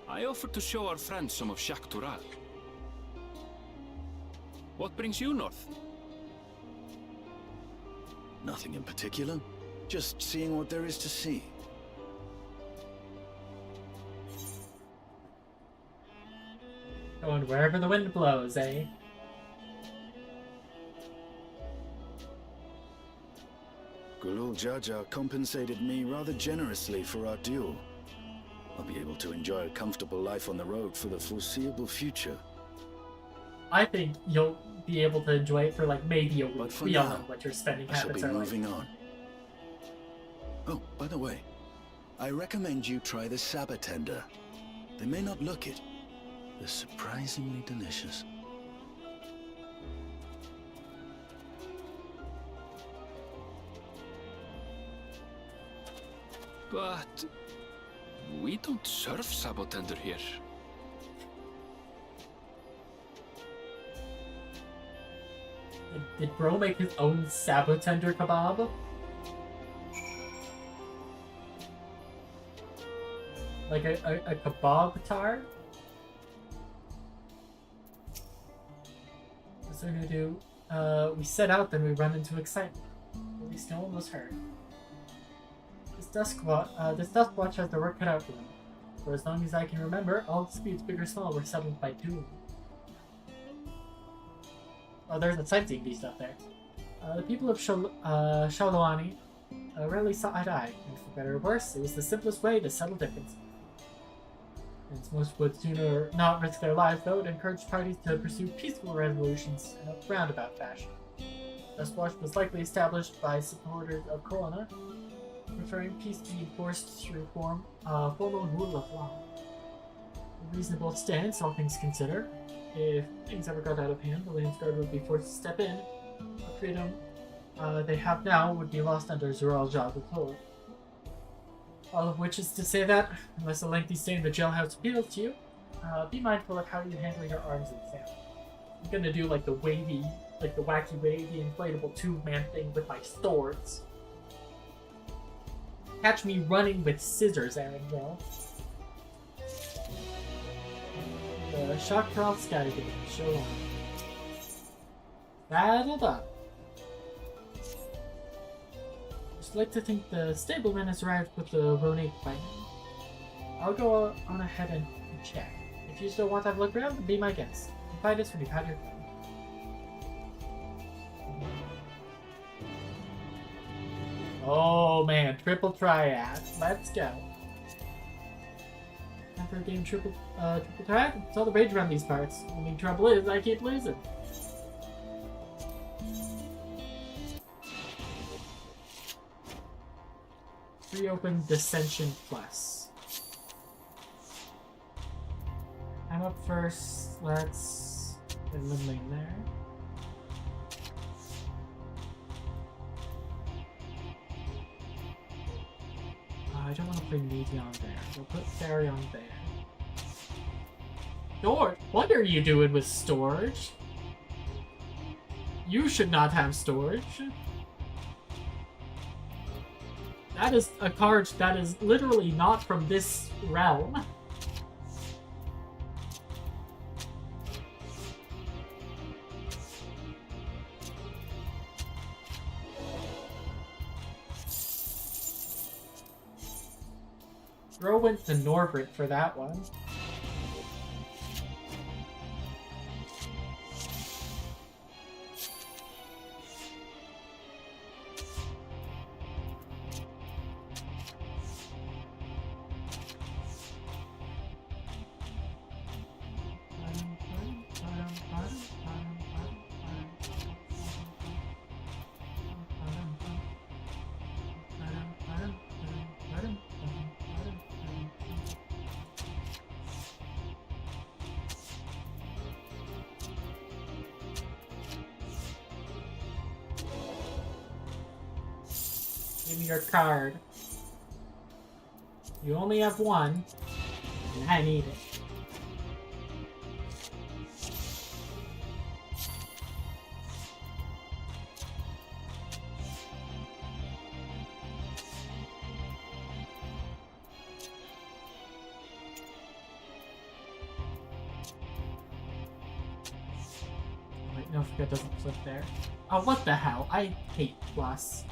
I offered to show our friends some of Shaktural. What brings you north? Nothing in particular. Just seeing what there is to see. Going wherever the wind blows, eh? Gulul Jaja compensated me rather generously for our duel. I'll be able to enjoy a comfortable life on the road for the foreseeable future. I think you'll be able to enjoy it for like maybe a week. But for We all now, know what your spending I shall habits be are like. moving on. Oh, by the way, I recommend you try the Sabatender. They may not look it. They're surprisingly delicious. But we don't serve Sabotender here. Did Bro make his own Sabotender kebab? Like a kebab tar? What's there gonna do? We set out, then we run into excitement. At least no one was hurt. This Dusk Watch has their work cut out for them. For as long as I can remember, all disputes, big or small, were settled by doom. Oh, there's a sightseeing beast up there. The people of Shalawani rarely saw eye to eye, and for better or worse, it was the simplest way to settle differences. Since most would sooner not risk their lives, though, it encouraged parties to pursue peaceful resolutions in a roundabout fashion. Dustwatch was likely established by supporters of Corona, preferring peace to be enforced through formal rule of law. A reasonable stance, all things considered. If things ever got out of hand, the Landsguard would be forced to step in. The freedom they have now would be lost under Zoral Jad's authority. All of which is to say that, unless a lengthy stay in the jailhouse appeals to you, be mindful of how you handle your arms and family. I'm gonna do like the wacky wavy inflatable tube-man thing with my swords. Catch me running with scissors, Aaron will. The Shakral Sky Game, show on. Saddled up. Just like to think the stableman has arrived with the Ronate by now. I'll go on ahead and check. If you still want to have a look around, then be my guest. Invite us when you've had your fun. Oh man, triple triad. Let's go. Time for a game triple triad? It's all the rage around these parts. Only trouble is, I keep losing. Reopen Dissension Plus. I'm up first. Let's get in the lane there. I don't want to play Meaty on there. We'll put Fairy on there. Storage? What are you doing with storage? You should not have storage. That is a card that is literally not from this realm. Throw went to Norbert for that one. Give me your card. You only have one, and I need it. Nofka doesn't flip there. Oh, what the hell? I hate plus.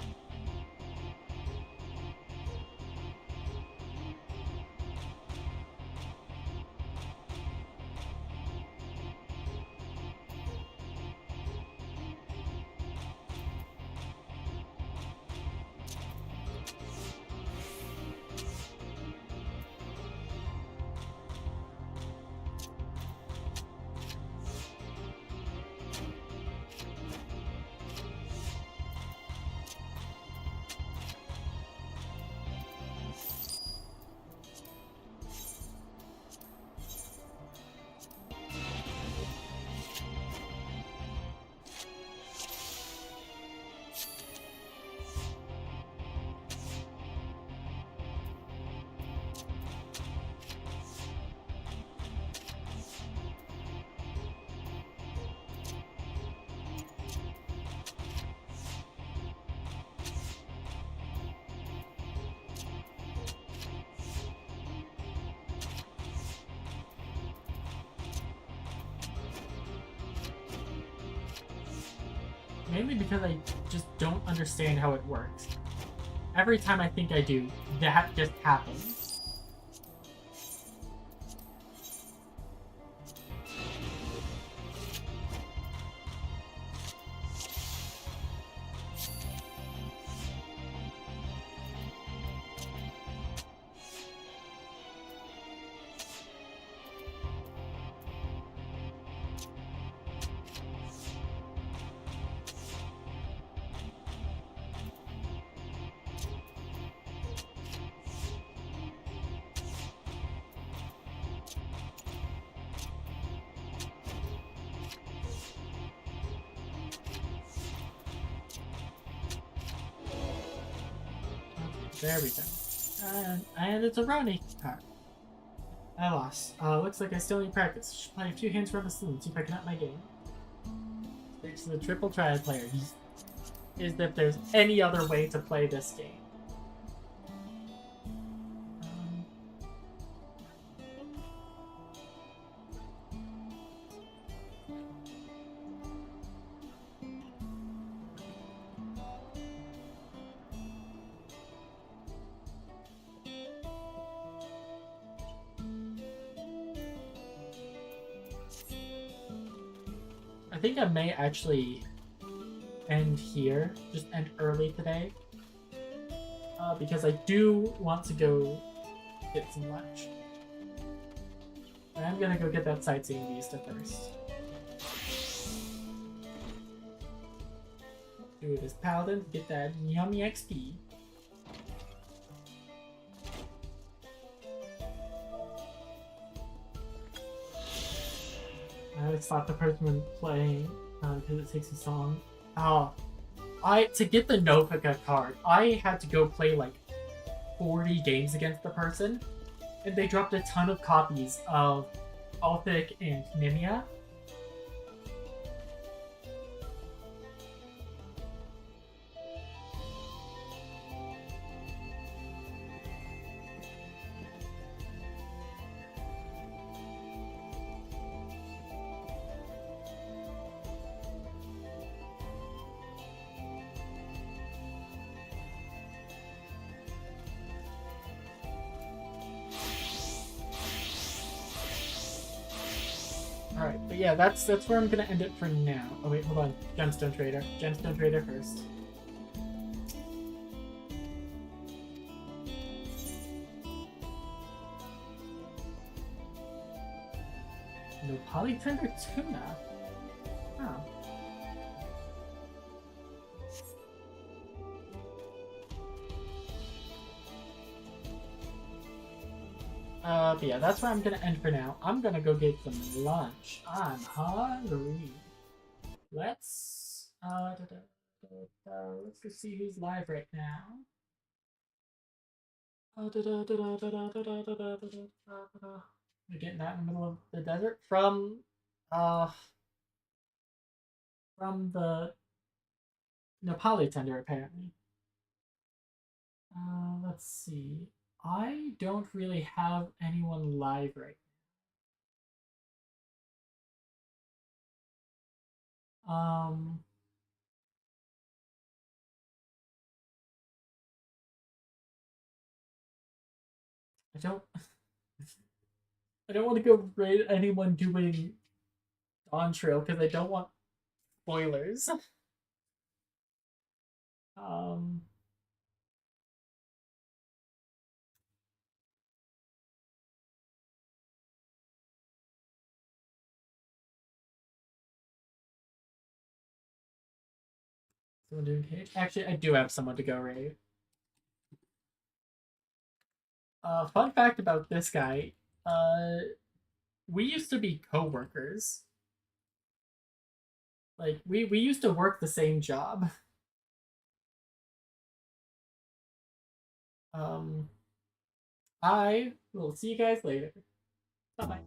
Mainly because I just don't understand how it works. Every time I think I do, that just happens. There we go. And it's a Roni card. I lost. Looks like I still need practice. Should play a few hands from a saloon, see if I can up my game. It's the triple triad player. Is if there's any other way to play this game. I think I may actually end here, just end early today, because I do want to go get some lunch. I'm gonna go get that sightseeing vista first. Do this paladin, get that yummy XP. I would stop the person when playing because it takes a song. Oh, to get the Nopika card, I had to go play like 40 games against the person, and they dropped a ton of copies of Althic and Nimia. Alright, but yeah, that's where I'm gonna end it for now. Oh wait, hold on. Gemstone Trader. Gemstone Trader first. No polytender tuna? Oh. But yeah, that's where I'm gonna end for now. I'm gonna go get some lunch. I'm hungry. Let's let's go see who's live right now. We're getting that in the middle of the desert from the Nepali tender apparently. Let's see. I don't really have anyone live right I don't I don't want to go raid anyone doing DAWNTRAIL because I don't want spoilers. Someone doing cage? Actually, I do have someone to go raid. Fun fact about this guy. We used to be co-workers. Like, we used to work the same job. I will see you guys later. Bye-bye.